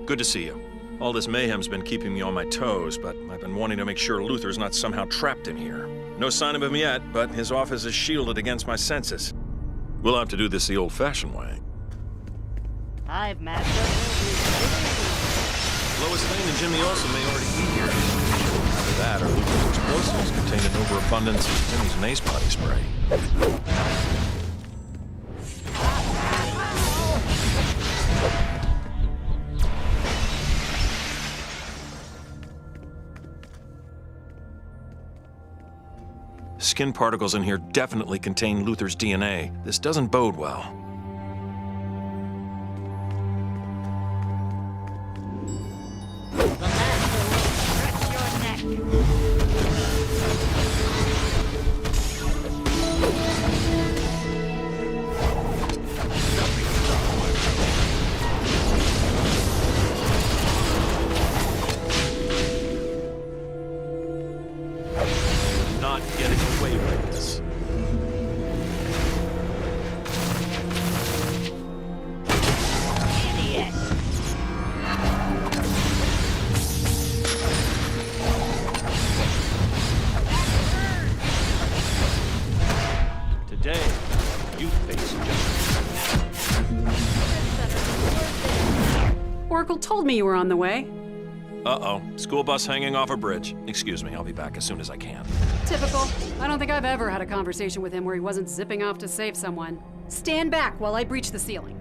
Good to see you. All this mayhem's been keeping me on my toes, but I've been wanting to make sure Luther's not somehow trapped in here. No sign of him yet, but his office is shielded against my senses. We'll have to do this the old-fashioned way. I've mastered Lois Lane and Jimmy Olsen may already be here. After that, our Luther's explosives contain an overabundance of Timmy's mace body spray. Skin particles in here definitely contain Luther's DNA. This doesn't bode well. Told me you were on the way. Uh-oh. School bus hanging off a bridge. Excuse me, I'll be back as soon as I can. Typical. I don't think I've ever had a conversation with him where he wasn't zipping off to save someone. Stand back while I breach the ceiling.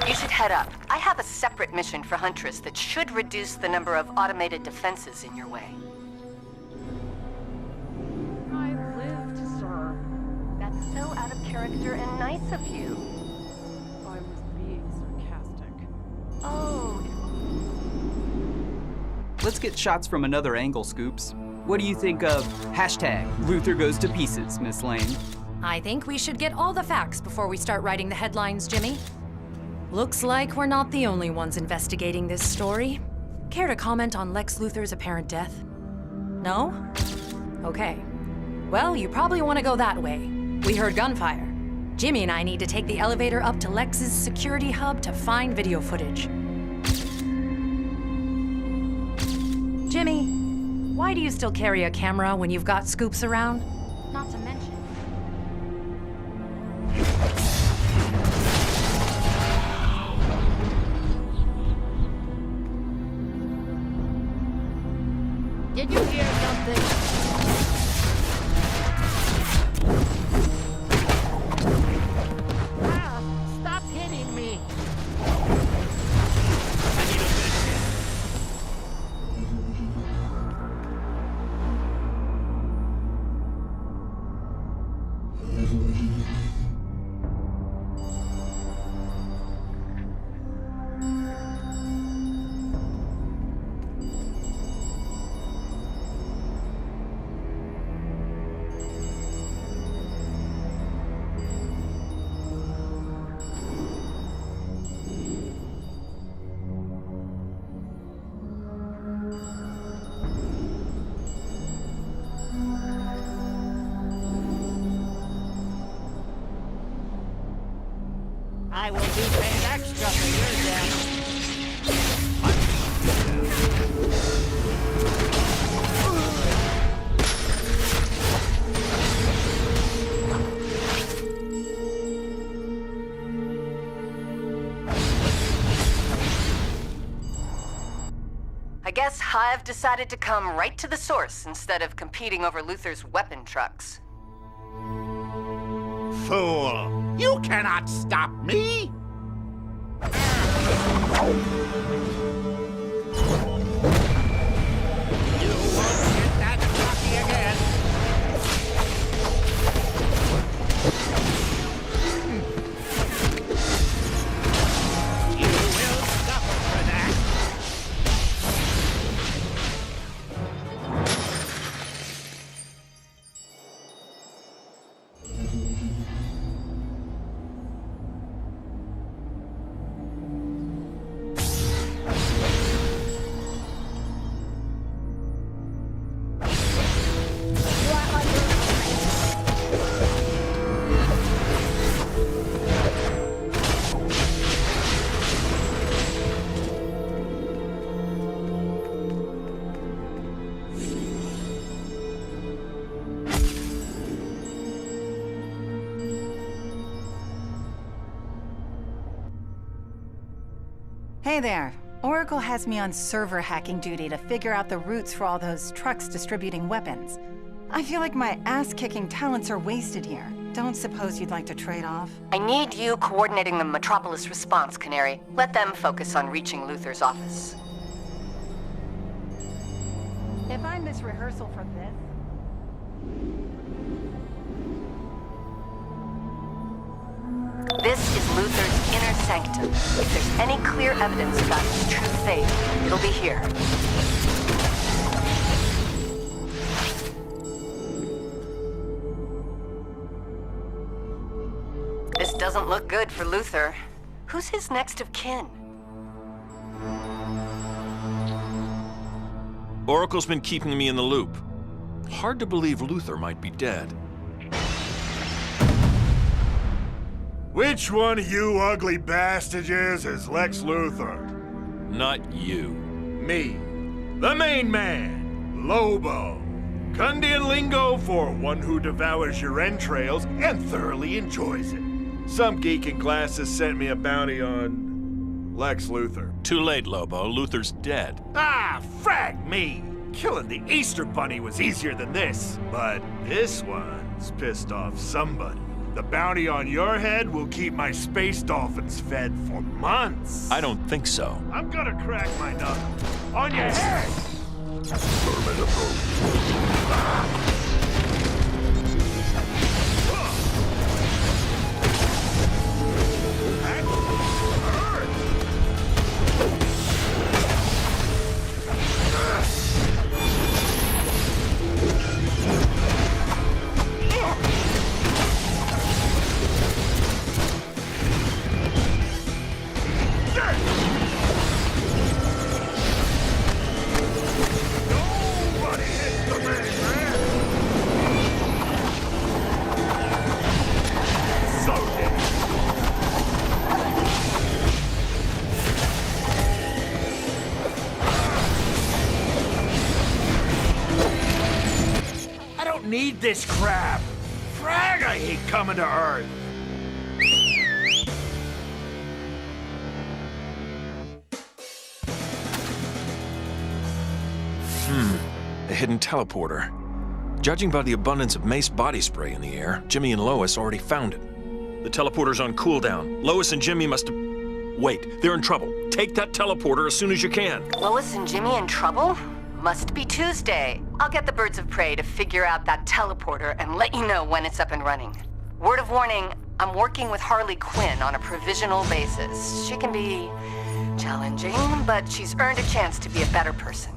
You should head up. I have a separate mission for Huntress that should reduce the number of automated defenses in your way. I lived, sir. That's so out of character and nice of you. I was being sarcastic. Oh. Let's get shots from another angle, Scoops. What do you think of hashtag Luther goes to pieces, Miss Lane? I think we should get all the facts before we start writing the headlines, Jimmy. Looks like we're not the only ones investigating this story. Care to comment on Lex Luthor's apparent death? No? Okay. Well, you probably want to go that way. We heard gunfire. Jimmy and I need to take the elevator up to Lex's security hub to find video footage. Jimmy, why do you still carry a camera when you've got Scoops around? Not to mention. Did you hear something? Stop hitting me. I will be paying extra for your death. I guess Hive decided to come right to the source instead of competing over Luther's weapon trucks. Fool! You cannot stop me! You won't get that cocky again! You will suffer for that! Hey there. Oracle has me on server hacking duty to figure out the routes for all those trucks distributing weapons. I feel like my ass-kicking talents are wasted here. Don't suppose you'd like to trade off? I need you coordinating the Metropolis response, Canary. Let them focus on reaching Luther's office. If I miss rehearsal for this... This is Luther's inner sanctum. If there's any clear evidence about his true faith, it'll be here. This doesn't look good for Luther. Who's his next of kin? Oracle's been keeping me in the loop. Hard to believe Luther might be dead. Which one of you ugly bastages is Lex Luthor? Not you. Me, the main man, Lobo. Kundian lingo for one who devours your entrails and thoroughly enjoys it. Some geek in classes sent me a bounty on Lex Luthor. Too late, Lobo. Luther's dead. Ah, frag me! Killing the Easter Bunny was easier than this. But this one's pissed off somebody. The bounty on your head will keep my space dolphins fed for months. I don't think so. I'm gonna crack my knuckle. On your head! need this crap. Frag, I hate coming to Earth. A hidden teleporter. Judging by the abundance of mace body spray in the air, Jimmy and Lois already found it. The teleporter's on cooldown. Lois and Jimmy must have... Wait, they're in trouble. Take that teleporter as soon as you can. Lois and Jimmy in trouble? Must be Tuesday. I'll get the birds of prey to figure out that teleporter and let you know when it's up and running. Word of warning, I'm working with Harley Quinn on a provisional basis. She can be challenging, but she's earned a chance to be a better person.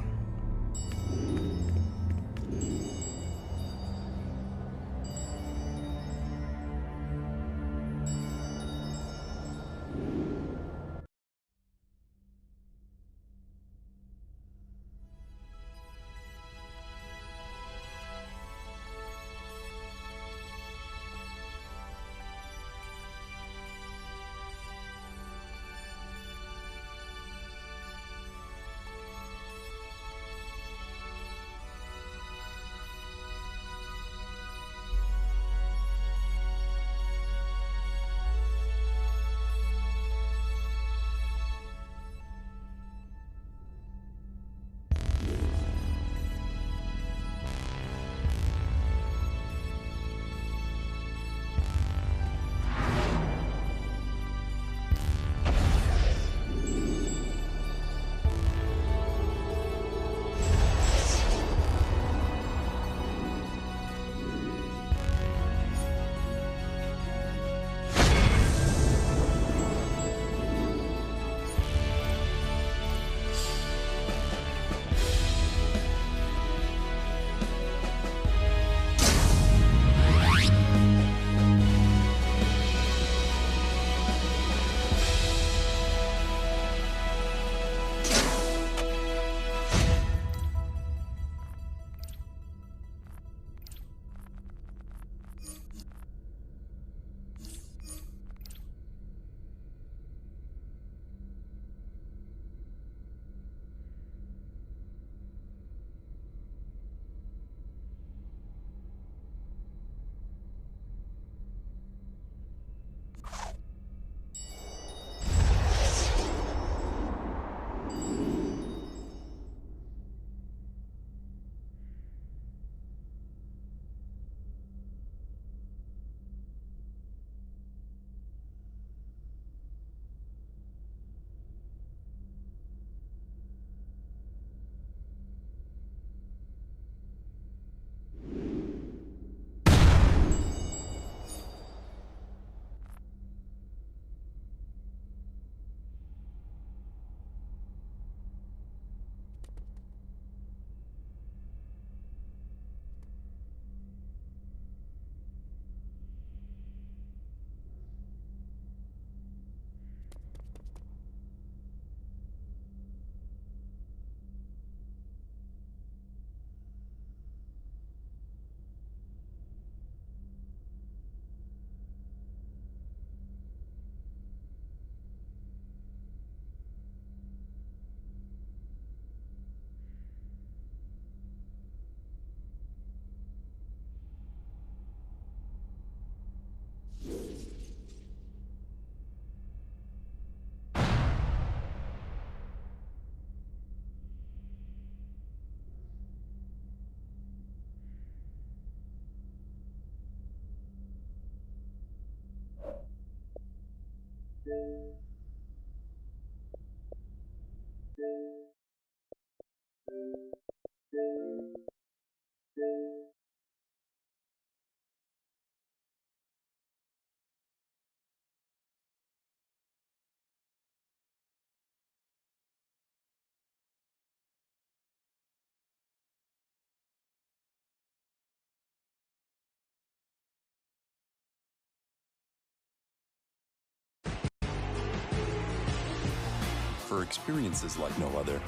For experiences like no other,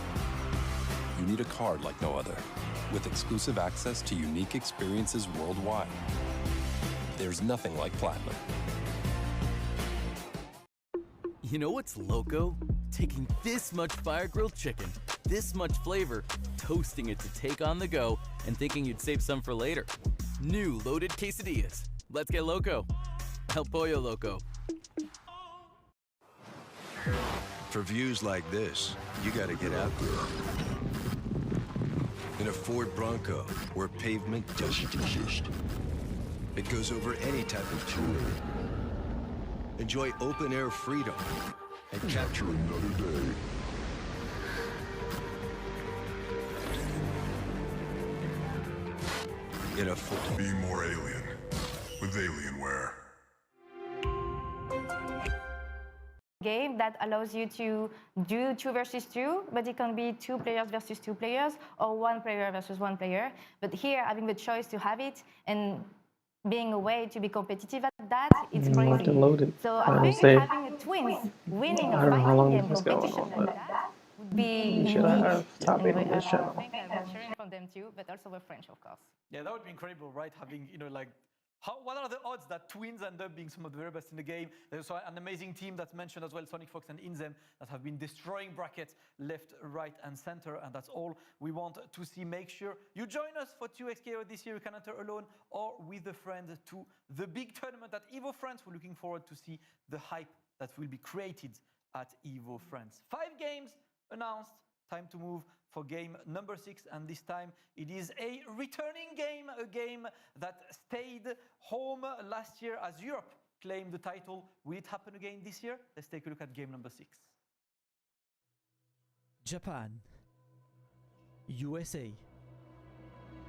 you need a card like no other, with exclusive access to unique experiences worldwide. There's nothing like Platinum. You know what's loco? Taking this much fire-grilled chicken, this much flavor, toasting it to take on the go, and thinking you'd save some for later. New loaded quesadillas. Let's get loco. El Pollo Loco. For views like this, you gotta get out there. In a Ford Bronco, where pavement doesn't exist. It goes over any type of terrain. Enjoy open-air freedom and capture another day. In a Ford. Be more alien with Alienware. Game that allows you to do 2 versus 2, but it can be 2 players versus 2 players or 1 player versus 1 player. But here, having the choice to have it and being a way to be competitive at that, it's crazy. So I think having a twins winning a fighting game competition like that would be unique. And I think I'm cheering for them too, but also the French, of course. Yeah, that would be incredible, right? Having, you know, like, what are the odds that twins end up being some of the very best in the game? There's also an amazing team that's mentioned as well, Sonic Fox and Inzem, that have been destroying brackets left, right, and center, and that's all we want to see. Make sure you join us for 2XKO this year. You can enter alone or with a friend to the big tournament at EVO France. We're looking forward to see the hype that will be created at EVO France. 5 games announced. Time to move for game number 6, and this time it is a returning game, a game that stayed home last year as Europe claimed the title. Will it happen again this year? Let's take a look at game number 6. Japan, USA,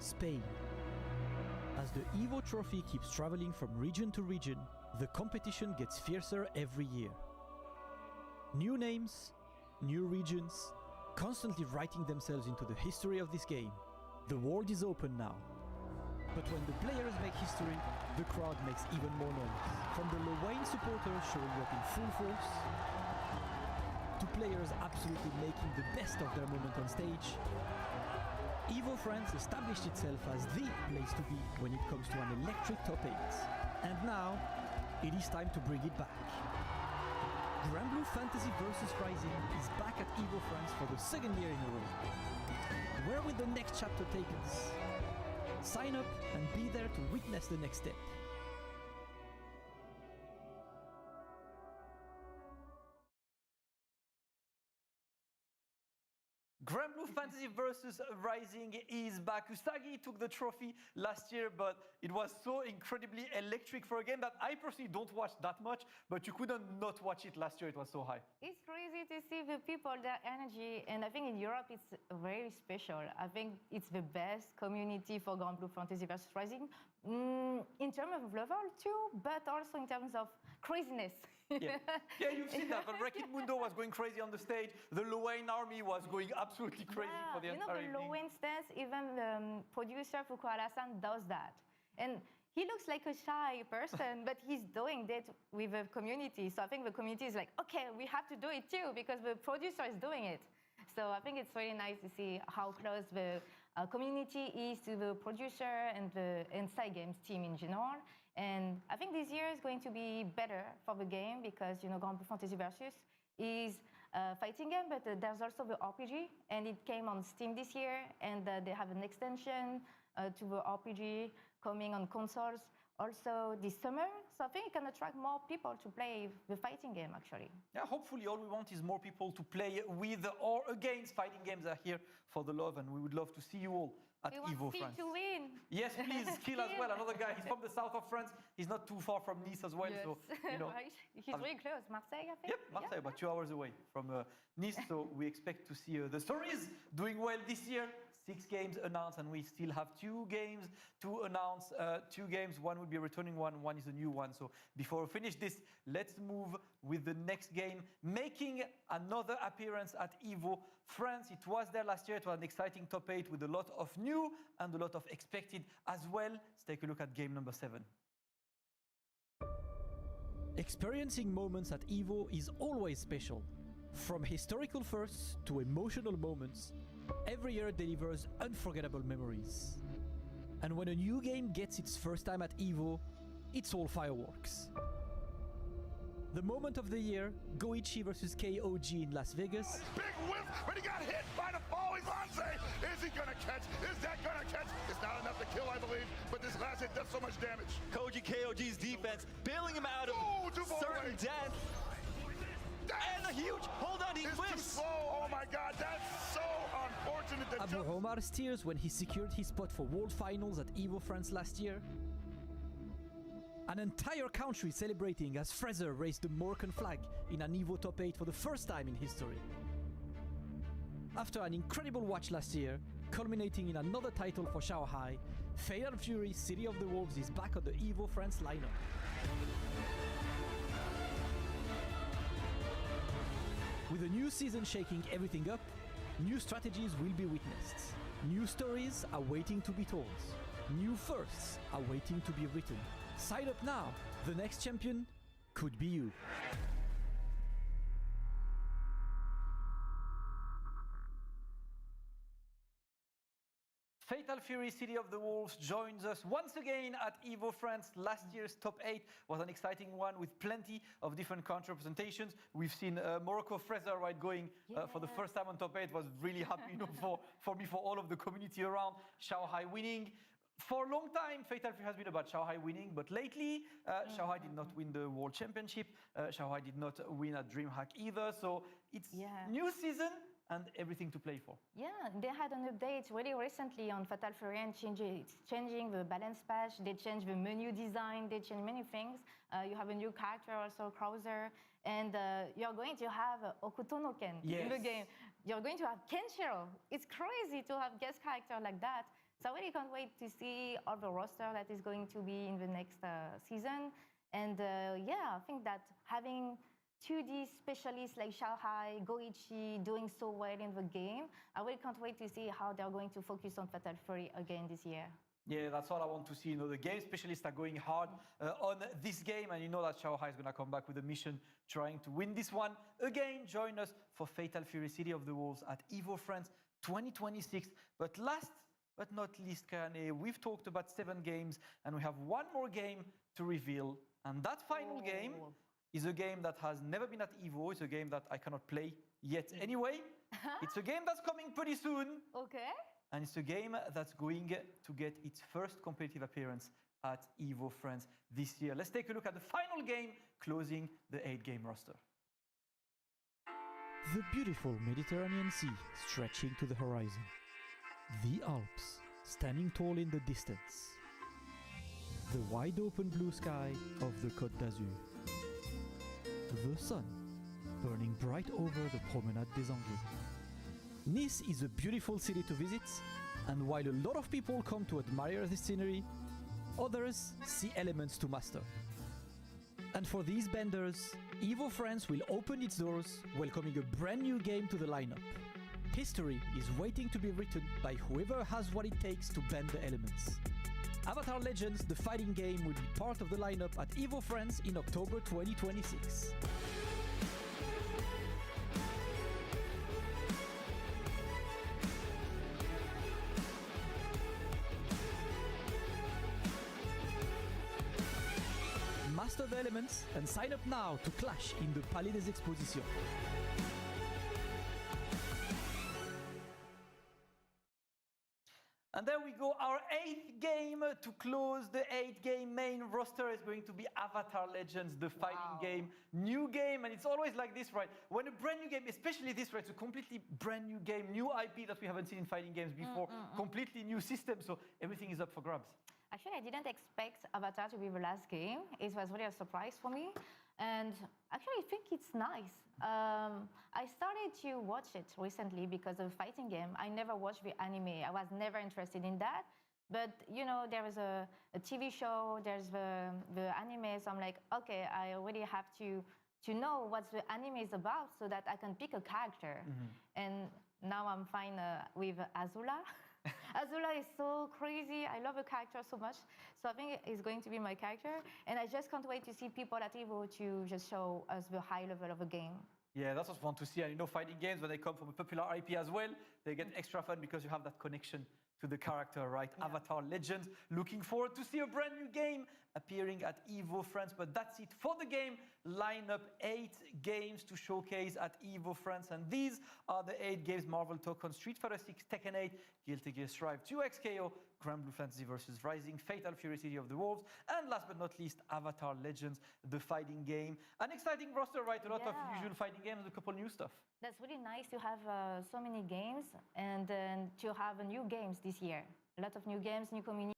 Spain. As the EVO trophy keeps traveling from region to region, the competition gets fiercer every year. New names, new regions, constantly writing themselves into the history of this game. The world is open now. But when the players make history, the crowd makes even more noise. From the Lorraine supporters showing up in full force, to players absolutely making the best of their moment on stage, EVO France established itself as the place to be when it comes to an electric top 8. And now, it is time to bring it back. Grand Blue Fantasy vs Rising is back at EVO France for the 2nd year in a row. Where will the next chapter take us? Sign up and be there to witness the next step. Grand Blue Fantasy vs Rising is back. Usagi took the trophy last year, but it was so incredibly electric for a game that I personally don't watch that much, but you couldn't not watch it last year. It was so high. It's crazy to see the people, their energy, and I think in Europe it's very special. I think it's the best community for Grand Blue Fantasy vs Rising in terms of level too, but also in terms of craziness. Yeah, you've seen that. But Wrecked Mundo was going crazy on the stage. The Lorraine army was going absolutely crazy for the entire evening. You know, the Lorraine stance, even the producer Foucault Alassane does that. And he looks like a shy person, but he's doing that with the community. So I think the community is like, okay, we have to do it too, because the producer is doing it. So I think it's really nice to see how close the community is to the producer and the SPIDERMAN team in general. And I think this year is going to be better for the game because, you know, Grand Blue Fantasy Versus is a fighting game, but there's also the RPG, and it came on Steam this year, and they have an extension to the RPG coming on consoles also this summer. So I think it can attract more people to play the fighting game, actually. Yeah, hopefully all we want is more people to play with or against fighting games are here for the love, and we would love to see you all at EVO France. To win. Yes, please, Kill as well. Another guy, he's from the south of France. He's not too far from Nice as well. Yes. So, you know. He's really close. Marseille, I think. Yep, Marseille, about 2 hours away from Nice. So we expect to see the stories doing well this year. 6 games announced, and we still have 2 games to announce. 2 games, one will be a returning one is a new one. So before we finish this, let's move with the next game, making another appearance at EVO France. It was there last year. It was an exciting top 8 with a lot of new and a lot of expected as well. Let's take a look at game number 7. Experiencing moments at EVO is always special. From historical firsts to emotional moments, every year delivers unforgettable memories. And when a new game gets its first time at EVO, it's all fireworks. The moment of the year, Goichi vs KOG in Las Vegas. Big whiff, but he got hit by the falling Lance. Is he gonna catch? Is that gonna catch? It's not enough to kill, I believe, but this That's it. That's so much damage. Koji KOG's defense bailing him out of certain death. And a huge hold on, he twists. Too slow. Oh my God, that's so unfortunate. That Abu Omar steers when he secured his spot for World Finals at EVO France last year. An entire country celebrating as Fraser raised the Moroccan flag in an EVO Top 8 for the first time in history. After an incredible watch last year, culminating in another title for Shanghai, Fatal Fury City of the Wolves is back on the EVO France lineup. With a new season shaking everything up, new strategies will be witnessed. New stories are waiting to be told. New firsts are waiting to be written. Sign up now, the next champion could be you. Fatal Fury City of the Wolves joins us once again at EVO France. Last year's top 8 was an exciting one with plenty of different country representations. We've seen Morocco Fraser going for the first time on top 8. Was really happy, for me, for all of the community around. Shanghai winning. For a long time, Fatal Fury has been about Shanghai winning, but lately, Shanghai did not win the World Championship. Shanghai did not win at DreamHack either. So it's new season and everything to play for. Yeah, they had an update really recently on Fatal Fury and changing the balance patch. They changed the menu design. They changed many things. You have a new character also, Krauser, and you're going to have Okutono Ken in the game. You're going to have Kenshiro. It's crazy to have guest character like that. So I really can't wait to see all the roster that is going to be in the next season. And I think that having 2D specialists like Shanghai, Goichi doing so well in the game, I really can't wait to see how they're going to focus on Fatal Fury again this year. Yeah, that's all I want to see. The game specialists are going hard on this game, and you know that Shanghai is going to come back with a mission trying to win this one. Again, join us for Fatal Fury City of the Wolves at EVO France 2026. But last but not least, Kayane, we've talked about 7 games, and we have one more game to reveal. And that final game is a game that has never been at EVO. It's a game that I cannot play yet anyway. It's a game that's coming pretty soon. Okay. And it's a game that's going to get its first competitive appearance at EVO France this year. Let's take a look at the final game closing the 8-game roster. The beautiful Mediterranean Sea stretching to the horizon. The Alps standing tall in the distance. The wide open blue sky of the Côte d'Azur. The sun burning bright over the Promenade des Anglais. Nice is a beautiful city to visit, and while a lot of people come to admire the scenery, others see elements to master. And for these benders, EVO France will open its doors, welcoming a brand new game to the lineup. History is waiting to be written by whoever has what it takes to bend the elements. Avatar Legends, the fighting game, will be part of the lineup at EVO France in October 2026. Master the elements and sign up now to clash in the Palais des Expositions. And there we go, our 8th game to close the 8-game main roster is going to be Avatar Legends, the fighting game. New game, and it's always like this, right? When a brand new game, especially this, right? It's a completely brand new game, new IP that we haven't seen in fighting games before, completely new system, so everything is up for grabs. Actually, I didn't expect Avatar to be the last game. It was really a surprise for me. And actually, I think it's nice. I started to watch it recently because of a fighting game. I never watched the anime. I was never interested in that. But, you know, there was a TV show, there's the anime, so I'm like, okay, I already have to know what the anime is about so that I can pick a character. And now I'm fine with Azula. Azula is so crazy. I love the character so much. So I think it's going to be my character. And I just can't wait to see people at EVO to just show us the high level of the game. Yeah, that's what I want to see. And you know, fighting games, when they come from a popular IP as well, they get extra fun because you have that connection to the character, right? Yeah. Avatar Legends. Looking forward to see a brand new game appearing at EVO France, but that's it for the game. Line up 8 games to showcase at EVO France, and these are the 8 games: Marvel Token, Street Fighter 6, Tekken 8, Guilty Gear Strive 2XKO, Grand Blue Fantasy vs. Rising, Fatal Fury City of the Wolves, and last but not least, Avatar Legends, the fighting game. An exciting roster, right? A lot of usual fighting games, a couple new stuff. That's really nice to have so many games and then to have new games this year. A lot of new games, new community.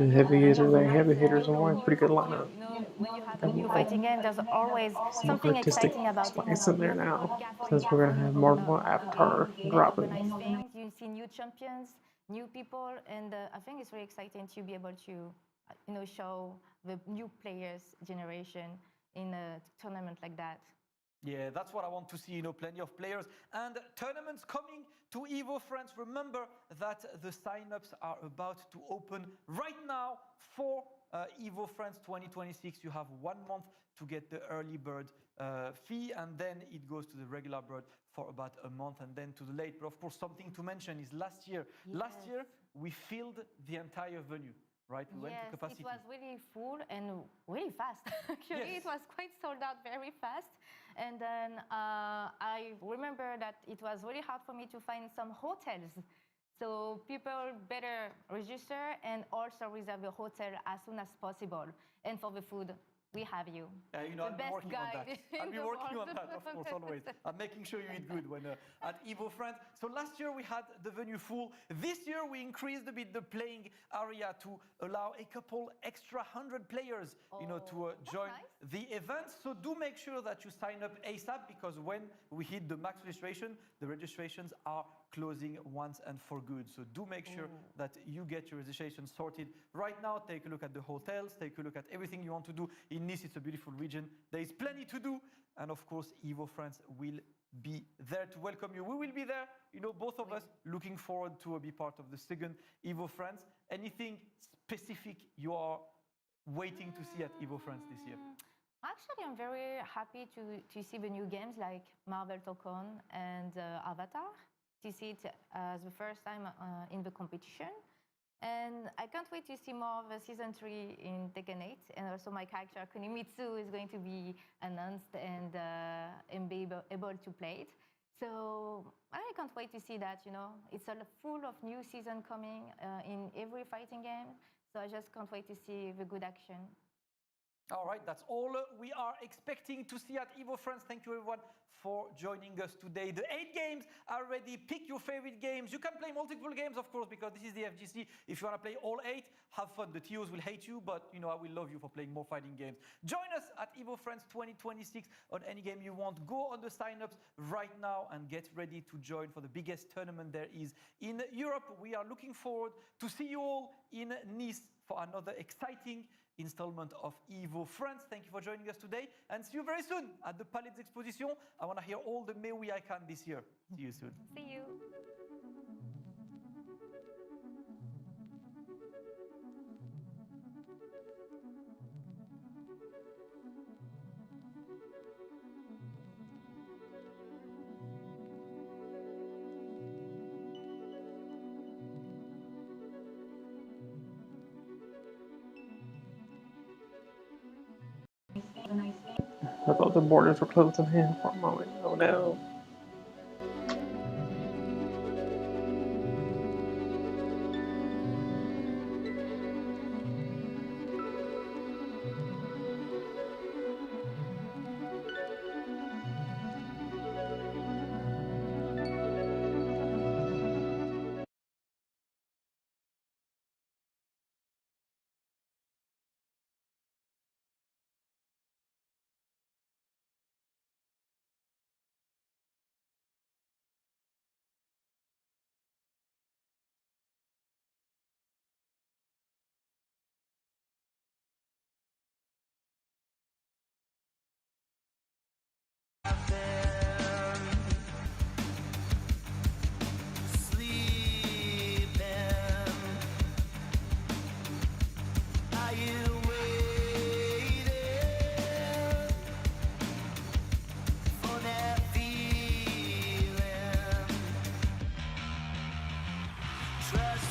The heavy hitters ain't heavy hitters anymore. It's pretty good lineup. You know, when you have a new fighting game, there's always something exciting about it. Spice in there now, since we're gonna have Marvel Avatar dropping. Nice things. You see new champions, new people, and I think it's really exciting to be able to, you know, show the new players generation in a tournament like that. Yeah, that's what I want to see, you know, plenty of players and tournaments coming to EVO France. Remember that the sign-ups are about to open right now for EVO France 2026. You have 1 month to get the early bird fee, and then it goes to the regular bird for about a month, and then to the late. But of course, something to mention is last year we filled the entire venue. Right, we went to capacity. It was really full and really fast. Actually, it was quite sold out very fast. And then I remember that it was really hard for me to find some hotels. So people better register and also reserve a hotel as soon as possible. And for the food, we have you. You know, I'll be working on that. I'll be working on that, of course, always. I'm making sure you eat good when at EVO France. So last year we had the venue full. This year we increased a bit the playing area to allow a couple extra 100 players, you know, to join the event. So do make sure that you sign up ASAP, because when we hit the max registration, the registrations are closing once and for good. So do make sure that you get your registration sorted right now. Take a look at the hotels, take a look at everything you want to do. In Nice, it's a beautiful region. There is plenty to do. And of course, EVO France will be there to welcome you. We will be there, you know, both of us, looking forward to be part of the second EVO France. Anything specific you are waiting to see at EVO France this year? Actually, I'm very happy to see the new games like Marvel Token and Avatar, to see it as the first time in the competition. And I can't wait to see more of Season 3 in Tekken 8. And also my character, Kunimitsu, is going to be announced and be able to play it. So I can't wait to see that, you know. It's full of new season coming in every fighting game. So I just can't wait to see the good action. All right, that's all we are expecting to see at EVO France. Thank you, everyone, for joining us today. The 8 games are ready. Pick your favorite games. You can play multiple games, of course, because this is the FGC. If you want to play all 8, have fun. The TOs will hate you, but, you know, I will love you for playing more fighting games. Join us at EVO France 2026 on any game you want. Go on the sign-ups right now and get ready to join for the biggest tournament there is in Europe. We are looking forward to see you all in Nice for another exciting installment of EVO France. Thank you for joining us today, and see you very soon at the Palais des Expositions. I want to hear all the mais oui I can this year. See you soon. See you. I thought the borders were closed in half for a moment. Oh no.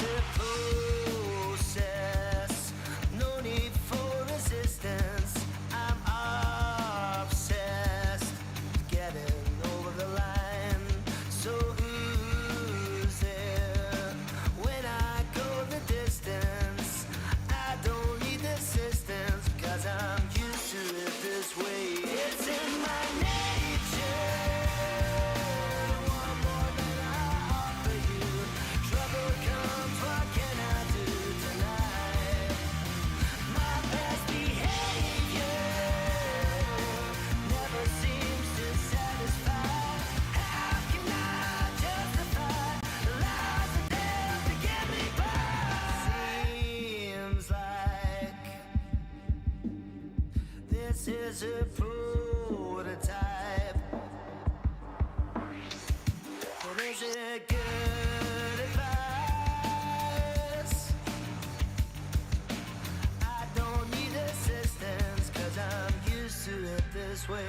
a process, no need for resistance. I'm obsessed with getting over the line. So who's there when I go the distance? I don't need assistance because I'm used to it this way. It's in my nature. One more than I offer you. Trouble comes, what can I do tonight? My best behavior never seems to satisfy. How can I justify the lies of death to get me by? Seems like this is a prototype. But is it good advice? I don't need assistance because I'm used to it this way.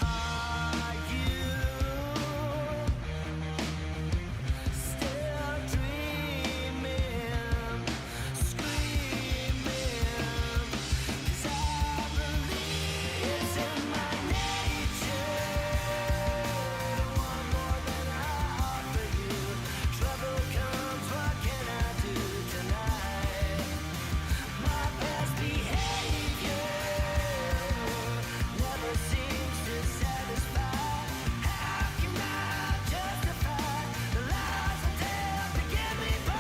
Are you still dreaming, screaming? 'Cause I believe it's in my nature. One more than I offer you. Trouble comes, what can I do tonight? My best behavior never seems to satisfy. How can I justify the lies of death to get me by?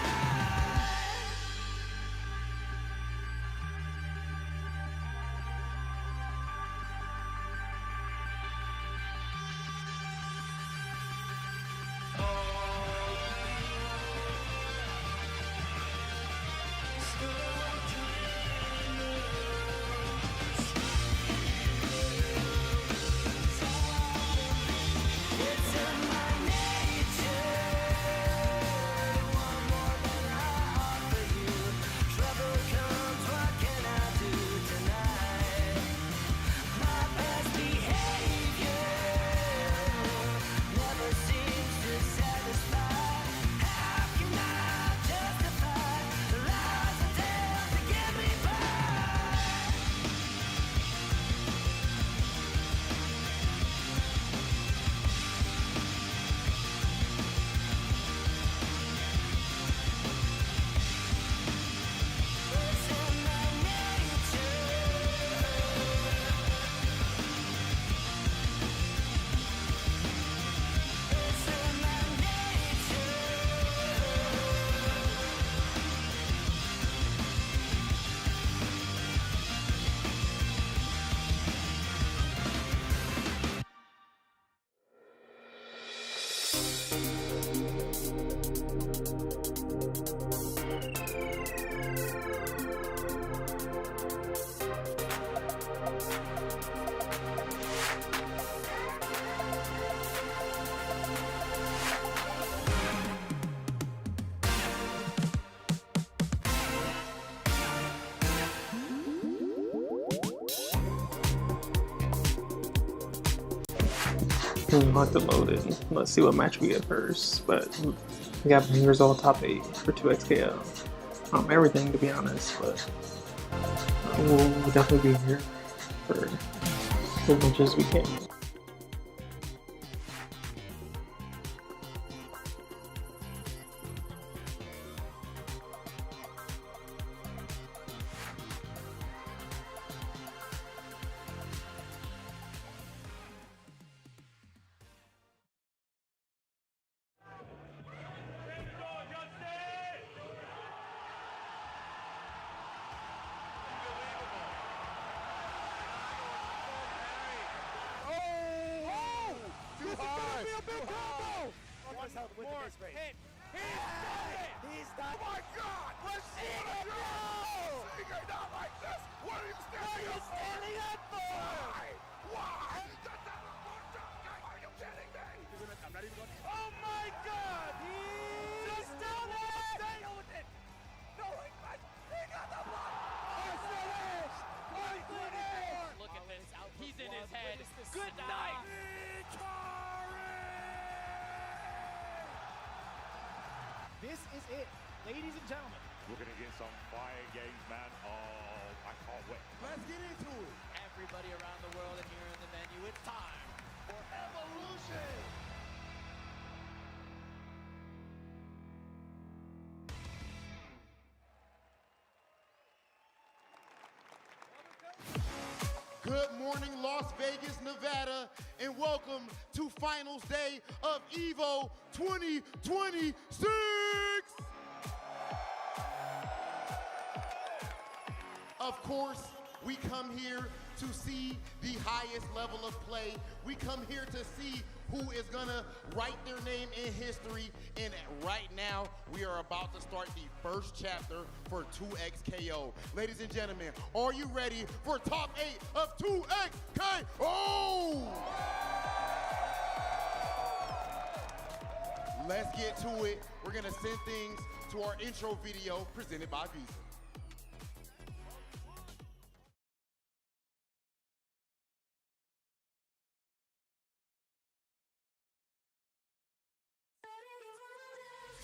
It's in my nature. One more than I offer you. Trouble comes, what can I do tonight? My best behavior never seems to satisfy. How can I justify the lies of death to get me by? It's in my nature. It's in my nature. I'll have to load it. Let's see what match we get first. But we got the result top 8 for 2xKO. Everything to be honest, but we'll definitely be here for as much as we can. He's done. Oh my God! Let's see it now! You're not like this! What are you standing up for? Why? Are you kidding me? I'm not even going to... Oh my God! Just done it! Deal with it! No, he got the block! Look at this. He's in his head. Good night. This this is it. Ladies and gentlemen. We're going to get some fire games, man. Oh, I can't wait. Let's get into it. Everybody around the world and here in the menu, it's time for Evolution. Good morning, Las Vegas, Nevada, and welcome to Finals Day of EVO 2026! Of course, we come here to see the highest level of play. We come here to see who is gonna write their name in history. And right now, we are about to start the first chapter for 2XKO. Ladies and gentlemen, are you ready for top 8 of 2XKO? Let's get to it. We're gonna send things to our intro video presented by Visa.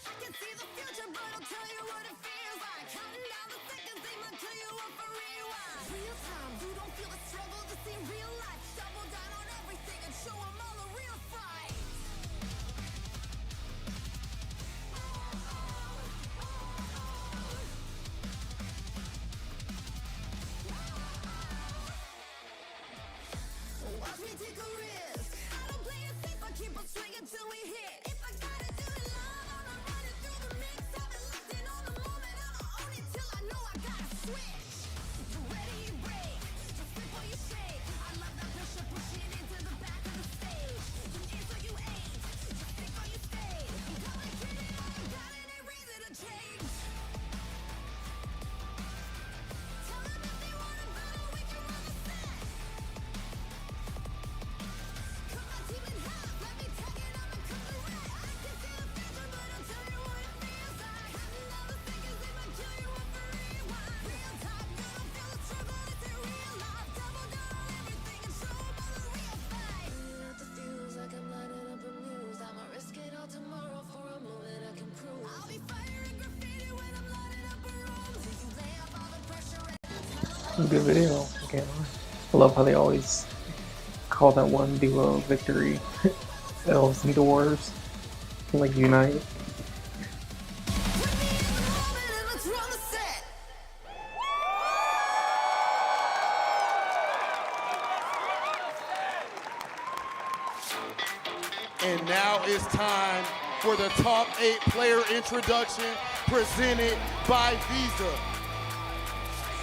I can see the future, but I'll tell you what it feels like. Counting down the seconds, they might kill you up for rewind. Real time, you don't feel the struggle to see real life. Double down on everything and show them all a real fight. Watch me take a risk. I don't play it safe, I keep on swinging till we hit. If I gotta do it love, I'ma run it through the mix. I've been locked in on the moment, I'ma own it till I know I gotta switch. You ready, you break, just flip or you shake. I love that pressure pushing into the back of the stage. You is or you ain't, just stick or you stay. I'm gonna get it all, got it, ain't reason to change. Tell them if they want a battle, we can run the set. Cut my team in half, let me tag it up and cut the red. I can see the future, but I'll tell you what it feels like. Counting down the seconds, they might kill you up for rewind. Real time, you don't feel the struggle, it's in real life. Double down on everything and show them all the real fight. Burning out the fuse like I'm lighting up a muse. I'ma risk it all tomorrow for a moment I can prove. I'll be firing graffiti when I'm lighting up a room. So you lay off all the pressure and Good video. I can't lie. I love how they always call that one duo victory. Elves need wars. Like unite. let's run the set. And now it's time for the top 8 player introduction presented by Visa.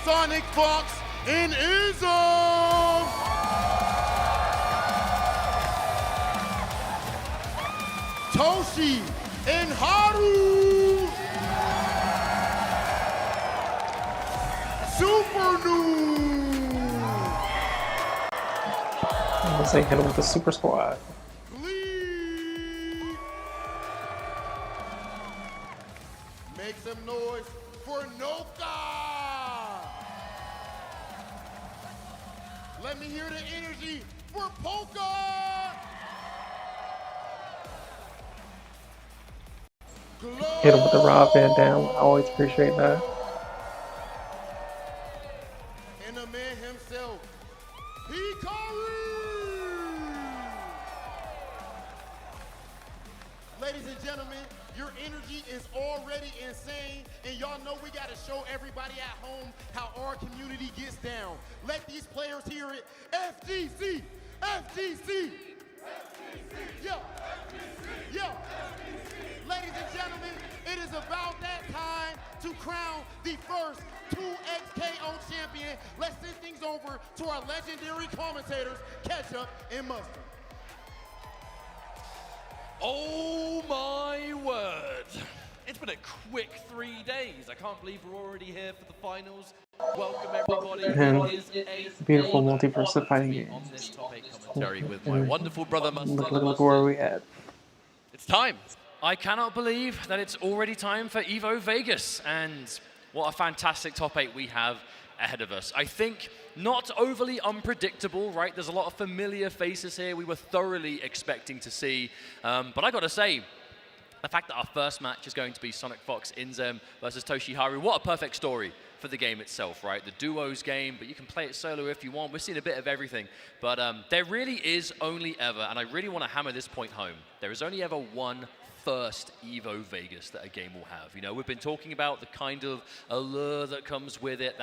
Sonic Fox and Ism! Toshi and Haru! Super Noob! Let's say hit him with the super squad. Make some noise for Noka! Let me hear the energy for Polka! Hit him with the Rob Van Dam. I always appreciate that. And the man himself, Hikaru! Ladies and gentlemen, your energy is already insane, and y'all know we gotta show everybody at home how our community gets down. Let these players hear it. FGC! FGC! Yo! Yo! Ladies and gentlemen, it is about that time to crown the first 2XKO champion. Let's send things over to our legendary commentators, Ketchup and Mustard. Oh my word. It's been a quick 3 days. I can't believe we're already here for the finals. Welcome everybody. And It is a beautiful pleasure multiverse of fighting games. on this top 8 commentary with my wonderful brother Mustard. Look where we at. It's time. I cannot believe that it's already time for EVO Vegas, and what a fantastic top 8 we have ahead of us. I think not overly unpredictable, right? There's a lot of familiar faces here we were thoroughly expecting to see, but I gotta say, The fact that our first match is going to be Sonic Fox Inzem versus Toshiharu, what a perfect story for the game itself, right? The duos game, but you can play it solo if you want. We're seeing a bit of everything. But there really is only ever, and I really want to hammer this point home, there is only ever one first Evo Vegas that a game will have. You know, we've been talking about the kind of allure that comes with it,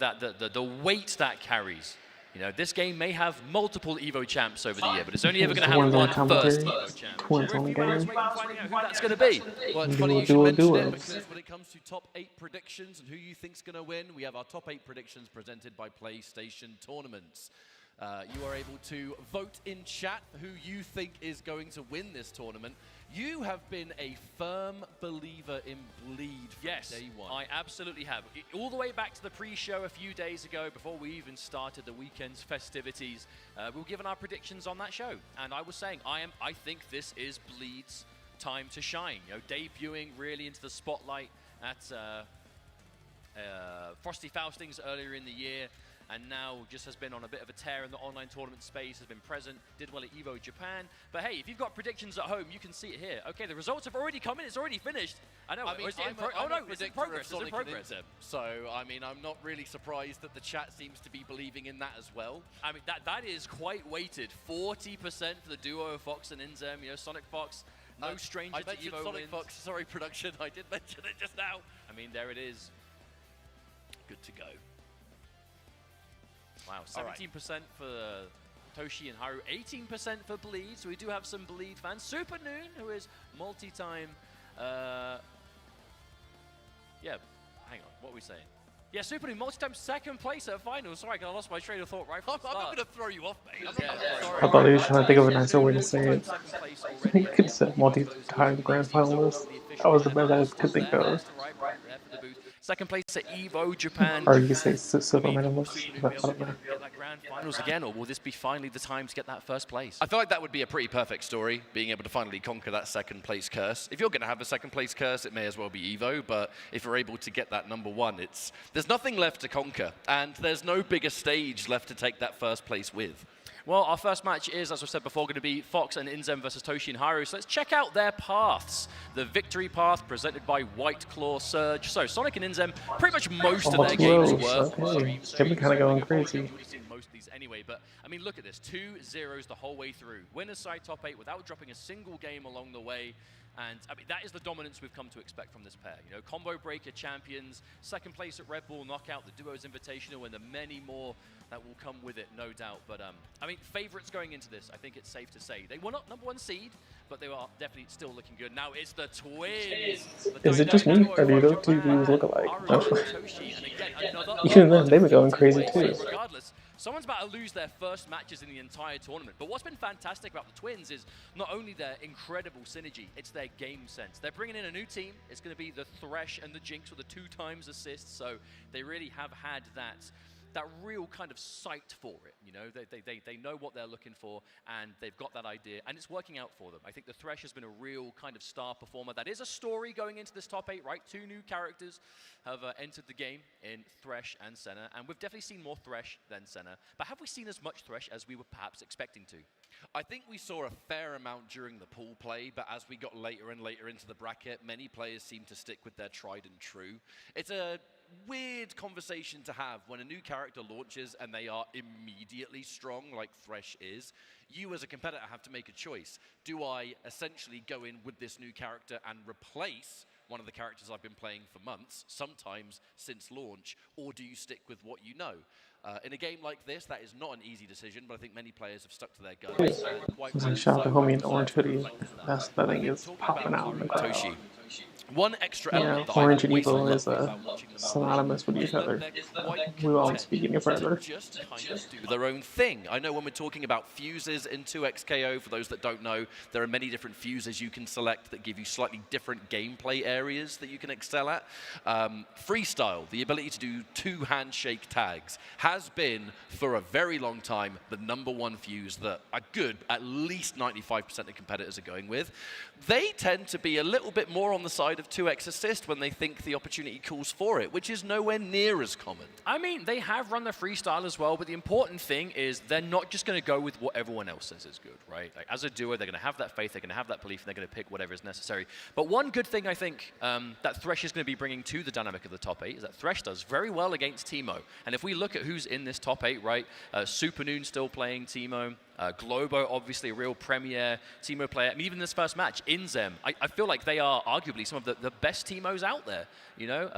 the weight that carries. You know, this game may have multiple Evo champs over the year, but it's only ever going to have one first Evo champ. Twins on the game. Finding out who that's going to be. Well, it's funny you should mention it, because when it comes to top 8 predictions and who you think's going to win, we have our top 8 predictions presented by PlayStation Tournaments. You are able to vote in chat who you think is going to win this tournament. You have been a firm believer in Bleed from day one. I absolutely have. All the way back to the pre-show a few days ago, before we even started the weekend's festivities, we were given our predictions on that show. And I was saying, I think this is Bleed's time to shine. You know, debuting really into the spotlight at Frosty Faustings earlier in the year. And now just has been on a bit of a tear in the online tournament space, has been present, did well at Evo Japan. But hey, if you've got predictions at home, you can see it here. Okay, the results have already come in, it's already finished. I know, I mean, it's in progress. So, I mean, I'm not really surprised that the chat seems to be believing in that as well. I mean, that is quite weighted. 40% for the duo of Fox and Inzem, you know, Sonic Fox, no stranger to mentioned Evo Sonic wins. Fox, sorry, production, I did mention it just now. I mean, there it is. Good to go. Wow, 17% for Toshi and Haru, 18% for Bleed, so we do have some Bleed fans. Super Noon, who is multi-time, yeah, hang on, what are we saying? Yeah, Super Noon, multi-time second place at finals. Sorry, I lost my train of thought right from the start. I'm not going to throw you off, mate. I thought he was trying to think of a nicer way to say it. He could have said multi-time grand finalist. That was the best I could think of. Second place at Evo Japan. Or you could say silver medalist. Get that grand finals again, or will this be finally the time to get that first place? I feel like that would be a pretty perfect story, being able to finally conquer that second place curse. If you're going to have a second place curse, it may as well be Evo, but if you're able to get that number one, there's nothing left to conquer, and there's no bigger stage left to take that first place with. Well, our first match is, as I said before, going to be Fox and Inzem versus Toshi and Haru. So let's check out their paths. The victory path presented by White Claw Surge. So Sonic and Inzem, pretty much most of their games were streams. They've been kind of going crazy. You've already seen most of these anyway, but I mean, look at this. 2 zeros the whole way through. Winner's side top 8 without dropping a single game along the way. And I mean, that is the dominance we've come to expect from this pair. You know, combo breaker champions, second place at Red Bull Knockout, the Duos Invitational, and the many more that will come with it, no doubt. But I mean, favorites going into this, I think it's safe to say. They were not #1 seed, but they are definitely still looking good. Now it's the Twins. Is it just me, or do those two dudes look alike? Even then, they've been going crazy too. Regardless, someone's about to lose their first matches in the entire tournament. But what's been fantastic about the Twins is not only their incredible synergy, it's their game sense. They're bringing in a new team. It's going to be the Thresh and the Jinx with the 2x assists. So they really have had that real kind of sight for it, you know, they know what they're looking for, and they've got that idea, and it's working out for them. I think the Thresh has been a real kind of star performer. That is a story going into this top 8, right? 2 new characters have entered the game in Thresh and Senna, and we've definitely seen more Thresh than Senna, but have we seen as much Thresh as we were perhaps expecting to? I think we saw a fair amount during the pool play, but as we got later and later into the bracket, many players seem to stick with their tried and true. It's a weird conversation to have when a new character launches and they are immediately strong, like Thresh is. You as a competitor have to make a choice. Do I essentially go in with this new character and replace one of the characters I've been playing for months, sometimes since launch, or do you stick with what you know? In a game like this, that is not an easy decision, but I think many players have stuck to their guns. Shout out to homie in the orange hoodie. That thing is popping out in the crowd. Toshi. One extra Yeah, element orange and evil is synonymous with each other. We won't speak any further. Just kind of do their own thing. I know when we're talking about fuses in 2XKO, for those that don't know, there are many different fuses you can select that give you slightly different gameplay areas that you can excel at. Freestyle, the ability to do 2 handshake tags, has has been for a very long time the #1 fuse that a good, at least 95% of competitors are going with. They tend to be a little bit more on the side of 2x assist when they think the opportunity calls for it, which is nowhere near as common. I mean, they have run the freestyle as well, but the important thing is they're not just going to go with what everyone else says is good, right? Like, as a duo, they're going to have that faith, they're going to have that belief, and they're going to pick whatever is necessary. But one good thing I think that Thresh is going to be bringing to the dynamic of the top 8 is that Thresh does very well against Teemo. And if we look at who's in this top 8, right, Supernoon still playing Teemo, Globo, obviously a real premier Teemo player. I mean, even in this first match, Inzem, I feel like they are arguably some of the best Teemos out there, you know?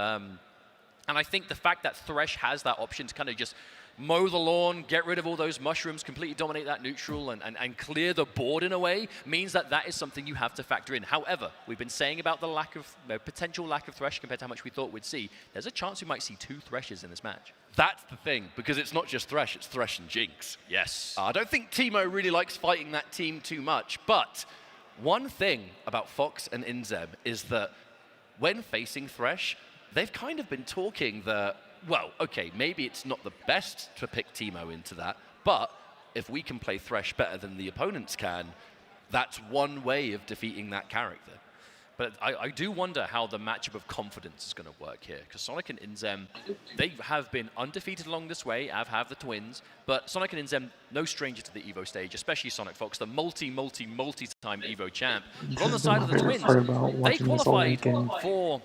And I think the fact that Thresh has that option to kind of just mow the lawn, get rid of all those mushrooms, completely dominate that neutral, and clear the board in a way, means that that is something you have to factor in. However, we've been saying about the lack of, potential lack of Thresh compared to how much we thought we'd see. There's a chance we might see 2 Threshes in this match. That's the thing, because it's not just Thresh, it's Thresh and Jinx. Yes. I don't think Teemo really likes fighting that team too much, but one thing about Fox and Inzem is that when facing Thresh, they've kind of been talking that, well, okay, maybe it's not the best to pick Teemo into that, but if we can play Thresh better than the opponents can, that's one way of defeating that character. But I do wonder how the matchup of confidence is going to work here, because Sonic and Inzem, they have been undefeated along this way, as have the twins, but Sonic and Inzem, no stranger to the EVO stage, especially Sonic Fox, the multi-time EVO champ. But on the side of the twins, they qualified for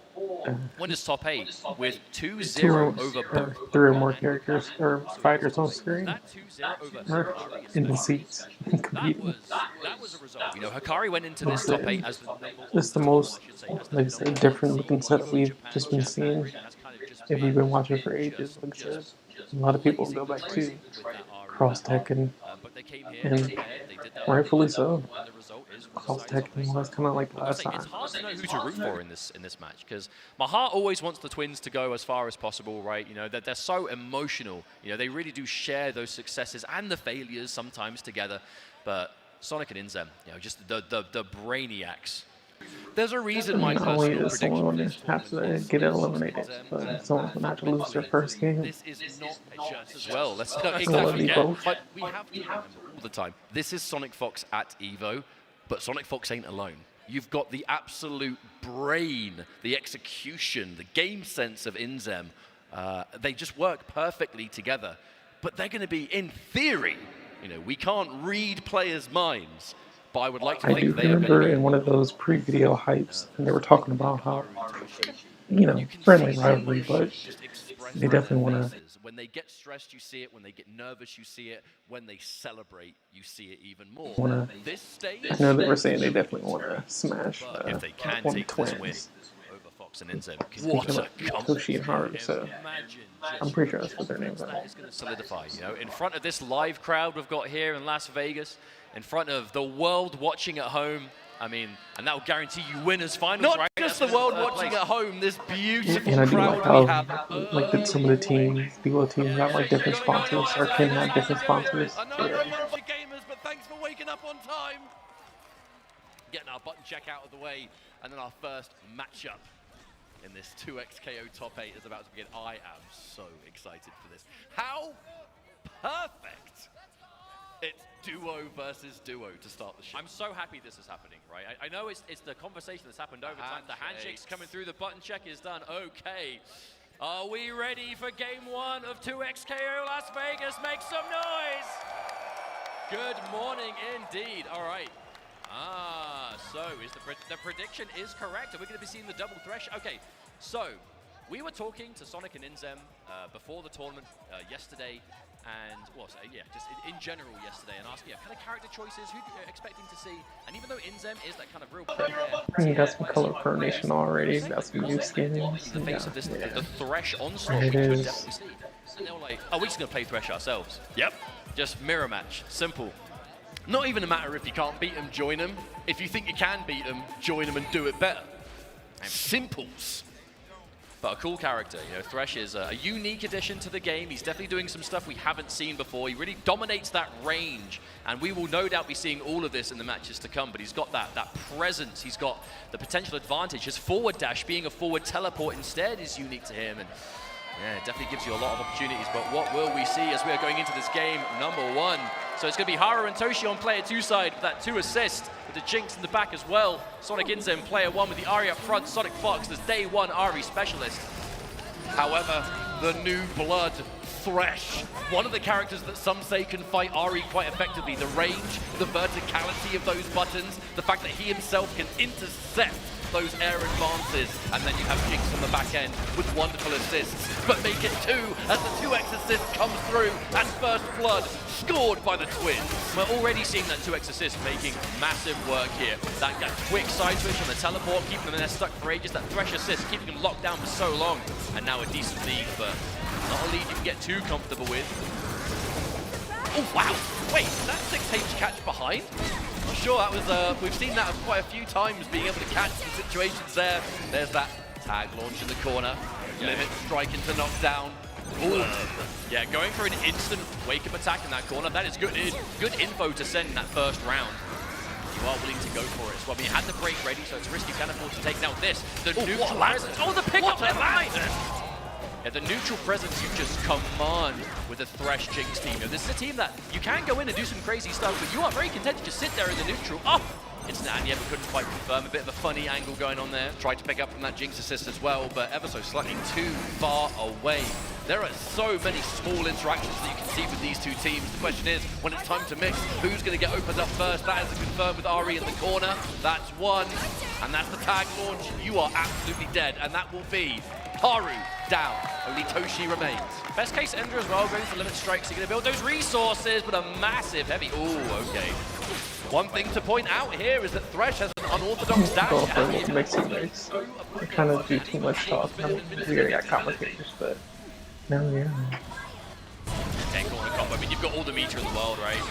winners top 8 with 2-0 over both. 3 or more characters or fighters on screen. That 2-0 over Or in the seats. that was a result. You know, Hikari went into this top 8 as It's the most, like I said, different looking setup we've just been seeing. If we've been watching for ages, like I said, a lot of people go back to cross tech and rightfully so. Cross tech was kind of like last time. It's hard to know who to root for in this match, because my heart always wants the twins to go as far as possible, right? You know, they're so emotional. You know, they really do share those successes and the failures sometimes together. But Sonic and Inzem, you know, just the brainiacs. There's a reason my Not only personal is someone prediction going is to have to get eliminated, but someone's going to have to lose their first game. This is not just as well. Let's not Exactly. forget. But we have to remember all the time. This is Sonic Fox at EVO, but Sonic Fox ain't alone. You've got the absolute brain, the execution, the game sense of Inzem. They just work perfectly together. But they're going to be, in theory, you know, we can't read players' minds. But I would like to I think do they are remember going to in one of those pre-video hypes, and they were talking about how, you know, friendly rivalry, but they definitely want to. When they get stressed, you see it. When they get nervous, you see it. When they celebrate, you see it even more. This stage, I know that we're saying they definitely want to smash if they can one take twins. this win over Fox and Inzem. Speaking of Toshi and Haru, so I'm pretty sure that's what their names are. It's going to solidify, you know, in front of this live crowd we've got here in Las Vegas, in front of the world watching at home. I mean, and that will guarantee you winners finals, not right? just the world watching at home, this beautiful And I do crowd like we how, have. like, that some of the teams, duo teams have like different sponsors, or can have different sponsors. I know everyone's your gamers, but thanks for waking up on time. Getting our button check out of the way, and then our first matchup in this 2xKO top 8 is about to begin. I am so excited for this. How perfect! It's duo versus duo to start the show. I'm so happy this is happening, right? I know it's the conversation that's happened over time. The handshakes coming through, the button check is done. Okay. Are we ready for game 1 of 2xKO Las Vegas? Make some noise! Good morning indeed. All right. So is the prediction is correct. Are we going to be seeing the double Thresh? Okay, so we were talking to Sonic and Inzem before the tournament yesterday, and just in general yesterday, and asking kind of character choices, who you're expecting to see. And even though Inzem is that kind of real player, You got some color coordination already, you got some new skins. in the face of this, Yeah. the Thresh onslaught, It we could is. definitely see. And they were like, oh, we're just going to play Thresh ourselves. Yep. Just mirror match. Simple. Not even a matter if you can't beat them, join them. If you think you can beat them, join them and do it better. Simples. But a cool character, you know, Thresh is a unique addition to the game. He's definitely doing some stuff we haven't seen before. He really dominates that range, and we will no doubt be seeing all of this in the matches to come, but he's got that presence. He's got the potential advantage. His forward dash, being a forward teleport instead, is unique to him, and Yeah, it definitely gives you a lot of opportunities, but what will we see as we are going into this game number 1? So it's going to be Haru and Toshi on player 2 side with that 2 assist, with the Jinx in the back as well. Sonic Inzem player 1 with the Ahri up front, Sonic Fox, this day 1 Ahri specialist. However, the new blood, Thresh, one of the characters that some say can fight Ahri quite effectively. The range, the verticality of those buttons, the fact that he himself can intercept those air advances, and then you have Jinx on the back end with wonderful assists, but make it 2 as the 2x assist comes through, and first blood scored by the Twins. We're already seeing that 2x assist making massive work here. That quick side switch on the teleport, keeping them in there stuck for ages, that Thresh assist keeping them locked down for so long, and now a decent lead, but not a lead you can get too comfortable with. Oh wow, wait, is that 6H catch behind? Not sure, that was, we've seen that quite a few times, being able to catch the situations there. There's that tag launch in the corner, limit strike into knockdown. Ooh. Yeah, going for an instant wake-up attack in that corner, that is good info to send in that first round. You are willing to go for it as well. I mean, you had the break ready, so it's a risk you can afford to take. Now this, the neutral presence. Oh, the pickup, never mind! Yeah, the neutral presence you just command with the Thresh Jinx team. Now, this is a team that you can go in and do some crazy stuff, but you are very content to just sit there in the neutral. Oh! It's Nan, yeah, but couldn't quite confirm. A bit of a funny angle going on there. Tried to pick up from that Jinx assist as well, but ever so slightly too far away. There are so many small interactions that you can see with these two teams. The question is, when it's time to mix, who's going to get opened up first? That is confirmed with Ahri in the corner. That's one, and that's the tag launch. You are absolutely dead, and that will be Haru down. Only Toshi remains. Best case Ender as well, going for limit strikes. You're going to build those resources, but a massive heavy. Oh, okay. One thing to point out here is that Thresh has an unorthodox dash. Go for a little mixing race. I kind of do too much talk. I mean, we already got commentators, but no, yeah. 10 corner combo. I mean, you've got all the meter in the world, right?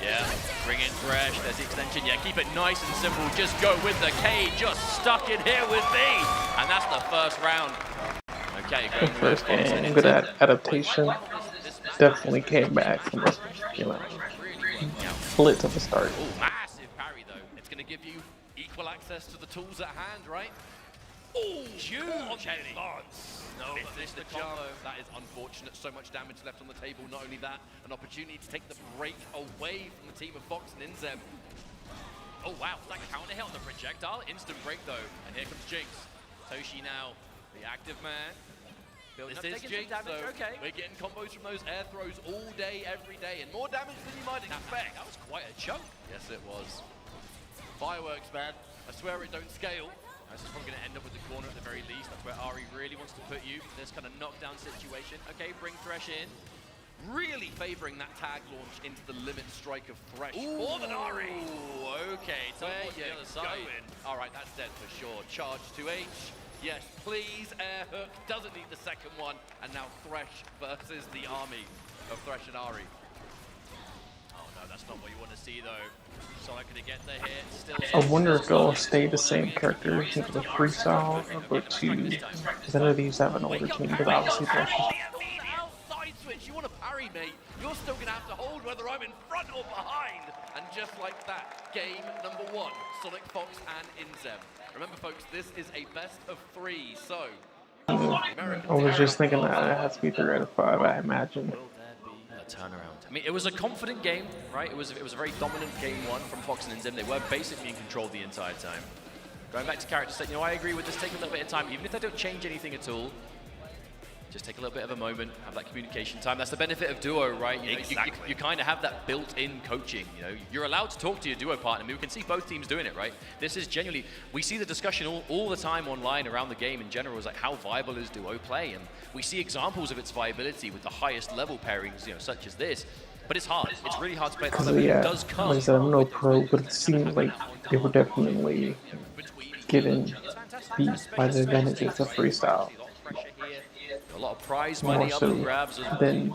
Yeah. Bring in Thresh. There's the extension. Yeah, keep it nice and simple. Just go with the K. Just stuck in here with me. And that's the first round. Okay, the first game, good at adaptation. Definitely came back from a, you know, split at the start. Oh, massive parry though. It's going to give you equal access to the tools at hand, right? Oh, huge advance. No, but this the combo. That is unfortunate. So much damage left on the table. Not only that, an opportunity to take the break away from the team of Fox and Inzem. Oh wow, that counter hit on the projectile. Instant break though. And here comes Jinx. Toshi now, the active man. This is Jinx, so we're getting combos from those air throws all day, every day, and more damage than you might expect. That was quite a chunk. Yes, it was. Fireworks, man. I swear it don't scale. This is probably going to end up with the corner at the very least. That's where Ahri really wants to put you. This kind of knockdown situation. Okay, bring Thresh in. Really favoring that tag launch into the limit strike of Thresh. More than Ahri. Okay, where you the other side. All right, that's dead for sure. Charge 2H. Yes, please, air hook, doesn't need the second one, and now Thresh versus the army of Thresh and Ahri. Oh no, that's not what you want to see though. Sonic gonna get the hit, still I wonder if they'll stay the same character into the freestyle, but because I know these have an older team, but obviously Thresh is... Outside switch, you want to parry, mate? You're still gonna have to hold whether I'm in front or behind. And just like that, game number 1, Sonic, Fox, and Inzem. Remember, folks, this is a best of 3, so... I was just thinking that it has to be 3 out of 5, I imagine. A turnaround. I mean, it was a confident game, right? It was a very dominant game 1 from Fox and Inzem. They were basically in control the entire time. Going back to character set, you know, I agree with this. Take a little bit of time, even if they don't change anything at all. Just take a little bit of a moment, have that communication time. That's the benefit of duo, right? You know, exactly. You kind of have that built-in coaching. You know, you're allowed to talk to your duo partner. I mean, we can see both teams doing it, right? This is genuinely, we see the discussion all the time online around the game in general is like how viable is duo play, and we see examples of its viability with the highest level pairings, you know, such as this. But it's hard. It's really hard to play. Yeah, it does come. like I said, I'm no pro, but it seems like they were definitely getting beat by the advantages of freestyle. A lot of prize money up and grabs as than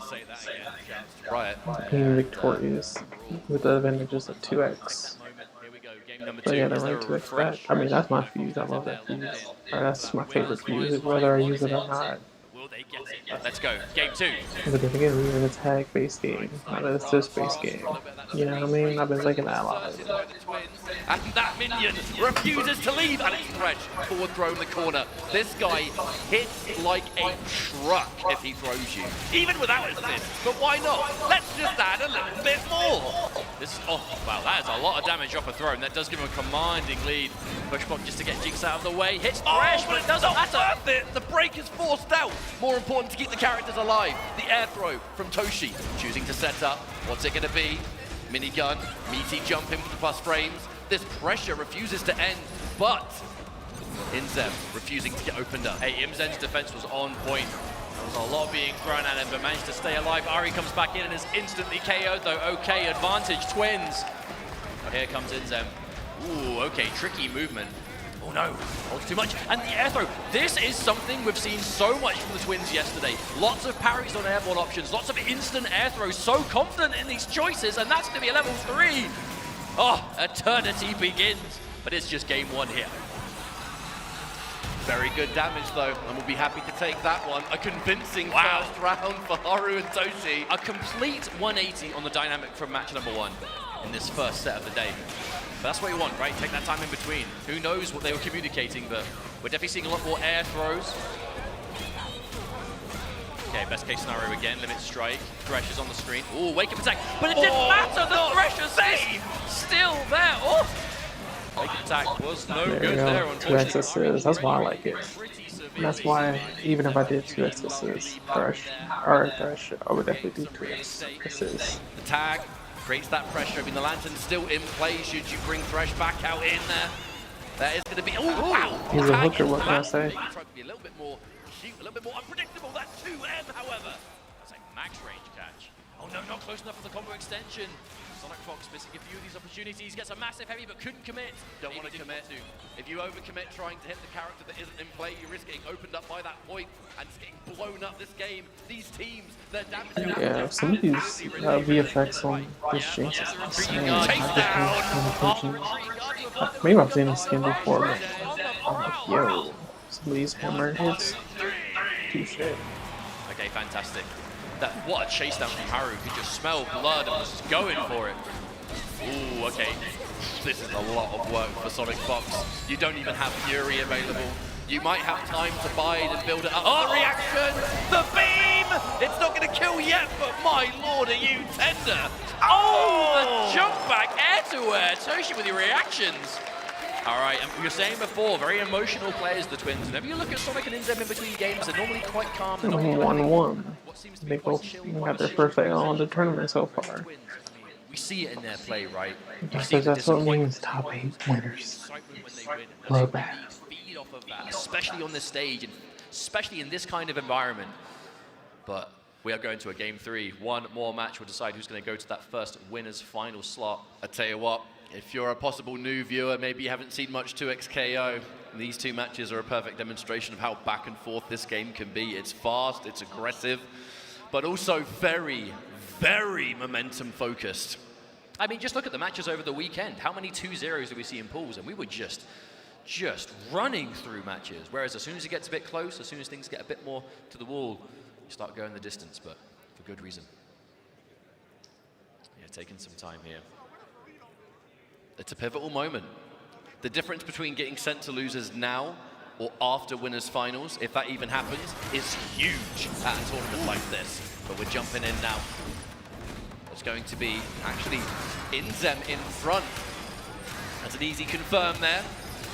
right. being victorious with the advantages of 2x. But yeah, the right 2x back. I mean, that's my fuse. I love that fuse. That's my favorite fuse, whether I use it or not. Let's go. Game 2. But then again, we're in a tag-based game, not an assist-based game. You know what I mean? I've been thinking that a lot. and that minion refuses to leave, and it's Thresh forward throw in the corner. This guy hits like a truck if he throws you, even without assist, but why not? Let's just add a little bit more. This is, oh wow, that is a lot of damage off a throw, and that does give him a commanding lead. Pushblock just to get Jinx out of the way, hits Thresh, but it doesn't matter. Worth it. The break is forced out. More important to keep the characters alive. The air throw from Toshi, choosing to set up. What's it going to be? Minigun, meaty jump in for the plus frames. This pressure refuses to end, but Inzem refusing to get opened up. Hey, Imzen's defense was on point. There was a lot being thrown at him, but managed to stay alive. Ari comes back in and is instantly KO'd, though. Okay, advantage, Twins. Oh, here comes Inzem. Ooh, okay, tricky movement. Oh no, holds too much. And the air throw. This is something we've seen so much from the Twins yesterday. Lots of parries on airborne options, lots of instant air throws. So confident in these choices, and that's going to be a level 3. Oh, eternity begins. But it's just game 1 here. Very good damage though, and we'll be happy to take that one. A convincing first round for Haru and Toshi. A complete 180 on the dynamic from match number 1 in this first set of the day. But that's what you want, right? Take that time in between. Who knows what they were communicating, but we're definitely seeing a lot more air throws. Okay, best case scenario again, limit strike. Thresh is on the screen. Ooh, wake up attack, but it didn't matter, the Thresh save still there. Oh! Wake up attack was no good there, unfortunately. 2x assists, that's why I like it. And that's why, even if I did 2x assists, Thresh, I would definitely do 2x assists. The tag creates that pressure. I mean, the lantern's still in play. Should you bring Thresh back out in there? That is going to be. Oh, wow! He's a hooker, what can I say? Trying to be a little bit more cute, a little bit more unpredictable. That 2M, however. That's a max range catch. Oh no, not close enough for the combo extension. Sonic Fox missing a few of these opportunities. Gets a massive heavy, but couldn't commit. Don't want to commit. If you overcommit trying to hit the character that isn't in play, you risk getting opened up by that point and just getting blown up this game. These teams, they're damaging. Yeah, some of these VFX on this Jinx is insane. Maybe I've seen this skin before, but I'm like, yo, some of these hammer hits, too shit. Okay, fantastic. What a chase down from Haru, who just smelled blood and was just going for it. Ooh, okay. This is a lot of work for Sonic Fox. You don't even have Fury available. You might have time to bide and build it up. Oh, the reaction! The beam! It's not going to kill yet, but my lord, are you tender? Oh, the jump back air-to-air. Toshi with your reactions. All right, and we were saying before, very emotional players, the Twins. Whenever you look at Sonic and Inzem in between games, they're normally quite calm. 1-1. They both got their first AO on the tournament so far. We see it in their play, right? Because that's what means top 8 winners. Bloodbath. Feed off of that, especially on this stage, and especially in this kind of environment. But we are going to a game 3. One more match will decide who's going to go to that first winner's final slot. I tell you what, if you're a possible new viewer, maybe you haven't seen much 2XKO, these 2 matches are a perfect demonstration of how back and forth this game can be. It's fast, it's aggressive, but also very, very momentum focused. I mean, just look at the matches over the weekend. How many 2-0s did we see in pools? And we were just running through matches. Whereas as soon as it gets a bit close, as soon as things get a bit more to the wall, you start going the distance, but for good reason. Yeah, taking some time here. It's a pivotal moment. The difference between getting sent to losers now or after winners finals, if that even happens, is huge at a tournament like this. But we're jumping in now. It's going to be actually Inzem in front. That's an easy confirm there.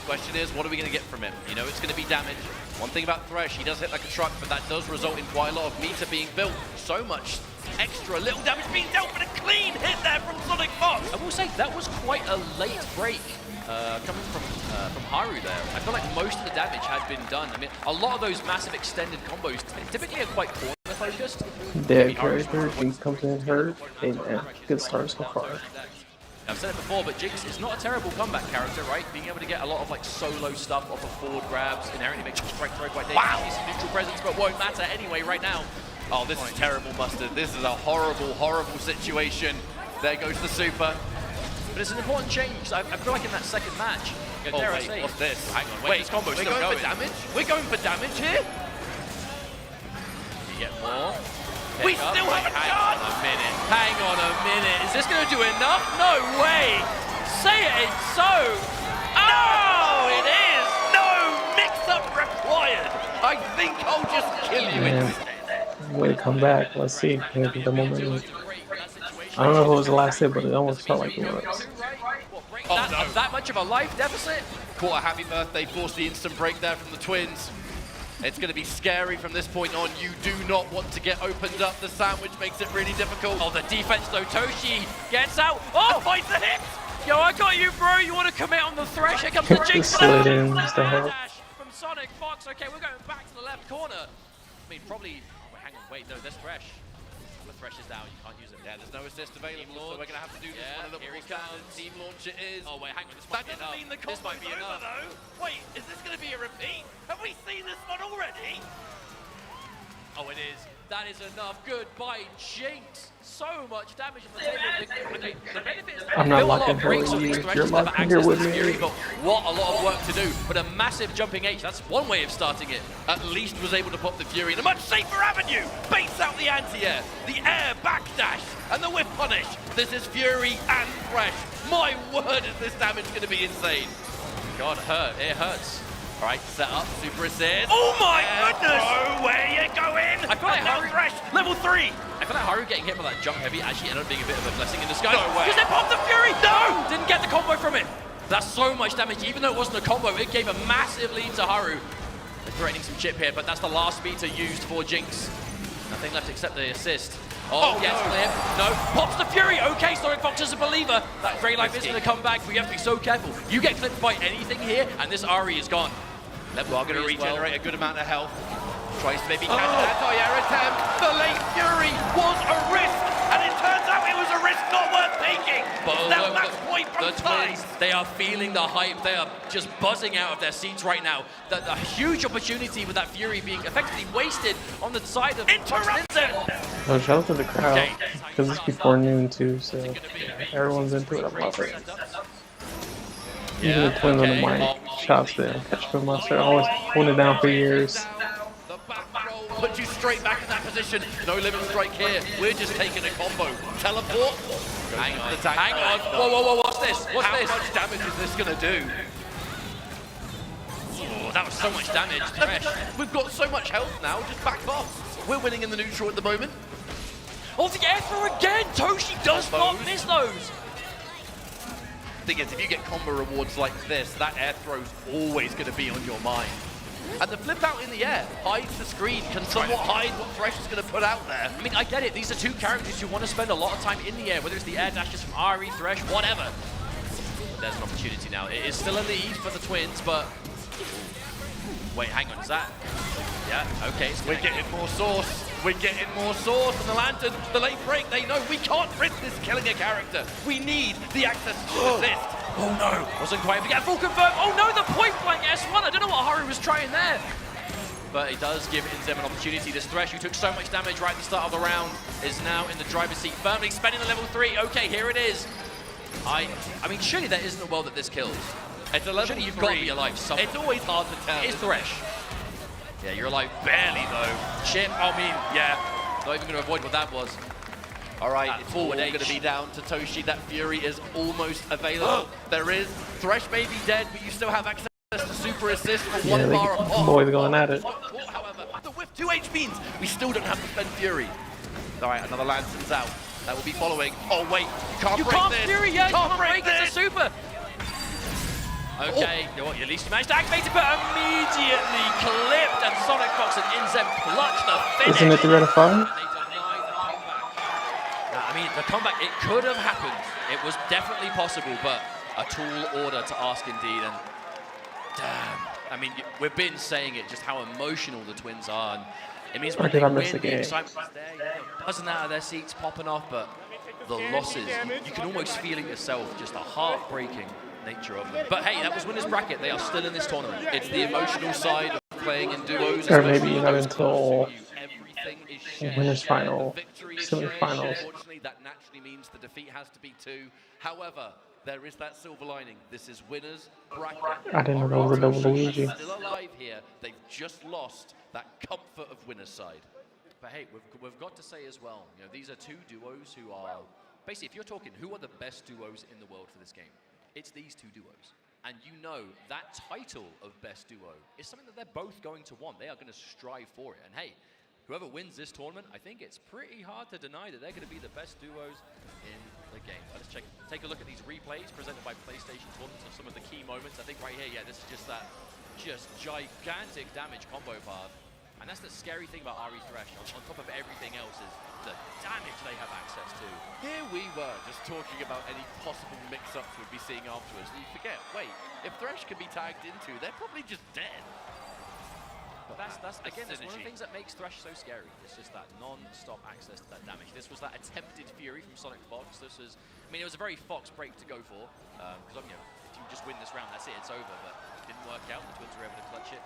Question is, what are we going to get from him? You know, it's going to be damage. One thing about Thresh, he does hit like a truck, but that does result in quite a lot of meter being built. So much extra little damage being dealt, but a clean hit there from Sonic Fox. I will say that was quite a late break coming from Haru there. I feel like most of the damage had been done. I mean, a lot of those massive extended combos typically are quite corner focused. Dead character, Jinx comes in hurt, and good start so far. I've said it before, but Jinx is not a terrible comeback character, right? Being able to get a lot of like solo stuff off of forward grabs inherently makes your strike throw quite dangerous. Wow! Some neutral presence, but won't matter anyway right now. Oh, this is terrible, Mustard. This is a horrible, horrible situation. There goes the super. But it's an important change. I feel like in that second match, oh, wait, what's this? Hang on, wait, this combo's still going. For damage? We're going for damage here? You get more. We still haven't done! Hang on a minute. Is this going to do enough? No way! say it, it's so. Oh, it is. No mix-up required. I think I'll just kill you instead. Way to come back. Let's see. Maybe the moment. I don't know if it was the last hit, but it almost felt like it was. That much of a life deficit? Caught a happy birthday, forced the instant break there from the twins. It's going to be scary from this point on. You do not want to get opened up. The sandwich makes it really difficult. Oh, the defense though. Toshi gets out. Oh, finds the hit. Yo, I got you, bro. You want to commit on the thresh? Here comes the jinx. Slid in just to help. From Sonic Fox. Okay, we're going back to the left corner. I mean, probably. Oh, hang on, wait, no, there's thresh. The thresh is down. You can't use it. Yeah, there's no assist available, so we're going to have to do this one a little more standard. Team launch it is. Oh, wait, hang on. That doesn't mean the combo's might be enough. Though. Wait, is this going to be a repeat? Have we seen this one already? Oh, it is. That is enough. Goodbye, Jinx. So much damage on the table. Okay, the benefit is I'm not locking her with you. You're locking here with me. But what a lot of work to do. But a massive jumping H. That's one way of starting it. At least was able to pop the Fury in a much safer avenue. Baits out the anti-air, the air backdash, and the whip punish. This is Fury and Thresh. My word, is this damage going to be insane. God, it hurts. All right, set up, super assist. Oh my goodness! Bro, where you going? I feel like now Thresh, level 3. I feel like Haru getting hit by that jump heavy actually ended up being a bit of a blessing in disguise. No way. Because they popped the Fury! No! Didn't get the combo from it. That's so much damage. Even though it wasn't a combo, it gave a massive lead to Haru. They're threatening some chip here, but that's the last meter used for Jinx. Nothing left except the assist. Oh, yes, no. clear. No, pops the Fury. Okay, Sonic Fox is a believer. That Grey Life is going to come back, but you have to be so careful. You get clipped by anything here, and this Ari is gone. Level are going to regenerate a good amount of health. Tries to maybe catch an anti-air attempt. The late Fury was a risk, and it turns out it was a risk not worth taking. But now match point from the twins, they are feeling the hype. They are just buzzing out of their seats right now. The huge opportunity with that Fury being effectively wasted on the side of Interrupted. Oh, shout out to the crowd because it's before noon too, so everyone's into it. I love it. Even the twins on the mic, shots there. Catch the monster, always holding it down for years. The back roll puts you straight back in that position. No limit strike here. We're just taking a combo. Teleport. Hang on. Hang on. Whoa, what's this? What's How this? much damage is this going to do? Oh, that was so much damage. Thresh. We've got so much health now. Just back off. We're winning in the neutral at the moment. Oh, the air throw again. Toshi does not miss those. Thing is, if you get combo rewards like this, that air throw's always going to be on your mind. And the flip out in the air hides the screen, can somewhat hide what Thresh is going to put out there. I mean, I get it. These are two characters who want to spend a lot of time in the air, whether it's the air dashes from Ari, Thresh, whatever. There's an opportunity now. It is still a lead for the twins, but... Wait, hang on, is that... Yeah, okay. We're getting more sauce. We're getting more sauce. And the Lantern, the late break, they know we can't risk this killing a character. We need the access to assist. Oh no, wasn't quite able to get full confirm. Oh no, the point blank S1. I don't know what Haru was trying there. But it does give Inzem an opportunity. This Thresh, who took so much damage right at the start of the round, is now in the driver's seat, firmly spending the level 3. Okay, here it is. I mean, surely there isn't a world that this kills. It's a level surely 3. You've got to be alive somewhere. It's always hard to tell. It's Thresh. Yeah, you're alive barely though. Chip, I mean, yeah. Not even going to avoid what that was. All right, That it's all forward going to be down to Toshi. That Fury is almost available. There is. Thresh may be dead, but you still have access to super assist for one bar of off. Boys going at it. However, the whiff 2H means we still don't have to spend Fury. All right, another Lantern's out. That will be following. Oh, wait. You can't break this. Fury, yeah, you can't break this. It's a super. Okay, you know what, at least you managed to activate it, but immediately clipped, and Sonic Fox and Inzem clutch the finish. Isn't it 3 out of 5? I mean, the comeback, it could have happened. It was definitely possible, but a tall order to ask indeed, and damn. I mean, we've been saying it, just how emotional the twins are, and it means when they win, the excitement's there, you know, buzzing out of their seats, popping off, but the losses, you can almost feel it yourself, just a heartbreaking nature of them. But hey, that was winners bracket. They are still in this tournament. It's the emotional side of playing in duos. Or maybe not until winners final, semi-finals. Unfortunately, that naturally means the defeat has to be 2. However, there is that silver lining. This is winners bracket. I didn't know that was a double Luigi. Still alive here. They've just lost that comfort of winners side. But hey, we've got to say as well, you know, these are two duos who are basically, if you're talking who are the best duos in the world for this game, it's these two duos. And you know that title of best duo is something that they're both going to want. They are going to strive for it. And hey, whoever wins this tournament, I think it's pretty hard to deny that they're going to be the best duos in the game. Let's take a look at these replays presented by PlayStation tournaments of some of the key moments. I think right here, yeah, this is just that gigantic damage combo path. And that's the scary thing about RE Thresh, on top of everything else, is the damage they have access to. Here we were just talking about any possible mix-ups we'd be seeing afterwards. And you forget, wait, if Thresh can be tagged into, they're probably just dead. But that's again, that's one of the things that makes Thresh so scary. It's just that non-stop access to that damage. This was that attempted Fury from Sonic Fox. This was, I mean, it was a very Fox break to go for, because you know, if you just win this round, that's it, it's over. But it didn't work out. The Twins were able to clutch it.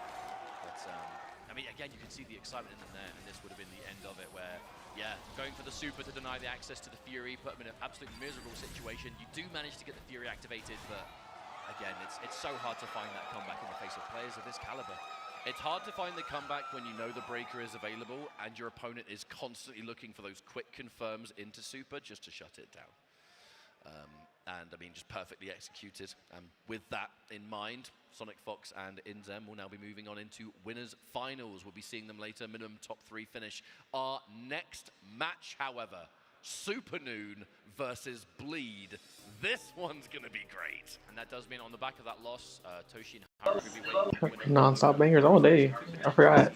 But I mean, again, you can see the excitement in them there, and this would have been the end of it, where, yeah, going for the super to deny the access to the Fury, put them in an absolutely miserable situation. You do manage to get the Fury activated, but again, it's so hard to find that comeback in the face of players of this caliber. It's hard to find the comeback when you know the breaker is available and your opponent is constantly looking for those quick confirms into super just to shut it down. And I mean, just perfectly executed. And with that in mind, Sonic Fox and Inzem will now be moving on into winners finals. We'll be seeing them later, minimum top 3 finish. Our next match, however, Supernoon versus Bleed. This one's gonna be great. And that does mean on the back of that loss, Toshi and Haru will be waiting. Non-stop bangers all day. I forgot.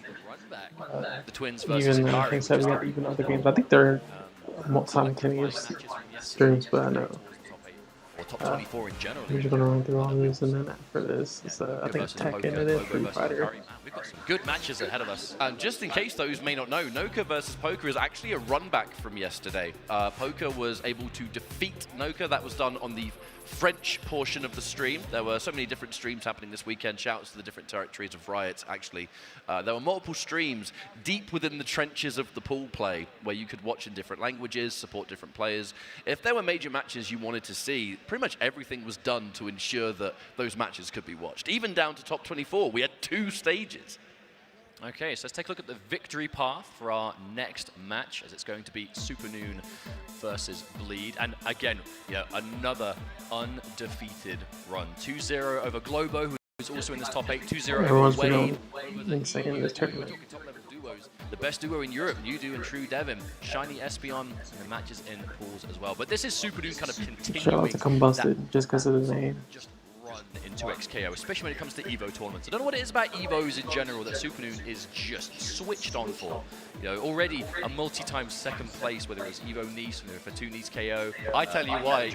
The Twins versus Even I think so. We got even other games. I think they're simultaneous streams, but I know. Top 24 in general. I'm just gonna run through all these, and then after this, it's, I think Tekken and then Free Fighter. We've got some good matches ahead of us. And just in case those may not know, Noka versus Poker is actually a run back from yesterday. Poker was able to defeat Noka. That was done on the French portion of the stream. There were so many different streams happening this weekend. Shouts to the different territories of Riot, actually. There were multiple streams deep within the trenches of the pool play where you could watch in different languages, support different players. If there were major matches you wanted to see, pretty much everything was done to ensure that those matches could be watched. Even down to top 24, we had 2 stages. Okay, so let's take a look at the victory path for our next match, as it's going to be Supernoon versus Bleed. And again, yeah, another undefeated run. 2-0 over Globo, who's also in this top 8. 2-0 over Wayne. Insane in this tournament. The best duo in Europe, Udo and True Devin. Shiny Espion, and the matches in pools as well. But this is Supernoon kind of continuing. Shout out to Combusted, just because of his name. In 2XKO, especially when it comes to Evo tournaments. I don't know what it is about Evos in general that Supernoon is just switched on for. You know, already a multi-time second place, whether it's Evo Nice, for 2 Nice KO. I tell you why,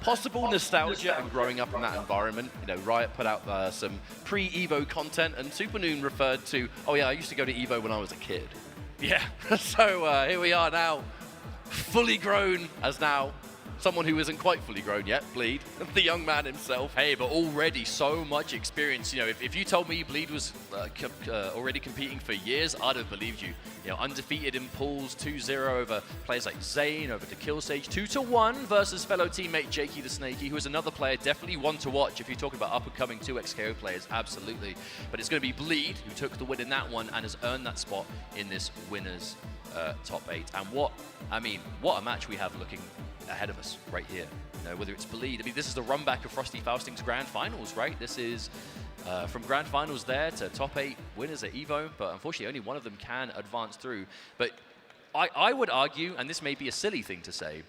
possible nostalgia and growing up in that environment. You know, Riot put out some pre-Evo content, and Supernoon referred to, oh yeah, I used to go to Evo when I was a kid. Yeah, so here we are now, fully grown as now. Someone who isn't quite fully grown yet, Bleed, the young man himself. Hey, but already so much experience. You know, if you told me Bleed was already competing for years, I'd have believed you. You know, undefeated in pools, 2-0 over players like Zane, over to Killsage, 2-1 versus fellow teammate Jakey the Snakey, who is another player, definitely one to watch if you're talking about up-and-coming 2XKO players, absolutely. But it's going to be Bleed who took the win in that one and has earned that spot in this winners top 8. And what a match we have looking ahead of us right here. You know, whether it's Bleed, I mean, this is the run back of Frosty Fausting's Grand Finals, right? This is from Grand Finals there to top 8 winners at Evo, but unfortunately only one of them can advance through. But I would argue, and this may be a silly thing to say,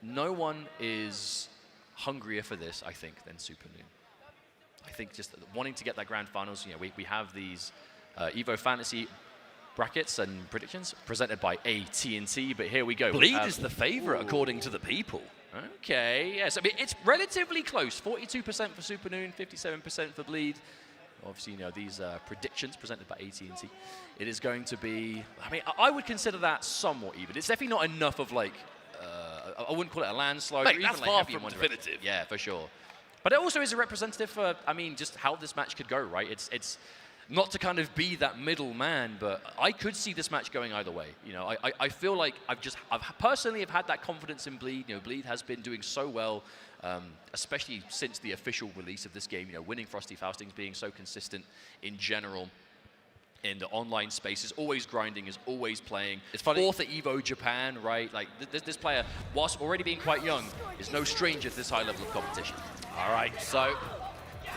no one is hungrier for this, I think, than Supernoon. I think just wanting to get that Grand Finals, you know, we have these Evo Fantasy brackets and predictions presented by AT&T, but here we go. Bleed is the favorite according to the people. Okay, yes, I mean, it's relatively close. 42% for Supernoon, 57% for Bleed. Obviously, you know, these predictions presented by AT&T. It is going to be, I mean, I would consider that somewhat even. It's definitely not enough of like, I wouldn't call it a landslide. Mate, or that's even far like from definitive. Yeah, for sure. But it also is a representative for, I mean, just how this match could go, right? It's not to kind of be that middle man, but I could see this match going either way. You know, I feel like I've personally have had that confidence in Bleed. You know, Bleed has been doing so well, especially since the official release of this game. You know, winning Frosty Faustings, being so consistent in general in the online space, is always grinding, is always playing. It's funny. 4th at Evo Japan, right? Like this player, whilst already being quite young, is no stranger to this high level of competition. All right, so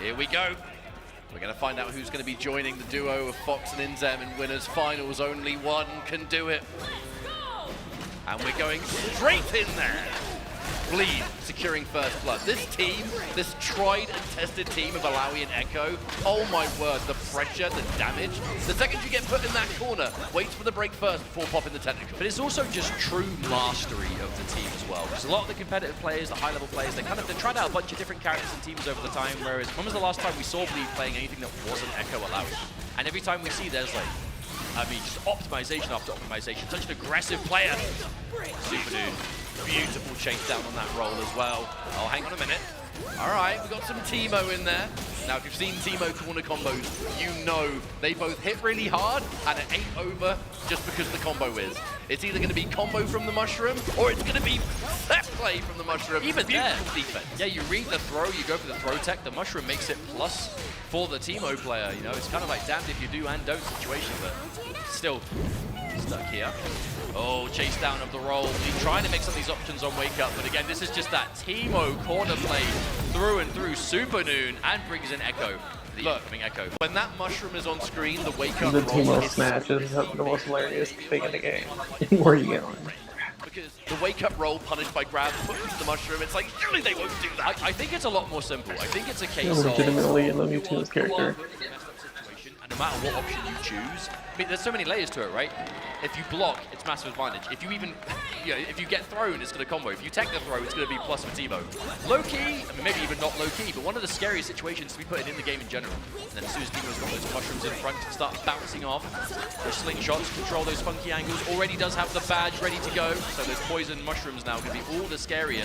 here we go. We're going to find out who's going to be joining the duo of Fox and Inzem in winners finals. Only one can do it. And we're going straight in there. Bleed, securing first blood. This team, this tried and tested team of Alawi and Echo, oh my word, the pressure, the damage. The second you get put in that corner, wait for the break first before popping the technical. But it's also just true mastery of the team as well. Because a lot of the competitive players, the high-level players, they tried out a bunch of different characters and teams over the time, whereas when was the last time we saw Bleed playing anything that wasn't Echo Alawi? And every time we see there's like, I mean, just optimization after optimization. Such an aggressive player. Super dude. Beautiful chase down on that roll as well. Oh, hang on a minute. All right, we've got some Teemo in there. Now, if you've seen Teemo corner combos, you know they both hit really hard and it ain't over just because the combo is. It's either going to be combo from the mushroom or it's going to be set play from the mushroom. Even there, defense. Yeah, you read the throw, you go for the throw tech. The mushroom makes it plus for the Teemo player. You know, it's kind of like damned if you do and don't situation, but still stuck here. Oh, chase down of the roll. He's trying to make some of these options on Wake Up, but again, this is just that Teemo corner play through and through. Super Noon and brings in Echo. Look, Echo. When that mushroom is on screen, the Wake Up The roll Teemo is smash is the most hilarious thing in the game. Where are you going? because the Wake Up roll punished by grab puts the mushroom. It's like, surely they won't do that. I think it's a lot more simple. I think it's a case of legitimately in the Mewtwo's character. And no matter what option you choose, I mean, there's so many layers to it, right? If you block, it's massive advantage. If you even, you know, if you get thrown, it's going to combo. If you take the throw, it's going to be plus for Teemo. Low-key, I mean, maybe even not low-key, but one of the scariest situations to be putting in the game in general. And then as soon as Teemo's got those mushrooms in front, start bouncing off. Those slingshots, control those funky angles. Already does have the badge ready to go. So those poison mushrooms now going to be all the scarier.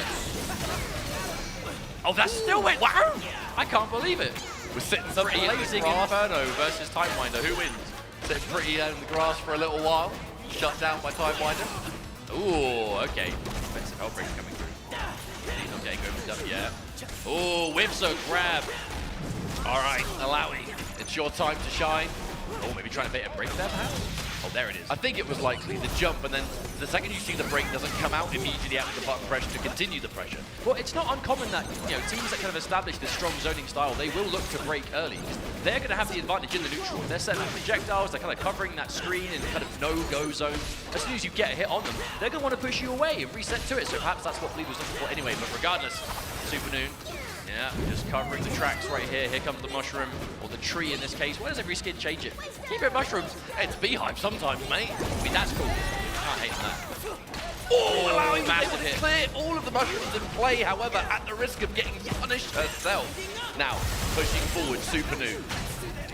Oh, that still went, wow! I can't believe it. We're sitting pretty Blazing Inferno versus Timewinder. Who wins? Sitting pretty in the grass for a little while. Shut down by Timewinder. Ooh, okay. Expensive Hellbreaker coming through. Okay, go for W, yeah. Ooh, whiffs a grab. All right, Alawi, it's your time to shine. Oh, maybe trying to bait a break there, perhaps? Oh, there it is. I think it was likely the jump, and then the second you see the break doesn't come out immediately after the button pressure to continue the pressure. Well, it's not uncommon that, you know, teams that kind of establish this strong zoning style, they will look to break early. They're going to have the advantage in the neutral. They're setting up projectiles, they're kind of covering that screen in kind of no-go zone. As soon as you get a hit on them, they're going to want to push you away and reset to it. So perhaps that's what Bleed was looking for anyway. But regardless, Super Noon, yeah, just covering the tracks right here. Here comes the mushroom, or the tree in this case. Why does every skin change it? Keep it mushrooms. It's beehive sometimes, mate. I mean, that's cool. Can't hate on that. Oh, allowing massive hit. Clear all of the mushrooms in play, however, at the risk of getting punished herself. Now, pushing forward, Super Noon.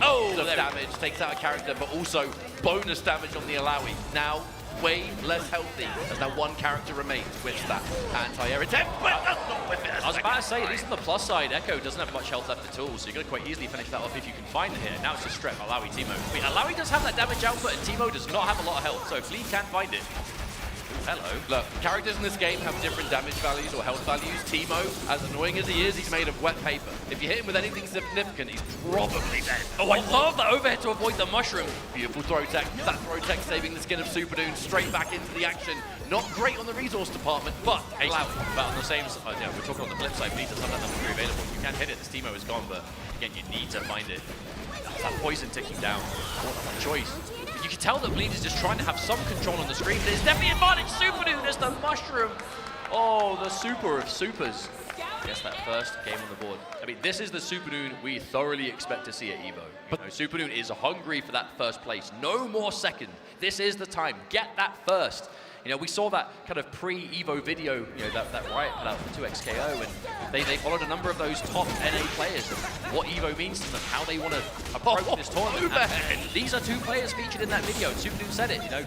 Oh, the damage takes out a character, but also bonus damage on the Alawi. Now, way less healthy, as now one character remains with that anti-air attempt. Well, that's not with it. I was about to say, at least on the plus side, Echo doesn't have much health left at all, so you're going to quite easily finish that off if you can find it here. Now it's just strep Alawi, Teemo. I mean, Alawi does have that damage output, and Teemo does not have a lot of health, so if Bleed can find it. Hello. Look, characters in this game have different damage values or health values. Teemo, as annoying as he is, he's made of wet paper. If you hit him with anything significant, he's probably dead. Oh, I love that overhead to avoid the mushroom. Beautiful throw tech. That throw tech saving the skin of Super Noon straight back into the action. Not great on the resource department, but allowed. But on the same side, yeah, we're talking on the flip side, Bleed does have that number 3 available. You can hit it, this Teemo is gone, but again, you need to find it. It's that poison ticking down. What a choice. You can tell that Bleed is just trying to have some control on the screen. There's definitely advantage. Super Noon as the mushroom. Oh, the super of supers. Gets that first game on the board. I mean, this is the Super Noon we thoroughly expect to see at EVO. But Super Noon is hungry for that first place. No more second. This is the time. Get that first. You know, we saw that kind of pre-EVO video, you know, that Riot put out for 2XKO, and they followed a number of those top NA players and what EVO means to them, how they want to approach this tournament. And these are 2 players featured in that video, and Super Noon said it, you know,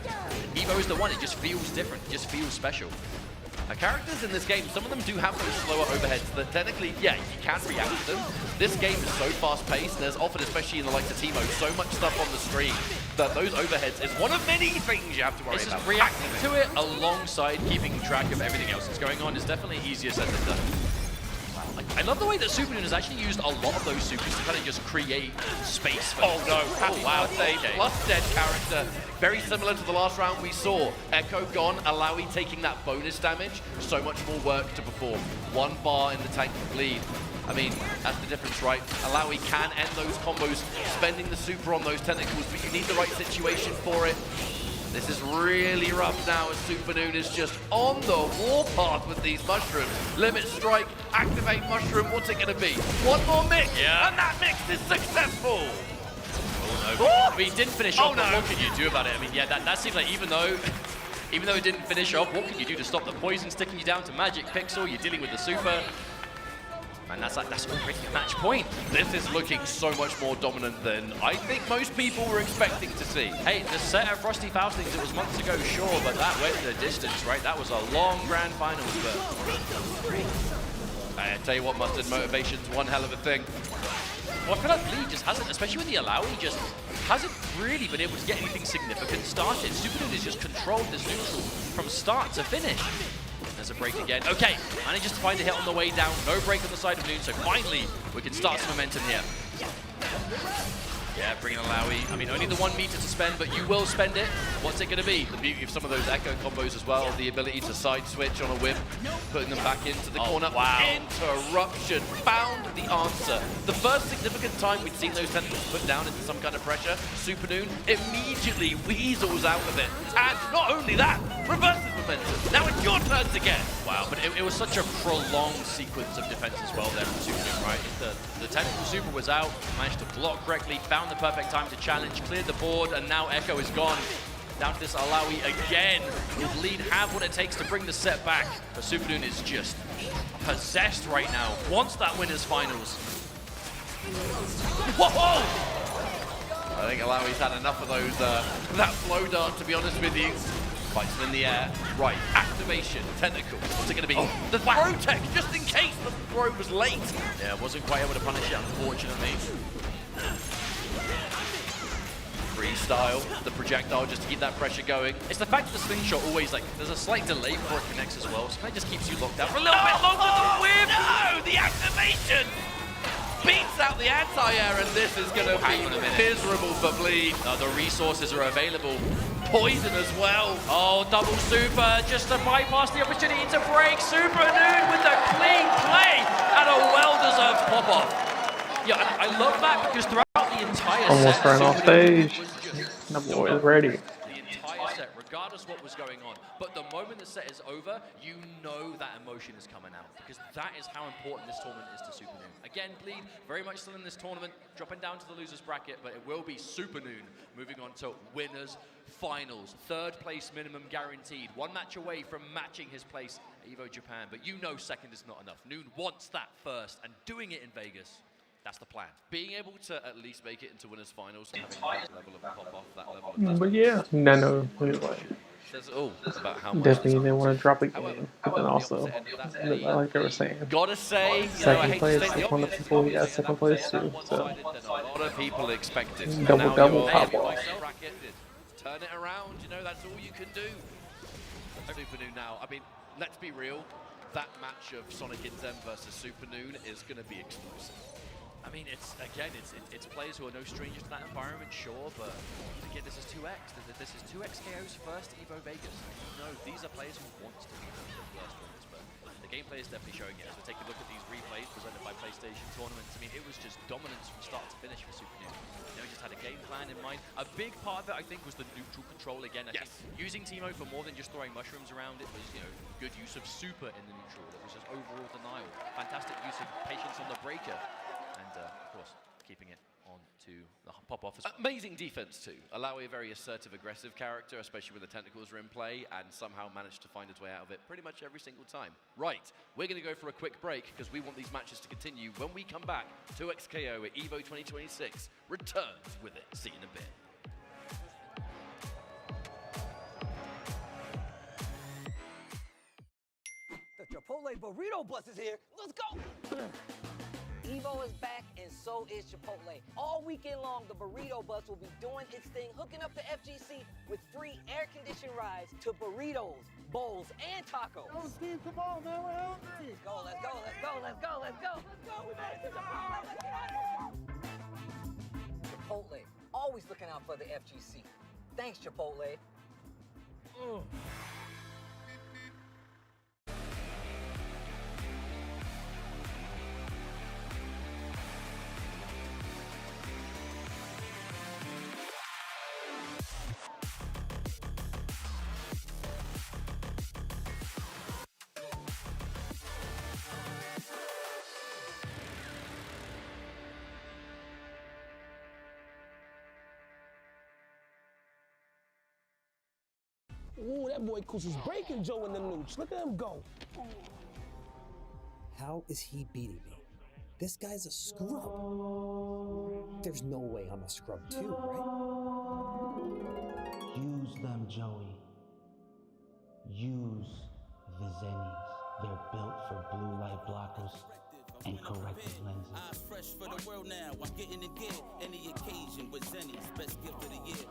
EVO is the one, it just feels different, it just feels special. Now, characters in this game, some of them do have those slower overheads that technically, yeah, you can react to them. This game is so fast-paced, and there's often, especially in the likes of Teemo, so much stuff on the screen that those overheads is one of many things you have to worry about. Reacting to it alongside keeping track of everything else that's going on is definitely easier said than done. Wow. I love the way that Super Noon has actually used a lot of those supers to kind of just create space for them. Oh no, happy birthday, plus dead character. Very similar to the last round we saw. Echo gone, Alawi taking that bonus damage. So much more work to perform. 1 bar in the tank for Bleed. I mean, that's the difference, right? Alawi can end those combos, spending the super on those tentacles, but you need the right situation for it. This is really rough now as Supernoon is just on the warpath with these mushrooms. Limit strike, activate mushroom, what's it gonna be? One more mix, and that mix is successful! Oh no, I mean, he didn't finish off, but what can you do about it? I mean, yeah, that seems like even though it didn't finish off, what can you do to stop the poison sticking you down to Magic Pixel? You're dealing with the super. And that's already a match point. This is looking so much more dominant than I think most people were expecting to see. Hey, the set at Frosty Faustings, it was months ago, sure, but that went the distance, right? That was a long grand finals, but I tell you what, Mustard, motivation's one hell of a thing. Well, I feel like Bleed just hasn't, especially with the Alawi, just hasn't really been able to get anything significant started. Supernoon has just controlled this neutral from start to finish. There's a break again. Okay, manages to find a hit on the way down. No break on the side of Noon, so finally we can start some momentum here. Yeah, bring in Alawi. I mean, only the 1 meter to spend, but you will spend it. What's it going to be? The beauty of some of those echo combos as well, the ability to side switch on a whim, putting them back into the corner. Wow. Interruption, found the answer. The first significant time we'd seen those tentacles put down into some kind of pressure, Supernoon immediately weasels out of it. And not only that, reverses momentum. Now it's your turns again. Wow, but it was such a prolonged sequence of defense as well there from Supernoon, right? The tentacle super was out, managed to block correctly, found the perfect time to challenge, cleared the board, and now Echo is gone. Down to this Alawi again. Will Bleed have what it takes to bring the set back? But Supernoon is just possessed right now. Wants that winners finals. Whoa! I think Alawi's had enough of those, that flow dart, to be honest with you. Fights him in the air. Right, activation, tentacle. What's it going to be? The throw tech, just in case the throw was late. Yeah, wasn't quite able to punish it, unfortunately. Freestyle, the projectile, just to keep that pressure going. It's the fact that the slingshot always, like, there's a slight delay before it connects as well, so it kind of just keeps you locked out for a little bit longer than whip. No, the activation beats out the anti-air, and this is going to be miserable for Bleed. The resources are available. Poison as well. Oh, double super, just to bypass the opportunity to break. Supernoon with a clean play and a well-deserved pop-off. Yeah, I love that because throughout the entire set, almost ran off stage. The boy is ready. The entire set, regardless what was going on. But the moment the set is over, you know that emotion is coming out because that is how important this tournament is to Supernoon. Again, Bleed, very much still in this tournament, dropping down to the losers bracket, but it will be Supernoon moving on to winners finals. 3rd place minimum guaranteed. 1 match away from matching his place at Evo Japan, but you know 2nd is not enough. Noon wants that 1st, and doing it in Vegas, that's the plan. Being able to at least make it into winners finals, having that level of pop-off, that level of... But yeah, Nano, like, about how much definitely they want to drop a game, but then also, like they were saying, gotta say, second place, like one of the people who got 2nd place too, so a lot of people expect it. double pop off. Turn it around, you know, that's all you can do. Supernoon now, I mean, let's be real, that match of Sonic Inzem versus Supernoon is gonna be explosive. I mean, it's players who are no strangers to that environment, sure, but again, this is 2X. This is 2XKO's first Evo Vegas. You know, these are players who want to be the first winners, but the gameplay is definitely showing it. As we take a look at these replays presented by PlayStation Tournaments, I mean, it was just dominance from start to finish for Supernoon. You know, he just had a game plan in mind. A big part of it, I think, was the neutral control again. I think using Teemo for more than just throwing mushrooms around, it was, you know, good use of super in the neutral. It was just overall denial. Fantastic use of patience on the breaker. And, of course, keeping it on to the pop-off. Amazing defense, too. Alawi, a very assertive, aggressive character, especially when the tentacles are in play, and somehow managed to find his way out of it pretty much every single time. Right, we're going to go for a quick break because we want these matches to continue. When we come back, 2XKO at EVO 2026 returns with it. See you in a bit. The Chipotle Burrito Bus is here. Let's go! Evo is back, and so is Chipotle. All weekend long, the Burrito Bus will be doing its thing, hooking up the FGC with free air-conditioned rides to burritos, bowls, and tacos. Oh, Steve, come on, man, we're hungry. Let's go, let's go, let's go, let's go, let's go. Let's go, we made it to Chipotle, let's get out of here. Chipotle, always looking out for the FGC. Thanks, Chipotle. Ooh, that boy Kus is breaking Joe in the nooch. Look at him go. How is he beating me? This guy's a scrub. There's no way I'm a scrub too, right? Use them, Joey. Use the Zennies. They're built for blue light blockers and corrective lenses. Eyes fresh for the world now. I'm getting it good. Any occasion with Zennies. Best gift of the year.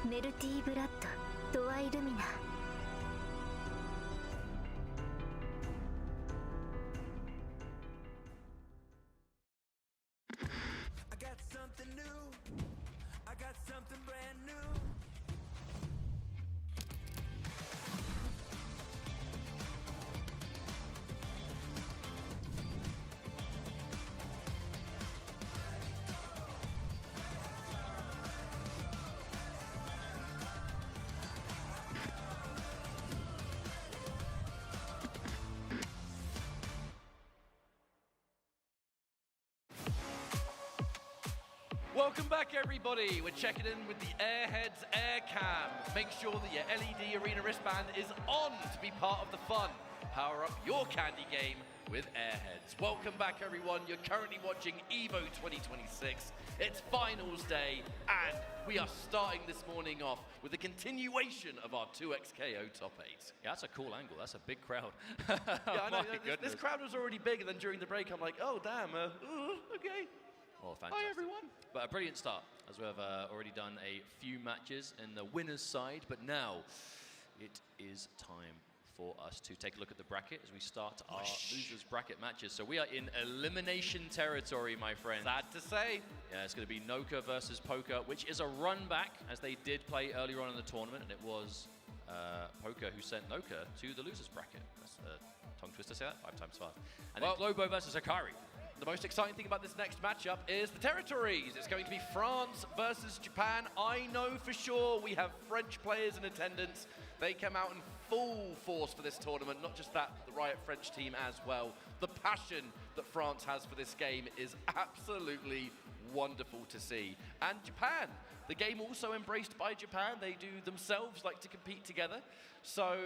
Melty Blood, Doa Illumina. I got something new. I got something brand new. Welcome back, everybody. We're checking in with the Airheads Air Cam. Make sure that your LED Arena wristband is on to be part of the fun. Power up your candy game with Airheads. Welcome back, everyone. You're currently watching EVO 2026. It's finals day, and we are starting this morning off with a continuation of our 2XKO top 8. Yeah, that's a cool angle. That's a big crowd. Yeah, I know. My This crowd was already big, and then during the break, I'm like, oh, damn, okay. Oh, fantastic. Hi, everyone. But a brilliant start, as we have already done a few matches in the winner's side. But now it is time for us to take a look at the bracket as we start our losers bracket matches. So we are in elimination territory, my friend. Sad to say. Yeah, it's going to be Noka versus Poker, which is a run back, as they did play earlier on in the tournament, and it was Poker who sent Noka to the losers bracket. That's a tongue twister, say that 5 times fast. And then Globo versus Akari. The most exciting thing about this next matchup is the territories. It's going to be France versus Japan. I know for sure we have French players in attendance. They came out in full force for this tournament. Not just that, the Riot French team as well. The passion that France has for this game is absolutely wonderful to see. And Japan, the game also embraced by Japan. They do themselves like to compete together. So,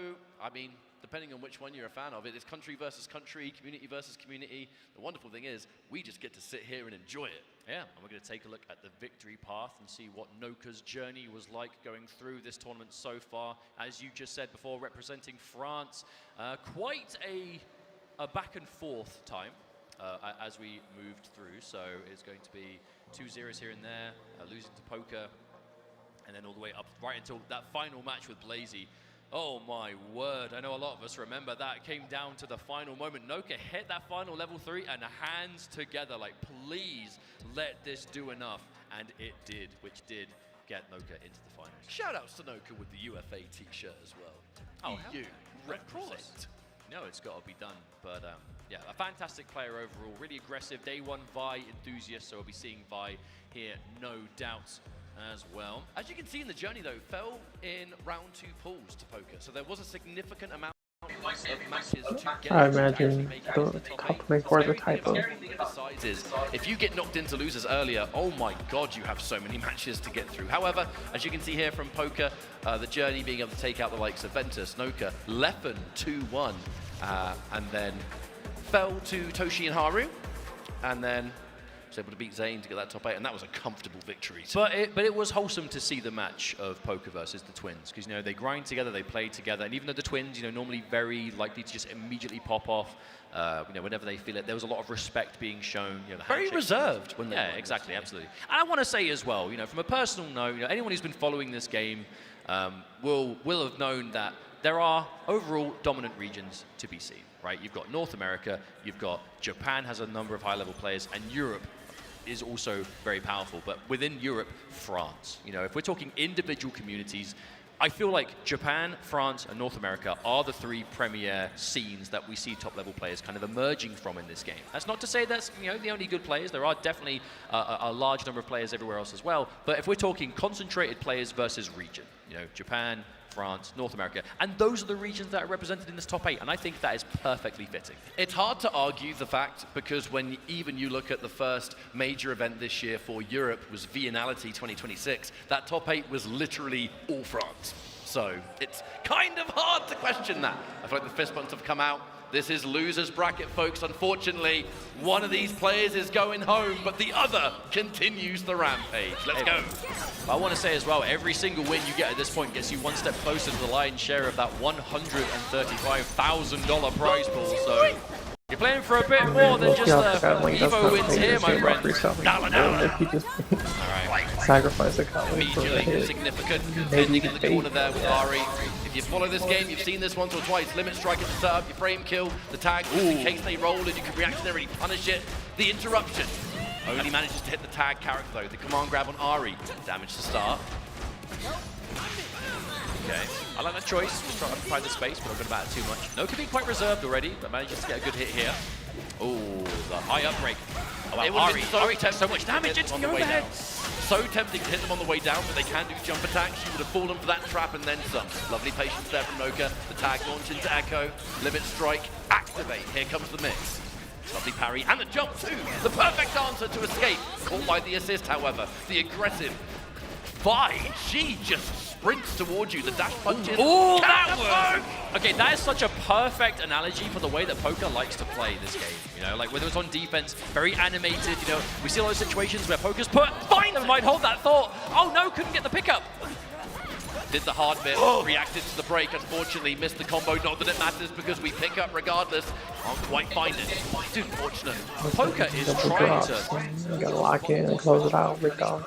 I mean, depending on which one you're a fan of, it is country versus country, community versus community. The wonderful thing is, we just get to sit here and enjoy it. Yeah, and we're going to take a look at the victory path and see what Noka's journey was like going through this tournament so far. As you just said before, representing France, quite a back and forth time as we moved through. So it's going to be 2-0s here and there, losing to Poker, and then all the way up right until that final match with Blazy. Oh my word, I know a lot of us remember that. It came down to the final moment. Noka hit that final level 3 and hands together like, please let this do enough. And it did, which did get Noka into the finals. Shout outs to Noka with the UFA t-shirt as well. Oh, EU, represent. No, it's got to be done. But yeah, a fantastic player overall, really aggressive. Day 1 Vi enthusiast, so we'll be seeing Vi here, no doubt, as well. As you can see in the journey though, fell in round 2 pools to Poker, so there was a significant amount of matches to get. I imagine the top 24 is a typo. If you get knocked into losers earlier, oh my god, you have so many matches to get through. However, as you can see here from Poker, the journey being able to take out the likes of Ventus, Noka, Leffen 2-1, and then fell to Toshi and Haru, and then was able to beat Zane to get that top 8, and that was a comfortable victory. But it was wholesome to see the match of Poker versus the Twins, because they grind together, they play together, and even though the Twins, normally very likely to just immediately pop off, whenever they feel it, there was a lot of respect being shown. Very reserved when they won. Exactly, absolutely. And I want to say as well, from a personal note, anyone who's been following this game will have known that there are overall dominant regions to be seen, right? You've got North America, you've got Japan has a number of high-level players, and Europe is also very powerful. But within Europe, France. If we're talking individual communities, I feel like Japan, France, and North America are the three premier scenes that we see top-level players kind of emerging from in this game. That's not to say that's the only good players. There are definitely a large number of players everywhere else as well. But if we're talking concentrated players versus region, Japan, France, North America, and those are the regions that are represented in this top 8, and I think that is perfectly fitting. It's hard to argue the fact, because when even you look at the first major event this year for Europe was Viennality 2026, that top 8 was literally all France. So it's kind of hard to question that. I feel like the fist bumps have come out. This is loser's bracket, folks. Unfortunately, one of these players is going home, but the other continues the rampage. Let's go. I want to say as well, every single win you get at this point gets you one step closer to the lion's share of that $135,000 prize pool. So you're playing for a bit more than just Evo wins here, my friend. Sacrifice a colleague immediately significant, defending in the corner there with Ari. If you follow this game, you've seen this once or twice. Limit strike at the setup, you frame kill, the tag, in case they roll and you can reactionarily punish it. The interruption only manages to hit the tag character though. The command grab on Ari, damage to start. Okay, I like that choice. Just trying to find the space, but I'm going to bat it too much. No, could be quite reserved already, but manages to get a good hit here. Oh, the high up break. Oh, wow. Ari takes so much damage into the overhead. So tempting to hit them on the way down, but they can do jump attacks. You would have fallen for that trap and then some. Lovely patience there from Mocha. The tag launch into Echo. Limit strike, activate. Here comes the mix. Lovely parry and the jump too. The perfect answer to escape. Caught by the assist, however. The aggressive Vi, she just sprints towards you. The dash punches. Oh, that worked! Okay, that is such a perfect analogy for the way that Poker likes to play this game. Like whether it's on defense, very animated. We see a lot of situations where Poker's never mind, hold that thought. Oh no, couldn't get the pickup. Did the hard bit, reacted to the break, unfortunately missed the combo. Not that it matters because we pick up regardless. Can't quite find it. It's unfortunate. Poker is trying to... You gotta lock in and close it out, big dog.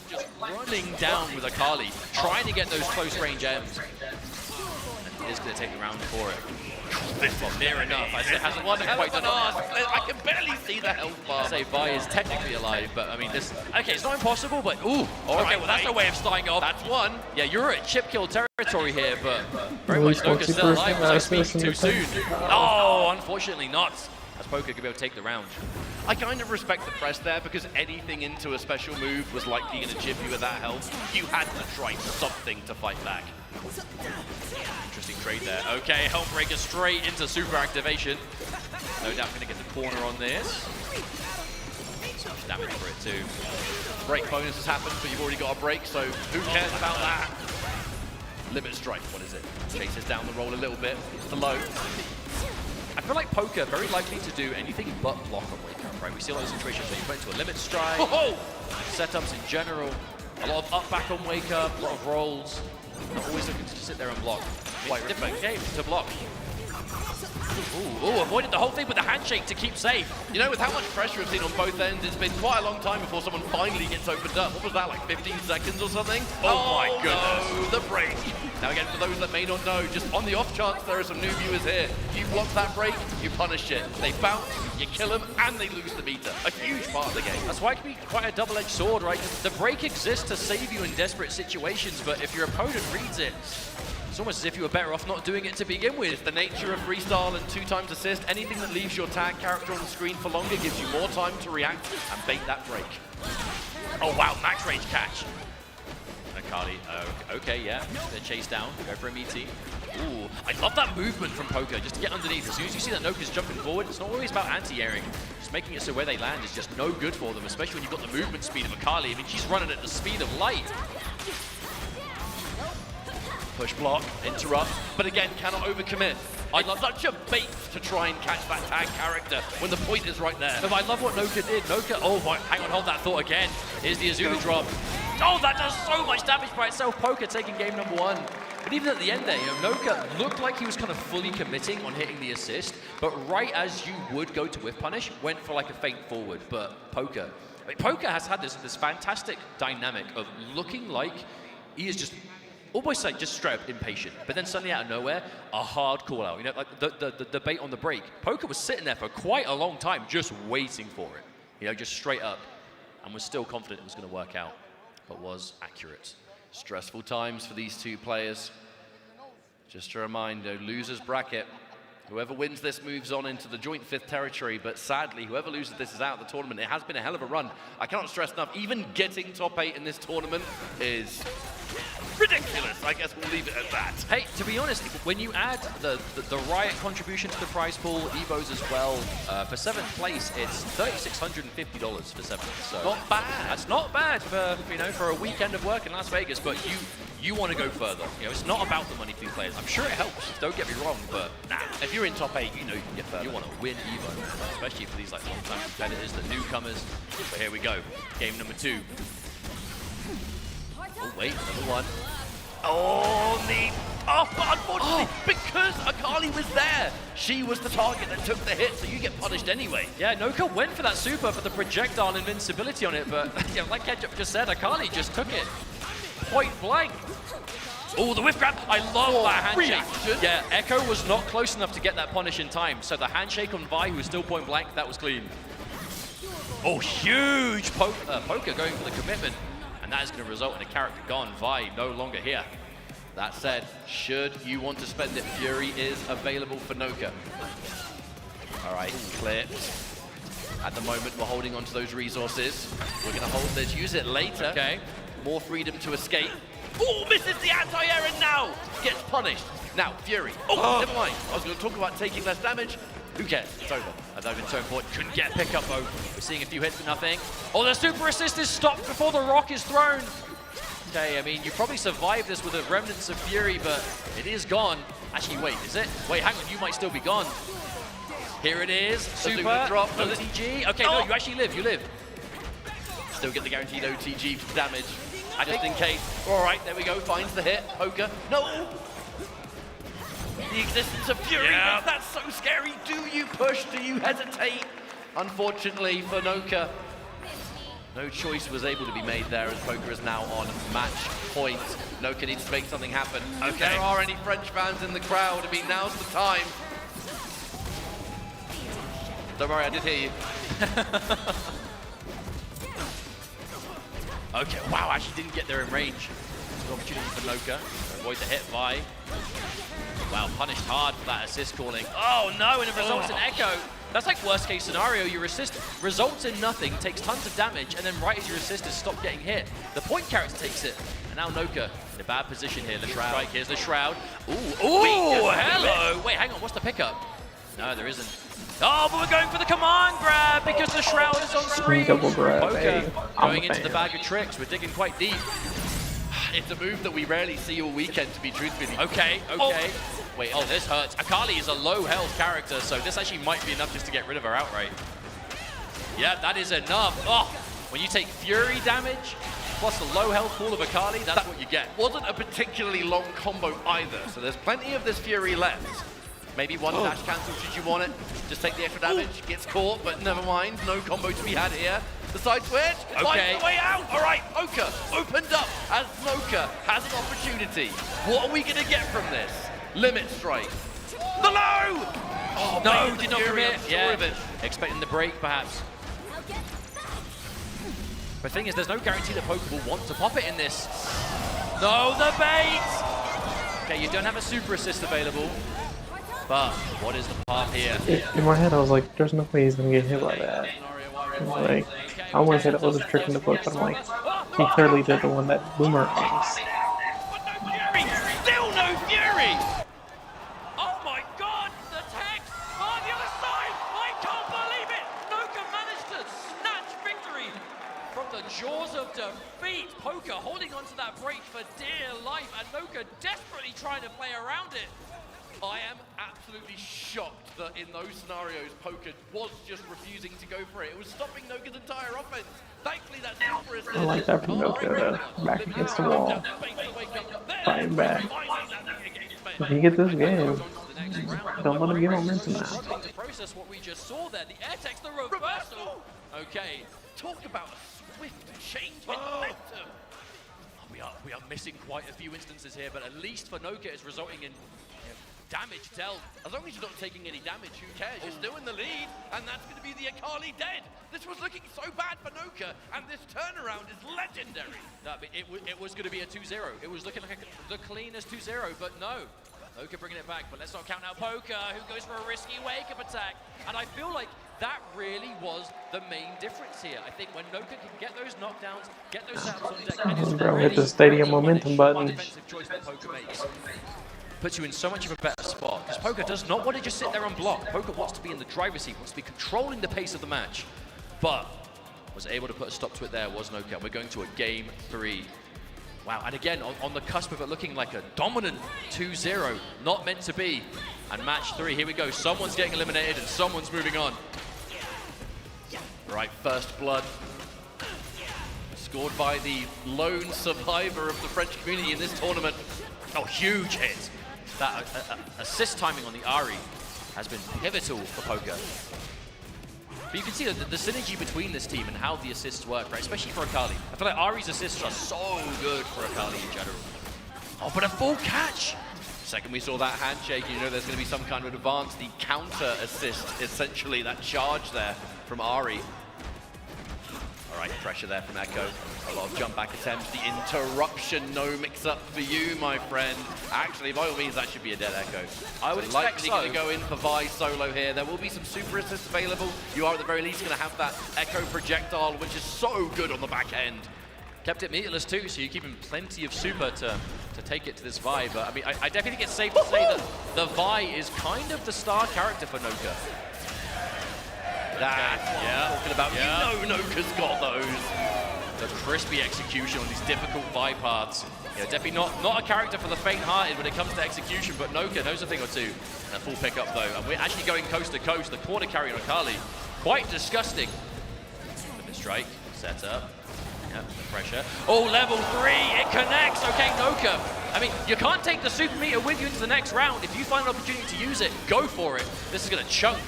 Just running down with Akali, trying to get those close range M's. And is going to take the round for it. Near enough. I say hasn't quite done it. I can barely see the health bar. I say Vi is technically alive, but I mean this. Okay, it's not impossible, but ooh. Okay, well that's no way of starting off. That's one. Yeah, you're at chip kill territory here, but very much Poker still alive. Was I speaking too soon? Oh, unfortunately not. As Poker could be able to take the round. I kind of respect the press there because anything into a special move was likely going to chip you with that health. You had to try something to fight back. Interesting trade there. Okay, Helmbreaker straight into super activation. No doubt going to get the corner on this. So much damage for it too. Break bonus has happened, but you've already got a break, so who cares about that? Limit strike, what is it? Chases down the roll a little bit. It's the low. I feel like Poker very likely to do anything but block on Wake Up, right? We see a lot of situations where you put into a limit strike, setups in general, a lot of up back on Wake Up, a lot of rolls. Not always looking to sit there and block. Quite different game to block. Ooh, avoided the whole thing with the handshake to keep safe. With how much pressure we've seen on both ends, it's been quite a long time before someone finally gets opened up. What was that, like 15 seconds or something? Oh my goodness. No, the break. Now again, for those that may not know, just on the off chance there are some new viewers here, you block that break, you punish it. They bounce, you kill them, and they lose the meter. A huge part of the game. That's why it can be quite a double-edged sword, right? The break exists to save you in desperate situations, but if your opponent reads it, it's almost as if you were better off not doing it to begin with. It's the nature of freestyle and 2x assist. Anything that leaves your tag character on the screen for longer gives you more time to react and bait that break. Oh wow, max range catch. Akali, okay, yeah. They're chased down, go for a meaty. Ooh, I love that movement from Poker, just to get underneath. As soon as you see that Noka's jumping forward, it's not always about anti-airing. Just making it so where they land is just no good for them, especially when you've got the movement speed of Akali. I mean, she's running at the speed of light. Push block, interrupt, but again, cannot overcommit. I love such a bait to try and catch that tag character when the point is right there. But I love what Noka did. Noka, oh, hang on, hold that thought again. Here's the Azula drop. Oh, that does so much damage by itself. Poker taking game number 1. But even at the end there, Noka looked like he was kind of fully committing on hitting the assist, but right as you would go to whiff punish, went for like a feint forward. But Poker, Poker has had this fantastic dynamic of looking like he is just almost like just straight up impatient, but then suddenly out of nowhere, a hard call out. Like the bait on the break. Poker was sitting there for quite a long time, just waiting for it. Just straight up, and was still confident it was going to work out, but was accurate. Stressful times for these two players. Just a reminder, losers bracket. Whoever wins this moves on into the joint 5th territory, but sadly, whoever loses this is out of the tournament. It has been a hell of a run. I cannot stress enough, even getting top 8 in this tournament is ridiculous. I guess we'll leave it at that. Hey, to be honest, when you add the Riot contribution to the prize pool, Evo's as well, for 7th place, it's $3,650 for 7th. So not bad. That's not bad for for a weekend of work in Las Vegas. But you want to go further. It's not about the money for these players. I'm sure it helps. Don't get me wrong, but nah. If you're in top 8, you know you can get further. You want to win Evo, especially for these like long-time competitors, the newcomers. But here we go, game number 2. Oh wait, another one. Oh, but unfortunately, because Akali was there, she was the target that took the hit, so you get punished anyway. Yeah, Noka went for that super for the projectile invincibility on it, but like Ketchup just said, Akali just took it point blank. Oh, the whiff grab. I love that handshake. Reaction. Yeah, Echo was not close enough to get that punish in time, so the handshake on Vi, who was still point blank, that was clean. Oh, huge Poker going for the commitment. And that is going to result in a character gone. Vi no longer here. That said, should you want to spend it, Fury is available for Noka. All right, clear. At the moment, we're holding on to those resources. We're going to hold this, use it later. Okay. More freedom to escape. Oh, misses the anti-air and now gets punished. Now, Fury. Oh, never mind. I was going to talk about taking less damage. Who cares? It's over. That's not been so important. Couldn't get a pickup though. We're seeing a few hits but nothing. Oh, the super assist is stopped before the rock is thrown. Okay, I mean, you probably survived this with the remnants of Fury, but it is gone. Actually, wait, is it? Wait, hang on, you might still be gone. Here it is. Super. Drop. No TG. Okay, no, you actually live. You live. Still get the guaranteed OTG damage. Just in case. All right, there we go. Finds the hit. Poker. No. The existence of Fury. Yeah. That's so scary. Do you push? Do you hesitate? Unfortunately for Noka, no choice was able to be made there as Poker is now on match point. Noka needs to make something happen. Okay. If there are any French fans in the crowd, I mean, now's the time. Don't worry, I did hear you. Okay, wow, actually didn't get there in range. Good opportunity for Noka. Avoid the hit by. Wow, punished hard for that assist calling. Oh no, and it results in Echo. That's like worst case scenario. Your assist results in nothing, takes tons of damage, and then right as your assist has stopped getting hit, the point character takes it. And now Noka in a bad position here. The Shroud. Strike, here's the Shroud. Ooh, hello. Wait, hang on, what's the pickup? No, there isn't. Oh, but we're going for the command grab because the Shroud is on screen. Double grab, Poker going into the bag of tricks. We're digging quite deep. It's a move that we rarely see all weekend, to be truthfully. Okay. Wait, this hurts. Akali is a low health character, so this actually might be enough just to get rid of her outright. Yeah, that is enough. Oh, when you take Fury damage, plus the low health pool of Akali, that's what you get. Wasn't a particularly long combo either, so there's plenty of this Fury left. Maybe one dash cancel should you want it. Just take the extra damage, gets caught, but never mind. No combo to be had here. The side switch, finds the way out. All right, Poker opened up as Noka has an opportunity. What are we going to get from this? Limit strike. The low! Oh, no, did not commit. Yeah, of it. Expecting the break, perhaps. The thing is, there's no guarantee that Poker will want to pop it in this. No, the bait! Okay, you don't have a super assist available. But what is the path here? In my head, I was like, there's no way he's gonna get hit by that. Like, I want to say that was a trick in the book, but I'm like, he clearly did the one that Boomer aims. Still no Fury! Oh my god, the text on the other side! I can't believe it! Noka managed to snatch victory from the jaws of defeat. Poker holding onto that break for dear life, and Noka desperately trying to play around it. I am absolutely shocked that in those scenarios, Poker was just refusing to go for it. It was stopping Noka's entire offense. Thankfully, that's super assist. I like that from Noka, back against the wall, fighting back. If he gets this game, don't let him get momentum now. Struggling to process what we just saw there. The air text, the reversal. Okay, talk about a swift change in momentum. We are missing quite a few instances here, but at least for Noka, it's resulting in damage dealt. As long as you're not taking any damage, who cares? You're still in the lead, and that's going to be the Akali dead. This was looking so bad for Noka, and this turnaround is legendary. It was going to be a 2-0. It was looking like the cleanest 2-0, but no. Noka bringing it back, but let's not count out Poker, who goes for a risky wake-up attack. And I feel like that really was the main difference here. I think when Noka can get those knockdowns, get those setups on deck, and it's Bro, really hit the stadium momentum button. defensive choice that Poker makes. Puts you in so much of a better spot, because Poker does not want to just sit there and block. Poker wants to be in the driver's seat, wants to be controlling the pace of the match, but was able to put a stop to it there, was Noka. We're going to a game 3. Wow, and again, on the cusp of it looking like a dominant 2-0, not meant to be. And match 3, here we go. Someone's getting eliminated and someone's moving on. Right, first blood. Scored by the lone survivor of the French community in this tournament. Oh, huge hit. That assist timing on the Ahri has been pivotal for Poker. But you can see the synergy between this team and how the assists work, right? Especially for Akali. I feel like Ahri's assists are so good for Akali in general. Oh, but a full catch! Second we saw that handshake, you know there's going to be some kind of advance, the counter assist, essentially, that charge there from Ahri. All right, pressure there from Echo. A lot of jump back attempts. The interruption, no mix-up for you, my friend. Actually, by all means, that should be a dead Echo. I would expect likely going to go in for Vi solo here. There will be some super assists available. You are at the very least going to have that Echo projectile, which is so good on the back end. Kept it meterless too, so you're keeping plenty of super to take it to this Vi. But I mean, I definitely think it's safe to say that the Vi is kind of the star character for Noka. Talking about, you know Noka's got those. The crispy execution on these difficult Vi paths. Yeah, definitely not a character for the faint-hearted when it comes to execution, but Noka knows a thing or two. And a full pickup though, and we're actually going coast to coast. The corner carry on Akali, quite disgusting. Limit strike, set up. Yep, the pressure. Oh, level 3, it connects. Okay, Noka. I mean, you can't take the super meter with you into the next round. If you find an opportunity to use it, go for it. This is gonna chunk.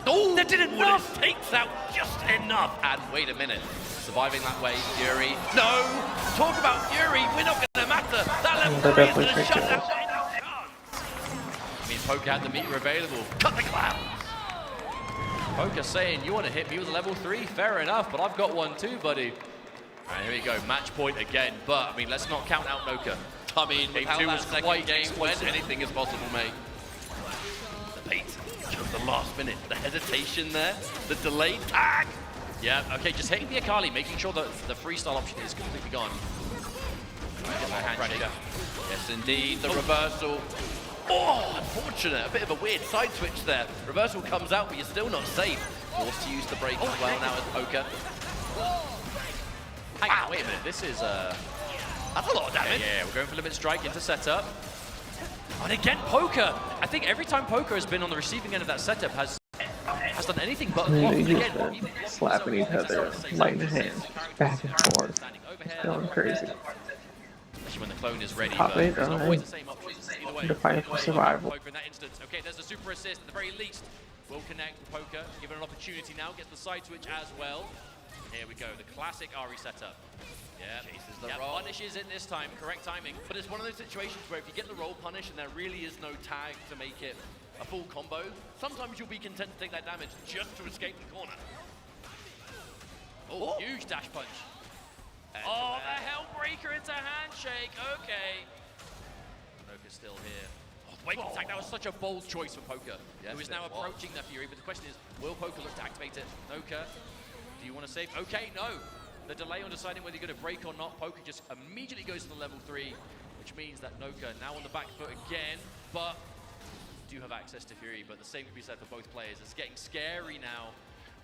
Oh, that did enough! Takes out just enough. And wait a minute. Surviving that way, Fury. No! Talk about Fury, we're not gonna matter. That level 3 is gonna shut down. I mean, Poker had the meter available. Cut the clouds! Poker saying, you want to hit me with a level 3? Fair enough, but I've got one too, buddy. All right, here we go, match point again. But, I mean, let's not count out Noka. I mean, Game how 2 that was second quite game when explosive. anything is possible, mate. The bait, just the last minute. The hesitation there, the delayed tag. Yeah, okay, just hitting the Akali, making sure that the freestyle option is completely gone. Handshake. Yes, indeed, the reversal. Oh, unfortunate, a bit of a weird side switch there. Reversal comes out, but you're still not safe. Forced to use the break as well now as Poker. Hang on, wait a minute, this is that's a lot of damage. Yeah, we're going for limit strike into setup. And again, Poker. I think every time Poker has been on the receiving end of that setup has done anything but block. Again, slapping each other, light in hand, back and forth, going crazy. Especially when the clone is ready. Top 8, it's not always the same options. Either way, the fight for survival. Poker in that instance. Okay, there's a super assist at the very least. Will connect with Poker, given an opportunity now, gets the side switch as well. Here we go, the classic Ahri setup. Yeah, chases the roll. Punishes it this time, correct timing. But it's one of those situations where if you get the roll punish and there really is no tag to make it a full combo, sometimes you'll be content to take that damage just to escape the corner. Oh, huge dash punch. Oh, the Hellbreaker into handshake, okay. Noka's still here. Oh, the wake attack, that was such a bold choice for Poker, who is now approaching that Fury, but the question is, will Poker look to activate it? Noka, do you want to save? Okay, no. The delay on deciding whether you're going to break or not, Poker just immediately goes to the level 3, which means that Noka now on the back foot again, but do have access to Fury, but the same can be said for both players. It's getting scary now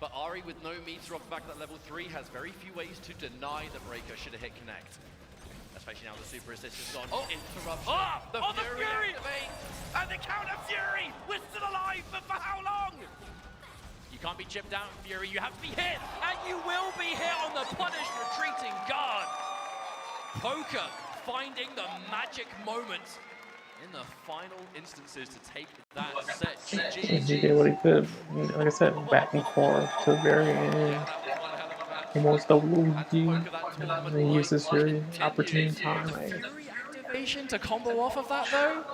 But Ari, with no meter off the back of that level 3, has very few ways to deny the breaker should have hit connect. Especially now the super assist has gone. Oh, interruption. The Fury! Activates, and the counter Fury! We're still alive, but for how long? You can't be chipped down, Fury. You have to be hit, and you will be hit on the punished retreating guard. Poker finding the magic moment in the final instances to take that set. He did what he could. Like I said, back and forth to the very end. Almost double OG. He used this very opportune time. Fury activation to combo off of that, though?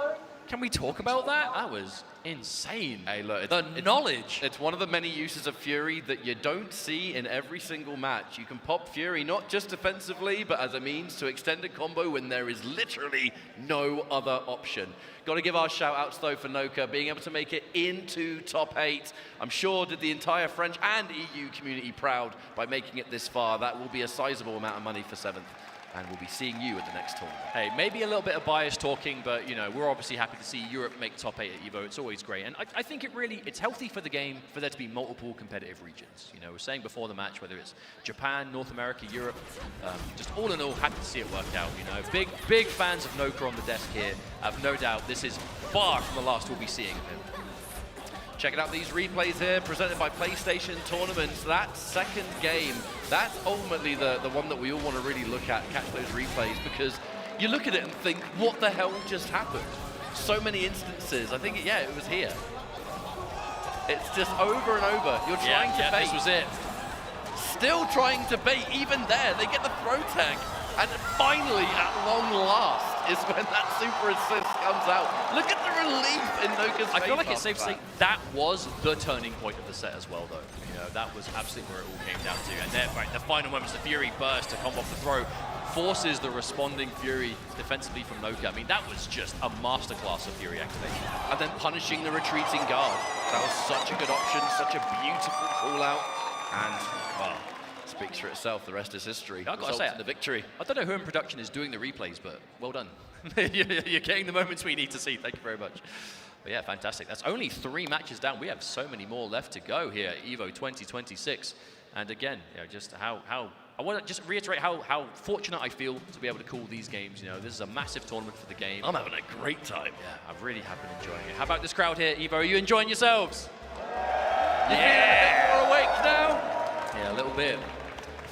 Can we talk about that? That was insane. Hey, look, the knowledge. It's one of the many uses of Fury that you don't see in every single match. You can pop Fury not just defensively, but as a means to extend a combo when there is literally no other option. Got to give our shout-outs, though, for Noka being able to make it into top 8. I'm sure did the entire French and EU community proud by making it this far. That will be a sizable amount of money for 7th. And we'll be seeing you at the next tournament. Hey, maybe a little bit of bias talking, but you know, we're obviously happy to see Europe make top 8 at EVO. It's always great, and I think it's healthy for the game for there to be multiple competitive regions. You know, we're saying before the match, whether it's Japan, North America, Europe, just all in all, happy to see it work out. You know, big fans of Noka on the desk here. I've no doubt this is far from the last we'll be seeing of him. Checking out these replays here, presented by PlayStation Tournaments. That second game, that's ultimately the one that we all want to really look at, catch those replays, because you look at it and think, what the hell just happened? So many instances. I think, yeah, it was here. It's just over and over. You're trying to bait. This was it. Still trying to bait, even there. They get the throw tag. And finally, at long last, is when that super assist comes out. Look at the relief in Noka's face. I feel like it's safe to say that was the turning point of the set as well, though. You know, that was absolutely where it all came down to. And then, right, the final moments, the Fury burst to come off the throw, forces the responding Fury defensively from Noka. I mean, that was just a masterclass of Fury activation. And then punishing the retreating guard. That was such a good option, such a beautiful call out. And, well, speaks for itself. The rest is history. I've got to say, the victory. I don't know who in production is doing the replays, but well done. You're getting the moments we need to see. Thank you very much. But yeah, fantastic. That's only 3 matches down. We have so many more left to go here at EVO 2026. And again, you know, just how I want to just reiterate how fortunate I feel to be able to call these games. You know, this is a massive tournament for the game. I'm having a great time. Yeah, I really have been enjoying it. How about this crowd here, EVO? Are you enjoying yourselves? You feeling a bit more awake now? Yeah, a little bit.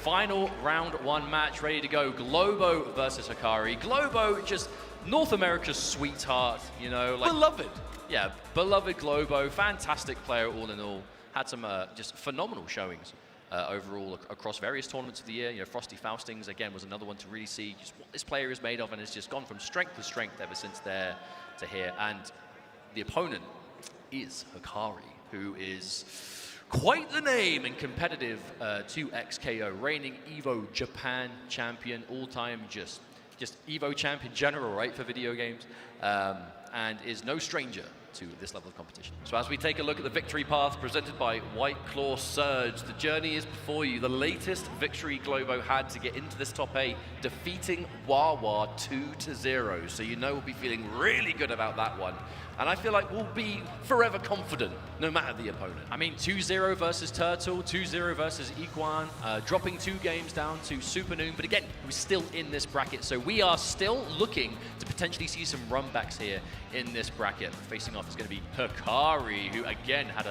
Final round 1 match ready to go. Globo versus Hikari. Globo, just North America's sweetheart, you know. Like, beloved. Yeah, beloved Globo. Fantastic player all in all. Had some just phenomenal showings overall across various tournaments of the year. You know, Frosty Faustings, again, was another one to really see just what this player is made of, and has just gone from strength to strength ever since there to here. And the opponent is Hikari, who is quite the name and competitive 2x KO, reigning EVO Japan champion, all-time just EVO champ in general, right, for video games, and is no stranger to this level of competition. So as we take a look at the victory path presented by White Claw Surge, the journey is before you. The latest victory Globo had to get into this top 8, defeating Wawa 2-0. So you know we'll be feeling really good about that one. And I feel like we'll be forever confident, no matter the opponent. I mean, 2-0 versus Turtle, 2-0 versus Equan, dropping 2 games down to Super Noon, but again, we're still in this bracket, so we are still looking to potentially see some runbacks here in this bracket. Facing off is going to be Hikari, who again had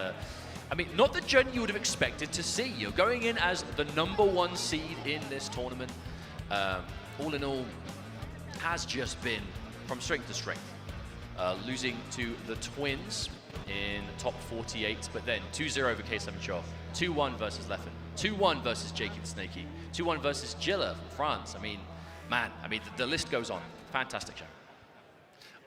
I mean, not the journey you would have expected to see. You're going in as the #1 seed in this tournament. All in all, has just been from strength to strength. Losing to the Twins in top 48, but then 2-0 over K7 2-1 versus Leffen, 2-1 versus Jacob Snakey, 2-1 versus Gilla from France. I mean, man, the list goes on. Fantastic show.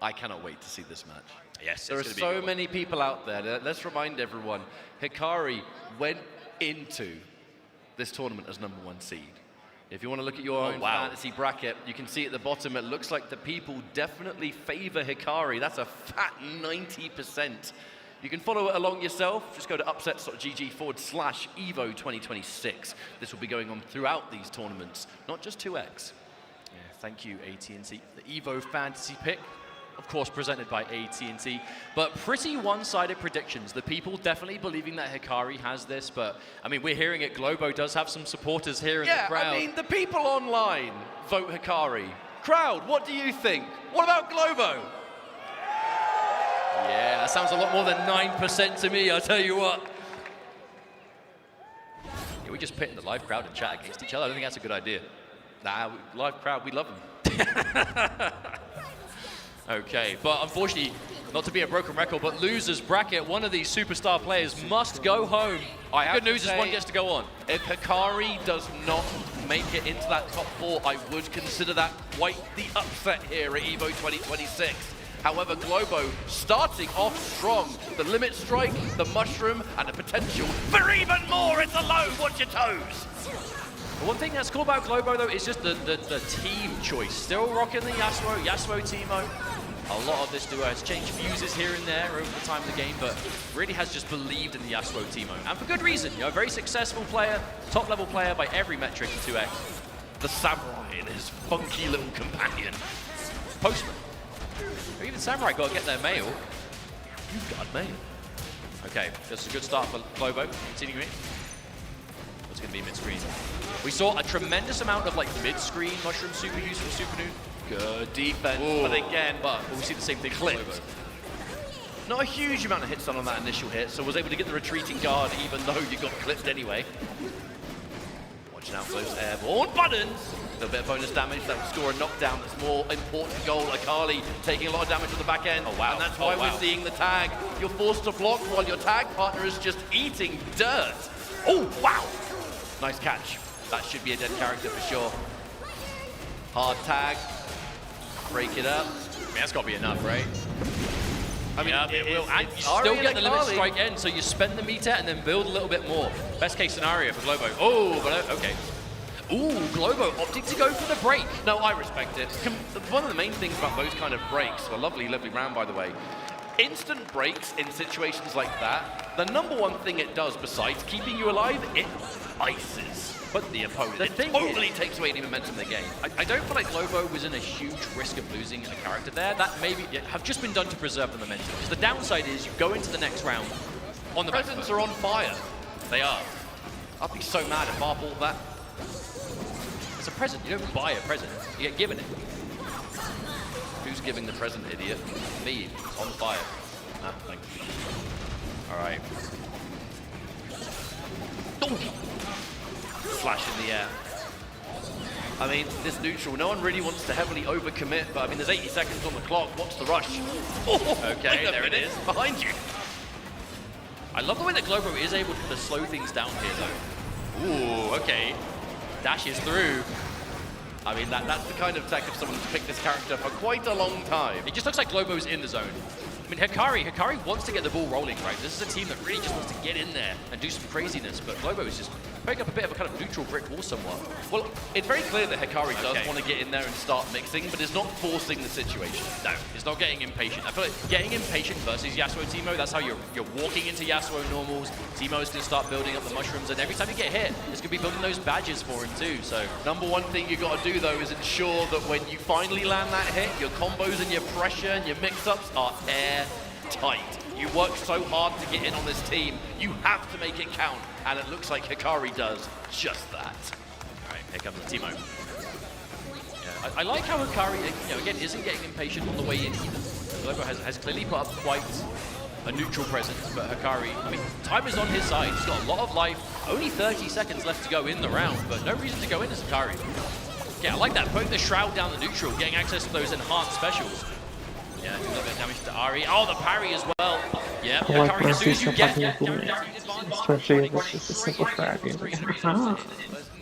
I cannot wait to see this match. Yes, there are so many people out there. Let's remind everyone, Hikari went into this tournament as #1 seed. If you want to look at your own fantasy bracket, you can see at the bottom, it looks like the people definitely favor Hikari. That's a fat 90%. You can follow it along yourself. Just go to upsets.gg/EVO 2026. This will be going on throughout these tournaments, not just 2x. Yeah, thank you, AT&T. The EVO fantasy pick. of course, presented by AT&T, but pretty one-sided predictions. The people definitely believing that Hikari has this, but, I mean, we're hearing it. Globo does have some supporters here in the crowd. I mean, the people online vote Hikari. Crowd, what do you think? What about Globo? Yeah, that sounds a lot more than 9% to me, I'll tell you what. Yeah, we're just pitting the live crowd and chat against each other. I don't think that's a good idea. Nah, live crowd, we love them. Okay, but unfortunately, not to be a broken record, but losers bracket, one of these superstar players must go home. Good news is one gets to go on. If Hikari does not make it into that top 4, I would consider that quite the upset here at EVO 2026. However, Globo starting off strong. The limit strike, the mushroom, and the potential for even more. It's a low. Watch your toes. One thing that's cool about Globo, though, is just the team choice. Still rocking the Yasuo Teemo. A lot of this duo has changed fuses here and there over the time of the game, but really has just believed in the Yasuo Teemo. And for good reason, you know, a very successful player, top-level player by every metric in 2X. The samurai and his funky little companion. Postman. Or even samurai got to get their mail. You've got mail. Okay, this is a good start for Globo. Continuing. What's going to be mid-screen? We saw a tremendous amount of like mid-screen mushroom super use from Super Noob. Good defense, but again, we'll see the same thing clipped. Not a huge amount of hits done on that initial hit, so was able to get the retreating guard even though you got clipped anyway. Watching out for those airborne buttons. A little bit of bonus damage that will score a knockdown. That's more important goal. Akali taking a lot of damage on the back end. Oh wow! And that's why we're seeing the tag. You're forced to block while your tag partner is just eating dirt. Oh wow! Nice catch. That should be a dead character for sure. Hard tag. Break it up. I mean, that's got to be enough, right? I mean, yeah, it will. And you still get the limit strike end, so you spend the meter and then build a little bit more. Best case scenario for Globo. Oh, but okay. Ooh, Globo opting to go for the break. No, I respect it. One of the main things about those kind of breaks, a lovely round by the way, instant breaks in situations like that, the number one thing it does besides keeping you alive, it ices the opponent. It totally takes away any momentum in the game. I don't feel like Globo was in a huge risk of losing a character there. That maybe have just been done to preserve the momentum. Because the downside is you go into the next round on the presents are on fire. They are. I'd be so mad if I bought that. It's a present. You don't buy a present. You get given it. Who's giving the present, idiot? Me. It's on fire. Ah, thank you. All right. Flash in the air. I mean, this neutral, no one really wants to heavily overcommit, but I mean, there's 80 seconds on the clock. Watch the rush. Okay, there it is. Behind you. I love the way that Globo is able to slow things down here, though. Ooh, okay. Dashes through. I mean, that's the kind of tech of someone who's picked this character for quite a long time. It just looks like Globo's in the zone. I mean, Hikari wants to get the ball rolling, right? This is a team that really just wants to get in there and do some craziness, but Globo is just putting up a bit of a kind of neutral brick wall somewhat. Well, it's very clear that Hikari does want to get in there and start mixing, but is not forcing the situation. No, it's not getting impatient. I feel like getting impatient versus Yasuo Teemo, that's how you're walking into Yasuo normals. Teemo's going to start building up the mushrooms, and every time you get hit, it's going to be building those badges for him too, so. Number one thing you got to do, though, is ensure that when you finally land that hit, your combos and your pressure and your mix-ups are airtight. You work so hard to get in on this team, you have to make it count, and it looks like Hikari does just that. All right, here comes the Teemo. Yeah, I like how Hikari, you know, again, isn't getting impatient on the way in either. Globo has clearly put up quite a neutral presence, but Hikari, I mean, time is on his side. He's got a lot of life, only 30 seconds left to go in the round, but no reason to go in as Hikari. Yeah, I like that, putting the shroud down the neutral, getting access to those enhanced specials. Yeah, a little bit of damage to Ari. Oh, the parry as well. Yeah, Hikari, as soon as you get especially if it's just a simple frag. There's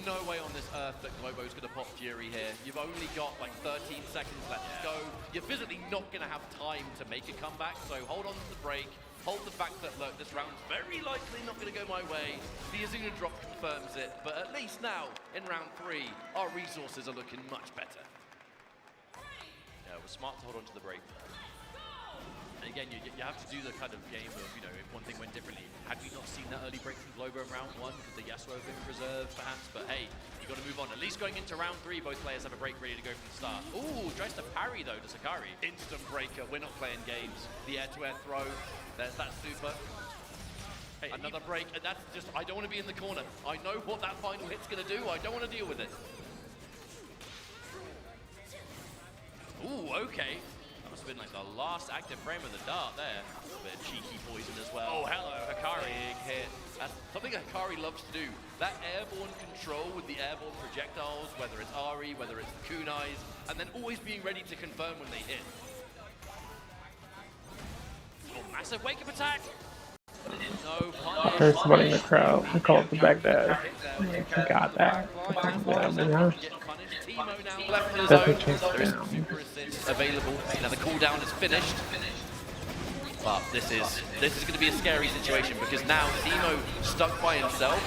no way on this earth that Globo's going to pop Fury here. You've only got like 13 seconds left to go. You're physically not going to have time to make a comeback, so hold on to the break. Hold the fact that, look, this round's very likely not going to go my way. The Azuna drop confirms it, but at least now, in round 3, our resources are looking much better. Yeah, it was smart to hold on to the break. And again, you have to do the kind of game of, you know, if one thing went differently. Had we not seen that early break from Globo in round 1, could the Yasuo have been preserved, perhaps? But hey, you got to move on. At least going into round 3, both players have a break ready to go from the start. Ooh, tries to parry, though, to Sakari. Instant breaker. We're not playing games. The air-to-air throw. There's that super. Hey, another break, and that's just, I don't want to be in the corner. I know what that final hit's going to do. I don't want to deal with it. Ooh, okay. That must have been like the last active frame of the dart there. A bit of cheeky poison as well. Oh, hello, Hikari. Big hit. That's something Hikari loves to do. That airborne control with the airborne projectiles, whether it's Ari, whether it's the kunais, and then always being ready to confirm when they hit. Oh, massive wake-up attack. No punish. There's somebody in the crowd. I call it the Baghdad. I got that. Definitely chase it down. Available. Now the cooldown is finished. But this is going to be a scary situation because now Teemo stuck by himself.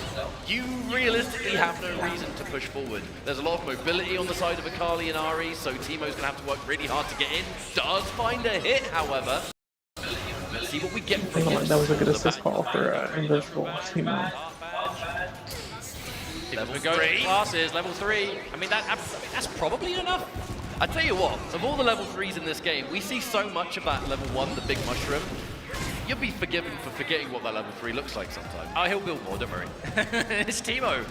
You realistically have no reason to push forward. There's a lot of mobility on the side of Akali and Ari, so Teemo's going to have to work really hard to get in. Does find a hit, however. Let's see what we get from him. That was a good assist call for Invincible Teemo. Level 3. Classes, level 3. I mean, that's probably enough. I tell you what, of all the level 3s in this game, we see so much of that level 1, the big mushroom. You'll be forgiven for forgetting what that level 3 looks like sometimes. Oh, he'll build more, don't worry. It's Teemo.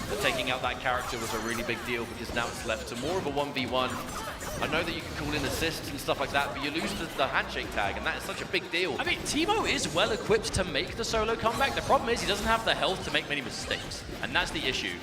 But taking out that character was a really big deal because now it's left to more of a 1v1. I know that you can call in assists and stuff like that, but you lose the handshake tag, and that is such a big deal. I mean, Teemo is well equipped to make the solo comeback. The problem is he doesn't have the health to make many mistakes, and that's the issue.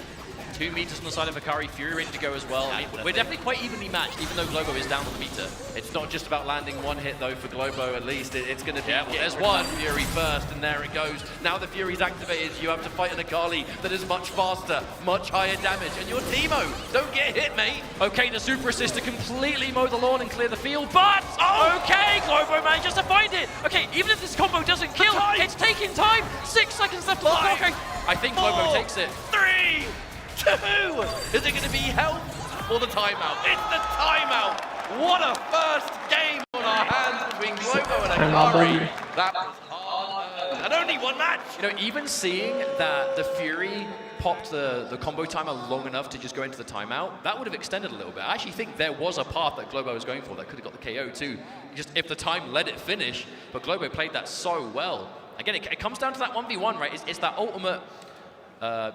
2 meters on the side of Hikari, Fury ready to go as well. I mean, we're definitely quite evenly matched, even though Globo is down on the meter. It's not just about landing one hit, though, for Globo, at least. It's going to be... Yeah, well, there's one. Fury first, and there it goes. Now the Fury's activated. You have to fight an Akali that is much faster, much higher damage, and you're Teemo. Don't get hit, mate. Okay, the super assist to completely mow the lawn and clear the field, but... Oh! Okay, Globo manages to find it. Okay, even if this combo doesn't kill, it's taking time. 6 seconds left on the clock. Okay. I think Globo takes it. 3, 2! Is it going to be health or the timeout? It's the timeout! What a first game on our hands between Globo and Akari. That was hard. And only one match! You know, even seeing that the Fury popped the combo timer long enough to just go into the timeout, that would have extended a little bit. I actually think there was a path that Globo was going for that could have got the KO too, just if the time let it finish, but Globo played that so well. Again, it comes down to that 1v1, right? It's that ultimate,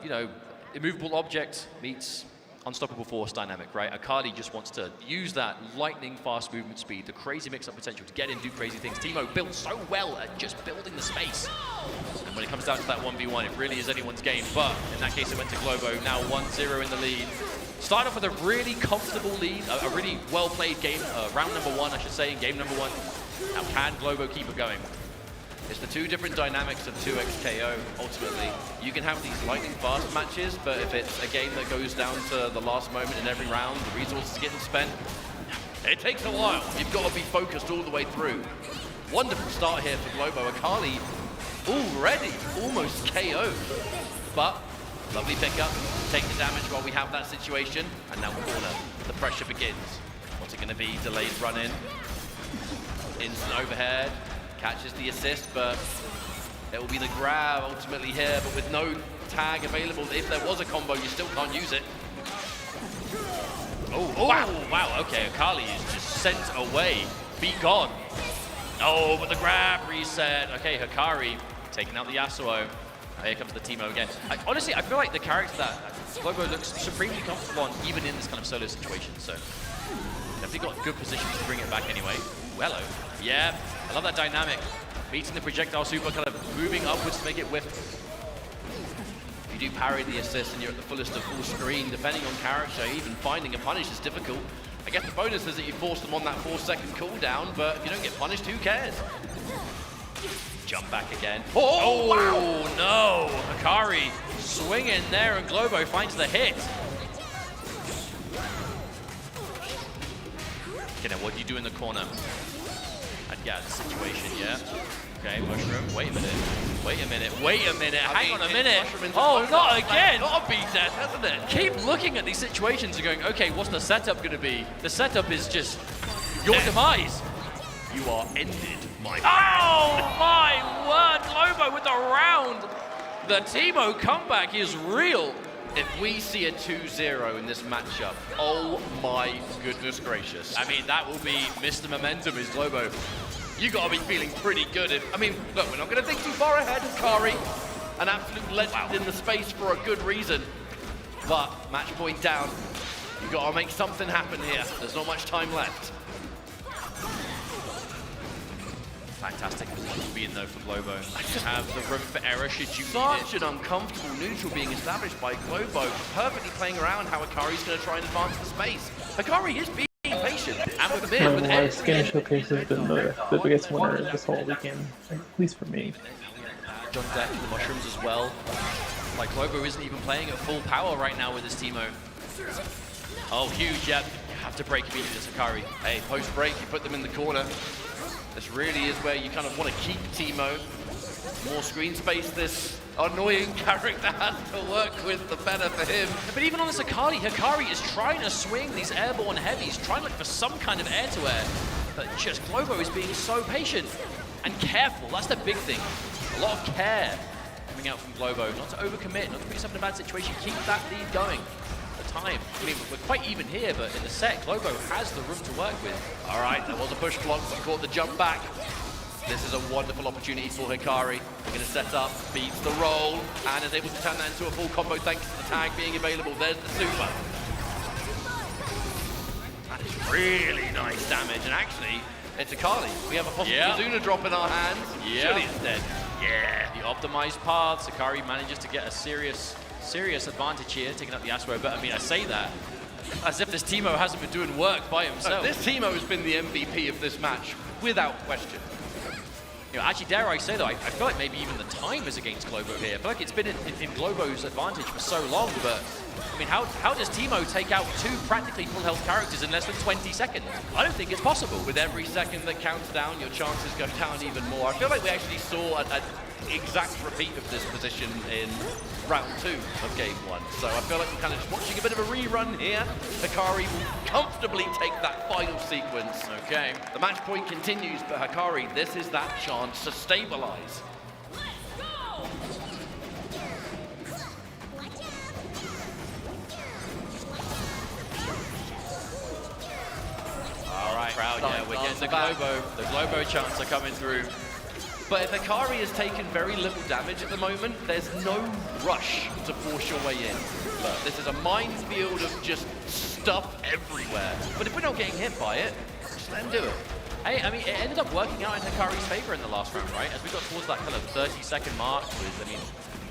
you know, immovable object meets unstoppable force dynamic, right? Akali just wants to use that lightning fast movement speed, the crazy mix-up potential to get in, do crazy things. Teemo built so well at just building the space. And when it comes down to that 1v1, it really is anyone's game. But in that case, it went to Globo, now 1-0 in the lead. Start off with a really comfortable lead, a really well-played game, round number 1, I should say, in game number 1. Now, can Globo keep it going? It's the 2 different dynamics of 2xKO, ultimately. You can have these lightning fast matches, but if it's a game that goes down to the last moment in every round, the resources getting spent, it takes a while. You've got to be focused all the way through. Wonderful start here for Globo. Akali already almost KO'd, but lovely pickup. Take the damage while we have that situation, and now corner. The pressure begins. What's it going to be? Delayed run-in. Instant overhead. Catches the assist, but it will be the grab ultimately here, but with no tag available. If there was a combo, you still can't use it. Oh, wow, okay, Akali is just sent away. Be gone. Oh, but the grab reset. Okay, Hikari taking out the Yasuo. Here comes the Teemo again. Honestly, I feel like the character that Globo looks supremely comfortable on, even in this kind of solo situation, so definitely got good position to bring it back anyway. Ooh, hello. Yeah, I love that dynamic. Beating the projectile super, kind of moving upwards to make it whiff. If you do parry the assist and you're at the fullest of full screen, depending on character, even finding a punish is difficult. I guess the bonus is that you force them on that 4-second cooldown, but if you don't get punished, who cares? Jump back again. Oh, wow. No! Hikari swinging there, and Globo finds the hit. Okay, now what do you do in the corner? And yeah, the situation, yeah. Okay, mushroom. Wait a minute. Wait a minute. Wait a minute. Hang on a minute. Oh, not again. Not a beaat, hasn't it? Keep looking at these situations and going, okay, what's the setup going to be? The setup is just Your demise. You are ended, my friend. Oh my word, Globo with the round. The Teemo comeback is real. If we see a 2-0 in this matchup, oh my goodness gracious. I mean, that will be Mr. Momentum is Globo. You gotta be feeling pretty good if, I mean, look, we're not gonna think too far ahead. Hikari, an absolute legend in the space for a good reason. But match point down. You gotta make something happen here. There's not much time left. Fantastic position to be in though for Globo. Just have the room for error should you need Such an uncomfortable neutral being established by Globo, perfectly playing around how Hikari's going to try and advance the space. Hikari is being patient, and with mid, with My skin showcase has been the biggest winner this whole weekend, at least for me. John Deck and the mushrooms as well. Like Globo isn't even playing at full power right now with his Teemo. Oh, huge, yep. You have to break immediately as Hikari. Hey, post break, you put them in the corner. This really is where you kind of want to keep Teemo. More screen space this annoying character has to work with, the better for him. But even on this Hikari is trying to swing these airborne heavies, trying to look for some kind of air-to-air. But just Globo is being so patient and careful. That's the big thing. A lot of care coming out from Globo. Not to overcommit, not to put yourself in a bad situation. Keep that lead going. Time. I mean, we're quite even here, but in the set, Globo has the room to work with. All right, there was a push block, but caught the jump back. This is a wonderful opportunity for Hikari. We're going to set up, beats the roll, and is able to turn that into a full combo thanks to the tag being available. There's the super. That is really nice damage, and actually, it's Hikari. We have a possible Kazuna drop in our hands. Surely it's dead. Yeah, the optimized paths. Hikari manages to get a serious advantage here, taking up the Yasuo, but I mean, I say that as if this Teemo hasn't been doing work by himself. This Teemo has been the MVP of this match, without question. You know, actually, dare I say though, I feel like maybe even the time is against Globo here. I feel like it's been in Globo's advantage for so long, but I mean, how does Teemo take out two practically full health characters in less than 20 seconds? I don't think it's possible. With every second that counts down, your chances go down even more. I feel like we actually saw an exact repeat of this position in round 2 of game 1. So I feel like we're kind of just watching a bit of a rerun here. Hikari will comfortably take that final sequence. Okay. The match point continues, but Hikari, this is that chance to stabilize. All right, crowd, yeah, we're getting the Globo chants are coming through. But if Hikari has taken very little damage at the moment, there's no rush to force your way in. Look, this is a minefield of just stuff everywhere. But if we're not getting hit by it, just let him do it. Hey, I mean, it ended up working out in Hikari's favor in the last round, right? As we got towards that kind of 30-second mark with, I mean,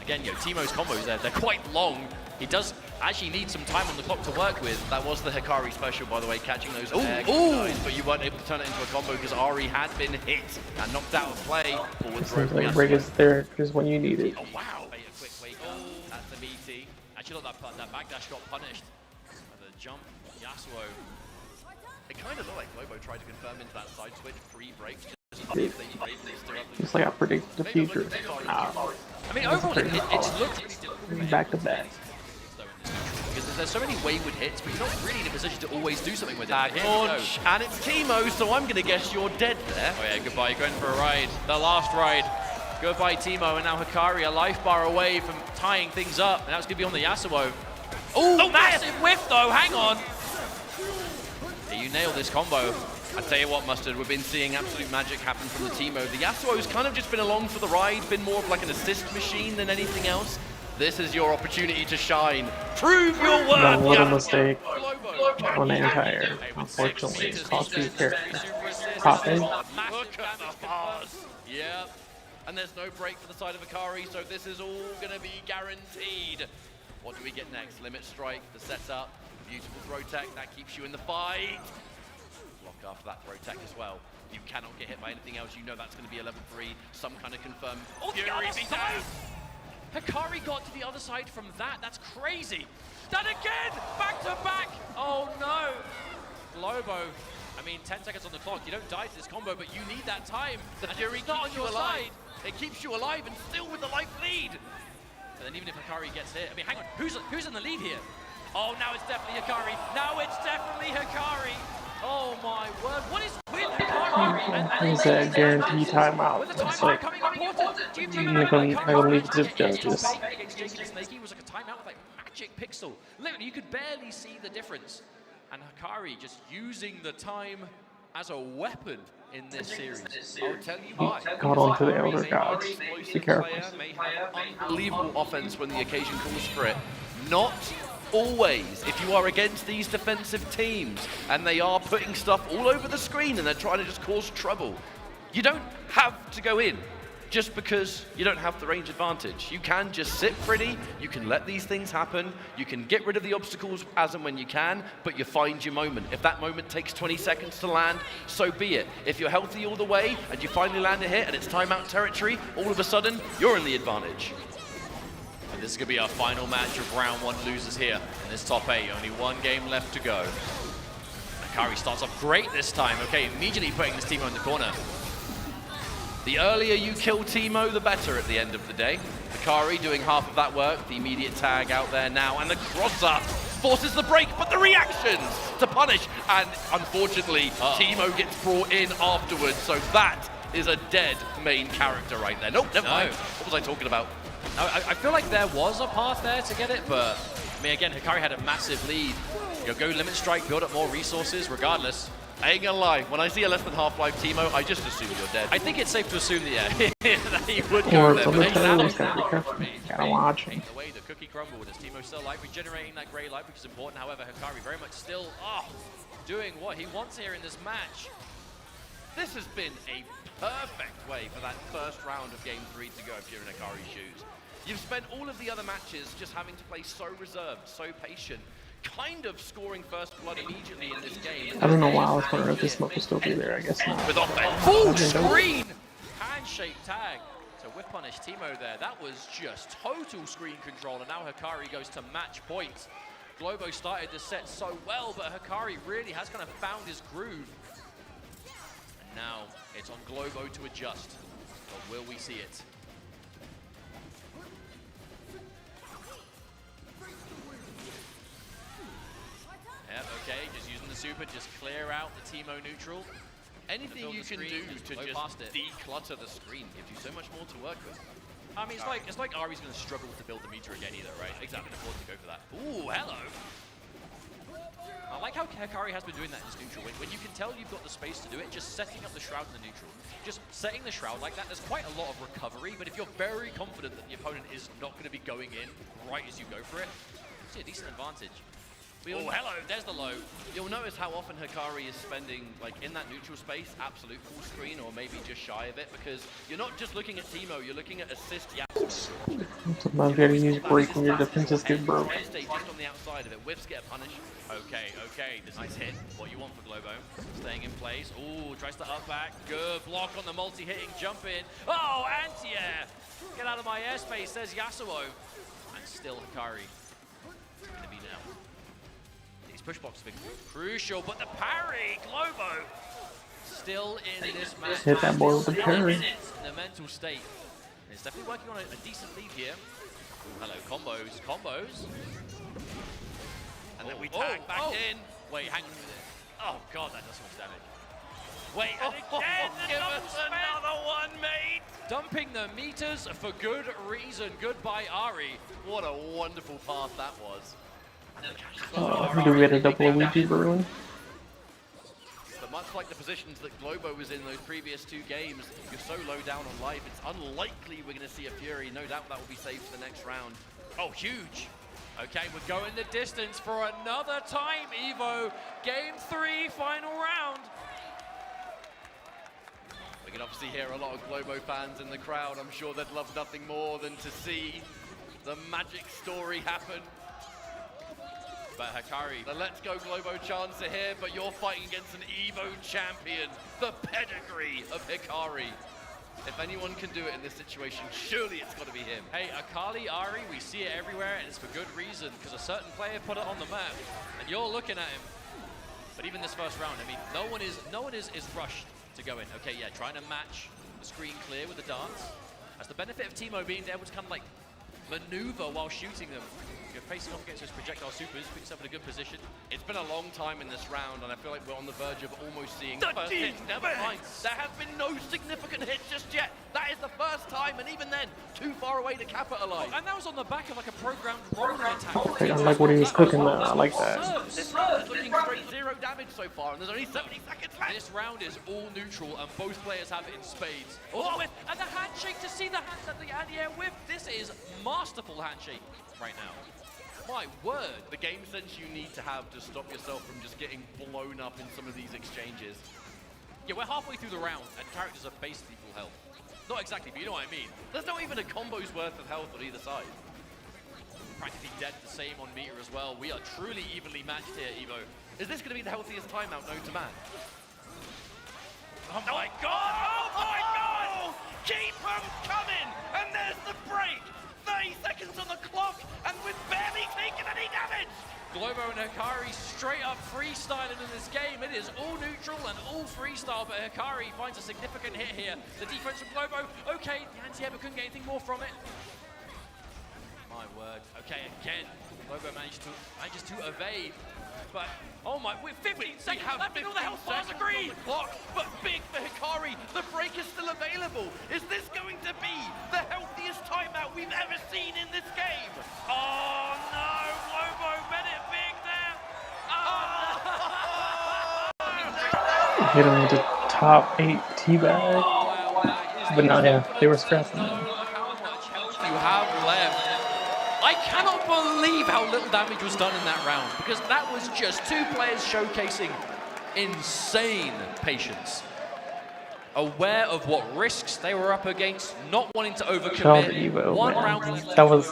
again, you know, Teemo's combos, they're quite long. He does actually need some time on the clock to work with. That was the Hikari special, by the way, catching those guys, but you weren't able to turn it into a combo because Ari had been hit and knocked out of play. Forward throw. Seems like Rig is there just when you need it. Oh, wow. Quick wait. That's the BT. Actually, look, that backdash got punished. The jump, Yasuo. It kind of looked like Globo tried to confirm into that side switch pre-breaks. Just like I predict the future. I mean, overall, it's looked back to back. Because there's so many wayward hits, but you're not really in a position to always do something with it. Launch, and it's Teemo, so I'm going to guess you're dead there. Oh yeah, goodbye, you're going for a ride. The last ride. Goodbye, Teemo, and now Hikari, a life bar away from tying things up, and that's going to be on the Yasuo. Oh, massive whiff though, hang on. Yeah, you nailed this combo. I tell you what, Mustard, we've been seeing absolute magic happen from the Teemo. The Yasuo's kind of just been along for the ride, been more of like an assist machine than anything else. This is your opportunity to shine. Prove your worth! That little mistake on the entire, unfortunately, cost me character. TOP8. Yeah, and there's no break for the side of Hikari, so this is all going to be guaranteed. What do we get next? Limit strike, the setup, beautiful throw tech, that keeps you in the fight. Block after that throw tech as well. You cannot get hit by anything else. You know that's going to be a level 3, some kind of confirmed Fury beat. Hikari got to the other side from that. That's crazy. That again! Back to back! Oh no! Globo. I mean, 10 seconds on the clock. You don't die to this combo, but you need that time. The Fury keeps you alive. It keeps you alive and still with the life lead. And then even if Hikari gets hit, I mean, hang on, who's in the lead here? Oh, now it's definitely Hikari. Now it's definitely Hikari. Oh my word, what is with Hikari? It's a guaranteed timeout. It's like, I'm gonna leave it to the judges. Against Jacob Snakey was like a timeout with like magic pixel. Literally, you could barely see the difference. And Hikari just using the time as a weapon in this series. I'll tell you why. Got onto the Elder Gods. Be careful. Unbelievable offense when the occasion calls for it. Not always. If you are against these defensive teams and they are putting stuff all over the screen and they're trying to just cause trouble, you don't have to go in just because you don't have the range advantage. You can just sit pretty, you can let these things happen, you can get rid of the obstacles as and when you can, but you find your moment. If that moment takes 20 seconds to land, so be it. If you're healthy all the way and you finally land a hit and it's timeout territory, all of a sudden, you're in the advantage. And this is going to be our final match of round 1 losers here in this top 8. Only 1 game left to go. Hikari starts off great this time. Okay, immediately putting this Teemo in the corner. The earlier you kill Teemo, the better at the end of the day. Hikari doing half of that work, the immediate tag out there now, and the crosser forces the break, but the reactions to punish, and unfortunately, Teemo gets brought in afterwards, so that is a dead main character right there. Nope, never mind. What was I talking about? I feel like there was a path there to get it, but I mean, again, Hikari had a massive lead. You'll go limit strike, build up more resources, regardless. I ain't gonna lie, when I see a less than half-life Teemo, I just assume you're dead. I think it's safe to assume that, that he would Or go there. from the toes, gotta be careful. Gotta watch him. The way the cookie crumbled as Teemo still alive, regenerating that grey light, which is important. However, Hikari very much still doing what he wants here in this match. This has been a perfect way for that first round of Game 3 to go if you're in Hikari's shoes. You've spent all of the other matches just having to play so reserved, so patient, kind of scoring first blood immediately in this game. I don't know why I was wondering if this smoke will still be there. I guess not. With offense. Full screen! Handshake tag to whip punish Teemo there. That was just total screen control, and now Hikari goes to match point. Globo started the set so well, but Hikari really has kind of found his groove. And now it's on Globo to adjust. But will we see it? Yep, okay, just using the super, just clear out the Teemo neutral. Anything you can do to just declutter the screen gives you so much more to work with. I mean, it's like Ari's going to struggle to build the meter again either, right? Exactly, can afford to go for that. Ooh, hello! I like how Hikari has been doing that in his neutral. When you can tell you've got the space to do it, just setting up the shroud in the neutral. Just setting the shroud like that, there's quite a lot of recovery, but if you're very confident that the opponent is not going to be going in right as you go for it, you see a decent advantage. Oh, hello, there's the low. You'll notice how often Hikari is spending, like, in that neutral space, absolute full screen, or maybe just shy of it, because you're not just looking at Teemo, you're looking at assist Yasuo. Sometimes you gotta use break when your defenses get broke. Stay just on the outside of it. Whiffs get punished. Okay, this nice hit. What you want for Globo. Staying in place. Ooh, tries to up back. Good block on the multi-hitting jump in. Oh, anti-air! Get out of my airspace, says Yasuo. And still Hikari. It's gonna be now. Push blocks have been crucial, but the parry, Globo, still in this match. Hit that boy with the parry. In the mental state. He's definitely working on a decent lead here. Ooh, hello, combos. And then we tag back in. Wait, hang on with it. Oh god, that does so much damage. Wait, and again, give us another one, mate. Dumping the meters for good reason. Goodbye, Ari. What a wonderful path that was. Do we get a double Ouija ruin? But much like the positions that Globo was in those previous 2 games, you're so low down on life, it's unlikely we're going to see a Fury. No doubt that will be saved for the next round. Oh, huge. Okay, we're going the distance for another time, Evo. Game 3, final round. We can obviously hear a lot of Globo fans in the crowd. I'm sure they'd love nothing more than to see the magic story happen. But Hikari, the Let's Go Globo chants are here, but you're fighting against an Evo champion, the pedigree of Hikari. If anyone can do it in this situation, surely it's got to be him. Hey, Akali, Ari, we see it everywhere, and it's for good reason, because a certain player put it on the map, and you're looking at him. But even this first round, I mean, no one is rushed to go in. Okay, yeah, trying to match the screen clear with the darts. That's the benefit of Teemo being able to kind of like maneuver while shooting them. You're facing off against those projectile supers, put yourself in a good position. It's been a long time in this round, and I feel like we're on the verge of almost seeing The first hits. Never mind, there have been no significant hits just yet. That is the first time, and even then, too far away to capitalize. And that was on the back of like a programmed rolling attack. I like what he was cooking there. I like that. This round is looking straight 0 damage so far, and there's only 70 seconds left. This round is all neutral, and both players have it in spades. Oh, and the handshake to see the hands at the air whip. This is masterful handshake right now. My word, the game sense you need to have to stop yourself from just getting blown up in some of these exchanges. Yeah, we're halfway through the round, and characters are basically full health. Not exactly, but you know what I mean. There's not even a combo's worth of health on either side. Practically dead, the same on meter as well. We are truly evenly matched here, Evo. Is this going to be the healthiest timeout known to man? Oh my god! Oh my god! Keep them coming! And there's the break! 30 seconds on the clock, and we've barely taken any damage! Globo and Hikari straight up freestyling in this game. It is all neutral and all freestyle, but Hikari finds a significant hit here. The defense from Globo, okay, the anti-ever couldn't get anything more from it. My word. Okay, again, Globo manages to evade. But, oh my, we're 15 seconds left and all the health bars agree! Clock, but big for Hikari. The break is still available. Is this going to be the healthiest timeout we've ever seen in this game? Oh no, Globo bet it big there. Oh. Hit him with the top 8 teabag. But not yeah, they were scrapping. How much health you have left? I cannot believe how little damage was done in that round, because that was just two players showcasing insane patience. Aware of what risks they were up against, not wanting to overcommit. Evo, One man. round left. That was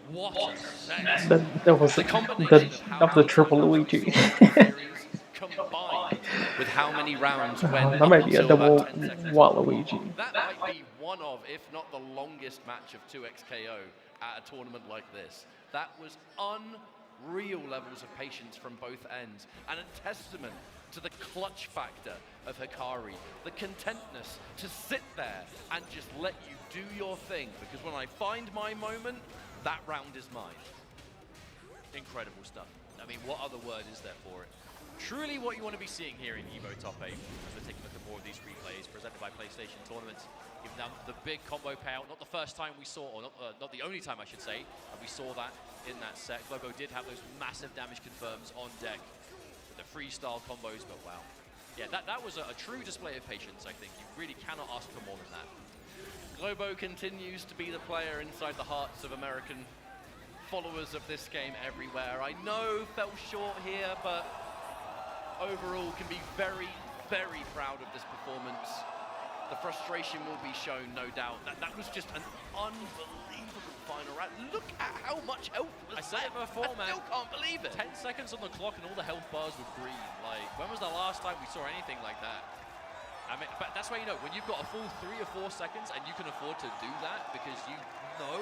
What a set. that was the triple Luigi. Combined with how many rounds went that might be a double Waluigi. That might be one of, if not the longest match of 2xKO at a tournament like this. That was unreal levels of patience from both ends, and a testament to the clutch factor of Hikari, the contentness to sit there and just let you do your thing, because when I find my moment, that round is mine. Incredible stuff. I mean, what other word is there for it? Truly what you want to be seeing here in EVO Top 8, as we're taking a look at more of these replays presented by PlayStation Tournaments. Even down the big combo payout, not the first time we saw, or not the only time I should say, we saw that in that set. Globo did have those massive damage confirms on deck with the freestyle combos, but wow. Yeah, that was a true display of patience, I think. You really cannot ask for more than that. Globo continues to be the player inside the hearts of American followers of this game everywhere. I know fell short here, but overall can be very, very proud of this performance. The frustration will be shown, no doubt. That was just an unbelievable final round. Look at how much health was I said it before, man. I still can't believe it. 10 seconds on the clock and all the health bars were green. Like, when was the last time we saw anything like that? I mean, but that's why, you know, when you've got a full 3 or 4 seconds and you can afford to do that because you know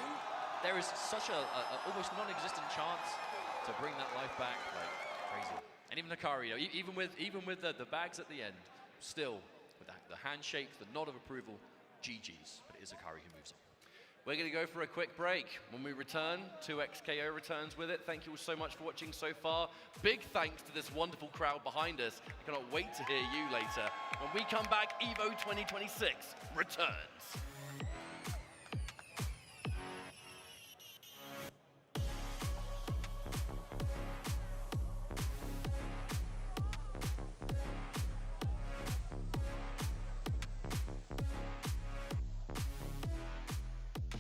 there is such a almost non-existent chance to bring that life back, like, crazy. And even Hikari, you know, even with the bags at the end, still, with the handshake, the nod of approval, GG's. But it is Hikari who moves on. We're going to go for a quick break. When we return, 2xKO returns with it. Thank you all so much for watching so far. Big thanks to this wonderful crowd behind us. I cannot wait to hear you later. When we come back, EVO 2026 returns.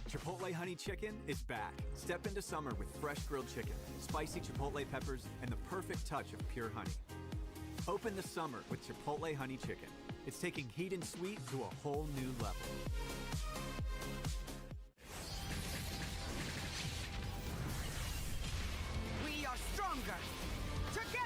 Chipotle Honey Chicken is back. Step into summer with fresh grilled chicken, spicy chipotle peppers, and the perfect touch of pure honey. Open the summer with Chipotle Honey Chicken. It's taking heat and sweet to a whole new level. We are stronger together.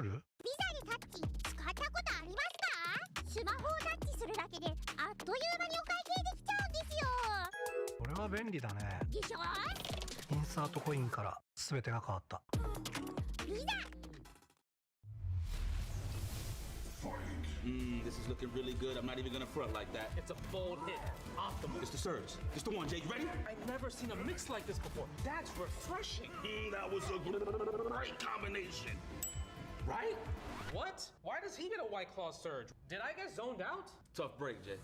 ルル？ビザでタッチ使ったことありますか？スマホをタッチするだけであっという間にお会計できちゃうんですよ。これは便利だね。でしょ？インサートコインから全てが変わった。ビザ。This is looking really good. I'm not even gonna front like that. It's a bold hit. Optimal. It's the surge. It's the one, Jay. You ready? I've never seen a mix like this before. That's refreshing. That was a great combination. Right? What? Why does he get a White Claw surge? Did I get zoned out? Tough break, Jay.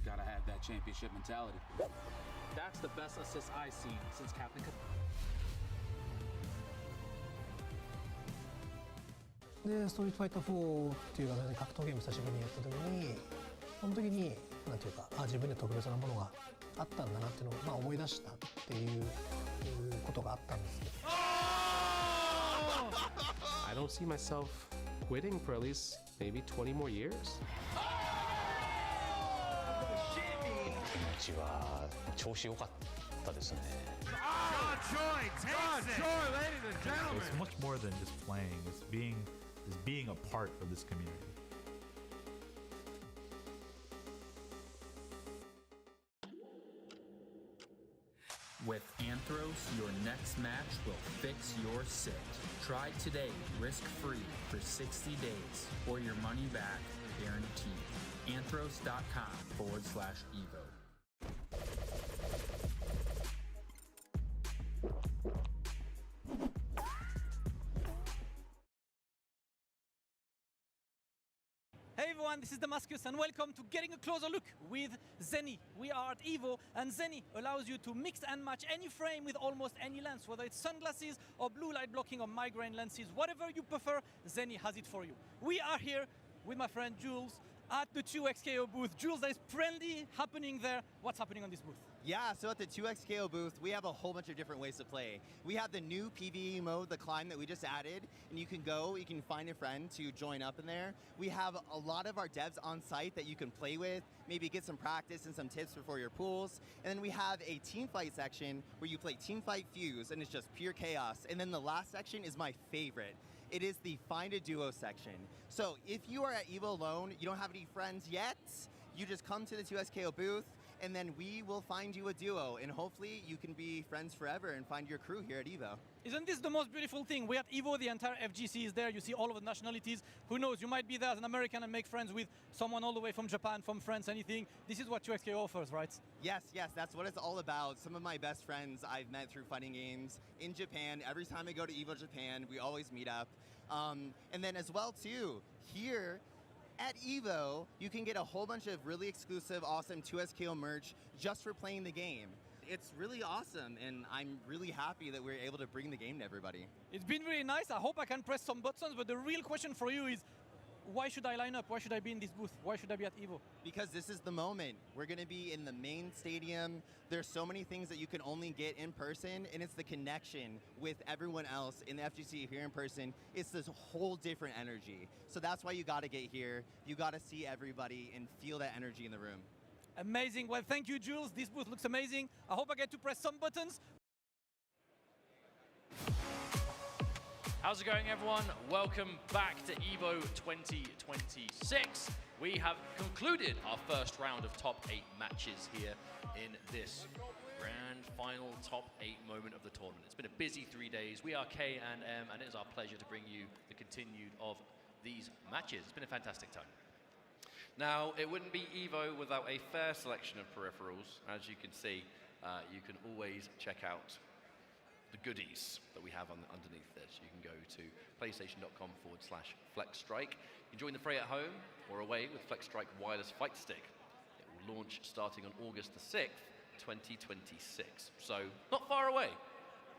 Gotta have that championship mentality. That's the best assist I've seen since Captain. でストリートファイター4っていう形で格闘ゲーム久しぶりにやった時にその時になんていうか自分で特別なものがあったんだなっていうのを、思い出したっていうことがあったんですけど。I don't see myself quitting for at least maybe 20 more years. 気持ちは調子良かったですね。It's much more than just playing. It's being a part of this community. With Anthros, your next match will fix your sit. Try today, risk-free, for 60 days, or your money back guaranteed. Anthros.com/Evo. Hey everyone, this is Damascus and welcome to Getting a Closer Look with Zenny. We are at EVO and Zenny allows you to mix and match any frame with almost any lens, whether it's sunglasses or blue light blocking or migraine lenses, whatever you prefer, Zenny has it for you. We are here with my friend Jules at the 2XKO booth. Jules, there is plenty happening there. What's happening on this booth? Yeah, so at the 2XKO booth, we have a whole bunch of different ways to play. We have the new PvE mode, the climb that we just added, and you can find a friend to join up in there. We have a lot of our devs on site that you can play with, maybe get some practice and some tips before your pools. And then we have a team fight section where you play team fight fuse, and it's just pure chaos. And then the last section is my favorite. It is the find a duo section. So if you are at EVO alone, you don't have any friends yet, you just come to the 2XKO booth, and then we will find you a duo, and hopefully you can be friends forever and find your crew here at EVO. Isn't this the most beautiful thing? We're at EVO, the entire FGC is there, you see all of the nationalities. Who knows, you might be there as an American and make friends with someone all the way from Japan, from France, anything. This is what 2XKO offers, right? Yes, that's what it's all about. Some of my best friends I've met through fighting games in Japan. Every time I go to EVO Japan, we always meet up. And then as well too, here, at EVO, you can get a whole bunch of really exclusive, awesome 2XKO merch just for playing the game. It's really awesome, and I'm really happy that we're able to bring the game to everybody. It's been really nice. I hope I can press some buttons, but the real question for you is, why should I line up? Why should I be in this booth? Why should I be at EVO? Because this is the moment. We're going to be in the main stadium. There's so many things that you can only get in person, and it's the connection with everyone else in the FGC here in person. It's this whole different energy. So that's why you got to get here. You got to see everybody and feel that energy in the room. Amazing. Well, thank you, Jules. This booth looks amazing. I hope I get to press some buttons. How's it going, everyone? Welcome back to EVO 2026. We have concluded our first round of top 8 matches here in this grand final top 8 moment of the tournament. It's been a busy 3 days. We are K&M, and it is our pleasure to bring you the continued of these matches. It's been a fantastic time. Now, it wouldn't be EVO without a fair selection of peripherals. As you can see, you can always check out the goodies that we have underneath this. You can go to playstation.com/FlexStrike. You can join the fray at home or away with FlexStrike Wireless Fight Stick. It will launch starting on August the 6th, 2026. So, not far away.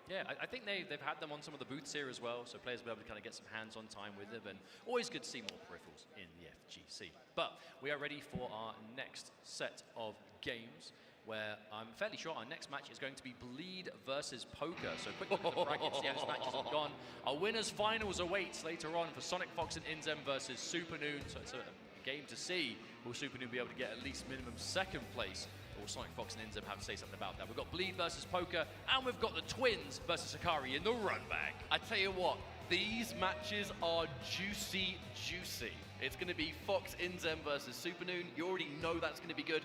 Yeah, I think they've had them on some of the booths here as well, so players will be able to kind of get some hands-on time with them, and always good to see more peripherals in the FGC. But we are ready for our next set of games, where I'm fairly sure our next match is going to be Bleed versus Poker. So quick look at the brackets, yeah, this match has gone. Our winners finals awaits later on for Sonic Fox and Inzem versus Supernoon. So it's a game to see. Will Supernoon be able to get at least minimum second place? Or will Sonic Fox and Inzem have to say something about that? We've got Bleed versus Poker, and we've got the Twins versus Sakari in the run back. I tell you what, These matches are juicy, juicy. It's going to be Fox Inzem versus Supernoon. You already know that's going to be good.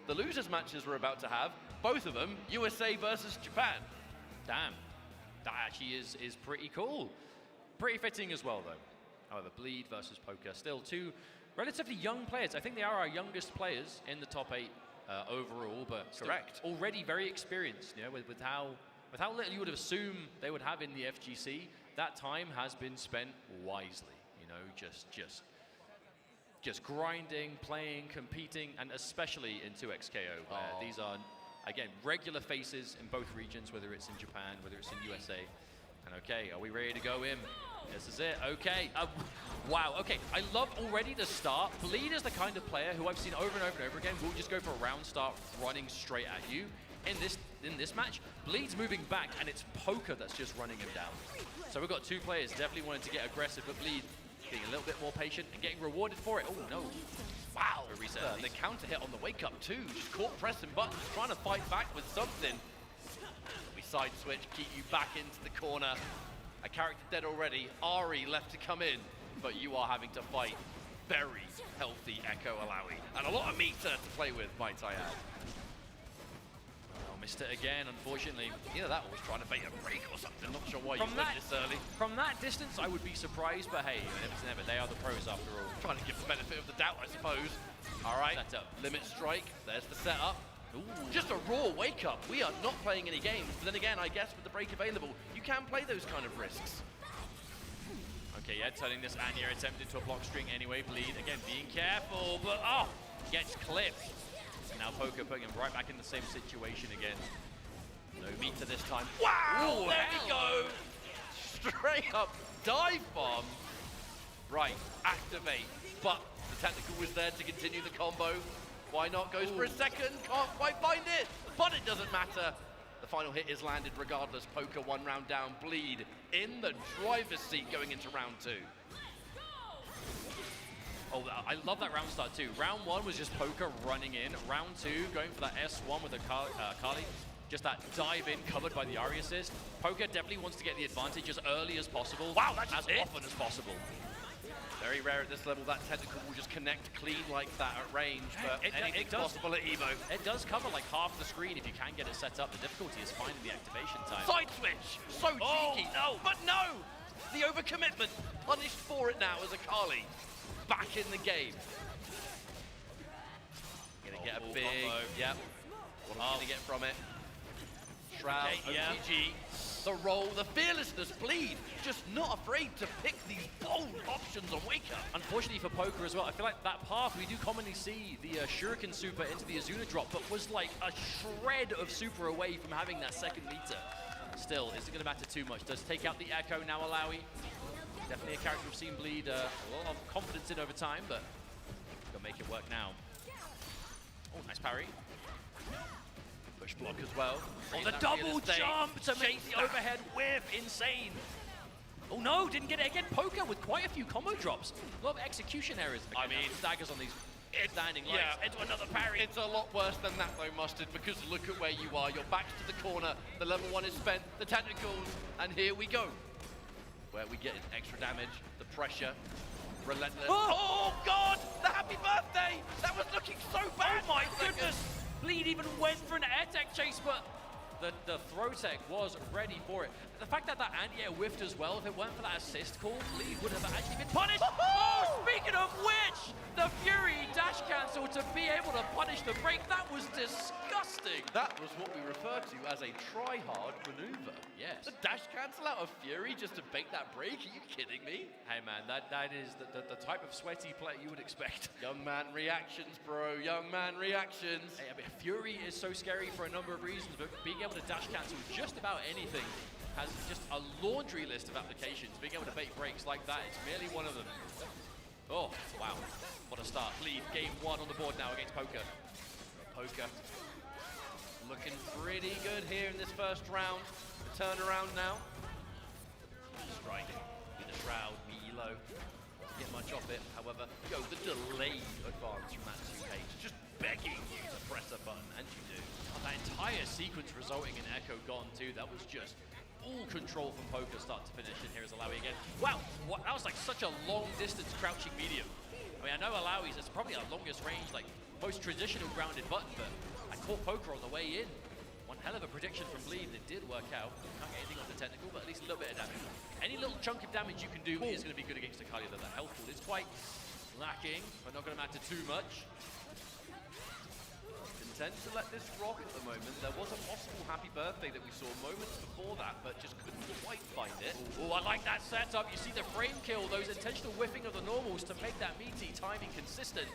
The losers matches we're about to have, both of them, USA versus Japan. Damn. That actually is pretty cool. Pretty fitting as well, though. However, Bleed versus Poker, still two relatively young players. I think they are our youngest players in the top 8 overall, but correct. Already very experienced, you know, with how little you would assume they would have in the FGC. That time has been spent wisely, you know, just grinding, playing, competing, and especially in 2XKO, where these are, again, regular faces in both regions, whether it's in Japan, whether it's in USA. And okay, are we ready to go in? This is it, okay. Wow, okay, I love already the start. Bleed is the kind of player who I've seen over and over and over again will just go for a round start running straight at you. In this match, Bleed's moving back, and it's Poker that's just running him down. So we've got two players definitely wanting to get aggressive, but Bleed being a little bit more patient and getting rewarded for it. Oh no. Wow. The counter hit on the wake up too. Just caught pressing buttons, trying to fight back with something. We side switch, keep you back into the corner. A character dead already. Ari left to come in, but you are having to fight very healthy Echo Alawi. And a lot of meter to play with, might I add. Missed it again, unfortunately. Either that or was trying to bait a break or something. Not sure why you went this early. From that distance, I would be surprised, but hey, never. They are the pros after all. Trying to give the benefit of the doubt, I suppose. All right, limit strike. There's the setup. Ooh. Just a raw wake up. We are not playing any games. But then again, I guess with the break available, you can play those kind of risks. Okay, yeah, turning this Anya attempted to a block string anyway. Bleed, again, being careful, but gets clipped. And now Poker putting him right back in the same situation again. No meter this time. Wow! Ooh, there we go! Straight up dive bomb. Right, activate. But the technical was there to continue the combo. Why not? Goes for a second, can't quite find it, but it doesn't matter. The final hit is landed regardless. Poker 1 round down. Bleed in the driver's seat going into round 2. Oh, I love that round start too. Round 1 was just Poker running in. Round 2 going for that S1 with a Kali. Just that dive in covered by the Ari assist. Poker definitely wants to get the advantage as early as possible. Wow, that's as often as possible. Very rare at this level that technical will just connect clean like that at range, but anything's possible at Evo. It does cover like half the screen if you can get it set up. The difficulty is finding the activation time. Side switch! So cheeky! No! But no! The overcommitment! Punished for it now as a Kali. Back in the game. Gonna get a big, yep. What are we gonna get from it? Shroud, OTG, the roll, the fearlessness, Bleed. Just not afraid to pick these bold options on Wake Up. Unfortunately for Poker as well, I feel like that path, we do commonly see the Shuriken super into the Azuna drop, but was like a shred of super away from having that second meter. Still, isn't gonna matter too much. Does take out the Echo now, Alawi. Definitely a character we've seen Bleed a lot of confidence in over time, but gonna make it work now. Oh, nice parry. Push block as well. Oh, the double jump to make the overhead whip. Insane. Oh no, didn't get it again. Poker with quite a few combo drops. A lot of execution errors. I mean, daggers on these standing lights. Yeah, into another parry. It's a lot worse than that though, Mustard, because look at where you are. Your back's to the corner. The level 1 is spent. The technicals, and here we go. Where we get extra damage, the pressure, relentless. Oh God! The happy birthday! That was looking so bad. Oh my goodness! Bleed even went for an air tech chase, but the throw tech was ready for it. The fact that that anti-air whiffed as well, if it weren't for that assist call, Bleed would have actually been punished. Oh, speaking of which, the Fury dash cancel to be able to punish the break, that was disgusting. That was what we refer to as a try-hard maneuver. Yes. The dash cancel out of Fury just to bait that break? Are you kidding me? Hey man, that is the type of sweaty play you would expect. Young man reactions, bro. Young man reactions. Hey, I mean, Fury is so scary for a number of reasons, but being able to dash cancel just about anything has just a laundry list of applications. Being able to bait breaks like that is merely one of them. Oh, wow. What a start. Bleed, game 1 on the board now against Poker. Poker looking pretty good here in this first round. Turnaround now. Strike with the Shroud, Milo. Get much off it, however. Yo, the delayed advance from that 2H. Just begging you to press a button, and you do. Oh, that entire sequence resulting in Echo gone too. That was just all control from Poker start to finish, and here is Alawi again. Wow, that was like such a long distance crouching medium. I mean, I know Alawi's, it's probably our longest range, like most traditional grounded button, but I caught Poker on the way in. One hell of a prediction from Bleed that did work out. Can't get anything off the technical, but at least a little bit of damage. Any little chunk of damage you can do is going to be good against Akali, though. That health pool is quite lacking, but not going to matter too much. Content to let this rock at the moment. There was a possible happy birthday that we saw moments before that, but just couldn't quite find it. Oh, I like that setup. You see the frame kill, those intentional whiffing of the normals to make that meaty timing consistent.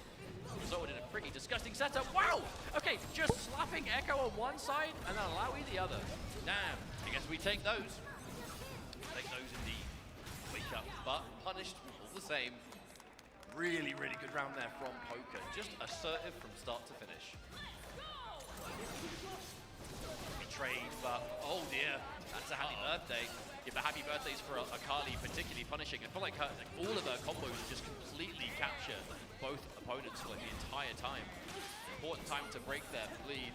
Resulted in a pretty disgusting setup. Wow! Okay, just slapping Echo on one side and then Alawi the other. Damn. I guess we take those. Take those indeed. Wake up, but punished all the same. Really, really good round there from Poker. Just assertive from start to finish. Betrayed, but oh dear, that's a happy birthday. Yeah, but happy birthdays for Akali, particularly punishing. I feel like all of her combos just completely capture both opponents for like the entire time. Important time to break their Bleed.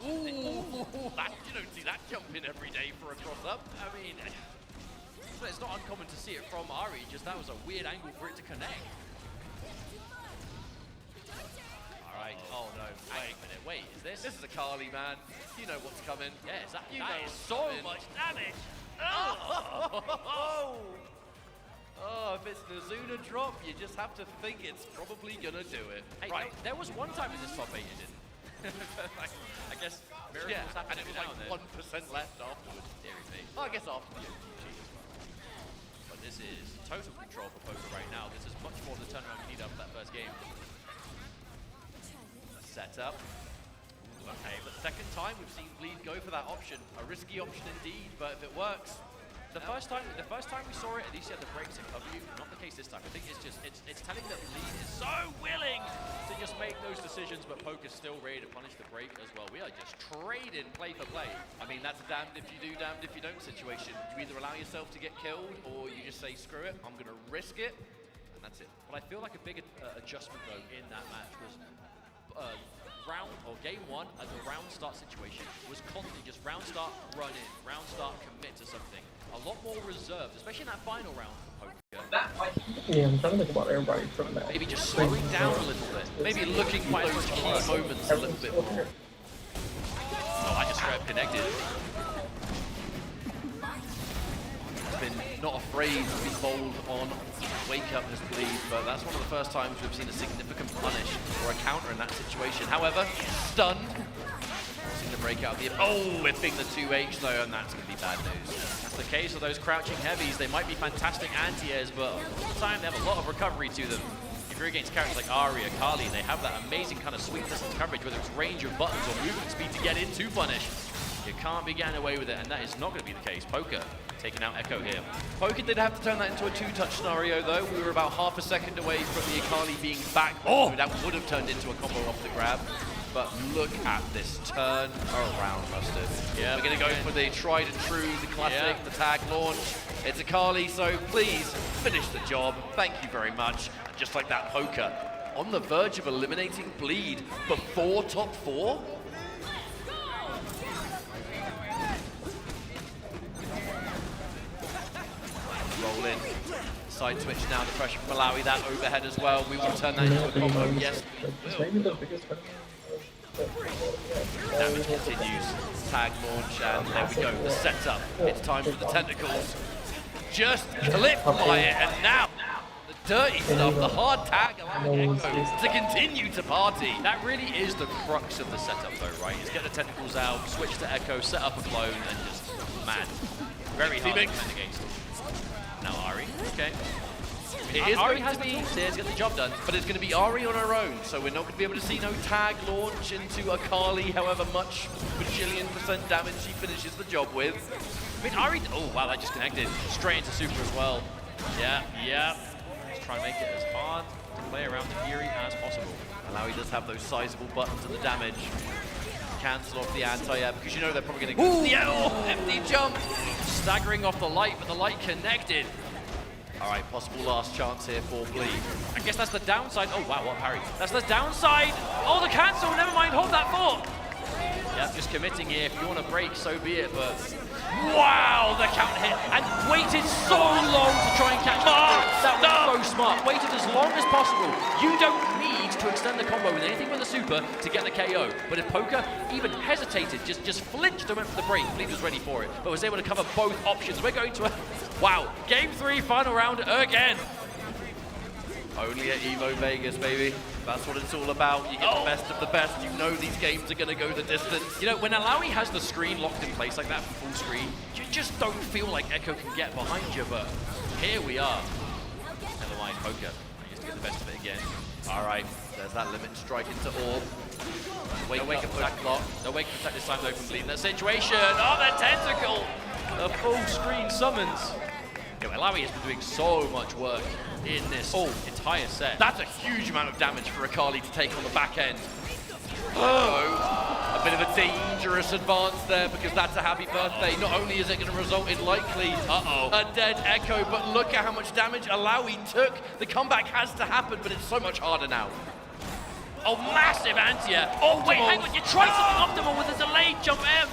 Ooh, you don't see that jump in every day for a cross-up. I mean, it's not uncommon to see it from Ari, just that was a weird angle for it to connect. Alright, oh no, wait a minute, wait, is this? This is Akali, man. You know what's coming. Yeah, that is so much damage. Oh! Oh, if it's the Zuna drop, you just have to think it's probably gonna do it. Hey, right. There was one time in this top 8 it didn't. I guess miracles happen and it was like 1% left afterwards. Well, I guess after the OTG as well. But this is total control for Poker right now. This is much more the turnaround you need after that first game. Setup. Okay, but second time we've seen Bleed go for that option. A risky option indeed, but if it works. The first time we saw it, at least he had the breaks to cover you. Not the case this time. I think it's just it's telling that Bleed is so willing to just make those decisions, but Poker's still ready to punish the break as well. We are just trading play for play. I mean, that's a damned if you do, damned if you don't situation. You either allow yourself to get killed, or you just say screw it, I'm gonna risk it, and that's it. But I feel like a big adjustment though in that match was round or game one as a round start situation was constantly just round start, run in, round start, commit to something. A lot more reserved, especially in that final round for Poker. Yeah, I'm trying to think about everybody from that. Maybe just slowing down a little bit. Maybe looking for those key moments a little bit more. Oh, I just got connected. Been not afraid to be bold on Wake Up as Bleed, but that's one of the first times we've seen a significant punish or a counter in that situation. However, stunned. Seem to break out the whipping the 2H though, and that's going to be bad news. That's the case of those crouching heavies. They might be fantastic anti-airs, but all the time they have a lot of recovery to them. If you're against characters like Ari or Kali, they have that amazing kind of sweet distance coverage, whether it's range of buttons or movement speed to get into punish. You can't be getting away with it, and that is not going to be the case. Poker taking out Echo here. Poker did have to turn that into a two-touch scenario, though. We were about half a second away from the Akali being back. Oh, that would have turned into a combo off the grab. But look at this turn around, Mustard. Yeah, we're going to go for the tried and true, the classic, the tag launch. It's Akali, so please finish the job. Thank you very much. And just like that, Poker on the verge of eliminating Bleed before top 4. Roll in. Side switch now, the pressure from Malawi, that overhead as well. We will turn that into a combo. Yes, we will. Damage continues. Tag launch, and there we go. The setup. It's time for the tentacles. Just clipped by it, and now the dirty stuff, the hard tag allowing Echo to continue to party. That really is the crux of the setup, though, right? Is get the tentacles out, switch to Echo, set up a clone, and just, man, very hard to defend against. Now Ari, okay. It is Ari has the to get the job done, but it's going to be Ari on her own, so we're not going to be able to see no tag launch into Akali, however much bajillion% damage she finishes the job with. I mean, Ari, oh wow, that just connected straight into super as well. Yeah. Let's try and make it as hard to play around the Fury as possible. Malawi does have those sizable buttons and the damage. Cancel off the anti-air because you know they're probably going to go. Yeah, empty jump. Staggering off the light, but the light connected. All right, possible last chance here for Bleed. I guess that's the downside. Oh, wow, what parry. That's the downside. Oh, the cancel. Never mind. Hold that thought. Yeah, just committing here. If you want to break, so be it, but... Wow, the count hit, and waited so long to try and catch that was so smart. Waited as long as possible. You don't need to extend the combo with anything but the super to get the KO. But if Poker even hesitated, just flinched and went for the break, Bleed was ready for it, but was able to cover both options. We're going to a... Wow, Game 3, final round again. Only at Evo Vegas, baby. That's what it's all about. You get the best of the best. You know these games are going to go the distance. You know, when Alawi has the screen locked in place like that for full screen, you just don't feel like Echo can get behind you, but here we are. Never mind, Poker. I used to get the best of it again. All right, there's that limit strike into Orb. Wake up attack block. No wake up attack this time though from Bleed in that situation. Oh, the tentacle! The full screen summons. Yeah, Alawi has been doing so much work in this entire set. That's a huge amount of damage for Akali to take on the back end. A bit of a dangerous advance there because that's a happy birthday. Not only is it going to result in likely a dead Echo, but look at how much damage Alawi took. The comeback has to happen, but it's so much harder now. Oh, massive anti-air. Oh, wait, hang on. You tried something optimal with a delayed jump M.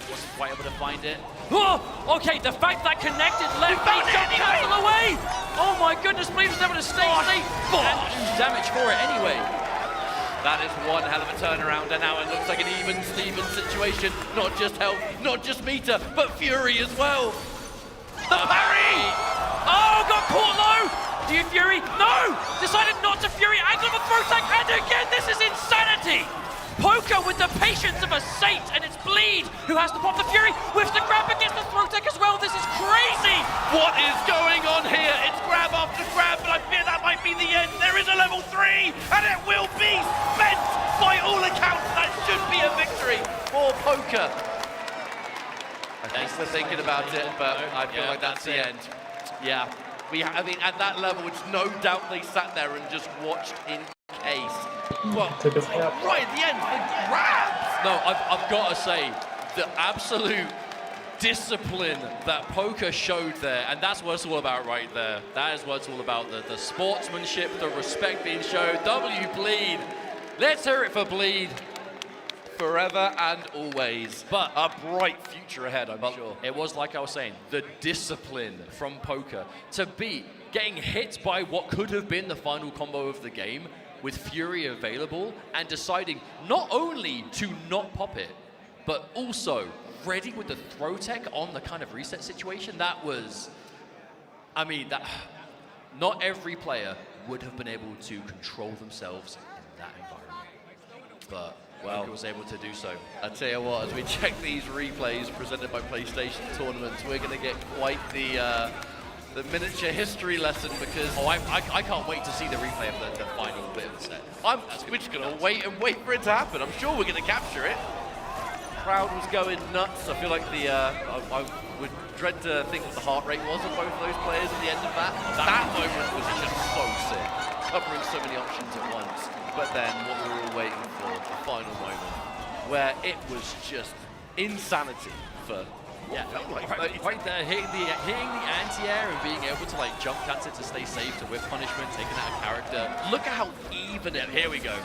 Wasn't quite able to find it. Oh, okay, the fact that connected left B jump cancel away. Oh my goodness, Bleed was able to stay safe and do damage for it anyway. That is one hell of a turnaround, and now it looks like an even-Steven situation. Not just health, not just meter, but Fury as well. The parry! Oh, got caught low! Do you Fury? No! Decided not to Fury, angle of a throw tag, and again, this is insanity! Poker with the patience of a saint, and it's Bleed who has to pop the Fury, with the grab against the throw tag as well. This is crazy! What is going on here? It's grab after grab, but I fear that might be the end. There is a level 3, and it will be spent! By all accounts, that should be a victory for Poker. Thanks for thinking about it, but I feel like that's the end. Yeah, I mean, at that level, it's no doubt they sat there and just watched in case. Well, right at the end, the grabs! No, I've got to say, the absolute discipline that Poker showed there, and that's what it's all about right there. That is what it's all about, the sportsmanship, the respect being shown. W Bleed. Let's hear it for Bleed. Forever and always. But a bright future ahead, I'm sure. It was like I was saying, the discipline from Poker to beat getting hit by what could have been the final combo of the game with Fury available and deciding not only to not pop it, but also ready with the throw tech on the kind of reset situation. That was, I mean, not every player would have been able to control themselves in that environment. But Poker was able to do so. I tell you what, as we check these replays presented by PlayStation tournaments, we're going to get quite the miniature history lesson because... Oh, I can't wait to see the replay of the final bit of the set. We're just going to wait for it to happen. I'm sure we're going to capture it. Crowd was going nuts. I feel like I would dread to think what the heart rate was of both of those players at the end of that. That moment was just so sick, covering so many options at once. But then what we were all waiting for, the final moment, where it was just insanity for... Yeah, right there, hitting the anti-air and being able to like jump cancel to stay safe, to whip punishment, taking out a character. Look at how even it. Here we go.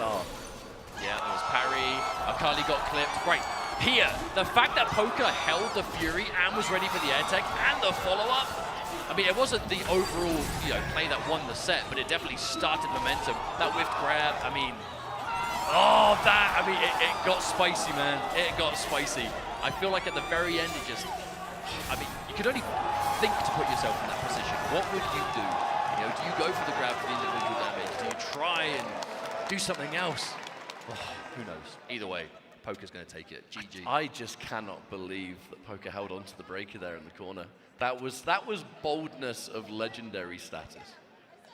Yeah, there was parry. Akali got clipped. Right here, the fact that Poker held the Fury and was ready for the air tech and the follow-up. I mean, it wasn't the overall play that won the set, but it definitely started momentum. That whiffed grab. I mean, it got spicy, man. It got spicy. I feel like at the very end, it just, I mean, you could only think to put yourself in that position. What would you do? Do you go for the grab for the individual damage? Do you try and do something else? Who knows? Either way, Poker's going to take it. GG. I just cannot believe that Poker held on to the breaker there in the corner. That was boldness of legendary status.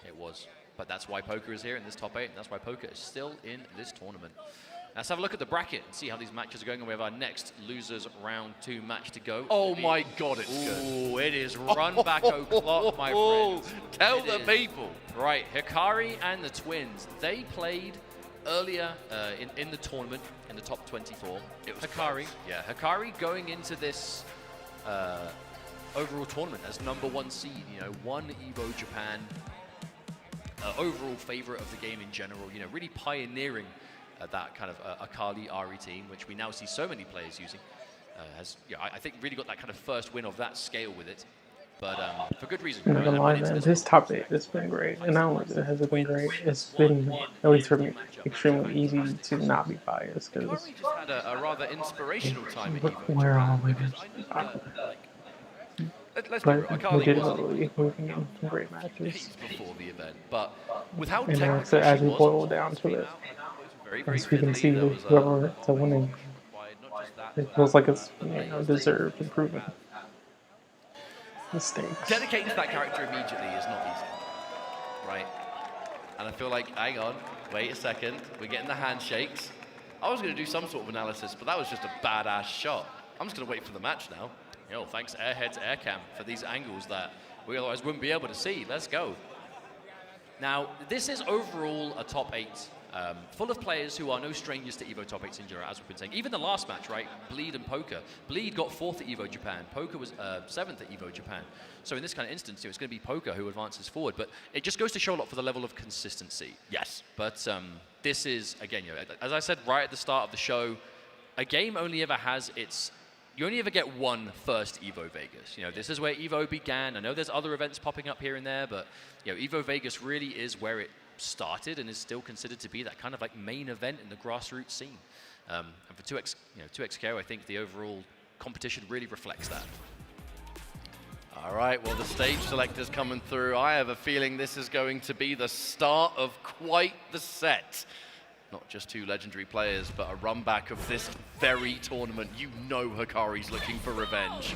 It was. But that's why Poker is here in this top 8, and that's why Poker is still in this tournament. Let's have a look at the bracket and see how these matches are going, and we have our next losers round 2 match to go. Oh my God, it's good. Oh, it is run back o'clock, my friend. Tell the people. Right, Hikari and the Twins, they played earlier in the tournament in the top 24. It was Hikari. close. Yeah, Hikari going into this overall tournament as #1 seed, won Evo Japan, overall favorite of the game in general, really pioneering that kind of Akali Ahri team, which we now see so many players using, has, I think, really got that kind of first win of that scale with it. But for good reason. I'm not gonna lie, man. This top 8 has been great, and not only has it been great, it's been, at least for me, extremely easy to not be biased. Because just had a rather inspirational time at Evo. where are we? But legitimately, we've been getting some great matches. Before the event, but with how And now, so as we boil down to it, as we can see, whoever is winning, it feels like it's deserved improvement. Mistakes. Dedicating to that character immediately is not easy, right? And I feel like, hang on, wait a second, we're getting the handshakes. I was going to do some sort of analysis, but that was just a badass shot. I'm just going to wait for the match now. Yo, thanks Airhead to Aircam for these angles that we otherwise wouldn't be able to see. Let's go. Now, this is overall a top 8. Full of players who are no strangers to Evo Top 8 in general, as we've been saying. Even the last match, right? Bleed and Poker. Bleed got 4th at Evo Japan. Poker was 7th at Evo Japan. So in this kind of instance, it's going to be Poker who advances forward. But it just goes to show a lot for the level of consistency. Yes. But this is, again, as I said right at the start of the show, a game only ever has its... You only ever get one first Evo Vegas. This is where Evo began. I know there's other events popping up here and there, but Evo Vegas really is where it started and is still considered to be that kind of like main event in the grassroots scene. And for 2XKO, I think the overall competition really reflects that. All right, well, the stage selector's coming through. I have a feeling this is going to be the start of quite the set. Not just 2 legendary players, but a run back of this very tournament. You know Hikari's looking for revenge.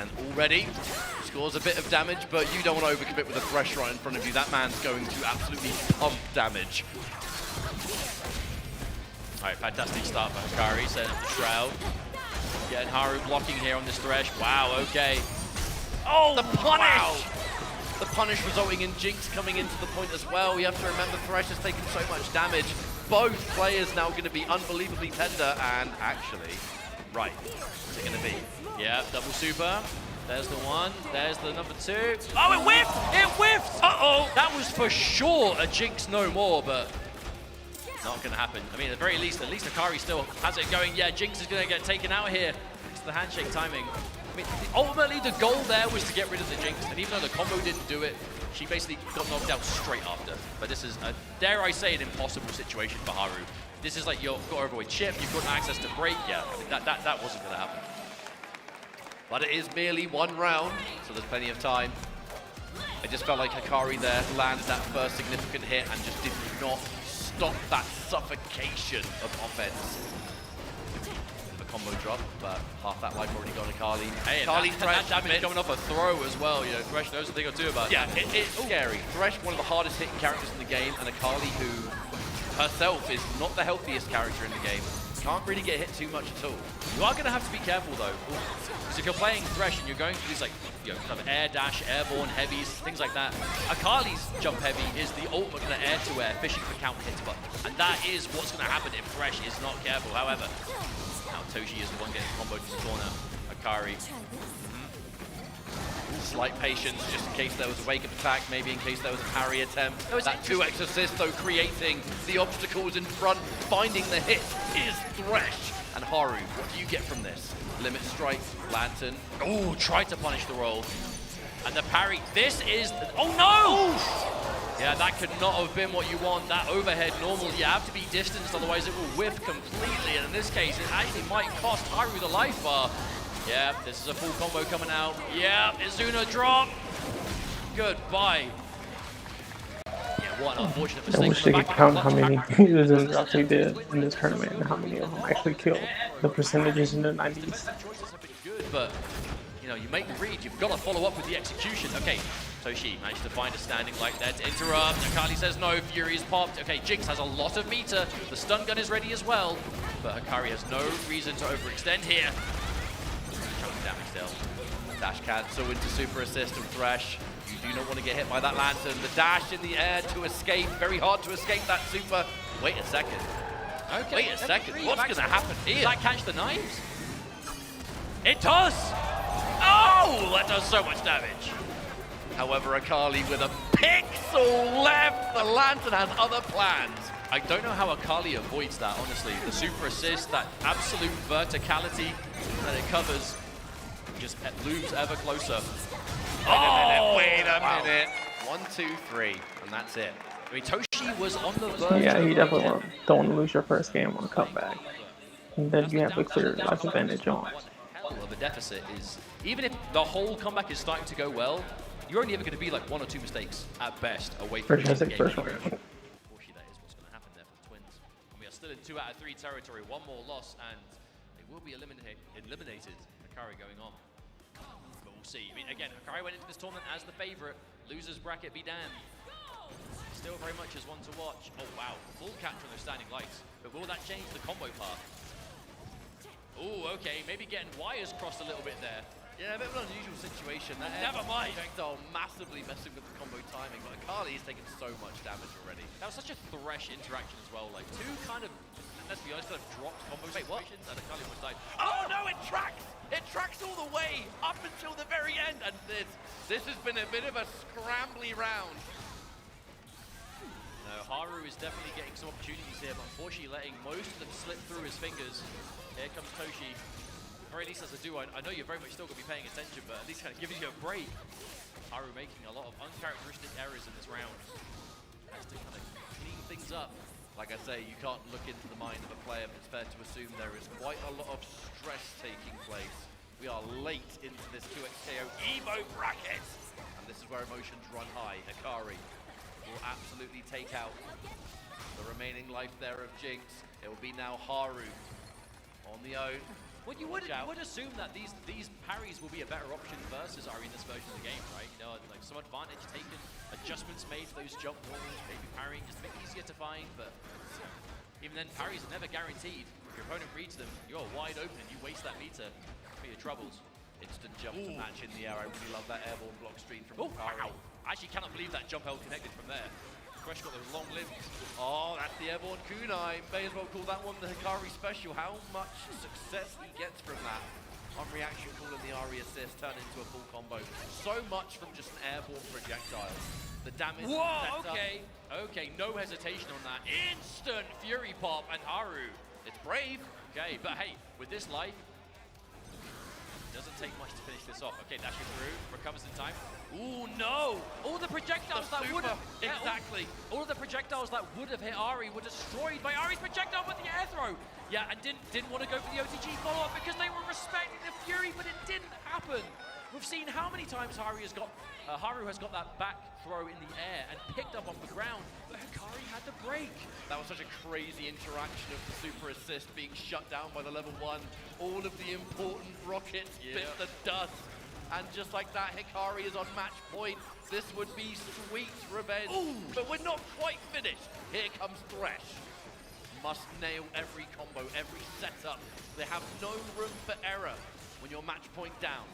And already scores a bit of damage, but you don't want to overcommit with a Thresh right in front of you. That man's going to absolutely pump damage. All right, fantastic start for Hikari, setting up the Shroud. Getting Haru blocking here on this Thresh. Wow, okay. Oh, the punish! Wow. The punish resulting in Jinx coming into the point as well. We have to remember Thresh has taken so much damage. Both players now going to be unbelievably tender, and actually, right, what's it going to be? Yeah, double super. There's the one. There's the number 2. Oh, it whiffed! It whiffed! Uh-oh! That was for sure a Jinx no more, but not going to happen. I mean, at the very least, Hikari still has it going. Yeah, Jinx is going to get taken out here. It's the handshake timing. I mean, ultimately, the goal there was to get rid of the Jinx, and even though the combo didn't do it, she basically got knocked out straight after. But this is, dare I say, an impossible situation for Haru. This is like, you've got to avoid chip, you've got access to break. Yeah, I mean, that wasn't going to happen. But it is merely 1 round, so there's plenty of time. I just felt like Hikari there landed that first significant hit and just did not stop that suffocation of offense. A combo drop, but half that life already gone to Carly. Hey, Carly that damage coming off a throw as well. Thresh knows a thing or two about yeah, that. it's scary. Thresh, one of the hardest hitting characters in the game, and Akali, who herself is not the healthiest character in the game. Can't really get hit too much at all. You are going to have to be careful though, because if you're playing Thresh and you're going through these like, kind of air dash, airborne heavies, things like that, Akali's jump heavy is the ultimate kind of air-to-air fishing for counter hits button, and that is what's going to happen if Thresh is not careful. However, now Toshi is the one getting comboed to the corner. Hikari. Slight patience, just in case there was a wake-up attack, maybe in case there was a parry attempt. That 2x assist, though, creating the obstacles in front, finding the hit is Thresh. And Haru, what do you get from this? Limit strike, Lantern. Oh, tried to punish the roll. And the parry, this is, oh no! Yeah, that could not have been what you want. That overhead normal, you have to be distanced, otherwise it will whiff completely. And in this case, it actually might cost Haru the life bar. Yeah, this is a full combo coming out. Yeah, Izuna drop. Goodbye. Yeah, what an unfortunate mistake. I wish they could count how many Izuna drops they did in this tournament and how many of them actually killed. The percentages in the 90s. Choices have been good, but you make the read. You've got to follow up with the execution. Okay, Toshi managed to find a standing light there to interrupt. Akali says no. Fury is popped. Okay, Jinx has a lot of meter. The stun gun is ready as well, but Hikari has no reason to overextend here. Damage still. Dash cancel into super assist from Thresh. You do not want to get hit by that Lantern. The dash in the air to escape. Very hard to escape that super. Wait a second. Okay. Wait a second. What's going to happen here? Does that catch the knives? It does! Oh! That does so much damage. However, Akali with a Pixel left. The Lantern has other plans. I don't know how Akali avoids that, honestly. The super assist, that absolute verticality that it covers, just looms ever closer. Wait a minute. 1, 2, 3, and that's it. I mean, Toshi was on the verge. Yeah, you definitely don't want to lose your first game on a comeback. And then you have a clear life advantage on. Hell of a deficit is, even if the whole comeback is starting to go well, you're only ever going to be like 1 or 2 mistakes at best away from First the game. first round. Unfortunately, that is what's going to happen there for the Twins. And we are still in 2 out of 3 territory. 1 more loss, and they will be eliminated. Hikari going on. But we'll see. I mean, again, Hikari went into this tournament as the favorite. Losers bracket be damned. Still very much as one to watch. Oh wow, full capture on those standing lights. But will that change the combo path? Oh, okay, maybe getting wires crossed a little bit there. Yeah, a bit of an unusual situation. That Never mind. projectile massively messing with the combo timing, but Akali is taking so much damage already. That was such a Thresh interaction as well. Like 2 kind of, let's be honest, kind of dropped combo situations, and Akali almost died. Oh no, it tracks! It tracks all the way up until the very end, and this has been a bit of a scrambly round. No, Haru is definitely getting some opportunities here, but unfortunately letting most of them slip through his fingers. Here comes Toshi. At the very least as a duo, I know you're very much still going to be paying attention, but at least kind of giving you a break. Haru making a lot of uncharacteristic errors in this round. Has to kind of clean things up. Like I say, you can't look into the mind of a player, but it's fair to assume there is quite a lot of stress taking place. We are late into this 2xKO Evo bracket, and this is where emotions run high. Hikari will absolutely take out the remaining life there of Jinx. It will be now Haru on the own. Well, you would assume that these parries will be a better option versus Ari in this version of the game, right? You know, like some advantage taken, adjustments made for those jump walls, maybe parrying just a bit easier to find, but even then, parries are never guaranteed. If your opponent reads them, you're wide open and you waste that meter for your troubles. Instant jump to match in the air. I really love that airborne block stream from Hikari. Wow. I actually cannot believe that jump held connected from there. Fresh got those long limbs. Oh, that's the airborne kunai. May as well call that one the Hikari special. How much success he gets from that. On reaction call and the Ari assist turn into a full combo. So much from just an airborne projectile. The damage. Whoa, okay. Okay, no hesitation on that. Instant Fury Pop and Haru. It's brave. Okay, but hey, with this life, doesn't take much to finish this off. Okay, dashing through, recovers in time. Ooh, no! All the projectiles that would have... Exactly. All of the projectiles that would have hit Ari were destroyed by Ari's projectile with the air throw. Yeah, and didn't want to go for the OTG follow-up because they were respecting the Fury, but it didn't happen. We've seen how many times Haru has got that back throw in the air and picked up on the ground, but Hikari had the break. That was such a crazy interaction of the super assist being shut down by the level 1. All of the important rockets bit the dust. And just like that, Hikari is on match point. This would be sweet revenge. Ooh. But we're not quite finished. Here comes Thresh. Must nail every combo, every setup. They have no room for error when you're match point down.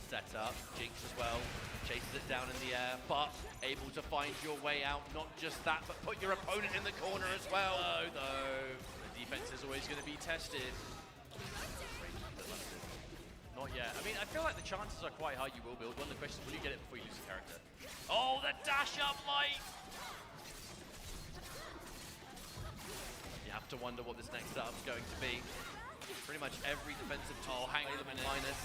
Setup, Jinx as well, chases it down in the air, but able to find your way out. Not just that, but put your opponent in the corner as well. No. The defense is always going to be tested. Not yet. I mean, I feel like the chances are quite high you will build. One of the questions, will you get it before you lose the character? Oh, the dash up light! You have to wonder what this next setup's going to be. Pretty much every defensive tool. Hang on a minute. Minus.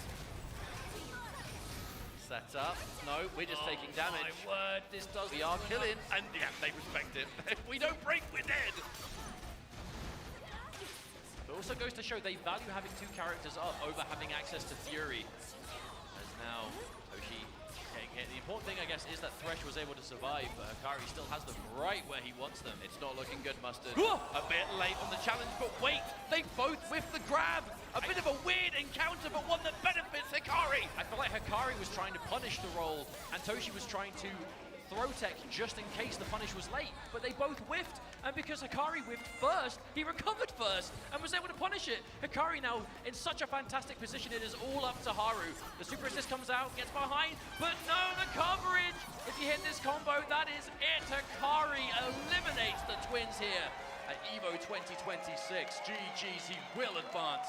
Set up. No, we're just taking damage. My word, this does. We are killing, and yeah, they respect it. If we don't break, we're dead. It also goes to show they value having 2 characters up over having access to Fury. As now, Toshi getting hit. The important thing, I guess, is that Thresh was able to survive, but Hikari still has them right where he wants them. It's not looking good, Mustard. A bit late on the challenge, but wait, they both whiffed the grab. A bit of a weird encounter, but one that benefits Hikari. I feel like Hikari was trying to punish the roll, and Toshi was trying to throw tech just in case the punish was late, but they both whiffed, and because Hikari whiffed first, he recovered first and was able to punish it. Hikari now in such a fantastic position, it is all up to Haru. The super assist comes out, gets behind, but no, the coverage! If you hit this combo, that is it. Hikari eliminates the Twins here at EVO 2026. GG's, he will advance.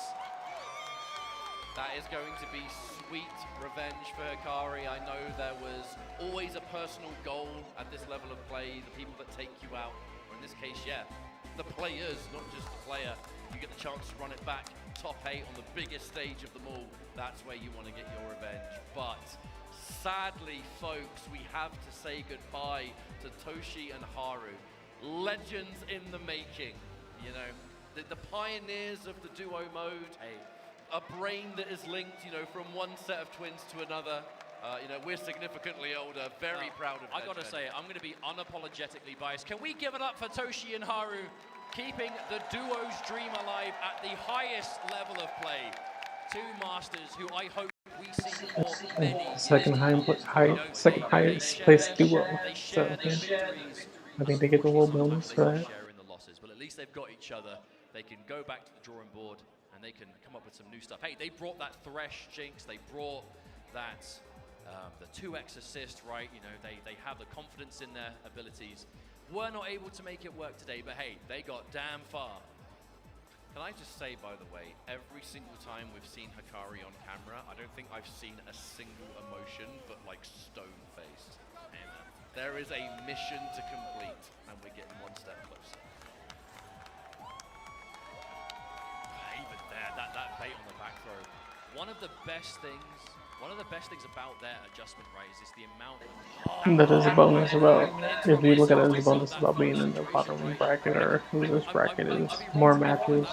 That is going to be sweet revenge for Hikari. I know there was always a personal goal at this level of play, the people that take you out, or in this case, yeah, the players, not just the player. You get the chance to run it back, top 8 on the biggest stage of them all. That's where you want to get your revenge. But sadly, folks, we have to say goodbye to Toshi and Haru. Legends in the making, you know, the pioneers of the duo mode. A brain that is linked, you know, from one set of twins to another. You know, we're significantly older, very proud of I gotta say, I'm gonna be unapologetically biased. Can we give it up for Toshi and Haru, keeping the duo's dream alive at the highest level of play? Two masters who I hope we see for many second highest placed duo. So I think they get the little bonus for that. Share in the losses, but at least they've got each other. They can go back to the drawing board and they can come up with some new stuff. Hey, they brought that Thresh Jinx. They brought that the 2x assist, right? You know, they have the confidence in their abilities. Were not able to make it work today, but hey, they got damn far. Can I just say, by the way, every single time we've seen Hikari on camera, I don't think I've seen a single emotion but like stone-faced. There is a mission to complete, and we're getting one step closer. Even there, that bait on the back throw. One of the best things about their adjustment, right, is the amount of... That is a bonus about, if you look at it as a bonus about being in the bottom bracket or loser's bracket, is more matches,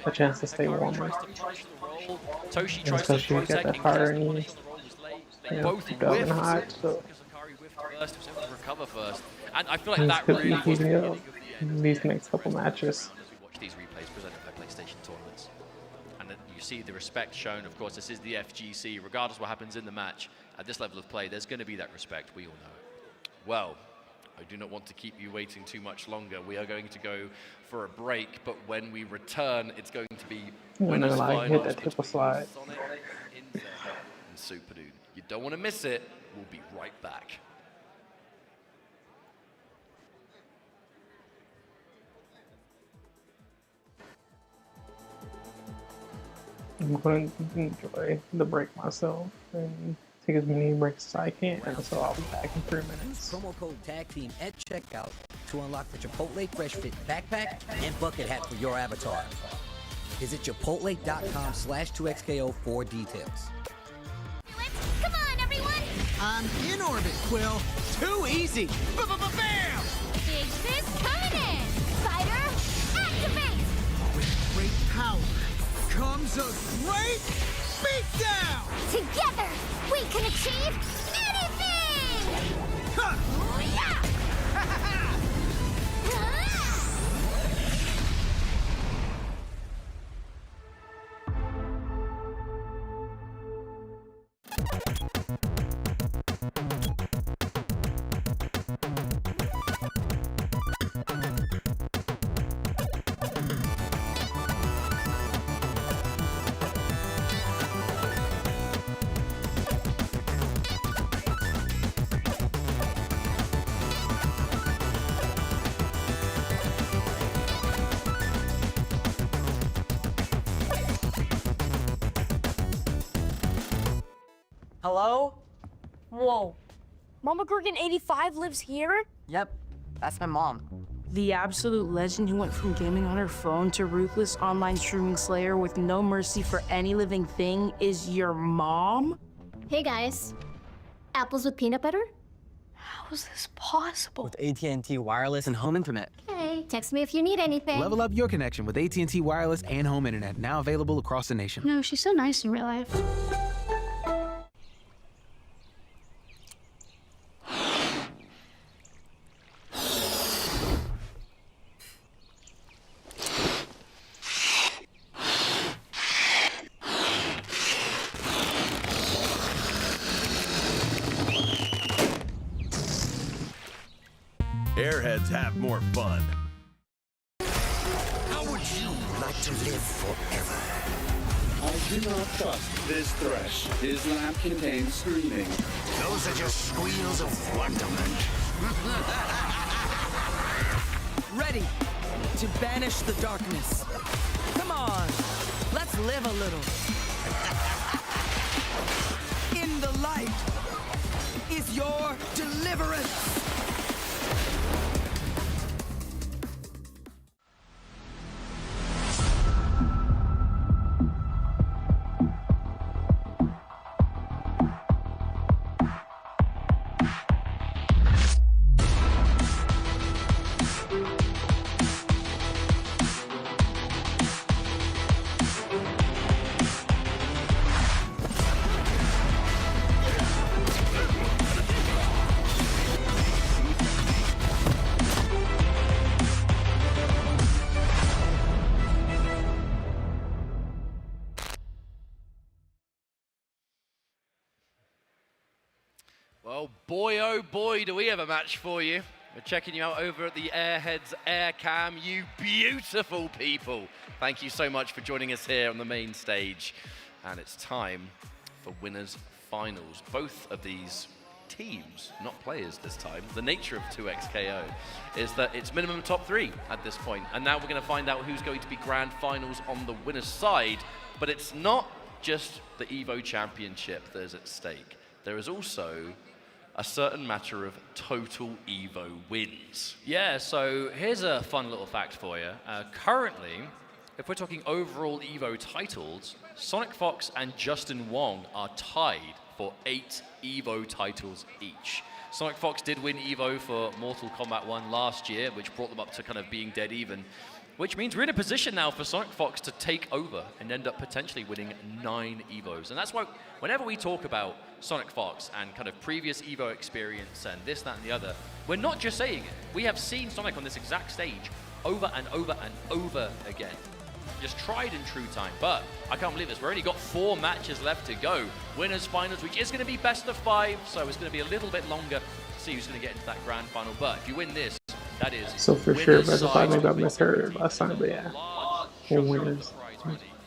a chance to stay warmer. Especially if you get that fire and you know, dumb and hot, so... First, was able to recover first. And I feel like that really was the beginning of these next couple matches. As we watch these replays presented by PlayStation tournaments. And then you see the respect shown. Of course, this is the FGC. Regardless of what happens in the match, at this level of play, there's going to be that respect. We all know it. Well, I do not want to keep you waiting too much longer. We are going to go for a break, but when we return, it's going to be winners finals. Hit that triple slide. Sonic, Inter, and Super Dude. You don't want to miss it. We'll be right back. I'm going to enjoy the break myself and take as many breaks as I can, and so I'll be back in 3 minutes. Use promo code TAGTEAM at checkout to unlock the Chipotle Fresh Fit backpack and bucket hat for your avatar. Visit chipotle.com/2xko for details. Come on, everyone! I'm in orbit, Quill. Too easy. Bam! Big fist coming in! Fighter, activate! With great power comes a great beatdown! Together, we can achieve anything! Huh. Yeah! Hello? Whoa. Mama Gorgon 85 lives here? Yep, that's my mom. The absolute legend who went from gaming on her phone to ruthless online streaming slayer with no mercy for any living thing is your mom? Hey guys. Apples with peanut butter? How is this possible? With AT&T Wireless and Home Internet. Hey, text me if you need anything. Level up your connection with AT&T Wireless and Home Internet, now available across the nation. No, she's so nice in real life. Airheads have more fun. How would you like to live forever? I do not trust this Thresh. His lamp contains screaming. Those are just squeals of wonderment. Ready to banish the darkness. Come on, let's live a little. In the light is your deliverance. Well, boy, oh boy, do we have a match for you. We're checking you out over at the Airheads Air Cam, you beautiful people. Thank you so much for joining us here on the main stage. And it's time for winners finals. Both of these teams, not players this time. The nature of 2XKO is that it's minimum top 3 at this point. And now we're going to find out who's going to be grand finals on the winner's side. But it's not just the EVO Championship that is at stake. There is also a certain matter of total EVO wins. Yeah, so here's a fun little fact for you. Currently, if we're talking overall EVO titles, Sonic Fox and Justin Wong are tied for 8 EVO titles each. Sonic Fox did win EVO for Mortal Kombat 1 last year, which brought them up to kind of being dead even, which means we're in a position now for Sonic Fox to take over and end up potentially winning 9 EVOs. And that's why whenever we talk about Sonic Fox and kind of previous EVO experience and this, that, and the other, we're not just saying it. We have seen Sonic on this exact stage over and over and over again. Just tried in true time, but I can't believe this. We've only got 4 matches left to go. Winners finals, which is going to be best of 5, so it's going to be a little bit longer to see who's going to get into that grand final. But if you win this, that is so for sure, but if I maybe I misheard last time, but yeah, winners,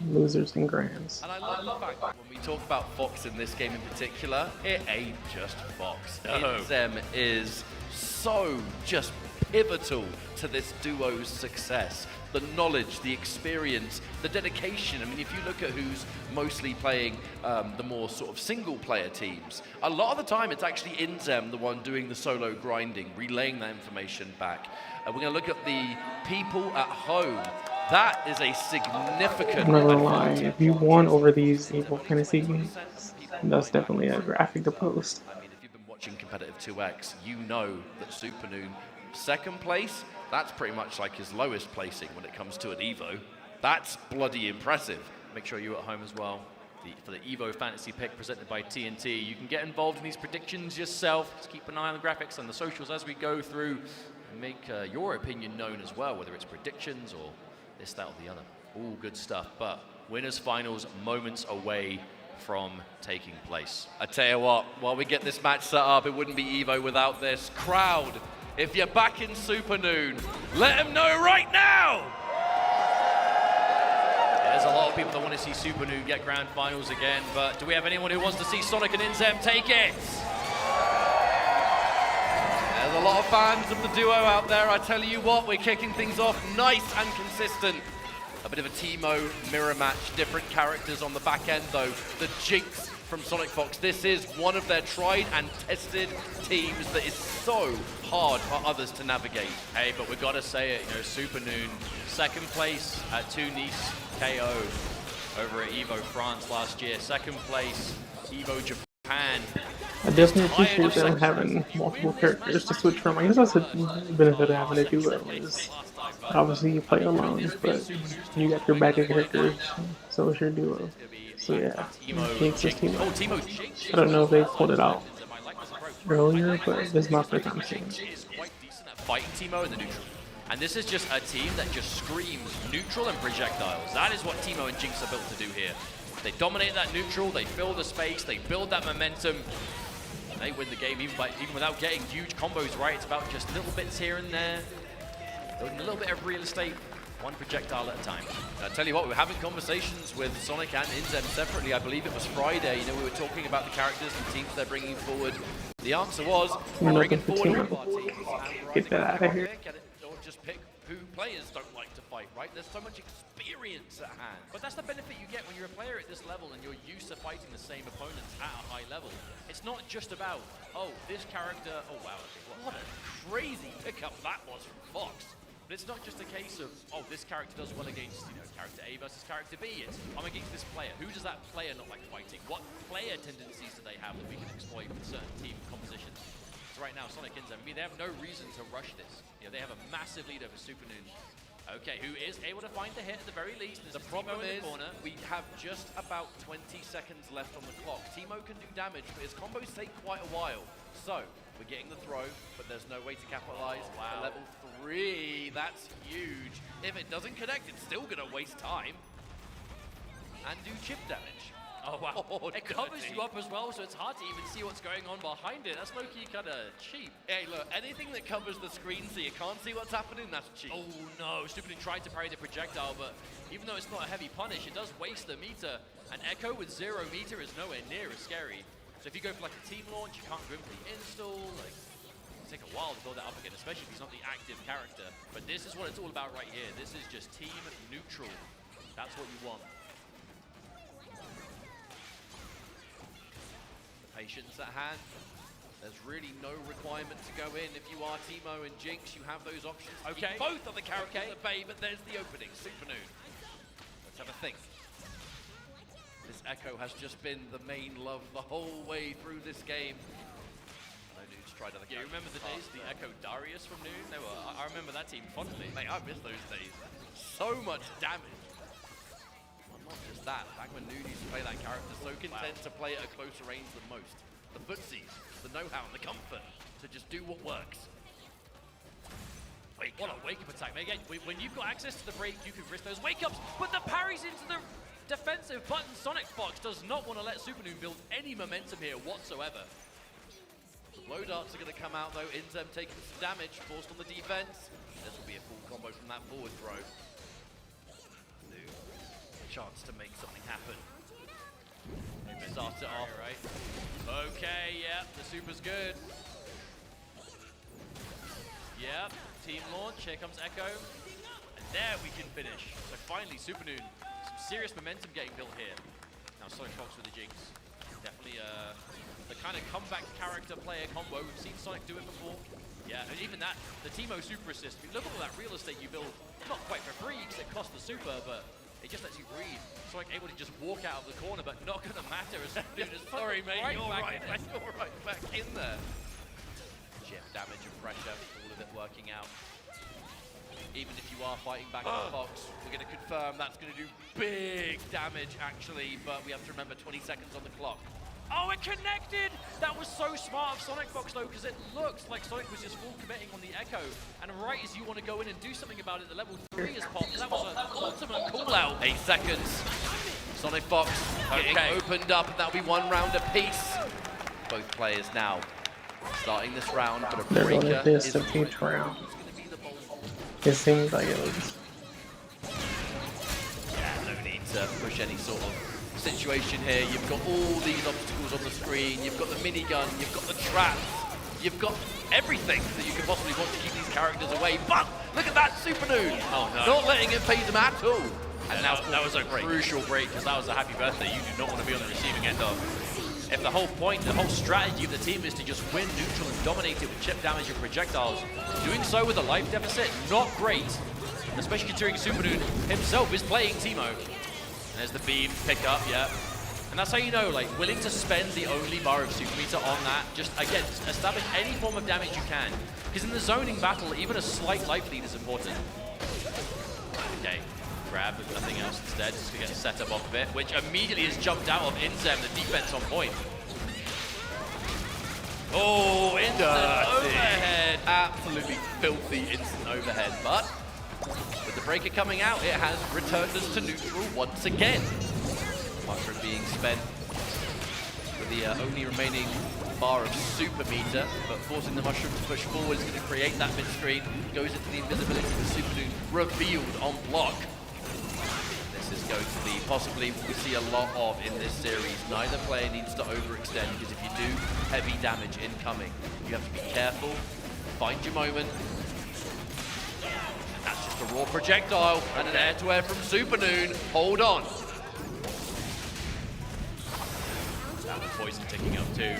losers, and grands. And I love the fact that when we talk about Fox in this game in particular, it ain't just Fox. Inzem is so just pivotal to this duo's success. The knowledge, the experience, the dedication. I mean, if you look at who's mostly playing the more sort of single-player teams, a lot of the time it's actually Inzem, the one doing the solo grinding, relaying that information back. We're going to look at the people at home. That is a significant... I'm not gonna lie, if you won over these Evil Fantasy games, that's definitely a graphic to post. I mean, if you've been watching competitive 2X, you know that Supernoon, second place, that's pretty much like his lowest placing when it comes to an EVO. That's bloody impressive. Make sure you're at home as well. For the EVO Fantasy Pick presented by TNT, you can get involved in these predictions yourself. Just keep an eye on the graphics and the socials as we go through and make your opinion known as well, whether it's predictions or this, that, or the other. All good stuff, but winners finals moments away from taking place. I tell you what, while we get this match set up, it wouldn't be EVO without this crowd. If you're back in Supernoon, let them know right now! There's a lot of people that want to see Supernoon get grand finals again, but do we have anyone who wants to see Sonic and Inzem take it? There's a lot of fans of the duo out there. I tell you what, we're kicking things off nice and consistent. A bit of a Teemo mirror match, different characters on the back end though. The Jinx from Sonic Fox. This is one of their tried and tested teams that is so hard for others to navigate. Hey, but we gotta say it, you know, Supernoon, second place at Tunis KO over at EVO France last year. Second place, EVO Japan. I definitely appreciate them having multiple characters to switch from. I guess that's a benefit of having a duo. Is obviously you play alone, but you got your backup characters, so it's your duo. So yeah, Jinx is Teemo. I don't know if they pulled it out earlier, but this is my first time seeing it. Fighting Teemo in the neutral. And this is just a team that just screams neutral and projectiles. That is what Teemo and Jinx are built to do here. They dominate that neutral, they fill the space, they build that momentum, and they win the game even without getting huge combos right. It's about just little bits here and there, building a little bit of real estate, one projectile at a time. And I tell you what, we were having conversations with Sonic and Inzem separately. I believe it was Friday. You know, we were talking about the characters and teams they're bringing forward. The answer was, we're bringing forward get that out of here. Or just pick who players don't like to fight, right? There's so much experience at hand. But that's the benefit you get when you're a player at this level and you're used to fighting the same opponents at a high level. It's not just about, oh, this character, oh wow, What a crazy pickup that was from Fox. but it's not just a case of, oh, this character does well against, character A versus character B. It's, I'm against this player. Who does that player not like fighting? What player tendencies do they have that we can exploit with certain team compositions? So right now, Sonic Inzem, I mean, they have no reason to rush this. They have a massive lead over Supernoon. Okay, who is able to find the hit at the very least. There's The problem in is, the corner. we have just about 20 seconds left on the clock. Teemo can do damage, but his combos take quite a while. So, we're getting the throw, but there's no way to capitalize. Oh, wow. Level 3, that's huge. If it doesn't connect, it's still gonna waste time. And do chip damage. Oh, wow. Oh, it covers dirty. you up as well, so it's hard to even see what's going on behind it. That's low-key kind of cheap. Hey, look, anything that covers the screen so you can't see what's happening, that's cheap. Oh, no. Supernoon tried to parry the projectile, but even though it's not a heavy punish, it does waste the meter. And Echo with 0 meter is nowhere near as scary. So if you go for like a team launch, you can't go for the install. Like, it'll take a while to build that up again, especially if he's not the active character. But this is what it's all about right here. This is just team neutral. That's what you want. Patience at hand. There's really no requirement to go in. If you are Teemo and Jinx, you have those options. Okay. Both of the characters at bay, but there's the opening. Supernoon. Let's have a think. This Echo has just been the main love the whole way through this game. No Noon's tried other characters. You remember the days, the Echo Darius from Noon? They were, I remember that team fondly. Mate, I miss those days. So much damage. Not just that, back when Noon used to play that character, so content to play at a closer range than most. The footsies, the know-how, and the comfort to just do what works. What a wake-up attack. Again, when you've got access to the break, you can risk those wake-ups, but the parries into the defensive button. Sonic Fox does not want to let Supernoon build any momentum here whatsoever. Low darts are going to come out though. Inzem taking some damage, forced on the defense. This will be a full combo from that forward throw. Chance to make something happen. Maybe start it off. Right. Okay, yeah, the super's good. Yeah, team launch, here comes Echo. And there we can finish. So finally, Supernoon, some serious momentum getting built here. Now Sonic Fox with the Jinx. Definitely the kind of comeback character player combo. We've seen Sonic do it before. Yeah, and even that, the Teemo super assist. I mean, look at all that real estate you build. Not quite for free, because it costs the super, but it just lets you breathe. Sonic able to just walk out of the corner, but not going to matter as soon as sorry, mate, you're right back in there. Chip damage and pressure, all of it working out. Even if you are fighting back on Fox, we're going to confirm that's going to do big damage, actually, but we have to remember 20 seconds on the clock. Oh, it connected! That was so smart of Sonic Fox, though, because it looks like Sonic was just full committing on the Echo. And right as you want to go in and do something about it, the level 3 is popped. That was an ultimate call-out. 8 seconds. Sonic Fox getting opened up, and that'll be 1 round apiece. Both players now starting this round, but a They're breaker going to miss is the future round. It seems like it was. Yeah, no need to push any sort of situation here. You've got all these obstacles on the screen, you've got the minigun, you've got the traps, you've got everything that you could possibly want to keep these characters away. But look at that Supernoon! Oh no. Not letting it phase them at all. And that was a crucial break, because that was a happy birthday you do not want to be on the receiving end of. If the whole point, the whole strategy of the team is to just win neutral and dominate it with chip damage and projectiles, doing so with a life deficit, not great. Especially considering Supernoon himself is playing Teemo. And there's the beam, pick up, yeah. And that's how you know, like, willing to spend the only bar of super meter on that. Just, again, establish any form of damage you can. Because in the zoning battle, even a slight life lead is important. Okay, grab with nothing else instead, just to get a setup off of it, which immediately is jumped out of Inzem, the defense on point. Oh, instant overhead. Absolutely filthy instant overhead, but with the breaker coming out, it has returned us to neutral once again. Mushroom being spent with the only remaining bar of super meter, but forcing the Mushroom to push forward is going to create that mid-screen. Goes into the invisibility with Supernoon revealed on block. This is going to be possibly what we see a lot of in this series. Neither player needs to overextend, because if you do, heavy damage incoming. You have to be careful, find your moment. And that's just a raw projectile and an air-to-air from Supernoon. Hold on. That poison ticking up too.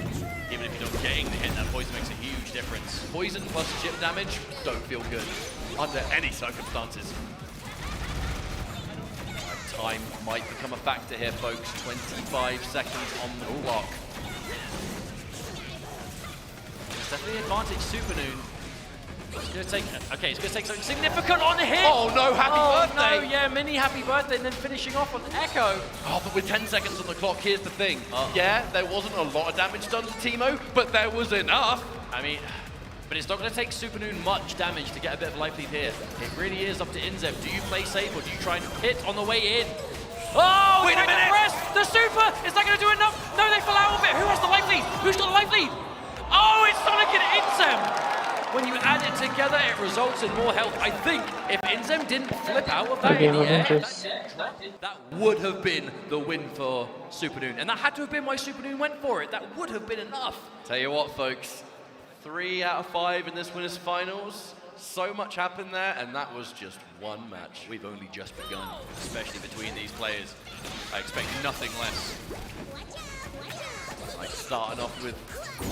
Even if you're not getting the hit, that poison makes a huge difference. Poison plus chip damage don't feel good under any circumstances. Time might become a factor here, folks. 25 seconds on the clock. It's definitely an advantage, Supernoon. It's going to take, okay, it's going to take something significant on the hit. Oh no, happy birthday. No, yeah, mini happy birthday, and then finishing off on Echo. Oh, but with 10 seconds on the clock, here's the thing. Yeah, there wasn't a lot of damage done to Teemo, but there was enough. I mean, but it's not going to take Supernoon much damage to get a bit of life lead here. It really is up to Inzem. Do you play safe or do you try and hit on the way in? Oh, wait a minute! The super! Is that going to do enough? No, they fell out of it. Who has the life lead? Who's got the life lead? Oh, it's Sonic and Inzem! When you add it together, it results in more health. I think if Inzem didn't flip out of that in the air, that would have been the win for Supernoon. And that had to have been why Supernoon went for it. That would have been enough. Tell you what, folks. 3 out of 5 in this winners finals. So much happened there, and that was just one match. We've only just begun, especially between these players. I expect nothing less. Like starting off with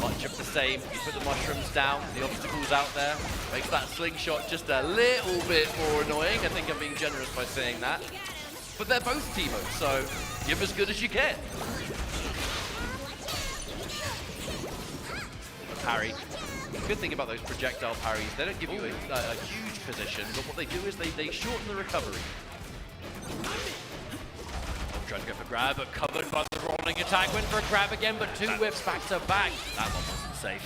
much of the same. You put the mushrooms down, the obstacles out there, makes that slingshot just a little bit more annoying. I think I'm being generous by saying that. But they're both Teemo, so give as good as you get. Parry. The good thing about those projectile parries, they don't give you a huge position, but what they do is they shorten the recovery. Trying to go for grab, but covered by the rolling attack. Went for a grab again, but 2 whiffs back to back. That one wasn't safe.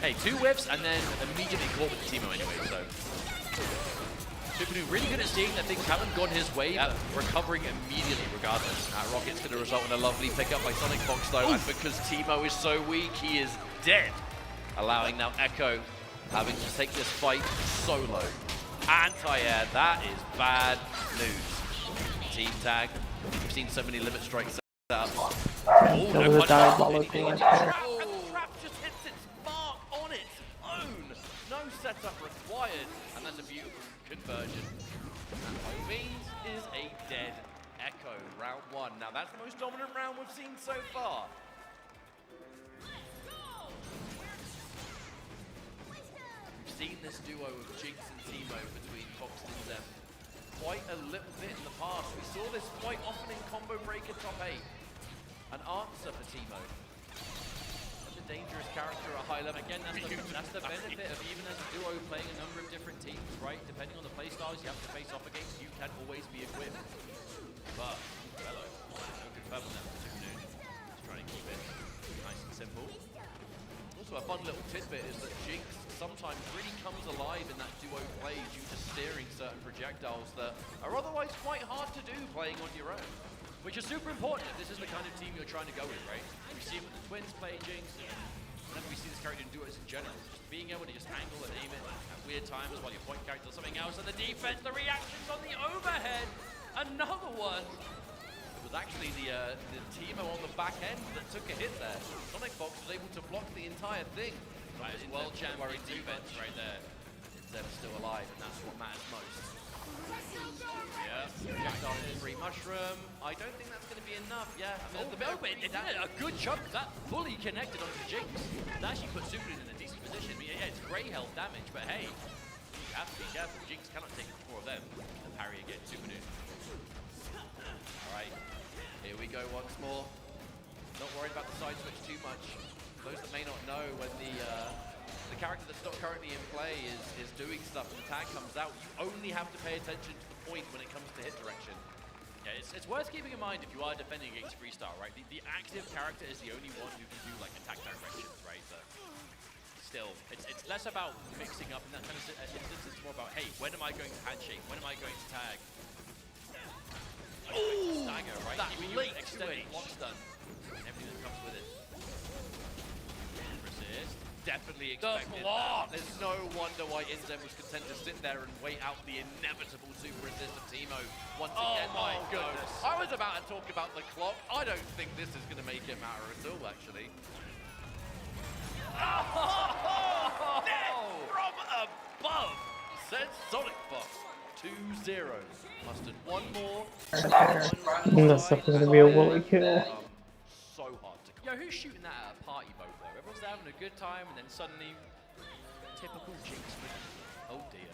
Hey, 2 whiffs and then immediately caught with the Teemo anyway, so. Supernoon really good at seeing that things haven't gone his way, but recovering immediately regardless. That rocket's going to result in a lovely pickup by Sonic Fox though, and because Teemo is so weak, he is dead. Allowing now Echo having to take this fight solo. Anti-air, that is bad news. Team tag. We've seen so many limit strikes set up. Oh, There was a diabolical right there. And the trap just hits its mark on its own. No setup required, and that's a beautiful conversion. And by means is a dead Echo. Round 1. Now that's the most dominant round we've seen so far. We've seen this duo of Jinx and Teemo between Fox and Zem quite a little bit in the past. We saw this quite often in Combo Breaker Top 8. An answer for Teemo. Such a dangerous character at a high level. Again, that's the benefit of even as a duo playing a number of different teams, right? Depending on the playstyles you have to face off against, you can always be equipped. But, hello, no confirm on that for Supernoon. Just trying to keep it nice and simple. Also, a fun little tidbit is that Jinx sometimes really comes alive in that duo play due to steering certain projectiles that are otherwise quite hard to do playing on your own, which is super important if this is the kind of team you're trying to go with, right? We see it with the twins playing Jinx, and then we see this character in duos in general. Just being able to just angle and aim it at weird times while your point character does something else, and the defense, the reactions on the overhead, another one. It was actually the Teemo on the back end that took a hit there. Sonic Fox was able to block the entire thing. That is world champion defense right there. Inzem's still alive, and that's what matters most. Yeah, projectile is free mushroom. I don't think that's going to be enough. Yeah, I mean, it did a good chunk. That fully connected onto Jinx. It actually put Supernoon in a decent position. I mean, yeah, it's grey health damage, but hey, you have to be careful. Jinx cannot take more of them. And parry again, Supernoon. All right, here we go once more. Not worried about the side switch too much. Those that may not know, when the character that's not currently in play is doing stuff and the tag comes out, you only have to pay attention to the point when it comes to hit direction. Yeah, it's worth keeping in mind if you are defending against freestyle, right? The active character is the only one who can do like attack directions, right? But still, it's less about mixing up in that kind of instance. It's more about, hey, when am I going to handshake? When am I going to tag? Ooh, stagger, right? That late extended block stun. Everything that comes with it. Resist. Definitely expected that. There's no wonder why Inzem was content to sit there and wait out the inevitable super assist of Teemo once again. Oh my goodness. I was about to talk about the clock. I don't think this is going to make it matter at all, actually. Oh! From above, says Sonic Fox. 2-0. Mustard one more. That's definitely gonna be a Willy kill. So hard to Yo, who's shooting that at a party boat though? Everyone's there having a good time and then suddenly typical jinx. Oh dear.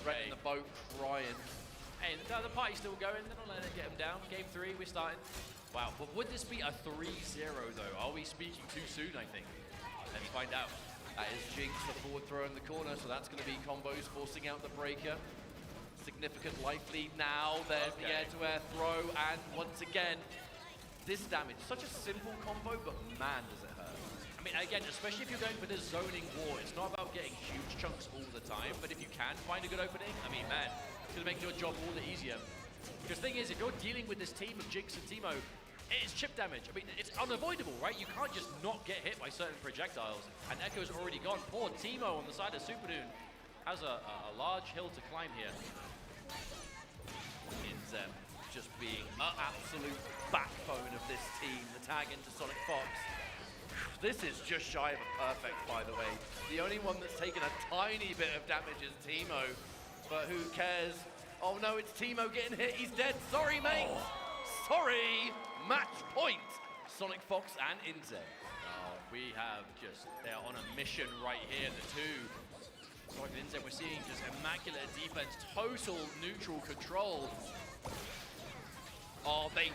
Red in the boat crying. Hey, the party's still going, they're not letting it get them down. Game 3, we're starting. Wow, but would this be a 3-0 though? Are we speaking too soon, I think? Let's find out. That is Jinx, the forward throw in the corner, so that's going to be combos forcing out the breaker. Significant life lead now, there's the air-to-air throw, and once again, this damage, such a simple combo, but man does it hurt. I mean, again, especially if you're going for this zoning war, it's not about getting huge chunks all the time, but if you can find a good opening, I mean, man, it's going to make your job all the easier. Because the thing is, if you're dealing with this team of Jinx and Teemo, it's chip damage. I mean, it's unavoidable, right? You can't just not get hit by certain projectiles. And Echo's already gone. Poor Teemo on the side of Supernoon has a large hill to climb here. Inzem just being an absolute backbone of this team. The tag into Sonic Fox. This is just shy of a perfect, by the way. The only one that's taken a tiny bit of damage is Teemo. But who cares? Oh no, it's Teemo getting hit. He's dead. Sorry, mate. Sorry. Match point. Sonic Fox and Inzem. We have just, they're on a mission right here, the two. Sonic and Inzem, we're seeing just immaculate defense, total neutral control. Oh, they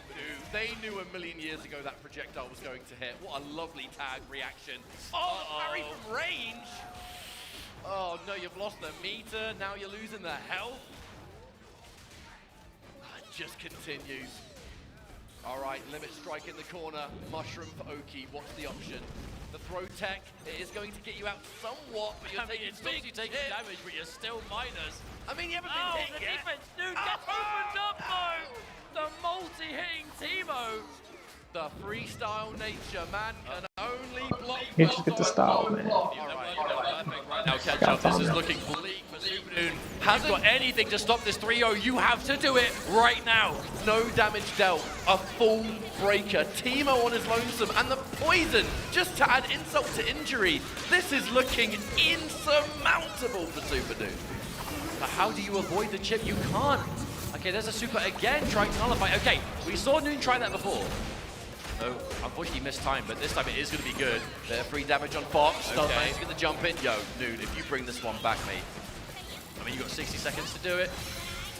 knew a million years ago that projectile was going to hit. What a lovely tag reaction. Oh, parry from range. Oh no, you've lost the meter. Now you're losing the health. It just continues. All right, limit strike in the corner. Mushroom for Oki. What's the option? The throw tech, it is going to get you out somewhat, but you're taking big damage, but you're still minus. I mean, you haven't been hit the yet. defense, dude, gets opened up though. The multi-hitting Teemo. The freestyle nature, man, can only block. You just get the style, man. Now catch up, this is looking bleak for Supernoon. Hasn't got anything to stop this 3-0. You have to do it right now. No damage dealt, a full breaker. Teemo on his lonesome, and the poison, just to add insult to injury. This is looking insurmountable for Supernoon. But how do you avoid the chip? You can't. Okay, there's a super again, trying to nullify. Okay, we saw Noon try that before. Oh, unfortunately he missed time, but this time it is going to be good. Bit of free damage on Fox. Does manage to get the jump in. Yo, Noon, if you bring this one back, mate. I mean, you've got 60 seconds to do it.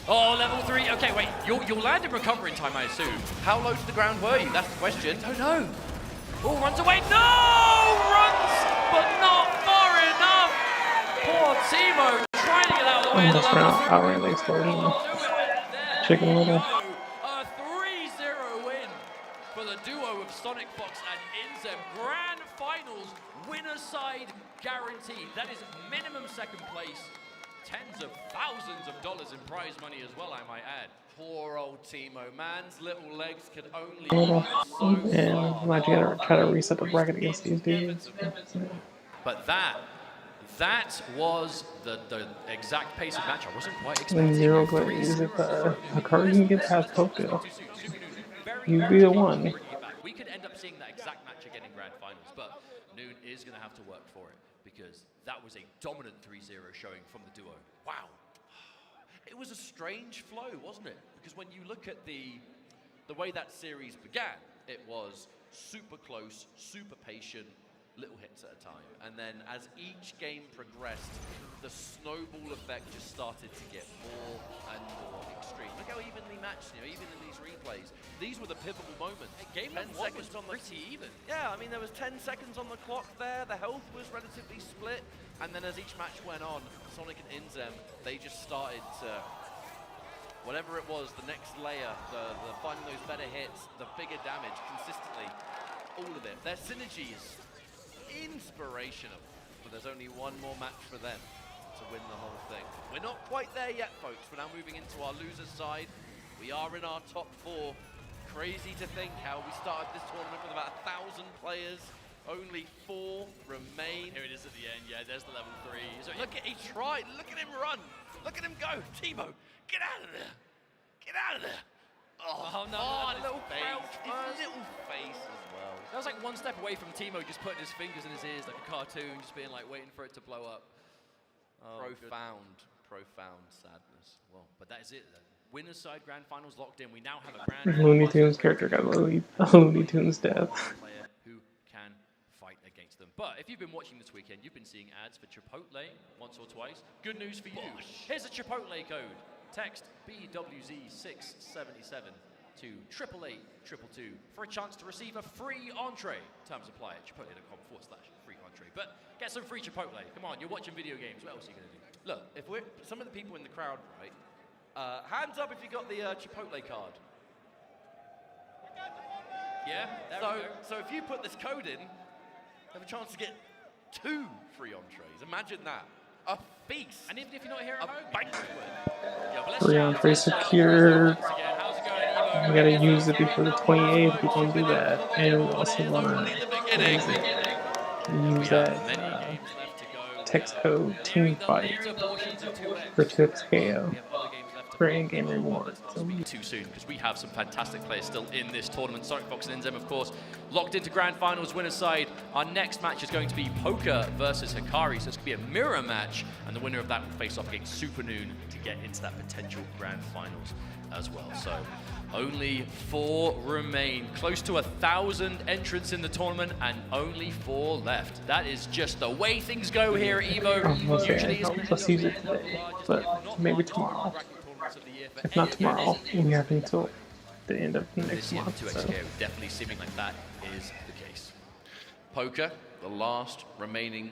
Oh, level 3. Okay, wait. You'll land in recovery in time, I assume. How low to the ground were you? That's the question. I don't know. Oh, runs away. No! Runs, but not far enough. Poor Teemo trying to get out of the way of the level 3. Outright explosion. Chicken Little. A 3-0 win for the duo of Sonic Fox and Inzem. Grand Finals, winner side guaranteed. That is minimum second place. Tens of thousands of dollars in prize money as well, I might add. Poor old Teemo. Man's little legs could only And might try to reset the bracket against these dudes. But that was the exact pace of match I wasn't quite expecting. Zero glaze. If a card can get past Tokyo, you be the one. We could end up seeing that exact match again in Grand Finals, but Noon is going to have to work for it because that was a dominant 3-0 showing from the duo. Wow. It was a strange flow, wasn't it? Because when you look at the way that series began, it was super close, super patient, little hits at a time. And then as each game progressed, the snowball effect just started to get more and more extreme. Look how evenly matched, even in these replays. These were the pivotal moments. Game 10 seconds on pretty even. Yeah, I mean, there was 10 seconds on the clock there. The health was relatively split. And then as each match went on, Sonic and Inzem, they just started to, whatever it was, the next layer, the finding those better hits, the bigger damage consistently, all of it. Their synergy is inspirational, but there's only one more match for them to win the whole thing. We're not quite there yet, folks. We're now moving into our losers side. We are in our top 4. Crazy to think how we started this tournament with about 1,000 players. Only 4 remain. Here it is at the end. Yeah, there's the level 3. So look at, he tried. Look at him run. Look at him go. Teemo, get out of there. Get out of there. Oh no, little face. His little face as well. That was like one step away from Teemo just putting his fingers in his ears like a cartoon, just being like waiting for it to blow up. Oh, profound, Profound sadness. Well, but that is it then. Winner's side grand finals locked in. We now have a grand Looney Tunes character got Looney Tunes death. player who can fight against them. But if you've been watching this weekend, you've been seeing ads for Chipotle once or twice. Good news for you. Here's a Chipotle code. Text BWZ677 to 88822 for a chance to receive a free entree. Terms apply at chipotle.com/free entree. But get some free Chipotle. Come on, you're watching video games. What else are you going to do? Look, if we're some of the people in the crowd, right? Hands up if you got the Chipotle card. Yeah? So if you put this code in, you have a chance to get 2 free entrees. Imagine that. A feast. And even if you're not here at home, banquet. Free entree secure. We gotta use it before the 28th. We don't do that. And we also wanna use that text code TEAMFIGHT for 2XKO for in-game rewards. Too soon, because we have some fantastic players still in this tournament. Sonic Fox and Inzem, of course, locked into grand finals winner's side. Our next match is going to be Poker versus Hikari, so it's going to be a mirror match, and the winner of that will face off against Super Noon to get into that potential grand finals as well. So only 4 remain. Close to 1,000 entrants in the tournament and only 4 left. That is just the way things go here at EVO. Let's use it today, but maybe tomorrow. If not tomorrow, we have until the end of next month. So. Definitely seeming like that is the case. Poker, the last remaining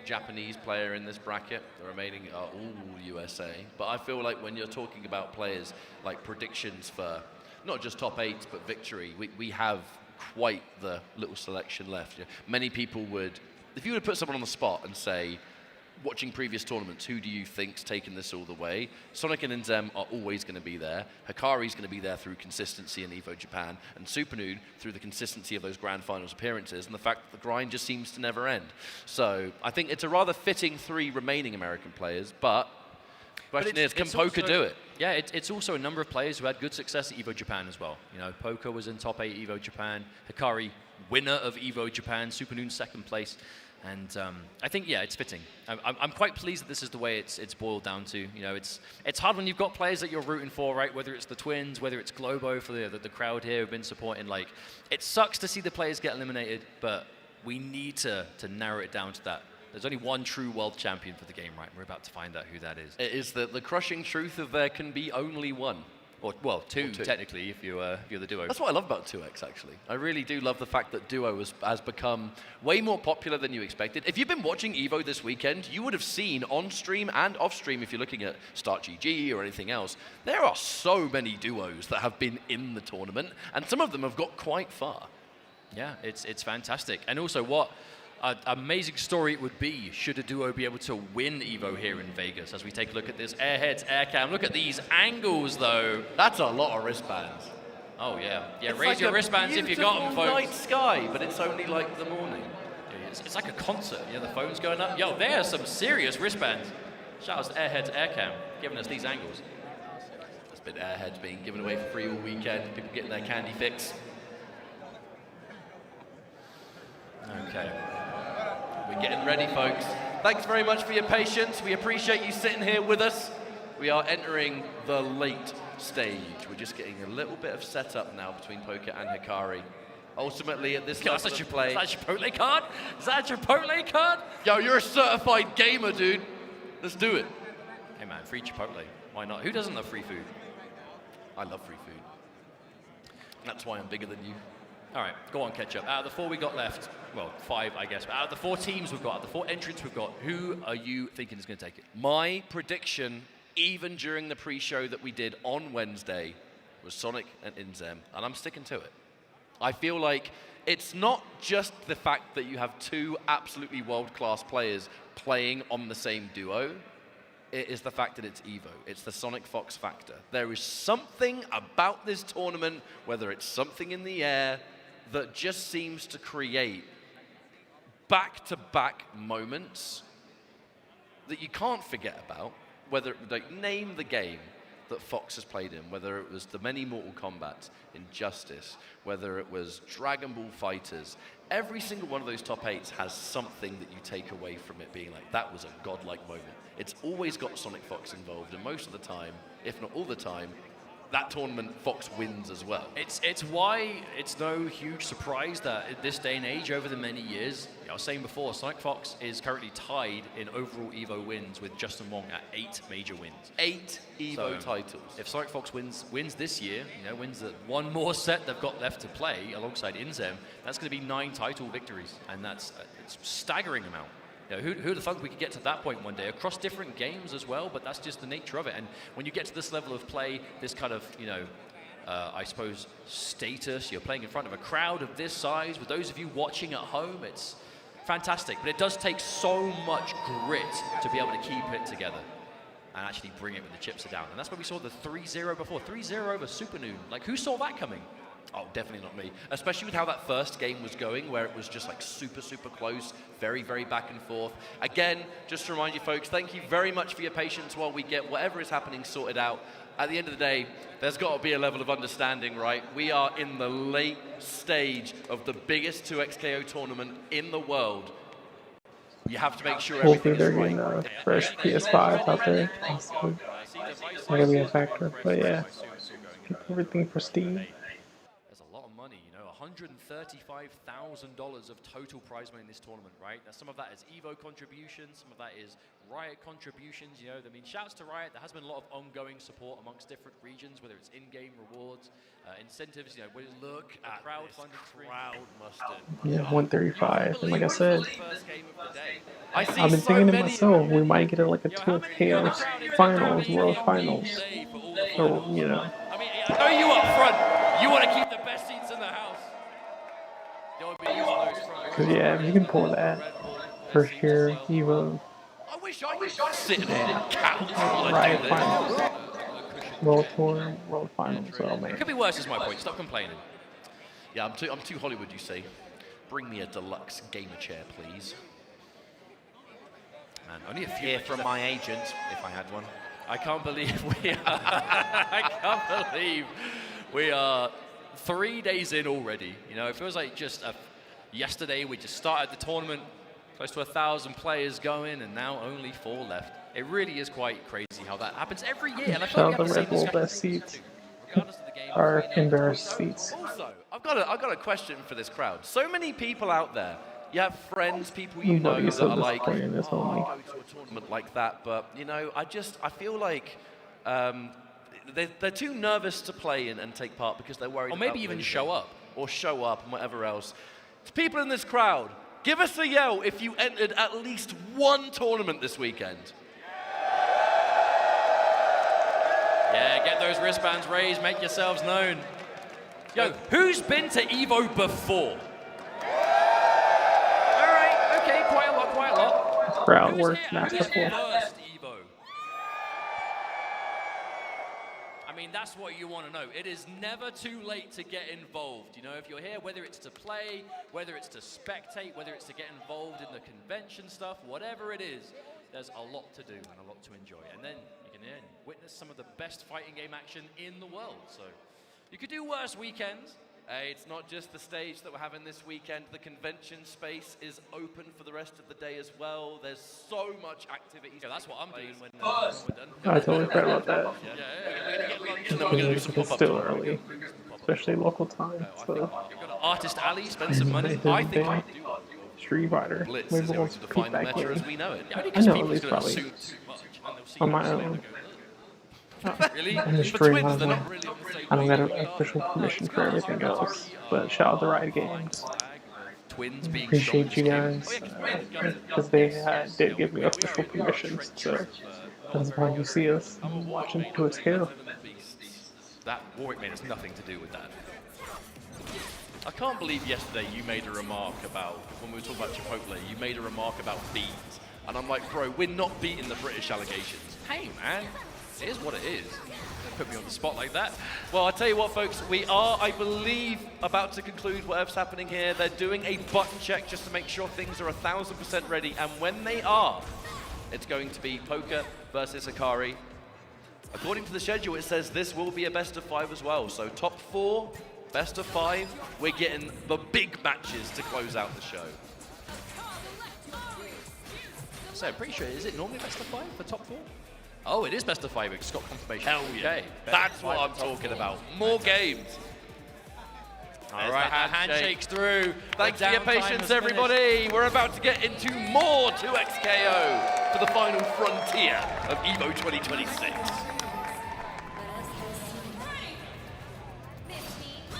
Japanese player in this bracket. The remaining are all USA. But I feel like when you're talking about players like predictions for not just top 8 but victory, we have quite the little selection left. Many people would, if you were to put someone on the spot and say, watching previous tournaments, who do you think's taken this all the way? Sonic and Inzem are always going to be there. Hikari's going to be there through consistency in EVO Japan, and Super Noon through the consistency of those grand finals appearances and the fact that the grind just seems to never end. So I think it's a rather fitting 3 remaining American players, but the question is, can Poker do it? Yeah, it's also a number of players who had good success at EVO Japan as well. You know, Poker was in top 8 EVO Japan, Hikari winner of EVO Japan, Super Noon 2nd place. And I think, yeah, it's fitting. I'm quite pleased that this is the way it's boiled down to. You know, it's hard when you've got players that you're rooting for, right? Whether it's the Twins, whether it's Globo for the crowd here who've been supporting. Like, it sucks to see the players get eliminated, but we need to narrow it down to that. There's only one true world champion for the game, right? We're about to find out who that is. It is the crushing truth of there can be only one. Or, well, two, technically, if you're the duo. That's what I love about 2X, actually. I really do love the fact that duo has become way more popular than you expected. If you've been watching EVO this weekend, you would have seen on stream and off stream, if you're looking at StartGG or anything else, there are so many duos that have been in the tournament, and some of them have got quite far. Yeah, it's fantastic. And also, what an amazing story it would be should a duo be able to win EVO here in Vegas as we take a look at this Airheads Air Cam. Look at these angles, though. That's a lot of wristbands. Oh, yeah. Yeah, It's raise like your a wristbands if you got them, folks. night sky, but it's only like the morning. It's like a concert. You know, the phone's going up. Yo, there are some serious wristbands. Shout out to Airheads Air Cam, giving us these angles. There's been Airheads being given away for free all weekend. People getting their candy fix. Okay. We're getting ready, folks. Thanks very much for your patience. We appreciate you sitting here with us. We are entering the late stage. We're just getting a little bit of setup now between Poker and Hikari. Ultimately, at this level of play... Is that a Chipotle card? Is that a Chipotle card? Yo, you're a certified gamer, dude. Let's do it. Hey, man, free Chipotle. Why not? Who doesn't love free food? I love free food. That's why I'm bigger than you. All right, go on, catch up. Out of the 4 we got left, well, 5, I guess, but out of the 4 teams we've got, out of the 4 entrants we've got, who are you thinking is going to take it? My prediction, even during the pre-show that we did on Wednesday, was Sonic and Inzem, and I'm sticking to it. I feel like it's not just the fact that you have 2 absolutely world-class players playing on the same duo. It is the fact that it's EVO. It's the Sonic Fox factor. There is something about this tournament, whether it's something in the air, that just seems to create back-to-back moments that you can't forget about, whether, like, name the game. that Fox has played in, whether it was the many Mortal Kombats, Injustice, whether it was Dragon Ball Fighters, every single one of those top 8s has something that you take away from it being like, that was a godlike moment. It's always got Sonic Fox involved, and most of the time, if not all the time, that tournament Fox wins as well. It's why it's no huge surprise that in this day and age, over the many years, I was saying before, Sonic Fox is currently tied in overall EVO wins with Justin Wong at 8 major wins. 8 EVO titles. If Sonic Fox wins this year, wins the one more set they've got left to play alongside Inzem, that's going to be 9 title victories, and that's it's a staggering amount. Who'd have thought we could get to that point one day across different games as well, but that's just the nature of it. And when you get to this level of play, this kind of, I suppose, status, you're playing in front of a crowd of this size, with those of you watching at home, it's fantastic. But it does take so much grit to be able to keep it together and actually bring it when the chips are down. And that's why we saw the 3-0 before. 3-0 over Super Noon. Like, who saw that coming? Oh, definitely not me. Especially with how that first game was going, where it was just like super, super close, very, very back and forth. Again, just to remind you folks, thank you very much for your patience while we get whatever is happening sorted out. At the end of the day, there's got to be a level of understanding, right? We are in the late stage of the biggest 2XKO tournament in the world. You have to make sure Hopefully everything they're is getting right. a fresh PS5 out there. It's not gonna be a factor, but yeah, keep everything pristine. $135,000 of total prize money in this tournament, right? Now, some of that is EVO contributions, some of that is Riot contributions, I mean, shouts to Riot. There has been a lot of ongoing support amongst different regions, whether it's in-game rewards, incentives, look at crowdfunding. Crowd mustard. Yeah, 135. And like I said, I see I've been so thinking to many myself, we might get like a 2XKO finals, world finals. So, I mean, I know you up front, you want to keep the best seats in the house. Cause yeah, if you can pull that first year EVO, I wish I was sitting on the couch while I Riot do finals, this. World Tour, World Finals. Oh man, It could be worse, is my point. Stop complaining. Yeah, I'm too Hollywood, you say. Bring me a deluxe gamer chair, please. Man, only a few Here from my agent, if I had one. I can't believe we are 3 days in already. It feels like just yesterday we just started the tournament, close to 1,000 players going, and now only 4 left. It really is quite crazy how that happens every year. And I feel shout like out the Red Bull best seats. Are embarrassed seats. Also, I've got a question for this crowd. So many people out there. You have friends, people you know that are like, oh, I go to a tournament like that, but I feel like they're too nervous to play and take part because they're worried. Or maybe about even losing. show up. Or show up and whatever else. To people in this crowd, give us a yell if you entered at least one tournament this weekend. Yeah, get those wristbands raised, make yourselves known. Yo, who's been to EVO before? All right, okay, quite a lot. Crowd work masterful. First EVO. I mean, that's what you want to know. It is never too late to get involved. If you're here, whether it's to play, whether it's to spectate, whether it's to get involved in the convention stuff, whatever it is, there's a lot to do and a lot to enjoy. And then you can witness some of the best fighting game action in the world. So you could do worse weekends. It's not just the stage that we're having this weekend. The convention space is open for the rest of the day as well. There's so much activity. Yeah, that's what I'm doing when we're done. I totally forgot about that. We're gonna get lunch and then we're gonna do some It's pop-up. still early, especially local time. So. Artist Alley, spend some money. I think I do. Street Fighter. Blitz Maybe is we'll going to define the back meta in. as we know it. I know at least probably on my own. Really? On the For stream, twins, they're not really on the same I don't got an official permission for everything else, but shout out to Riot Games. Twins being Appreciate you guys, because they did give me official permissions, so that's why you see us watching 2XKO. That Warwick made has nothing to do with that. I can't believe yesterday you made a remark about, when we were talking about Chipotle, you made a remark about beats. And I'm like, bro, we're not beating the British allegations. Hey, man, it is what it is. Don't put me on the spot like that. Well, I'll tell you what, folks, we are, I believe, about to conclude whatever's happening here. They're doing a button check just to make sure things are 1,000% ready. And when they are, it's going to be Poker versus Akari. According to the schedule, it says this will be a best of 5 as well. So top 4, best of 5. We're getting the big matches to close out the show. So I'm pretty sure, is it normally best of 5 for top 4? Oh, it is best of 5. It's got confirmation. Hell yeah. Okay. That's what I'm talking about. More games. All right, handshakes through. Thanks for your patience, everybody. We're about to get into more 2XKO for the final frontier of EVO 2026.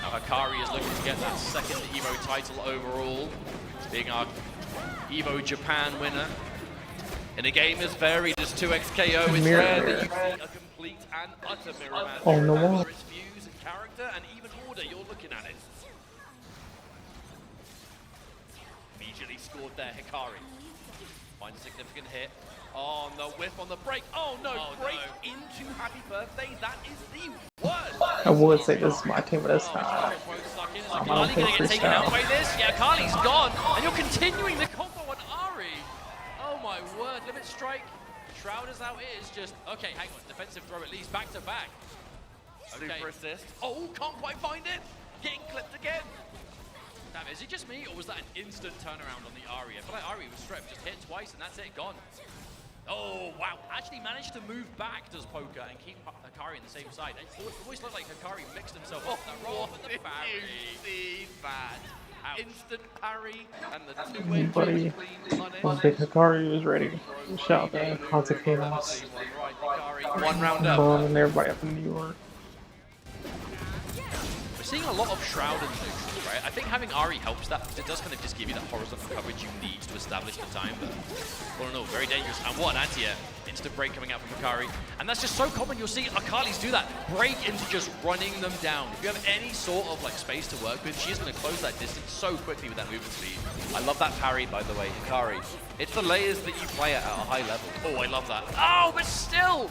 Now, Hikari is looking to get that second EVO title overall, being our EVO Japan winner. In a game as varied as 2XKO, it's rare that you see a complete and utter mirror match. Oh, no. Whether it's views and character and even order, you're looking at it. Immediately scored there, Hikari. Finds a significant hit. On the whiff on the break. Oh no, break into Happy Birthday. That is the worst. I would say this is my team, but it's not. I'm Are you going to get taken out by this? Yeah, Carly's gone. And you're continuing the combo on Ari. Oh my word, limit strike. Shroud is out. It is just, okay, hang on. Defensive throw at least, back to back. Okay. Super assist. Oh, can't quite find it. Getting clipped again. Damn, is it just me, or was that an instant turnaround on the Ari? I feel like Ari was stripped, just hit twice, and that's it, gone. Oh, wow. Actually managed to move back, does Poker, and keep Hikari on the same side. It always looked like Hikari mixed himself up that roll with the parry. See that? Instant parry, and the two-way Buddy, once Big Hikari was ready, shout out consequences. One round up. And everybody up in New York. We're seeing a lot of Shroud and neutral, right? I think having Ari helps that, because it does kind of just give you that horizontal coverage you need to establish the time, but all in all, very dangerous. And what an anti-air. Instant break coming out from Hikari. And that's just so common. You'll see Akalis do that. Break into just running them down. If you have any sort of like space to work with, she's going to close that distance so quickly with that movement speed. I love that parry, by the way, Hikari. It's the layers that you play at a high level. Oh, I love that. Oh, but still!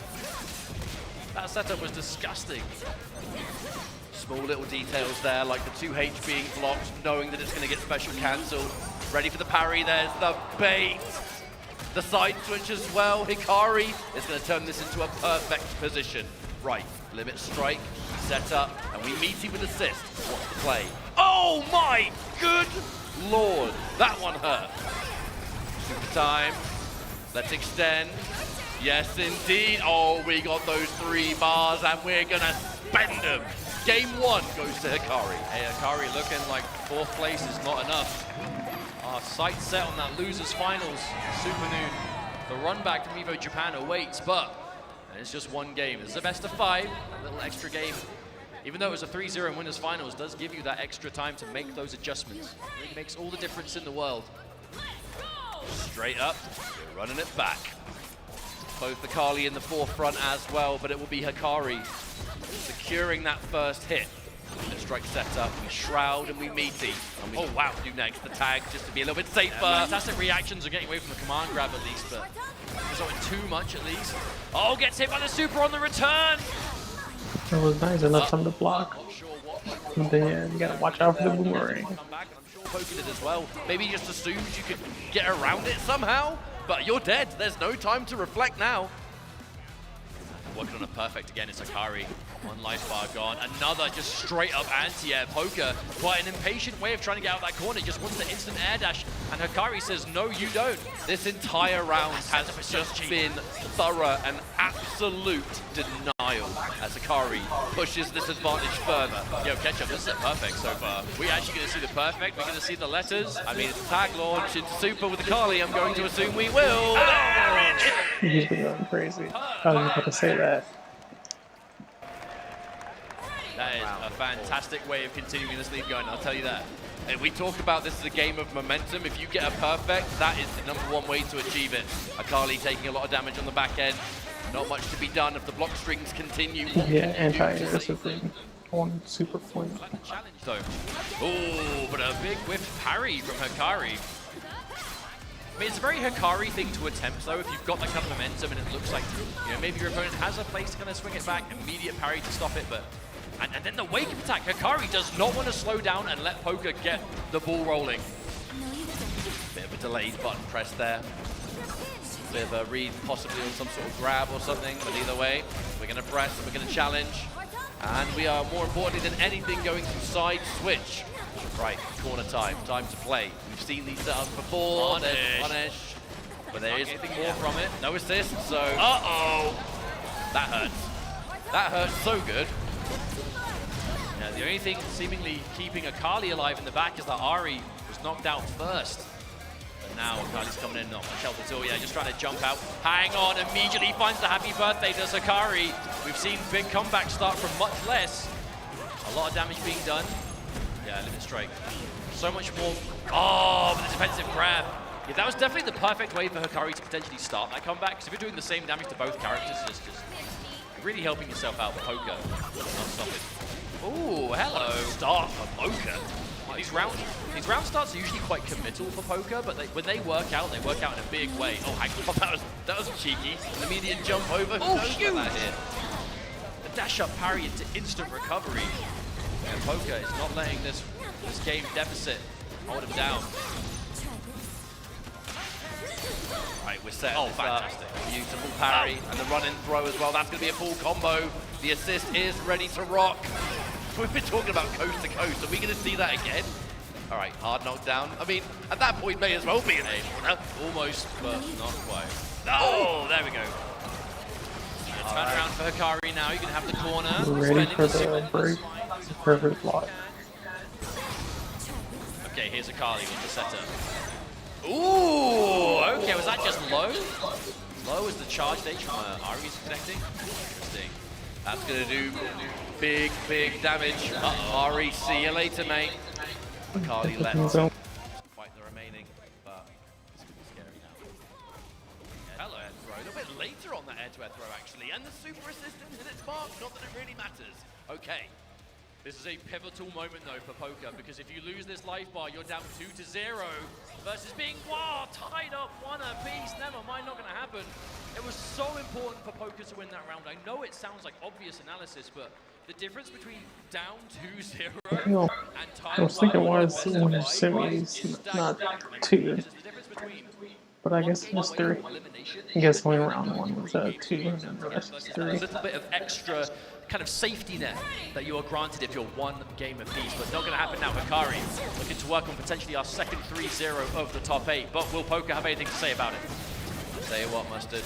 That setup was disgusting. Small little details there, like the 2H being blocked, knowing that it's going to get special cancelled. Ready for the parry, there's the bait. The side switch as well. Hikari is going to turn this into a perfect position. Right, limit strike, set up, and we meet him with assist. What's the play? Oh my good lord, that one hurt. Super time, let's extend. Yes indeed, oh we got those 3 bars and we're going to spend them. Game 1 goes to Hikari. Hey, Hikari looking like 4th place is not enough. Our sights set on that losers finals. Super Noon. The run back from EVO Japan awaits, but it's just one game. It's a best of 5, a little extra game. Even though it was a 3-0 in winners finals, does give you that extra time to make those adjustments. It makes all the difference in the world. Straight up, you're running it back. Both the Kali in the forefront as well, but it will be Hikari securing that first hit. The strike set up, we shroud and we meaty. And oh wow, do next the tag just to be a little bit safer. Fantastic reactions are getting away from the command grab at least, but it's not too much at least. Oh, gets hit by the super on the return. It was nice enough time to block. But then you gotta watch out for the boomerang. Poking it as well. Maybe he just assumed you could get around it somehow, but you're dead. There's no time to reflect now. Working on a perfect again, it's Hikari. One life bar gone. Another just straight up anti-air. Poker, quite an impatient way of trying to get out of that corner. Just wants the instant air dash. And Hikari says, no, you don't. This entire round has just been thorough and absolute denial as Hikari pushes this advantage further. Yo, Ketchup, this is a perfect so far. We're actually going to see the perfect. We're going to see the letters. I mean, it's tag launch into super with the Kali. I'm going to assume we will. He's been going crazy. I was about to say that. That is a fantastic way of continuing this lead going, I'll tell you that. And we talk about this as a game of momentum. If you get a perfect, that is the #1 way to achieve it. Akali taking a lot of damage on the back end. Not much to be done if the block strings continue. Yeah, anti-air is a thing. On super point. Challenge though. Oh, but a big whiff parry from Hikari. I mean, it's a very Hikari thing to attempt, though, if you've got that kind of momentum and it looks like, you know, maybe your opponent has a place to kind of swing it back, immediate parry to stop it, but... And then the wake-up attack. Hikari does not want to slow down and let Poker get the ball rolling. Bit of a delayed button press there. Bit of a read possibly on some sort of grab or something, but either way, we're going to press and we're going to challenge. And we are, more importantly than anything, going to side switch. Right, corner time to play. We've seen these setups before, punish, but there is more from it. No assist, so... Uh-oh! That hurts. That hurts so good. Now, the only thing seemingly keeping Akali alive in the back is that Ahri was knocked out first. But now Akali's coming in, not much help at all. Yeah, just trying to jump out. Hang on, immediately finds the happy birthday to Sakari. We've seen big comebacks start from much less. A lot of damage being done. Yeah, limit strike. So much more. Oh, but the defensive grab. Yeah, that was definitely the perfect way for Hikari to potentially start that comeback. Because if you're doing the same damage to both characters, it's just really helping yourself out with Poker. Not stop it. Ooh, hello. Start for Poker. These round starts are usually quite committal for Poker, but when they work out in a big way. Oh, hang on, that was cheeky. An immediate jump over. Oh, huge! That hit. The dash up parry into instant recovery. And Poker is not letting this game deficit hold him down. Right, we're set. Oh, fantastic. Beautiful parry and the run and throw as well. That's going to be a full combo. The assist is ready to rock. We've been talking about coast to coast. Are we going to see that again? All right, hard knockdown. I mean, at that point, may as well be an A. Almost, but not quite. Oh, there we go. Turn around for Hikari now. You can have the corner. Ready for the break. Perfect block. Okay, here's Akali with the setup. Ooh, okay, was that just low? Low is the charge stage from Ahri's connecting. Interesting. That's gonna do big damage. Ahri, see you later, mate. Akali left. Fight the remaining, but it's gonna be scary now. Hello, air throw. A little bit later on that air-to-air throw, actually, and the super assistant hit its mark. Not that it really matters. Okay. This is a pivotal moment, though, for Poker, because if you lose this life bar, you're down 2-0 versus being, wow, tied up 1 apiece. Never mind, not going to happen. It was so important for Poker to win that round. I know it sounds like obvious analysis, but the difference between down 2-0 and tied. I was thinking it was one of semis, not 2. But I guess it was 3. I guess only round 1 was 2 and then the rest was 3. A little bit of extra kind of safety net that you are granted if you're 1 game apiece, but not going to happen now. Hikari looking to work on potentially our second 3-0 of the top 8, but will Poker have anything to say about it? I'll tell you what, Mustard,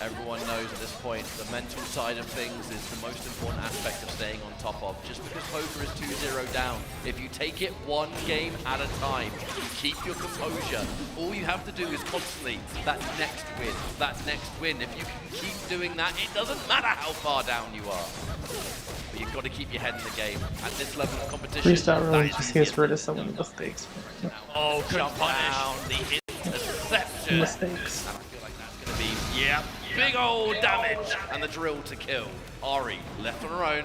everyone knows at this point the mental side of things is the most important aspect of staying on top of. Just because Poker is 2-0 down, if you take it 1 game at a time, you keep your composure. All you have to do is constantly that next win. If you can keep doing that, it doesn't matter how far down you are. But you've got to keep your head in the game. At this level of competition, Freestyle really just gets rid of some of the mistakes. Oh, jump down, the interception. Mistakes. And I feel like that's going to be, yeah, big old damage. And the drill to kill. Ahri left on her own,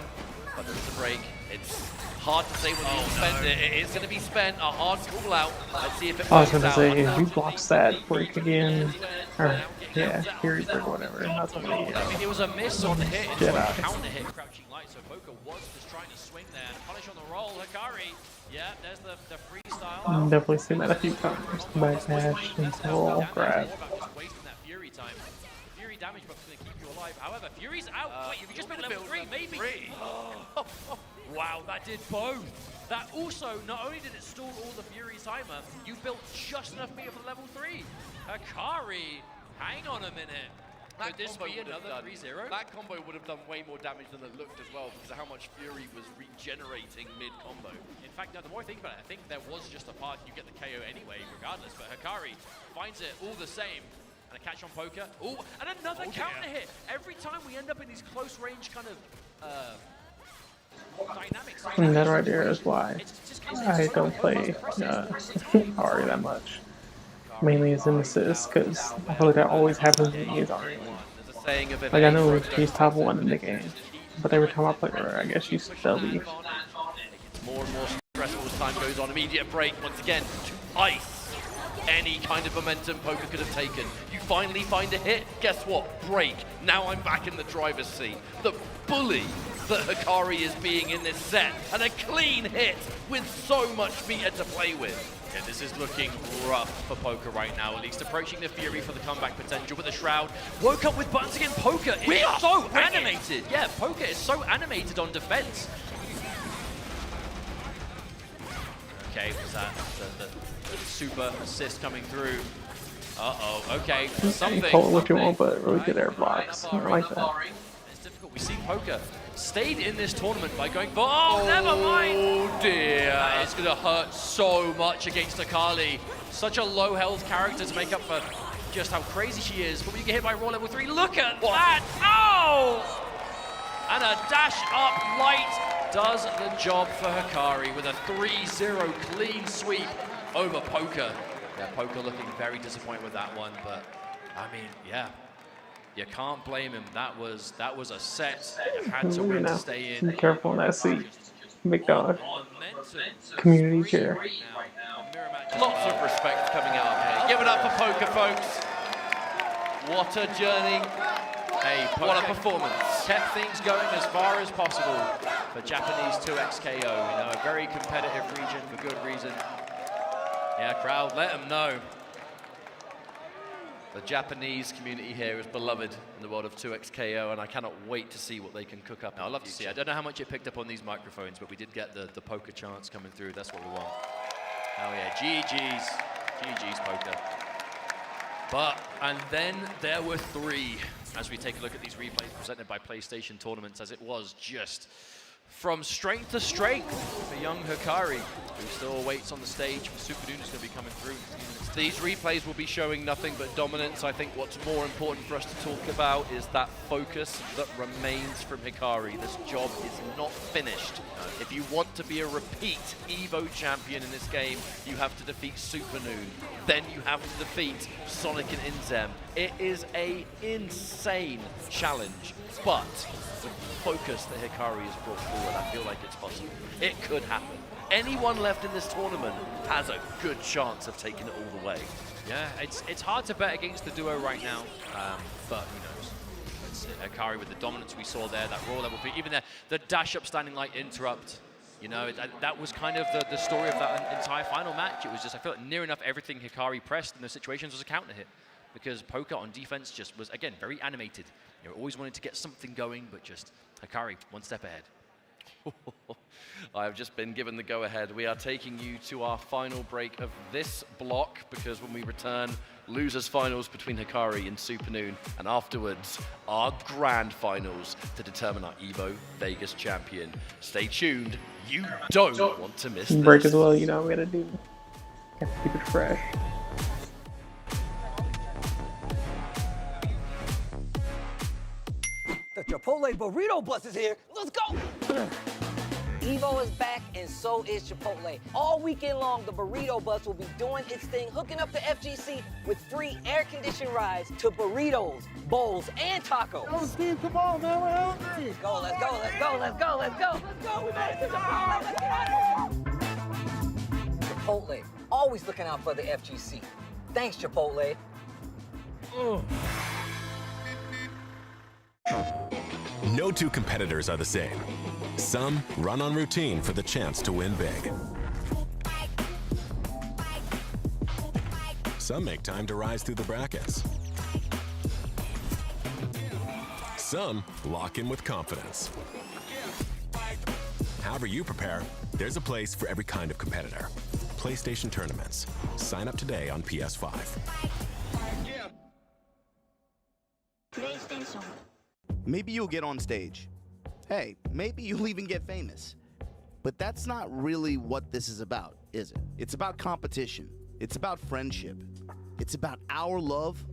but there's a break. It's hard to say when you spend it. It is going to be spent. A hard call out. Let's see if it I was plays gonna out. say, if he blocks that break again, or yeah, Fury break, whatever, that's gonna be. I mean, it was a miss on the hit. It was a counter hit, crouching light. So Poker was just trying to swing there and punish on the roll. Hikari, yeah, there's the freestyle. Definitely seen that a few times. Back dash, and roll, grab. Wasting that Fury time. Fury damage buff's going to keep you alive. However, Fury's out. Wait, if you just been level 3, maybe. Wow, that did both. That also, not only did it stall all the Fury timer, you built just enough meter for the level 3. Hikari, hang on a minute. Could this be another 3-0? That combo would have done way more damage than it looked as well, because of how much Fury was regenerating mid-combo. In fact, no, the more I think about it, I think there was just a part you get the KO anyway, regardless, but Hikari finds it all the same. And a catch on Poker. Ooh, and another counter hit. Every time we end up in these close range kind of dynamics. And that right there is why I don't play Ahri that much. Mainly as an assist, because I feel like that always happens when he is Ahri. Like I know he's top 1 in the game, but every time I play her, I guess she's still leave. More and more stressful as time goes on. Immediate break once again to ice any kind of momentum Poker could have taken. You finally find a hit. Guess what? Break. Now I'm back in the driver's seat. The bully that Hikari is being in this set, and a clean hit with so much meter to play with. Yeah, this is looking rough for Poker right now, at least approaching the Fury for the comeback potential, but the Shroud woke up with buttons again. Poker is so animated. Yeah, Poker is so animated on defense. Okay, was that the super assist coming through? Uh-oh, okay, something. Call it what you want, but really good air blocks. I like that. It's difficult. We see Poker stayed in this tournament by going for, oh, never mind. Oh dear, it's gonna hurt so much against Akali. Such a low health character to make up for just how crazy she is. But when you get hit by Raw level 3, look at that, oh! And a dash up light does the job for Hikari with a 3-0 clean sweep over Poker. Yeah, Poker looking very disappointed with that one, but I mean, yeah. You can't blame him. That was a set. You had to win to stay in. Be careful on that seat. Big dog. Community chair. Lots of respect coming out of here. Give it up for Poker, folks. What a journey. Hey, what a performance. Kept things going as far as possible for Japanese 2XKO. You know, a very competitive region for good reason. Yeah, crowd, let them know. The Japanese community here is beloved in the world of 2XKO, and I cannot wait to see what they can cook up. Now, I love to see. I don't know how much it picked up on these microphones, but we did get the Poker chants coming through. That's what we want. Oh yeah, GG's. GG's, Poker. And then there were 3, as we take a look at these replays presented by PlayStation Tournaments, as it was just from strength to strength for young Hikari, who still waits on the stage. Super Noon is going to be coming through. These replays will be showing nothing but dominance. I think what's more important for us to talk about is that focus that remains from Hikari. This job is not finished. If you want to be a repeat Evo champion in this game, you have to defeat Super Noon. Then you have to defeat Sonic and Inzem. It is an insane challenge, but the focus that Hikari has brought forward, I feel like it's possible. It could happen. Anyone left in this tournament has a good chance of taking it all the way. Yeah, it's hard to bet against the duo right now, but who knows? It's Hikari with the dominance we saw there, that raw level, even the dash up standing light interrupt. You know, that was kind of the story of that entire final match. It was just, I feel like near enough everything Hikari pressed in those situations was a counter hit, because Poker on defense just was, again, very animated. You know, always wanted to get something going, but just Hikari one step ahead. I have just been given the go-ahead. We are taking you to our final break of this block, because when we return, losers finals between Hikari and Super Noon, and afterwards, our grand finals to determine our Evo Vegas champion. Stay tuned. You don't want to miss this. Break as well, you know what we gotta do. Gotta keep it fresh. The Chipotle Burrito Bus is here. Let's go! Evo is back, and so is Chipotle. All weekend long, the Burrito Bus will be doing its thing, hooking up the FGC with free air-conditioned rides to burritos, bowls, and tacos. Oh, Steve, come on, man, we're hungry. Let's go, let's go, let's go, let's go, let's go. Let's go, we made it to Chipotle, let's get out of here. Chipotle, always looking out for the FGC. Thanks, Chipotle. No two competitors are the same. Some run on routine for the chance to win big. Some make time to rise through the brackets. Some lock in with confidence. However you prepare, there's a place for every kind of competitor. PlayStation Tournaments. Sign up today on PS5. Maybe you'll get on stage. Hey, maybe you'll even get famous. But that's not really what this is about, is it? It's about competition. It's about friendship. It's about our love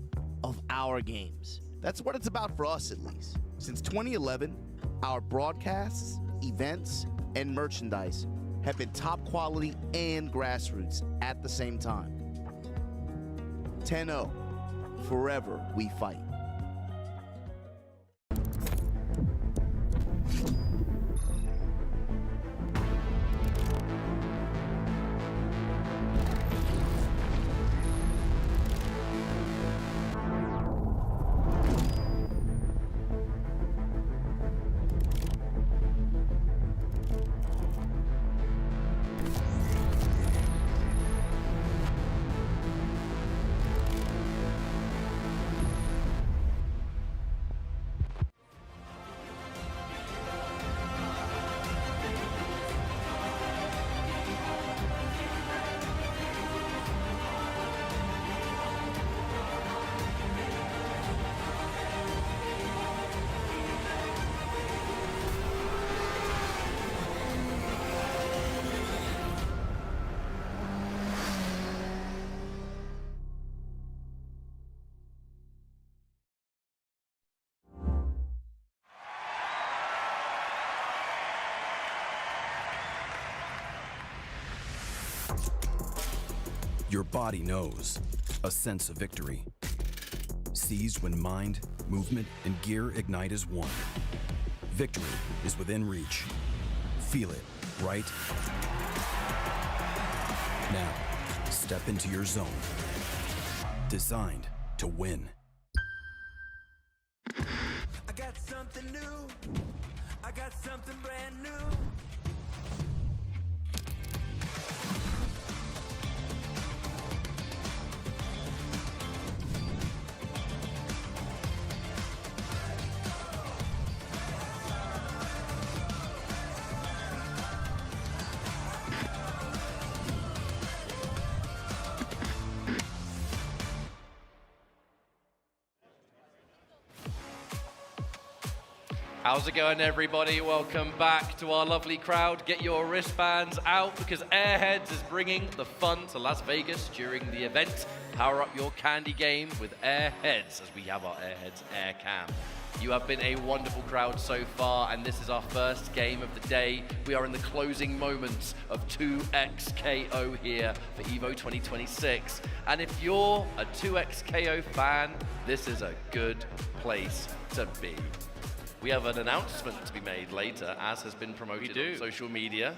of our games. That's what it's about for us, at least. Since 2011, our broadcasts, events, and merchandise have been top quality and grassroots at the same time. 10-0, forever we fight. Your body knows. A sense of victory. Seized when mind, movement, and gear ignite as one. Victory is within reach. Feel it, right? Now, step into your zone. Designed to win. I got something new. I got something brand new. How's it going, everybody? Welcome back to our lovely crowd. Get your wristbands out because Airheads is bringing the fun to Las Vegas during the event. Power up your candy game with Airheads as we have our Airheads Air Cam. You have been a wonderful crowd so far, and this is our first game of the day. We are in the closing moments of 2XKO here for EVO 2026. And if you're a 2XKO fan, this is a good place to be. We have an announcement to be made later, as has been promoted on social media,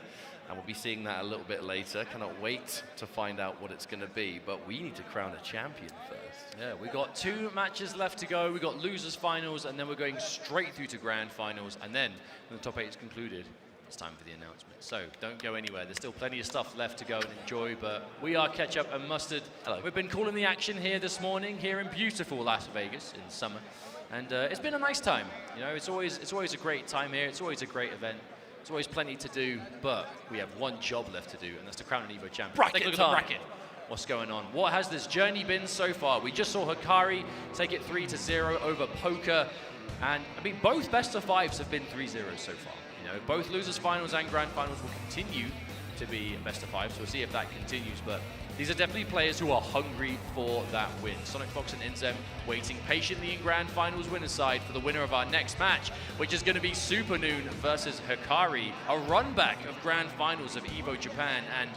and we'll be seeing that a little bit later. Cannot wait to find out what it's going to be, but we need to crown a champion first. Yeah, we've got 2 matches left to go. We've got losers finals, and then we're going straight through to grand finals, and then when the top 8 is concluded, it's time for the announcement. So don't go anywhere. There's still plenty of stuff left to go and enjoy, but we are Ketchup and Mustard. Hello. We've been calling the action here this morning, here in beautiful Las Vegas in summer. And it's been a nice time. You know, it's always a great time here. It's always a great event. There's always plenty to do, but we have one job left to do, and that's to crown an EVO champion. Bracket Take a look time. at the bracket. What's going on? What has this journey been so far? We just saw Hikari take it 3-0 over Poker, and I mean both best of 5s have been 3-0 so far. You know, both losers finals and grand finals will continue to be best of 5s. So we'll see if that continues, but these are definitely players who are hungry for that win. Sonic Fox and Inzem waiting patiently in grand finals winner's side for the winner of our next match, which is going to be Super Noon versus Hikari, a run back of grand finals of EVO Japan, and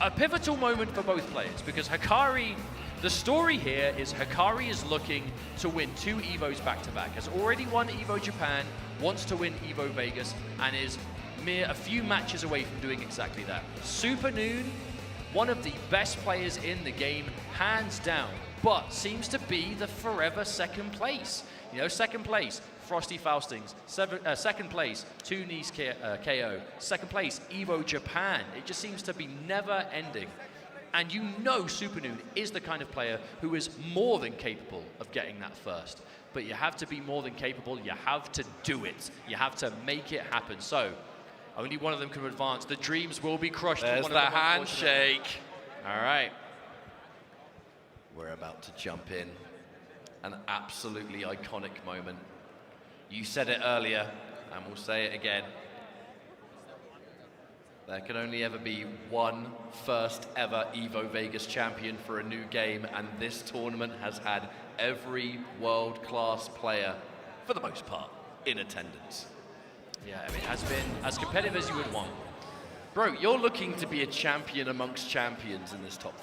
a pivotal moment for both players because Hikari, the story here is Hikari is looking to win 2 EVOs back-to-back, has already won EVO Japan, wants to win EVO Vegas, and is mere a few matches away from doing exactly that. Super Noon, one of the best players in the game, hands down, but seems to be the forever second place. You know, second place, Frosty Faustings. Second place, 2 knees KO. Second place, EVO Japan. It just seems to be never ending. And you know Super Noon is the kind of player who is more than capable of getting that first. But you have to be more than capable, you have to do it. You have to make it happen. So, only one of them can advance. The dreams will be crushed. There's the handshake. All right. We're about to jump in. An absolutely iconic moment. You said it earlier, and we'll say it again. There can only ever be one first ever EVO Vegas champion for a new game, and this tournament has had every world-class player, for the most part, in attendance. Yeah, I mean, it has been as competitive as you would want. Bro, you're looking to be a champion amongst champions in this top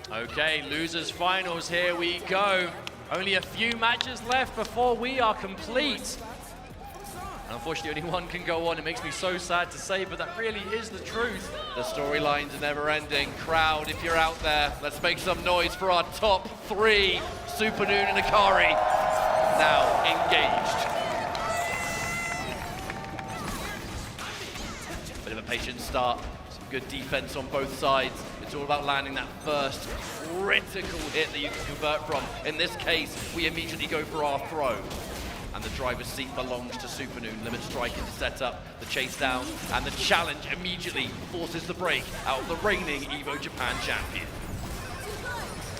3. Okay, losers finals, here we go. Only a few matches left before we are complete. And unfortunately, only one can go on. It makes me so sad to say, but that really is the truth. The storylines are never ending. Crowd, if you're out there, let's make some noise for our top 3. Super Noon and Hikari, now engaged. Bit of a patient start, some good defense on both sides. It's all about landing that first critical hit that you can convert from. In this case, we immediately go for our throw. And the driver's seat belongs to Super Noon. Limit strike into setup, the chase down, and the challenge immediately forces the break out of the reigning EVO Japan champion.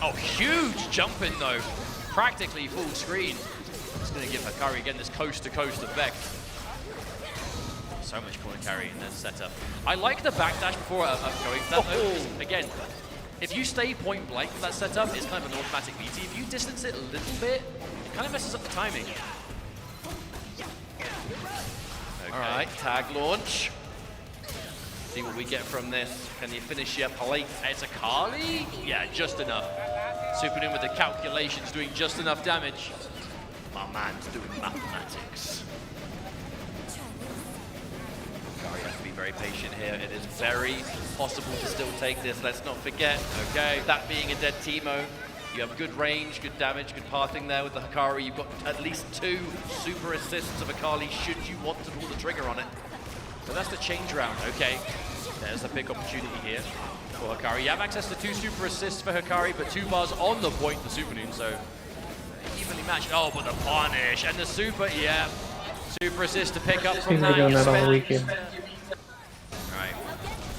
Oh, huge jump in though. Practically full screen. It's going to give Hikari again this coast-to-coast effect. So much corner carry in that setup. I like the backdash before going for that though, because, again, if you stay point blank for that setup, it's kind of an automatic BT. If you distance it a little bit, it kind of messes up the timing. Okay. All right, tag launch. see what we get from this. Can you finish your plate? It's a Kali? Yeah, just enough. Super Noon with the calculations, doing just enough damage. My man's doing mathematics. Kari has to be very patient here. It is very possible to still take this. Let's not forget, okay, that being a dead Teemo, you have good range, good damage, good pathing there with the Hikari. You've got at least 2 super assists of Akali should you want to pull the trigger on it. So that's the change round, okay. There's a big opportunity here for Hikari. You have access to 2 super assists for Hikari, but 2 bars on the point for Super Noon, so evenly matched. Oh, but the punish and the super, yeah. Super assist to pick up from that. Doing that all weekend. Right,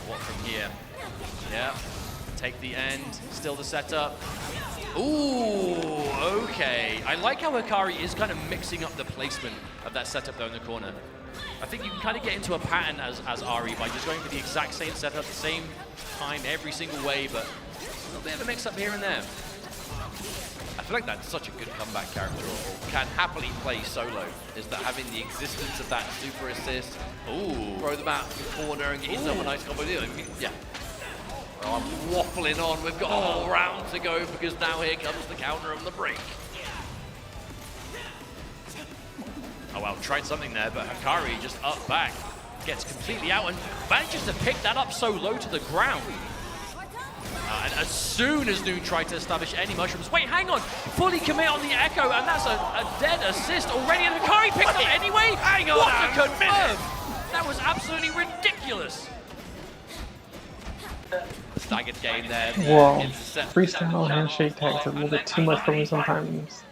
what from here? Yeah, take the end, still the setup. Ooh, okay. I like how Hikari is kind of mixing up the placement of that setup though in the corner. I think you can kind of get into a pattern as Ari by just going for the exact same setup, the same time every single way, but a little bit of a mix up here and there. I feel like that's such a good comeback character, or can happily play solo, is that having the existence of that super assist. Ooh, throw them out to the corner and get yourself a nice combo. Yeah. Well, I'm waffling on. We've got a whole round to go because now here comes the counter on the break. Oh well, tried something there, but Hikari just up back, gets completely out and manages to pick that up so low to the ground. And as soon as Noon tried to establish any mushrooms, wait, hang on, fully commit on the Echo, and that's a dead assist already, and Hikari picked up anyway? Hang on, what a confirm! That was absolutely ridiculous. Staggered game there. Whoa, freestyle handshake tags are a little bit too much for me sometimes.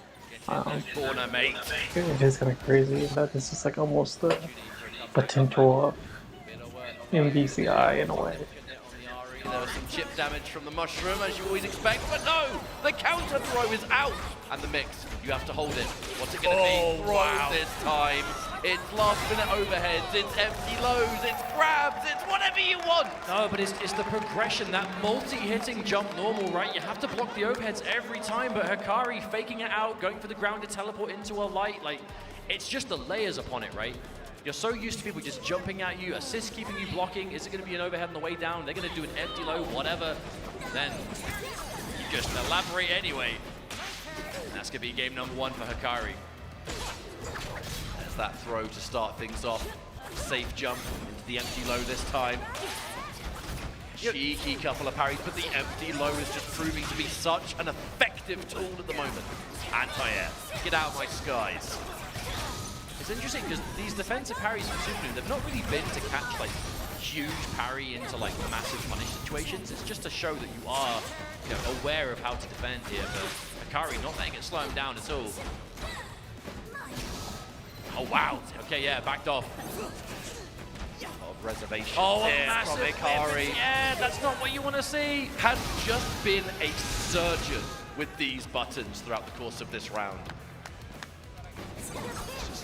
Corner, mate. It is kind of crazy. That is just like almost the potential of MVCI in a way. There was some chip damage from the mushroom, as you always expect, but no! The counter throw is out! And the mix, you have to hold it. What's it going to be? Throw this time. It's last minute overheads, it's empty lows, it's grabs, it's whatever you want! No, but it's the progression, that multi-hitting jump normal, right? You have to block the overheads every time, but Hikari faking it out, going for the ground to teleport into a light, like, it's just the layers upon it, right? You're so used to people just jumping at you, assist keeping you blocking. Is it going to be an overhead on the way down? They're going to do an empty low, whatever. Then you just elaborate anyway. And that's going to be game number 1 for Hikari. There's that throw to start things off. Safe jump into the empty low this time. Cheeky couple of parries, but the empty low is just proving to be such an effective tool at the moment. Anti-air, get out of my skies. It's interesting because these defensive parries from Super Noon, they've not really been to catch like huge parry into like massive punish situations. It's just to show that you are, you know, aware of how to defend here. But Hikari not letting it slow him down at all. Oh wow! Okay, yeah, backed off. Of reservation. Oh, a massive Hikari. Yeah, that's not what you want to see. Has just been a surgeon with these buttons throughout the course of this round.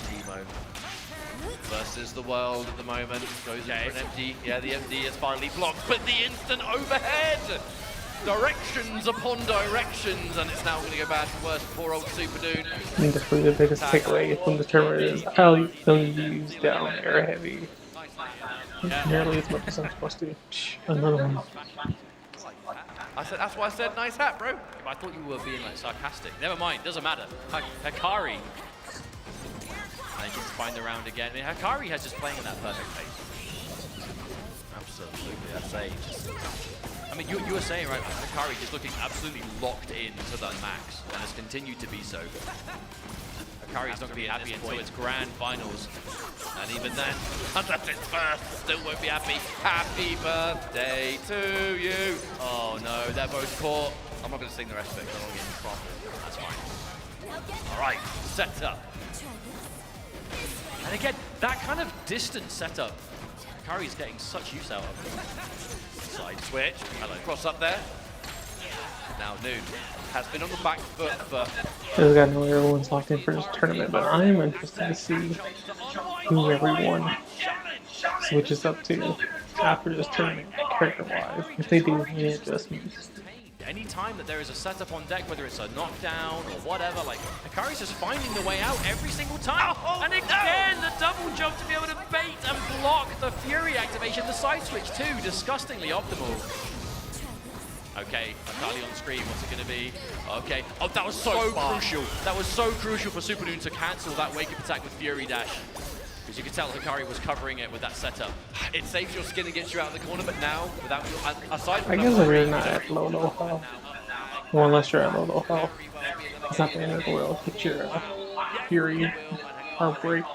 Teemo versus the world at the moment. Goes in for an empty. Yeah, the empty is finally blocked, but the instant overhead! Directions upon directions, and it's now going to go bad for worse. Poor old Super Noon. I think that's really the biggest takeaway from the tournament is how you don't use down air heavy nearly as much as I'm supposed to. Another one. That's why I said nice hat, bro. I thought you were being like sarcastic. Never mind, doesn't matter. Hikari. And he gets to find the round again. I mean, Hikari has just playing in that perfect pace. Absolutely, I'd say. I mean, you were saying, right, Hikari is looking absolutely locked in to the max, and has continued to be so. Hikari's not going to be happy until its grand finals. And even then, that's its first, still won't be happy. Happy birthday to you. Oh no, they're both caught. I'm not going to sing the rest of it because I don't get in trouble. That's fine. All right, set up. And again, that kind of distant setup, Hikari's getting such use out of. Side switch, hello, cross up there. Now Noon has been on the back foot for... I got know everyone's locked in for this tournament, but I'm interested to see who everyone switches up to after this tournament, character-wise, if they do any adjustments. Any time that there is a setup on deck, whether it's a knockdown or whatever, like, Hikari's just finding the way out every single time. And again, the double jump to be able to bait and block the Fury activation, the side switch too, disgustingly optimal. Okay, Akali on screen, what's it going to be? Okay, oh, that was so crucial. That was so crucial for Supernoon to cancel that wake-up attack with Fury Dash. Because you could tell Hikari was covering it with that setup. It saves your skin and gets you out of the corner, but now, without your, aside from I guess if you're not at low health, well, unless you're at low health, it's not the end of the world. Get your Fury or break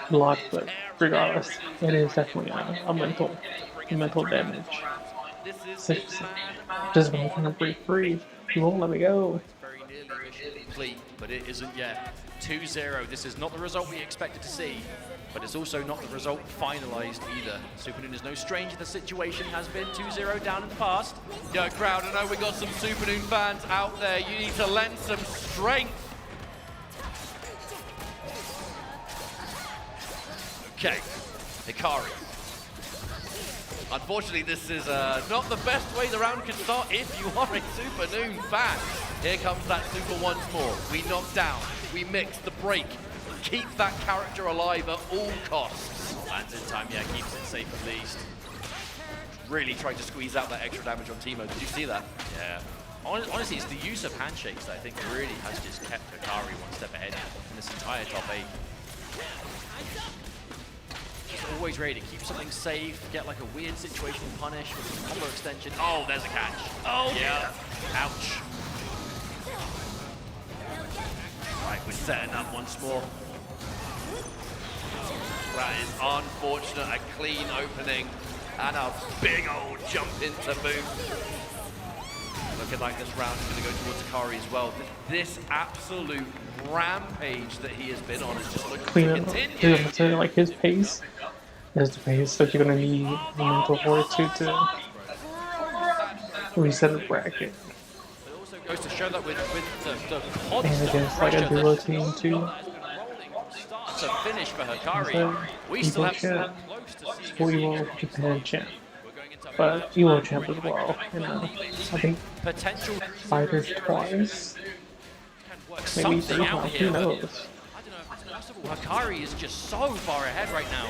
block, but regardless, it is definitely a mental damage. Just when I'm trying to break free, you won't let me go. Very nearly mission complete, but it isn't yet. 2-0, this is not the result we expected to see, but it's also not the result finalized either. Supernoon is no stranger, the situation has been 2-0 down in the past. Yo, crowd, I know we got some Supernoon fans out there. You need to lend some strength. Okay, Hikari. Unfortunately, this is not the best way the round can start if you are a Supernoon fan. Here comes that super once more. We knock down, we mix the break, keep that character alive at all costs. Lands in time, yeah, keeps it safe at least. Really tried to squeeze out that extra damage on Teemo. Did you see that? Yeah. Honestly, it's the use of handshakes that I think really has just kept Hikari one step ahead in this entire top 8. Always ready to keep something safe, get like a weird situation punish with some combo extension. Oh, there's a catch. Oh, yeah. Ouch. Right, we're setting up once more. That is unfortunate. A clean opening and a big old jump into boot. Looking like this round is going to go towards Hikari as well. This absolute rampage that he has been on is just looking to continue. Like his pace is the pace that you're gonna need the mental fortitude to reset a bracket. It also goes to show that with the And against like a duo team too. To finish for Hikari, we still have champ, full Evo Japan champ, but Evo champ as well. And I think potential fighters twice, maybe 3 times. Who knows? I don't know if it's possible. Hikari is just so far ahead right now.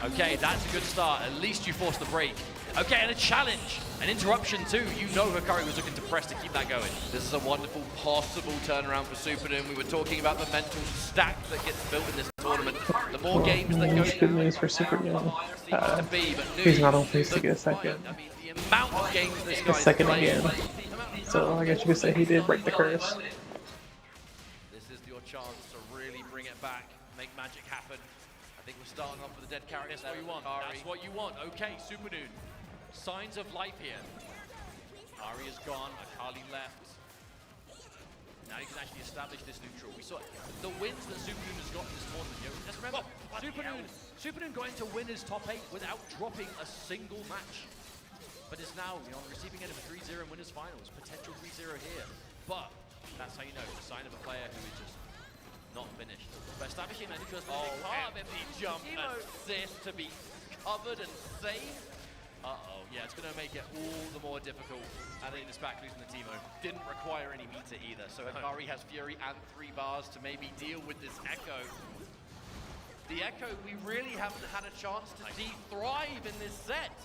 Okay, that's a good start. At least you forced the break. Okay, and a challenge, an interruption too. You know Hikari was looking to press to keep that going. This is a wonderful possible turnaround for Supernoon. We were talking about the mental stack that gets built in this tournament. The more games that go good news for Supernoon. He's not on pace to get a second. The amount of games this A guy's second played. again. So I guess you could say he did break the curse. This is your chance to really bring it back, make magic happen. I think we're starting off with a dead character. That's what you want. That's what you want. Okay, Supernoon. Signs of life here. Ari is gone. Akali left. Now you can actually establish this neutral. We saw the wins that Supernoon has got in this tournament. You know, let's remember, Supernoon got into winners top 8 without dropping a single match. But it's now, on the receiving end of a 3-0 in winners finals. Potential 3-0 here. But that's how you know, the sign of a player who is just not finished. But establishing that neutral is a big part of it. The jump assist to be covered and saved. Uh-oh, yeah, it's going to make it all the more difficult. And then it's back losing the Teemo. Didn't require any meter either. So Hikari has Fury and 3 bars to maybe deal with this Echo. The Echo, we really haven't had a chance to see thrive in this set.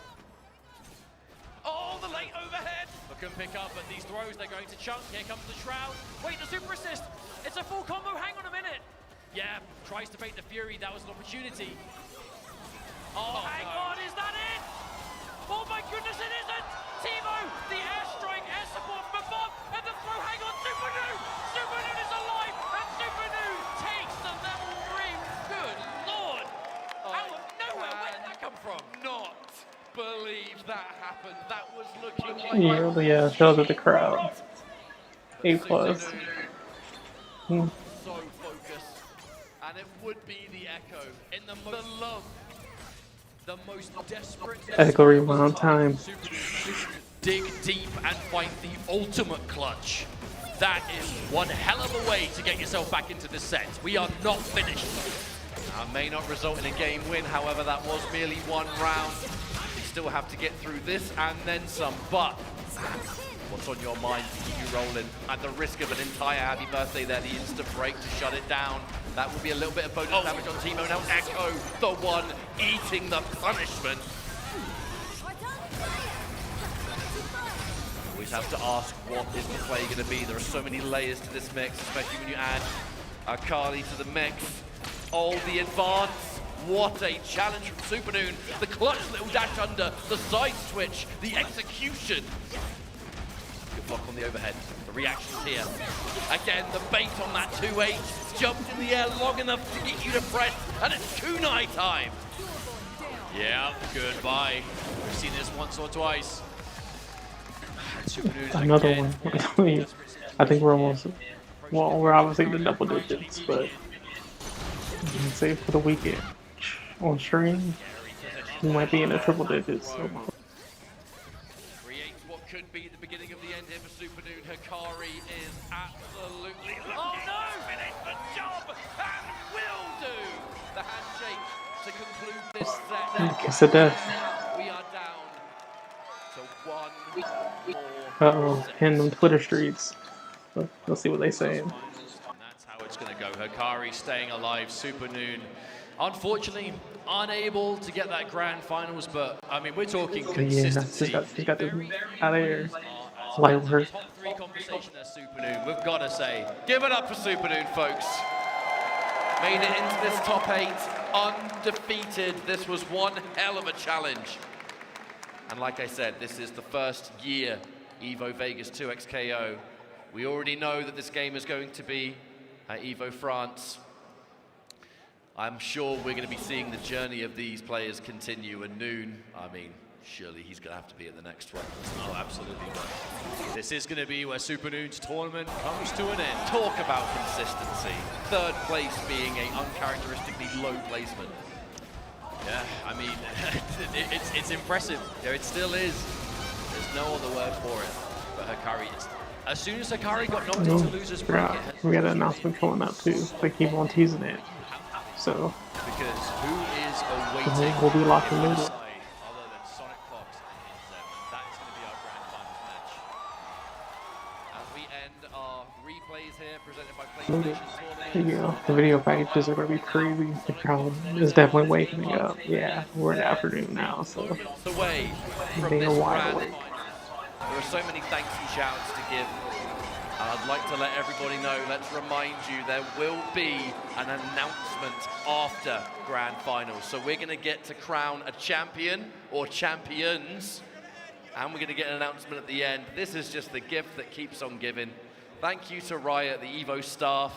Oh, the late overhead! But can pick up, but these throws, they're going to chunk. Here comes the Shroud. Wait, the super assist! It's a full combo, hang on a minute! Yeah, tries to bait the Fury, that was an opportunity. Oh, hang on, is that it? Oh my goodness, it isn't! Teemo, the airstrike, air support from above, and the throw, hang on, Supernoon! Supernoon is alive, and Supernoon takes the level 3. Good lord! Out of nowhere, where did that come from? Not believe that happened. That was looking like... Yeah, shows at the crowd. A+. So focused, and it would be the Echo in the love. The most desperate Echo rebound time. Dig deep and find the ultimate clutch. That is one hell of a way to get yourself back into the set. We are not finished. May not result in a game win, however, that was merely one round. We still have to get through this and then some, but What's on your mind to keep you rolling? At the risk of an entire happy birthday there, the instant break to shut it down. That will be a little bit of bonus damage on Timo. Now Echo, the one eating the punishment. Always have to ask, what is the play going to be? There are so many layers to this mix, especially when you add Akali to the mix. Oh, the advance. What a challenge from Supernoon. The clutch little dash under, the side switch, the execution. Good block on the overhead. The reactions here. Again, the bait on that 2-8. Jumped in the air long enough to get you to press, and it's kunai time. Yeah, goodbye. We've seen this once or twice. Another one. I think we're almost, well, we're obviously in the double digits, but let's say for the weekend on stream, we might be in the triple digits. So. Creates what could be the beginning of the end here for Supernoon. Hikari is absolutely... Oh no! Finish the job! And will do! The handshake to conclude this set. Kiss of death. We are down to one more. Uh-oh, in them Twitter streets. Let's see what they say. And that's how it's going to go. Hikari staying alive. Supernoon, unfortunately, unable to get that grand finals, but I mean, we're talking consistency. Yeah, just got this out of here. Light work. Top 3 conversation there, Supernoon. We've got to say, give it up for Supernoon, folks. Made it into this top 8, undefeated. This was one hell of a challenge. And like I said, this is the first year Evo Vegas 2XKO. We already know that this game is going to be at Evo France. I'm sure we're going to be seeing the journey of these players continue, and Noon, I mean, surely he's going to have to be at the next one. Oh, absolutely. But this is going to be where Supernoon's tournament comes to an end. Talk about consistency. Third place being a uncharacteristically low placement. Yeah, I mean, it's impressive. Yeah, it still is. There's no other word for it. But Hikari is. As soon as Hikari got knocked into losers bracket, we got an announcement coming up too. They keep on teasing it. So because who is awaiting we'll be locked in other middle. than Sonic Fox and Inzem, and that is going to be our grand finals match. As we end our replays here, presented by PlayStation Tournament. You know, the video packages are going to be crazy. The crowd is definitely waking up. Yeah, we're in the afternoon now, so away from they this are wide grand awake. final. There are so many thanks and shouts to give. I'd like to let everybody know, let's remind you, there will be an announcement after Grand Finals. So we're going to get to crown a champion or champions, and we're going to get an announcement at the end. This is just the gift that keeps on giving. Thank you to Riot, the Evo staff,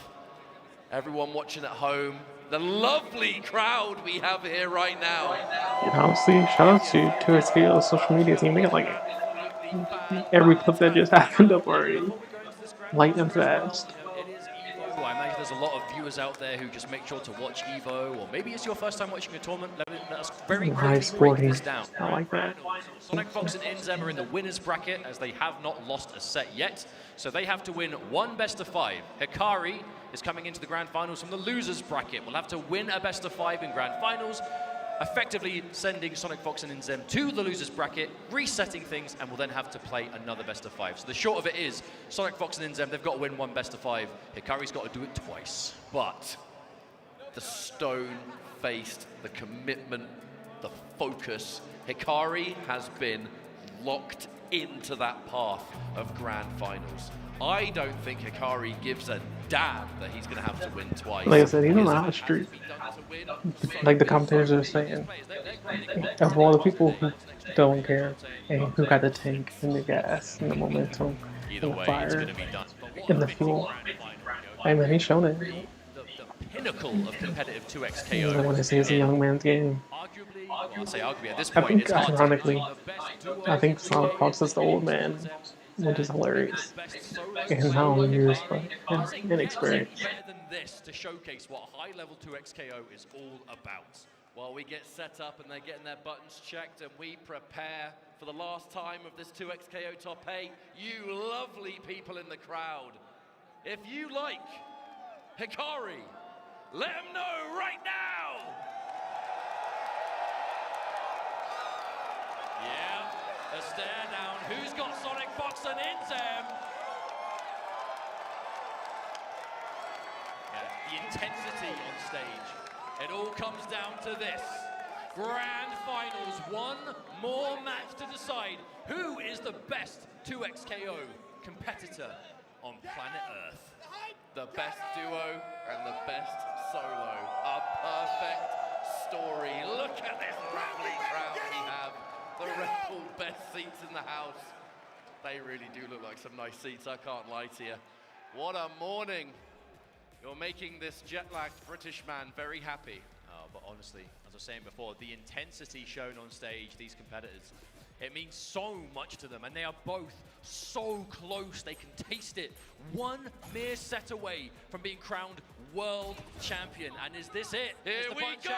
everyone watching at home, the lovely crowd we have here right now. And honestly, shout out to TOP's social media team. They got like every clip that just happened up already. Light and fast. I imagine there's a lot of viewers out there who just make sure to watch Evo, or maybe it's your first time watching a tournament. Let us very quickly break this down. I like that. Sonic Fox and Inzem are in the winners bracket, as they have not lost a set yet. So they have to win one best of 5. Hikari is coming into the grand finals from the losers bracket. We'll have to win a best of 5 in grand finals, effectively sending Sonic Fox and Inzem to the losers bracket, resetting things, and we'll then have to play another best of 5. So the short of it is, Sonic Fox and Inzem, they've got to win one best of 5. Hikari's got to do it twice. But the stone-faced, the commitment, the focus, Hikari has been locked into that path of grand finals. I don't think Hikari gives a damn that he's going to have to win twice. Like I said, he's on the hot streak. Like the commentators are saying, of all the people who don't care and who got the tank and the gas and the momentum and the fire and the fuel, I mean, he's shown it. Pinnacle of competitive 2x I KO. want to say it's a young man's game. Well, I'll say arguably at this I point, think, it's hard to ironically, I think Sonic Fox is the old man, which is hilarious. And not only years, but inexperience. Better than this to showcase what high-level 2XKO is all about. While we get set up and they're getting their buttons checked and we prepare for the last time of this 2XKO top 8, you lovely people in the crowd, if you like Hikari, let them know right now! Yeah, A stare down. Who's got Sonic Fox and Inzem? Yeah, the intensity on stage. It all comes down to this. Grand Finals, one more match to decide who is the best 2XKO competitor on planet Earth. The best duo and the best solo. A perfect story. Look at this rattling crowd we have. The Red Bull best seats in the house. They really do look like some nice seats, I can't lie to you. What a morning. You're making this jet-lagged British man very happy. Oh, but honestly, as I was saying before, the intensity shown on stage, these competitors, it means so much to them, and they are both so close, they can taste it. One mere set away from being crowned world champion, and is this it? Here we go!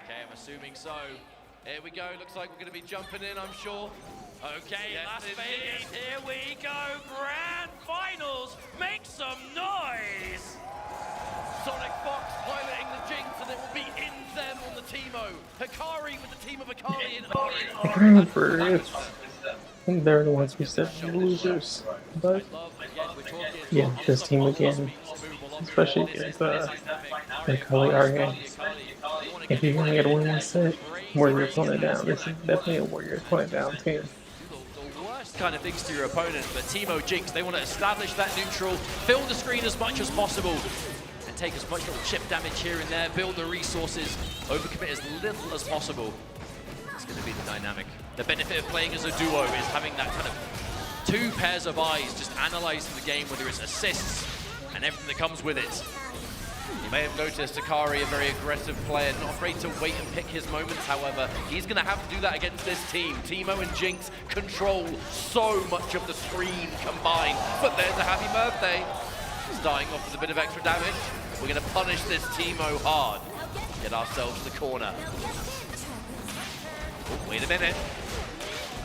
Okay, I'm assuming so. Here we go, looks like we're gonna be jumping in, I'm sure. Okay, yes, Las Vegas, here we go, Grand Finals, make some noise! Sonic Fox piloting the Jinx, and it will be Inzem on the Teemo. Hikari with the team of Akali and Ori. They're the ones who said losers, but yeah, this team again, especially against Akali Arya. If you're gonna get a win one set, wear your opponent down. This is definitely a wear your opponent down team. Kind of things to your opponent, but Teemo Jinx, they want to establish that neutral, fill the screen as much as possible, and take as much little chip damage here and there, build the resources, overcommit as little as possible. It's going to be the dynamic. The benefit of playing as a duo is having that kind of two pairs of eyes just analyzing the game, whether it's assists and everything that comes with it. You may have noticed Akari, a very aggressive player, not afraid to wait and pick his moments, however. He's going to have to do that against this team. Teemo and Jinx control so much of the screen combined. But there's a happy birthday. Starting off with a bit of extra damage. We're going to punish this Teemo hard. Get ourselves the corner. Oh, wait a minute.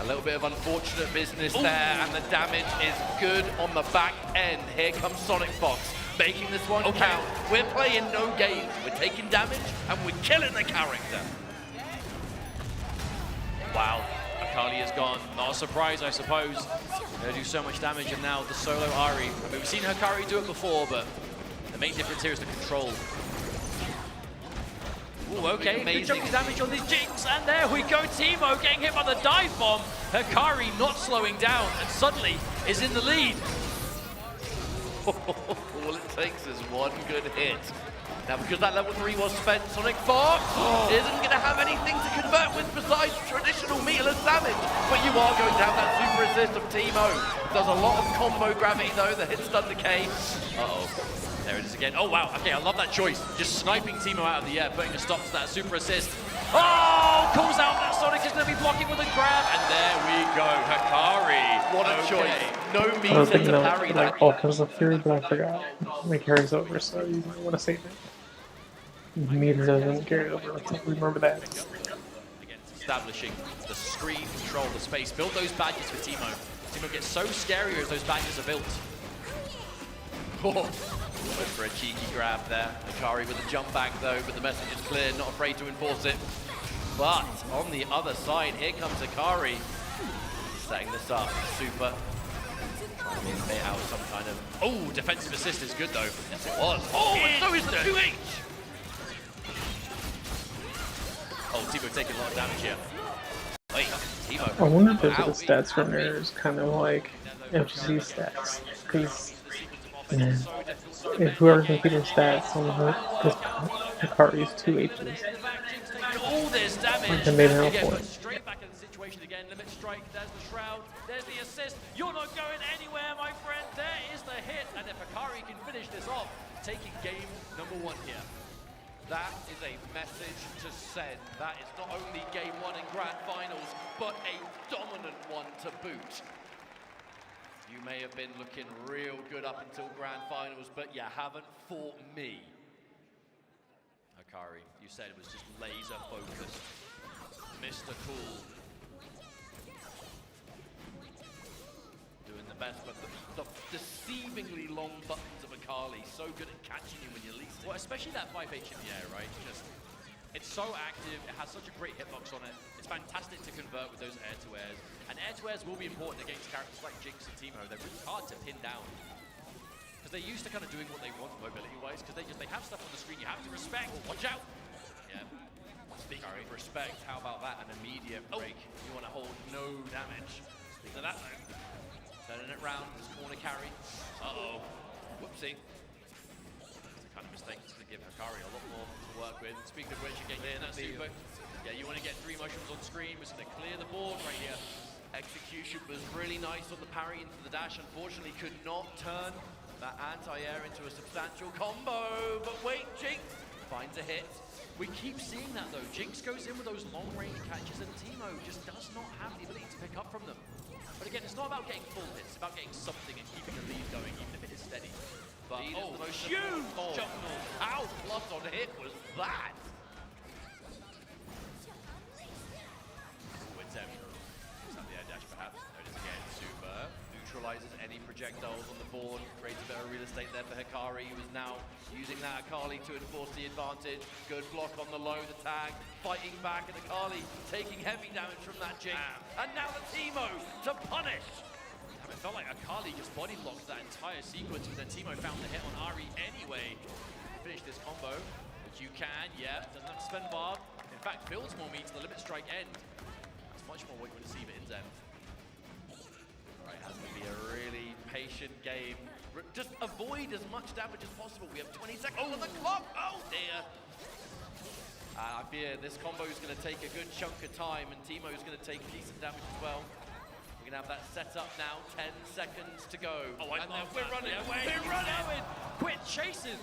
A little bit of unfortunate business there, and the damage is good on the back end. Here comes Sonic Fox, making this one count. We're playing no games. We're taking damage, and we're killing the character. Wow, Akali is gone. Not a surprise, I suppose. They do so much damage, and now the solo Ahri. I mean, we've seen Hikari do it before, but the main difference here is the control. Ooh, okay, good chunk of damage on this Jinx, and there we go, Teemo getting hit by the dive bomb. Hikari not slowing down, and suddenly is in the lead. All it takes is one good hit. Now, because that level 3 was spent, Sonic Fox isn't going to have anything to convert with besides traditional meterless damage. But you are going to have that super assist of Teemo. Does a lot of combo gravity, though. The hit stun decay. Uh-oh. There it is again. Oh, wow. Okay, I love that choice. Just sniping Teemo out of the air, putting a stop to that super assist. Oh, calls out that Sonic is going to be blocking with a grab. And there we go. Hikari. What a choice. No means to parry that. Like all kinds of fury, but I forgot. My carry's over, so you might want to save it. Meter doesn't carry over. Let's remember that. Again, it's establishing the screen control, the space. Build those badges for Teemo. Teemo gets so scarier as those badges are built. Oh. Went for a cheeky grab there. Hikari with a jump back though, but the message is clear, not afraid to enforce it. But on the other side, here comes Hikari. Setting this up, super. Trying to pay out some kind of... Oh, defensive assist is good though. Yes it was. Oh, and so is the 2H! Oh, Teemo taking a lot of damage here. Wait, Teemo. I wonder if those are the stats from there is kind of like FGC stats. Because if whoever's computing stats on her, because Hikari's 2 H's. All this damage. And they don't have one. Straight back in the situation again. Limit strike. There's the shroud. There's the assist. You're not going anywhere, my friend. There is the hit. And if Hikari can finish this off, taking game number 1 here. That is a message to send. That is not only game 1 in Grand Finals, but a dominant one to boot. You may have been looking real good up until Grand Finals, but you haven't fought me. Hikari, you said it was just laser focused. Mr. Cool. Doing the best, but the deceivingly long buttons of Akali, so good at catching you when you least. Well, especially that 5H in the air, right? Just It's so active, it has such a great hitbox on it. It's fantastic to convert with those air-to-airs. And air-to-airs will be important against characters like Jinx and Teemo. They're really hard to pin down. Because they're used to kind of doing what they want mobility-wise, because they have stuff on the screen you have to respect. Oh, watch out! Yeah. Speaking of respect, how about that? An immediate break. You want to hold no damage. Speaking of that, though, turning it round, this corner carry. Uh-oh. Whoopsie. Kind of mistake to give Hikari a lot more to work with. Speaking of which, again, that super. Yeah, you want to get 3 mushrooms on screen. We're going to clear the board right here. Execution was really nice on the parry into the dash. Unfortunately, could not turn that anti-air into a substantial combo. But wait, Jinx finds a hit. We keep seeing that though. Jinx goes in with those long-range catches, and Teemo just does not have the ability to pick up from them. But again, it's not about getting full hits. It's about getting something and keeping the lead going, even if it is steady. But oh, huge jungle! How plus on hit was that? Winsem. Just have the air dash perhaps. There it is again. Super. Neutralizes any projectiles on the board. Creates a bit of real estate there for Hikari, who is now using that Akali to enforce the advantage. Good block on the low, the tag. Fighting back, and Akali taking heavy damage from that Jinx. And now the Teemo to punish. It felt like Akali just body blocked that entire sequence, but then Teemo found the hit on Ari anyway. Finish this combo, which you can, yeah. Doesn't have to spend bar. In fact, builds more meat to the limit strike end. That's much more what you want to see for Inzem. Right, has to be a really patient game. Just avoid as much damage as possible. We have 20 seconds on the clock. Oh dear. I fear this combo is going to take a good chunk of time, and Teemo is going to take decent damage as well. We're going to have that set up now, 10 seconds to go. Oh, and then we're running, we're running! Quit chasing!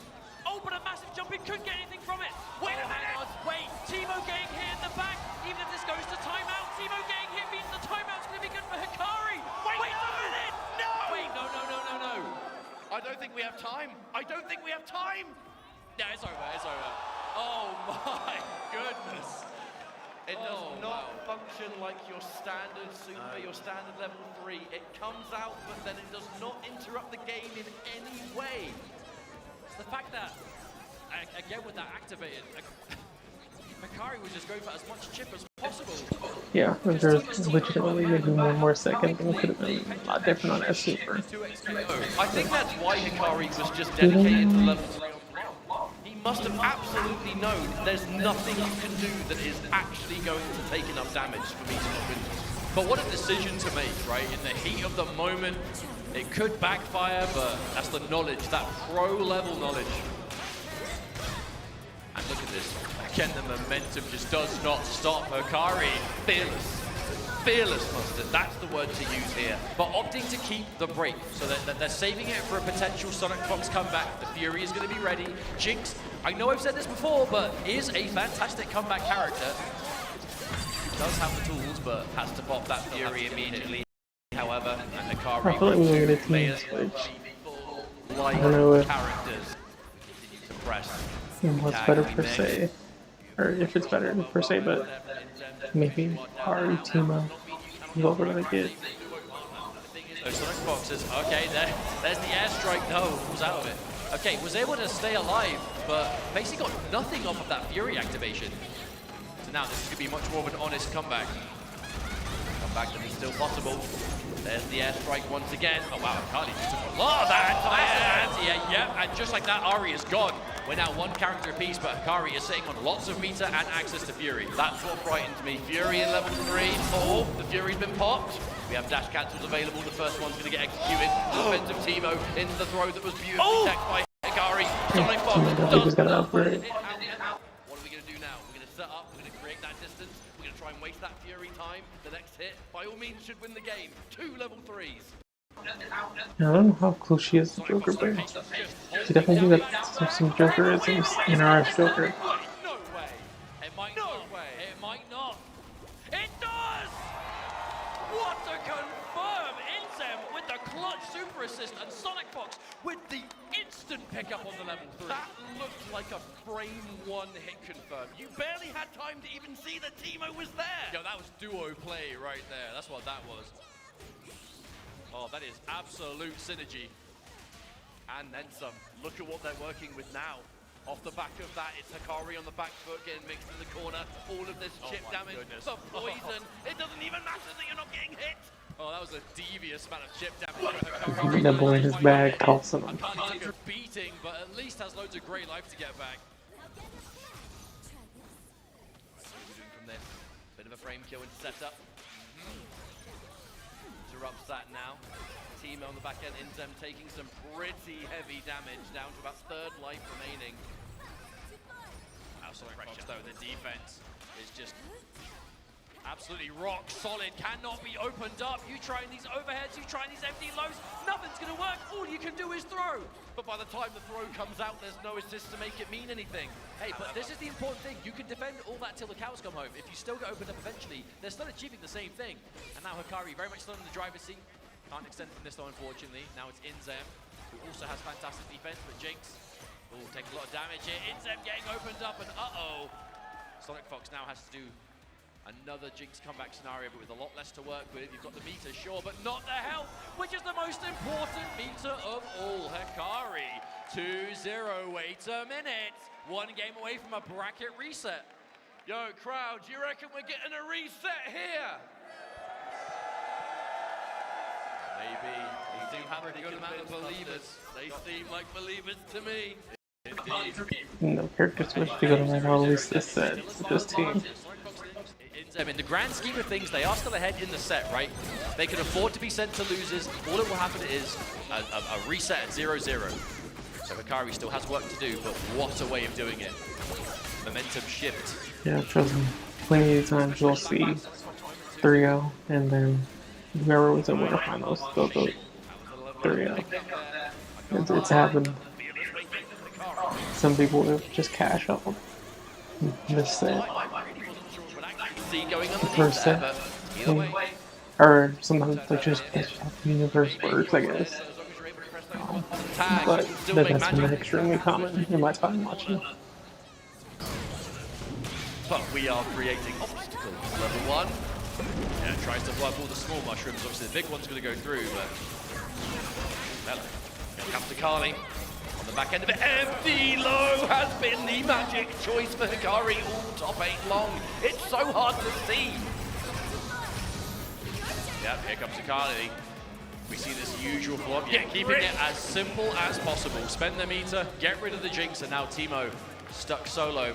Oh, but a massive jump in, couldn't get anything from it! Wait a minute! Wait, Teemo getting hit in the back! Even if this goes to timeout, Teemo getting hit means the timeout's going to be good for Hikari! Wait a minute! No! Wait, no. I don't think we have time. I don't think we have time! Yeah, it's over, it's over. Oh my goodness! It does not function like your standard super, your standard level 3. It comes out, but then it does not interrupt the game in any way. It's the fact that, again with that activated, Hikari was just going for as much chip as possible. Yeah, if there's legitimately maybe 1 more second, then it could have been a lot different on S Super. I think that's why Hikari was just dedicated to level 3. Must have absolutely known there's nothing you can do that is actually going to take enough damage for me to not win. But what a decision to make, right? In the heat of the moment, it could backfire, but that's the knowledge, that pro-level knowledge. And look at this. Again, the momentum just does not stop Hikari. Fearless Mustard, that's the word to use here. But opting to keep the break, so that they're saving it for a potential Sonic Fox comeback. The Fury is going to be ready. Jinx, I know I've said this before, but is a fantastic comeback character. Does have the tools, but has to pop that Fury immediately. However, and Hikari I feel like we're going to team switch. I don't know if characters to press. what's better per se, or if it's better per se, but maybe Ari, Teemo, is what we're going to get. Those Sonic Foxes, okay, there's the airstrike, no, was out of it. Okay, was able to stay alive, but basically got nothing off of that Fury activation. So now this is going to be much more of an honest comeback. Comeback that is still possible. There's the airstrike once again. Oh wow, Akali just took a lot of that anti-air. Yeah, and just like that, Ari is gone. We're now 1 character apiece, but Hikari is sitting on lots of meter and access to Fury. That's what frightens me. Fury in level 3. Oh, the Fury's been popped. We have dash cancels available. The first one's going to get executed. Defensive Teemo into the throw that was beautifully decked by Hikari. Sonic Fox does not upgrade. What are we going to do now? We're going to set up, we're going to create that distance, we're going to try and waste that Fury time. The next hit, by all means, should win the game. 2 level 3s. I don't know how close she is to Joker, but she definitely got some Jokerisms in our Joker. No way! It might not. It does! What to confirm! Inzem with the clutch super assist, and Sonic Fox with the instant pickup on the level 3. That looked like a frame 1 hit confirm. You barely had time to even see that Teemo was there. Yo, that was duo play right there. That's what that was. Oh, that is absolute synergy. And then some. Look at what they're working with now. Off the back of that, it's Hikari on the back foot getting mixed in the corner. All of this chip damage, the poison. It doesn't even matter that you're not getting hit. Oh, that was a devious amount of chip damage for Hikari. That boy in his bag, tossing him. Hikari took a beating, but at least has loads of great life to get back. From this, bit of a frame kill and setup. Interrupts that now. Team on the back end, Inzem taking some pretty heavy damage, down to about 3rd life remaining. Sonic Fox though, the defense is just absolutely rock solid, cannot be opened up. You trying these overheads, you trying these empty lows, nothing's gonna work. All you can do is throw. But by the time the throw comes out, there's no assist to make it mean anything. Hey, but this is the important thing. You can defend all that till the cows come home. If you still get opened up eventually, they're still achieving the same thing. And now Hikari very much still in the driver's seat. Can't extend from this though, unfortunately. Now it's Inzem, who also has fantastic defense, but Jinx will take a lot of damage here. Inzem getting opened up, and Sonic Fox now has to do another Jinx comeback scenario, but with a lot less to work with. You've got the meter, sure, but not the health, which is the most important meter of all. Hikari, 2-0, wait a minute. 1 game away from a bracket reset. Yo, crowd, do you reckon we're getting a reset here? Maybe. They do have a good amount of believers. They seem like believers to me. No character switch to go to my at least this set with this team. In the grand scheme of things, they are still ahead in the set, right? They can afford to be sent to losers. All that will happen is a reset at 0-0. So Hikari still has work to do, but what a way of doing it. Momentum shift. Yeah, trust me. Plenty of times you'll see 3-0, and then whoever was in quarterfinals, they'll go 3-0. It's happened. Some people have just cash out this set. First set. Or sometimes they just the universe works, I guess. But that's been extremely common in my time watching. But we are creating obstacles. Level 1. Yeah, tries to work all the small mushrooms. Obviously the big one's going to go through, but... Hello. Here comes to Carly. On the back end of it, empty low has been the magic choice for Hikari all top 8 long. It's so hard to see. Yep, here comes Hikari. We see this usual flop. Yeah, keeping it as simple as possible. Spend the meter, get rid of the Jinx, and now Teemo stuck solo.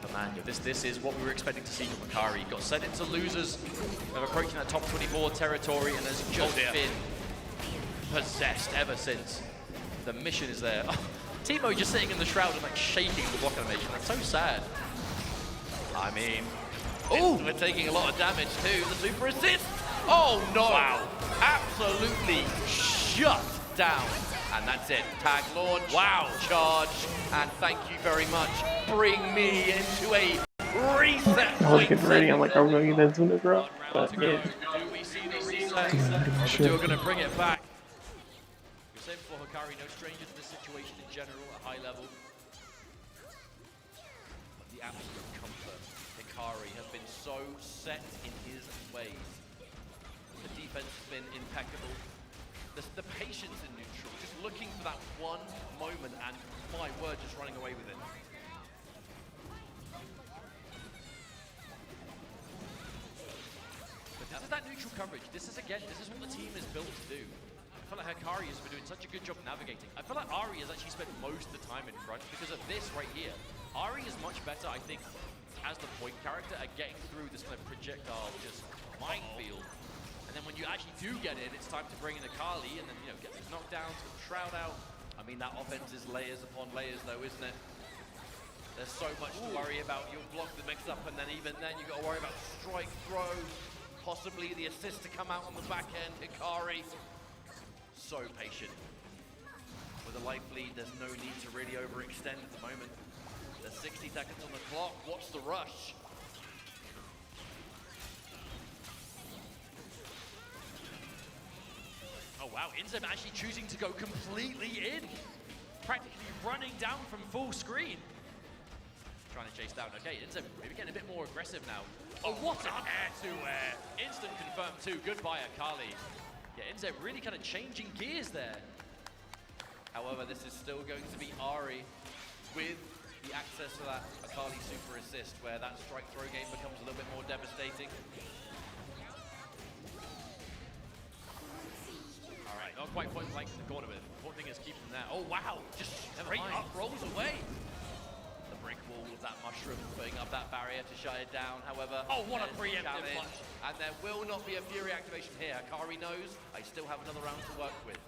But man, this is what we were expecting to see from Hikari. Got sent into losers. They're approaching that top 24 territory, and has just been possessed ever since. The mission is there. Oh, Teemo just sitting in the shroud and like shaking the block animation. That's so sad. I mean, we're taking a lot of damage too. The super assist. Oh no! Wow! Absolutely shut down. And that's it. Tag launch. Wow! Charge. And thank you very much. Bring me into a reset. I was getting ready. I'm like, are we gonna get that Zuna drop? But yeah. Do we see the reset? We're going to bring it back. You're saying before, Hikari, no stranger to this situation in general at high level. But the absolute comfort. Hikari has been so set in his ways. The defense has been impeccable. The patience in neutral, just looking for that one moment and, my word, just running away with it. But this is that neutral coverage. This is what the team is built to do. I feel like Hikari has been doing such a good job navigating. I feel like Ari has actually spent most of the time in front because of this right here. Ari is much better, I think, as the point character at getting through this kind of projectile just minefield. And then when you actually do get it, it's time to bring in a Kali and then, you know, get these knockdowns, get the shroud out. I mean, that offense is layers upon layers though, isn't it? There's so much to worry about. You'll block the mix up and then even then you've got to worry about strike throws, possibly the assist to come out on the back end. Hikari, so patient. With a life lead, there's no need to really overextend at the moment. There's 60 seconds on the clock. What's the rush? Oh wow, Inzem actually choosing to go completely in. Practically running down from full screen. Trying to chase down. Okay, Inzem maybe getting a bit more aggressive now. Oh, what an air-to-air. Instant confirmed too. Goodbye, Akali. Yeah, Inzem really kind of changing gears there. However, this is still going to be Ari with the access to that Akali super assist, where that strike throw game becomes a little bit more devastating. All right, not quite point blank in the corner, but the important thing is keeping them there. Oh wow, just straight up rolls away. The brick wall with that mushroom putting up that barrier to shut it down. However, oh, what a preemptive punch. And there will not be a Fury activation here. Akari knows I still have another round to work with.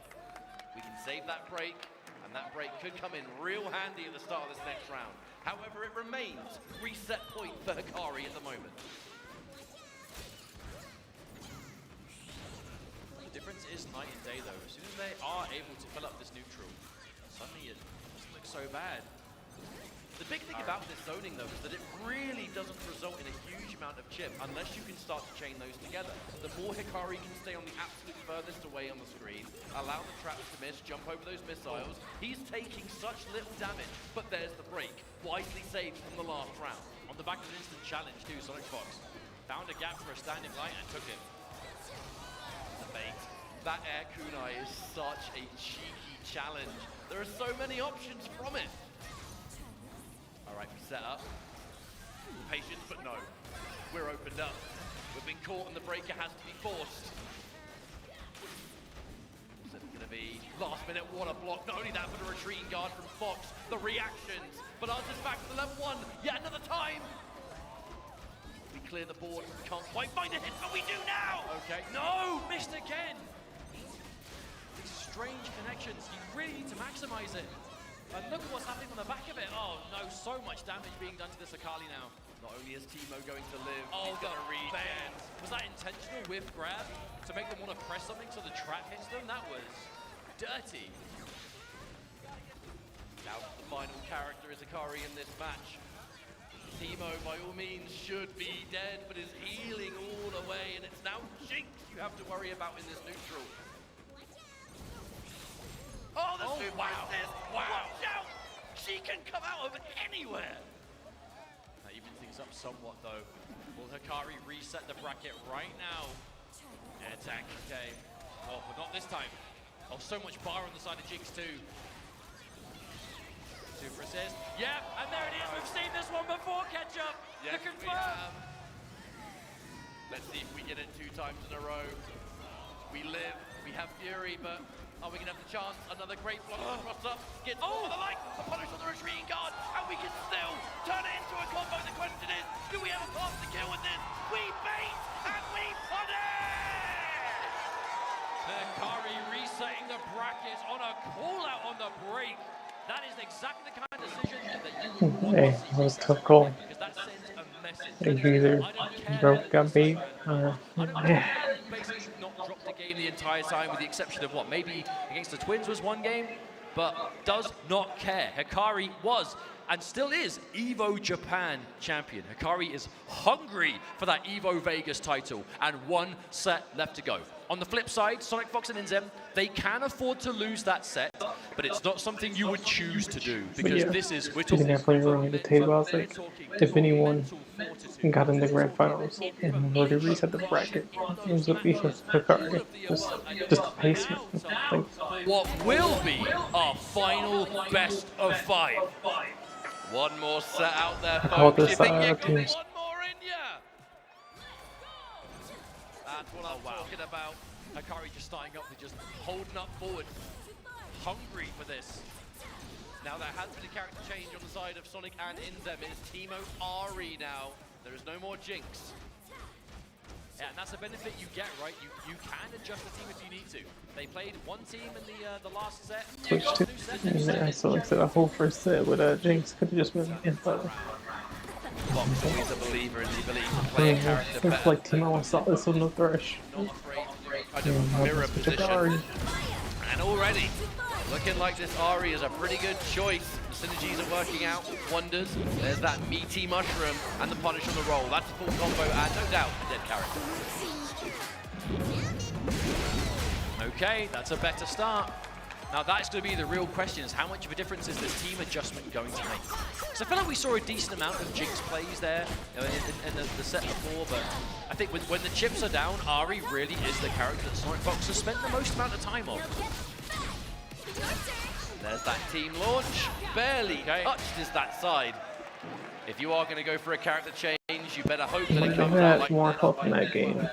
We can save that break, and that break could come in real handy at the start of this next round. However, it remains reset point for Akari at the moment. The difference is night and day, though. As soon as they are able to fill up this neutral, suddenly it doesn't look so bad. The big thing about this zoning, though, is that it really doesn't result in a huge amount of chip unless you can start to chain those together. The more Hikari can stay on the absolute furthest away on the screen, allow the traps to miss, jump over those missiles, he's taking such little damage, but there's the break, wisely saved from the last round. On the back of an instant challenge, too, SonicFox found a gap for a standing light and took him. The bait. That air kunai is such a cheeky challenge. There are so many options from it. All right, we set up. Patience, but no. We're opened up. We've been caught and the breaker has to be forced. Is it going to be last minute water block? Not only that, but a retreating guard from Fox. The reactions. But ours is back to level 1. Yet another time. We clear the board. We can't quite find a hit, but we do now. Okay. No, missed again. These strange connections. You really need to maximize it. And look at what's happening on the back of it. Oh no, so much damage being done to this Akali now. Not only is Teemo going to live, oh, he's going to read. Was that intentional whiff grab to make them want to press something so the trap hits them? That was dirty. Now the final character is Akari in this match. Teemo, by all means, should be dead, but is healing all the way, and it's now Jinx you have to worry about in this neutral. Oh, the super assist! Wow! Watch out! She can come out of anywhere! That evens things up somewhat, though. Will Hikari reset the bracket right now? Air attack, okay. Oh, but not this time. Oh, so much bar on the side of Jinx, too. Super assist. Yep, and there it is. We've seen this one before, Ketchup. Yes, to confirm. Let's see if we get it 2 times in a row. We live, we have Fury, but are we going to have the chance? Another great block on the cross-up. Gets over the line, the punish on the retreating guard, and we can still turn it into a combo. The question is, do we have a path to kill with this? We bait, and we punish! Hikari resetting the bracket on a call-out on the break. That is exactly the kind of decision that you would want Hey, to see. that was a tough call. Because that sends a message. You either got bait or Basically not dropped a game the entire time, with the exception of what, maybe against the Twins was one game, but does not care. Hikari was and still is Evo Japan champion. Hikari is hungry for that Evo Vegas title, and 1 set left to go. On the flip side, SonicFox and Inzem, they can afford to lose that set, but it's not something you would choose to do, because this is, we're talking... I played around the table. I was like, if anyone got in the grand finals and were to reset the bracket, it would be Hikari. Just the placement. Like, what will be our final best of 5. One more set out there, I call folks. this You think you can teams. one more in ya? That's what I'm talking about. Hikari just starting up with just holding up forward, hungry for this. Now there has been a character change on the side of Sonic and Inzem. It is Teemo Ari now. There is no more Jinx. Yeah, and that's a benefit you get, right? You can adjust the team if you need to. They played one team in the last set. switch to, and so like I said, a whole first set with Jinx could have just been info. Fox always a believer in the ability to play a character It's better. like Teemo saw this on the Thresh. Not afraid to do kind of mirror position. And already, looking like this Ari is a pretty good choice. The synergies are working out wonders. There's that meaty mushroom and the punish on the roll. That's a full combo and no doubt a dead character. Okay, that's a better start. Now that's going to be the real question, is how much of a difference is this team adjustment going to make? So I feel like we saw a decent amount of Jinx plays there in the set before, but I think when the chips are down, Ari really is the character that SonicFox has spent the most amount of time on. There's that team launch. Barely touched is that side. If you are going to go for a character change, you better hope that it Like, they comes out had like more health in that game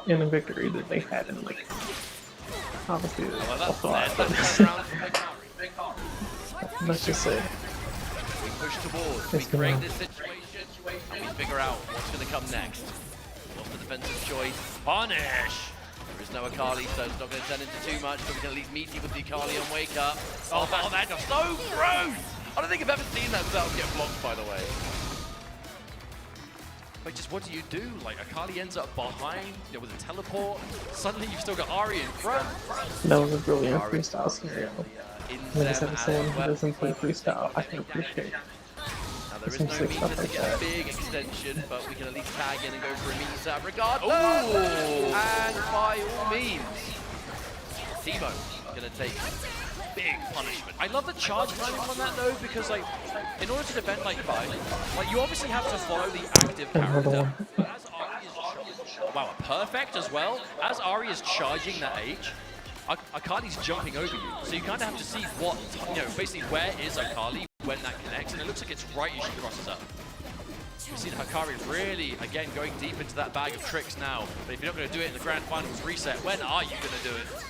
in a victory than they had in, like, obviously well, that's a lot, that's but turnaround from let's just say we push towards, we create this situation, and we figure out what's going to come next. What's the defensive choice? Punish! There is no Akali, so it's not going to turn into too much, but we can at least meet you with the Akali on wake up. Oh, that's just so gross! I don't think I've ever seen that setup get blocked, by the way. But just what do you do? Like, Akali ends up behind, you know, with a teleport. Suddenly you've still got Ahri in front. that was a brilliant freestyle scenario. Like I said, as someone who doesn't play freestyle, I can appreciate Now there is some no sick meter stuff to like get that. a big extension, but we can at least tag in and go for a meter set regardless. Ooh. And by all means, Timo gonna take big punishment. I love the charge timing on that though, because like, in order to defend like Fight, like you obviously have to follow the active character. But as Ahri is wow, perfect as well. As Ahri is charging that H, Akali's jumping over you, so you kind of have to see what, you know, basically where is Akali when that connects, and it looks like it's right as she crosses up. You've seen Hikari really, again, going deep into that bag of tricks now, but if you're not going to do it in the Grand Finals reset, when are you going to do it?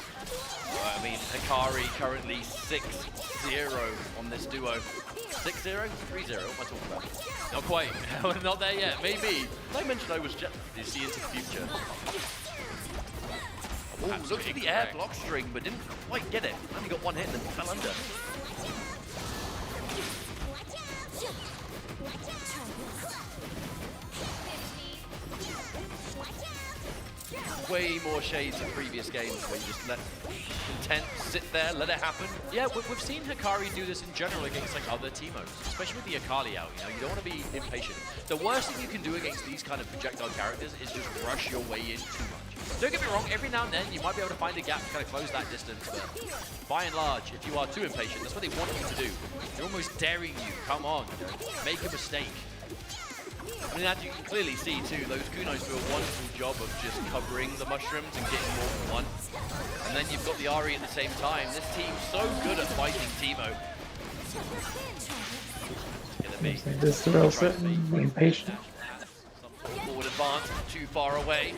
I mean, Hikari currently 6-0 on this duo. 6-0? 3-0? What am I talking about? Not quite. Not there yet. Maybe. Did I mention I was just... Did you see into the future? Oh, looked at the air block string, but didn't quite get it. Only got one hit and then fell under. Way more shades of previous games where you just let content sit there, let it happen. Yeah, we've seen Hikari do this in general against like other Teemos, especially with the Akali out, you know, you don't want to be impatient. The worst thing you can do against these kind of projectile characters is just rush your way in too much. Don't get me wrong, every now and then you might be able to find a gap to kind of close that distance, but by and large, if you are too impatient, that's what they want you to do. They're almost daring you, come on, you know, make a mistake. I mean, as you can clearly see too, those Kunos do a wonderful job of just covering the mushrooms and getting more than one. And then you've got the Ahri at the same time. This team's so good at fighting Timo. This is real sitting, impatient. Some sort of forward advance, too far away.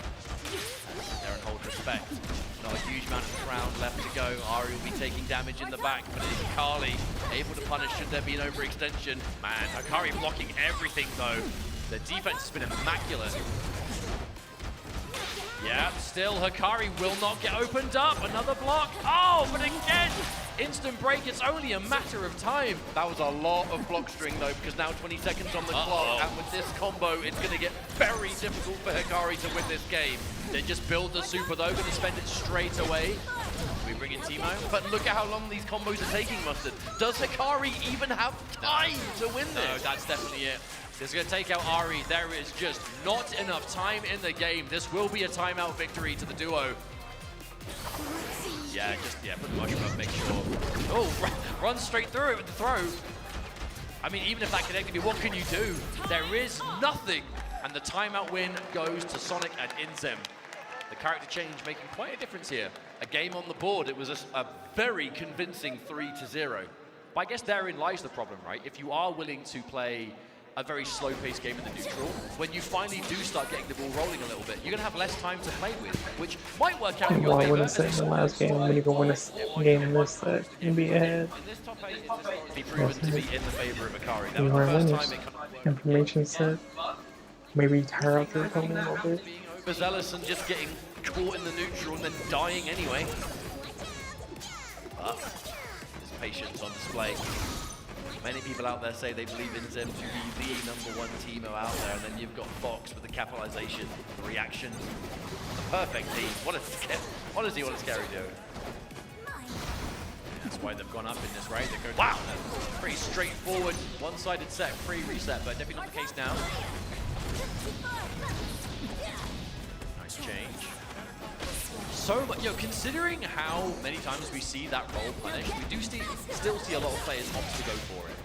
Aaron holds respect. Not a huge amount of round left to go. Ahri will be taking damage in the back, but it's Akali able to punish should there be an overextension. Man, Hikari blocking everything though. The defense has been immaculate. Yeah, still Hikari will not get opened up. Another block. Oh, but again, instant break. It's only a matter of time. That was a lot of block string though, because now 20 seconds on the clock, and with this combo, it's going to get very difficult for Hikari to win this game. They just build the super though, going to spend it straight away. We bring in Timo, but look at how long these combos are taking, Mustard. Does Hikari even have time to win this? No, that's definitely it. This is going to take out Ahri. There is just not enough time in the game. This will be a timeout victory to the duo. Yeah, put the mushroom up, make sure. Oh, run straight through it with the throw. I mean, even if that connected you, what can you do? There is nothing. And the timeout win goes to Sonic and Inzem. The character change making quite a difference here. A game on the board, it was a very convincing 3-0. But I guess therein lies the problem, right? If you are willing to play a very slow-paced game in the neutral, when you finally do start getting the ball rolling a little bit, you're going to have less time to play with, which might work out in your Well, I favor. wouldn't say in the last game, when you go win a game in this, that you'd be ahead. This top 8 is be proven to be in the favor of Hikari. That You was the are first winners. time it Information set. Maybe tire out their opponent a little bit. overzealous and just getting caught in the neutral and then dying anyway. But his patience on display. Many people out there say they believe in Zem to be the #1 Teemo out there, and then you've got Fox with the capitalization, the reactions, the perfect team. Honestly, what a scary duo. That's why they've gone up in this, right? They're going Wow! pretty straightforward, one-sided set, free reset, but definitely not the case now. Nice change. So, you know, considering how many times we see that roll punished, we do still see a lot of players opt to go for it.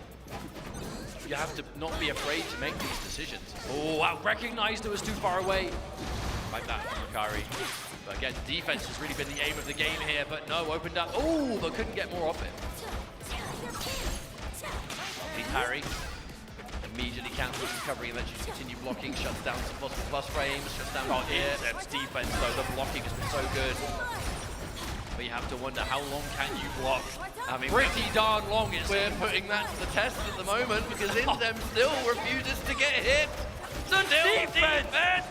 You have to not be afraid to make these decisions. Oh, I recognized it was too far away. Like that from Hikari. But again, defense has really been the aim of the game here, but no, opened up. Oh, but couldn't get more off it. parry. Immediately cancels recovery and lets you continue blocking, shuts down some possible plus frames, shuts down Inzem's defense though. The blocking has been so good. But you have to wonder, how long can you block? I mean, pretty darn long. We're putting that to the test at the moment because Inzem still refuses to get hit. The defense!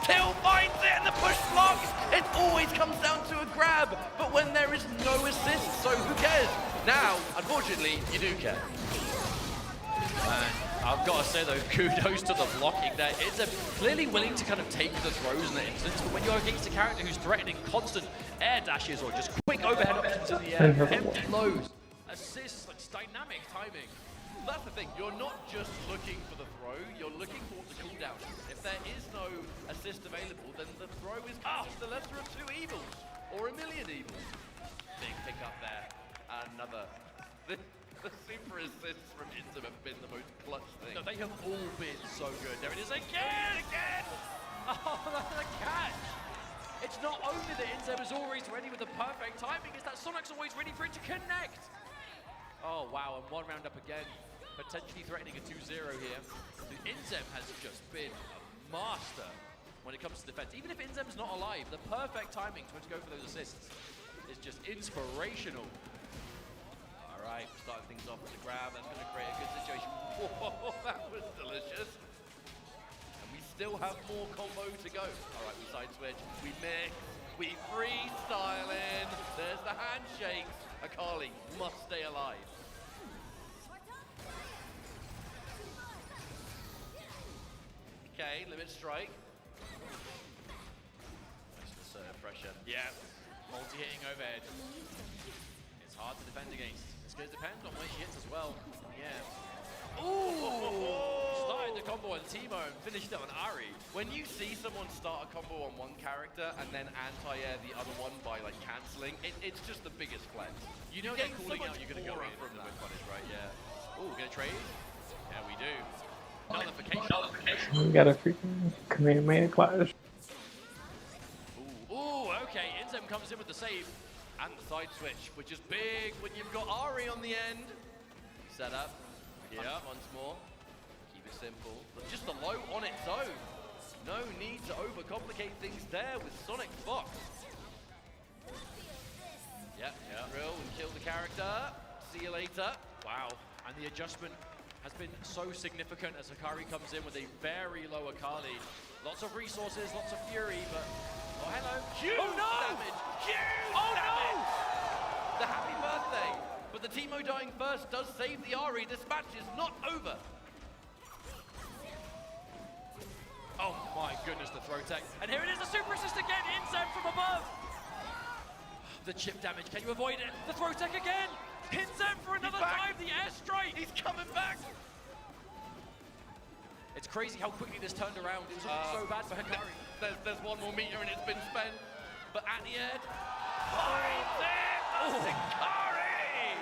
Still finds it and the push blocks. It always comes down to a grab, but when there is no assist, so who cares? Now, unfortunately, you do care. Man, I've got to say though, kudos to the blocking there. It's clearly willing to kind of take the throws in the instance, but when you're against a character who's threatening constant air dashes or just quick overhead options in the air, empty lows, assists, like dynamic timing. That's the thing, you're not just looking for the throw, you're looking for the cooldown. If there is no assist available, then the throw is just the lesser of two evils, or a million evils. Big pick up there, another. The super assists from Inzem have been the most clutch thing. No, they have all been so good. There it is again! Oh, that's a catch! It's not only that Inzem is always ready with the perfect timing, it's that Sonic's always ready for it to connect! Oh wow, and one round up again. Potentially threatening a 2-0 here. Inzem has just been a master when it comes to defense. Even if Inzem's not alive, the perfect timing to go for those assists is just inspirational. Alright, starting things off with the grab, that's going to create a good situation. Whoa, that was delicious. And we still have more combo to go. Alright, we side switch, we mix, we freestyle in. There's the handshakes. Akali must stay alive. Okay, limit strike. Nice assertive pressure. Yeah, multi-hitting overhead. It's hard to defend against. It's going to depend on where he hits as well. Yeah. Ooh! Started the combo on Timo and finished it on Ari. When you see someone start a combo on one character and then anti-air the other one by like cancelling, it's just the biggest flex. You know they're calling out, you're going to go in from that punish, right? Yeah. Ooh, gonna trade? Yeah, we do. Nullification. We got a freaking Kamehameha clash. Ooh, okay. Inzem comes in with the save and the side switch, which is big when you've got Ari on the end. Set up. Yeah, once more. Keep it simple. But just the low on its own. No need to overcomplicate things there with Sonic Fox. Yeah, drill and kill the character. See you later. Wow. And the adjustment has been so significant as Hikari comes in with a very low Akali. Lots of resources, lots of fury, but... Oh, hello. Huge damage. Huge damage. The happy birthday. But the Timo dying first does save the Ari. This match is not over. Oh my goodness, the throw tech. And here it is, the super assist again. Inzem from above. The chip damage, can you avoid it? The throw tech again. Inzem for another dive, the airstrike. He's coming back. It's crazy how quickly this turned around. It was so bad for Hikari. There's one more meter and it's been spent. But at the end, finds it! Hikari!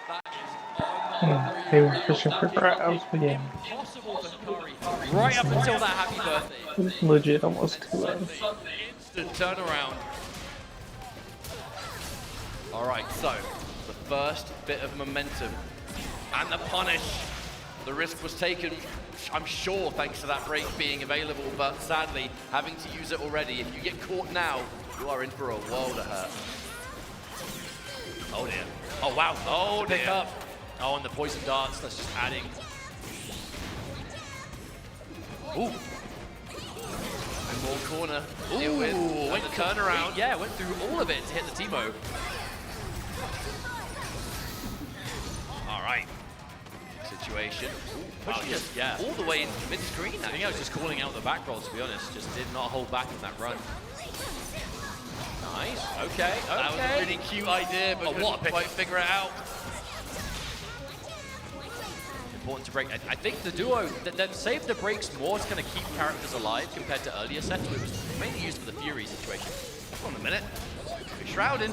That is They were fishing for crabs, but yeah. impossible for Hikari. Right up until that happy birthday. It's legit almost 2 hours. Instant turnaround. Alright, so the first bit of momentum and the punish. The risk was taken, I'm sure, thanks to that break being available, but sadly, having to use it already. If you get caught now, you are in for a world of hurt. Oh dear. Oh wow. Oh dear. Pick up. Oh, and the poison darts, that's just adding. Ooh. And more corner. Ooh, went turnaround. Yeah, went through all of it to hit the Timo. All right. Situation. Wow, just all the way into mid-screen. I think I was just calling out the back roll, to be honest. Just did not hold back on that run. Nice. Okay. That was a really cute idea, but couldn't quite figure it out. Important to break. I think the duo that saved the breaks more to kind of keep characters alive compared to earlier sets, where it was mainly used for the Fury situation. Hold on a minute. Shrouding.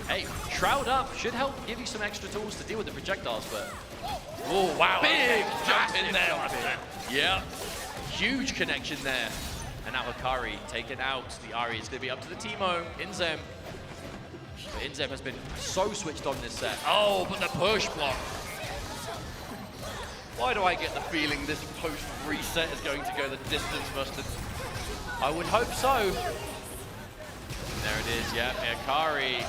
Hey, Shroud up should help give you some extra tools to deal with the projectiles, but... Oh, wow. Big jump in there. Yeah. Huge connection there. And now Hikari taken out. The Ari is going to be up to the Timo. Inzem. But Inzem has been so switched on this set. Oh, but the push block. Why do I get the feeling this post-reset is going to go the distance, Mustard? I would hope so. There it is, yeah, Hikari.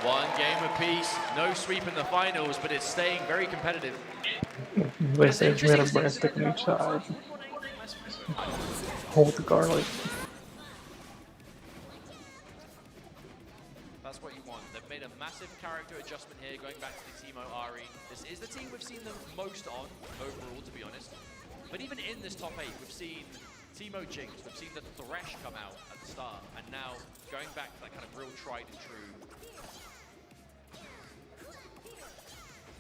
One game apiece, no sweep in the finals, but it's staying very competitive. They say we had a breadstick on each side. Hold the garlic. That's what you want. They've made a massive character adjustment here, going back to the Teemo Ari. This is the team we've seen the most on, overall, to be honest. But even in this top 8, we've seen Teemo Jinx, we've seen the Thresh come out at the start, and now going back to that kind of real tried and true.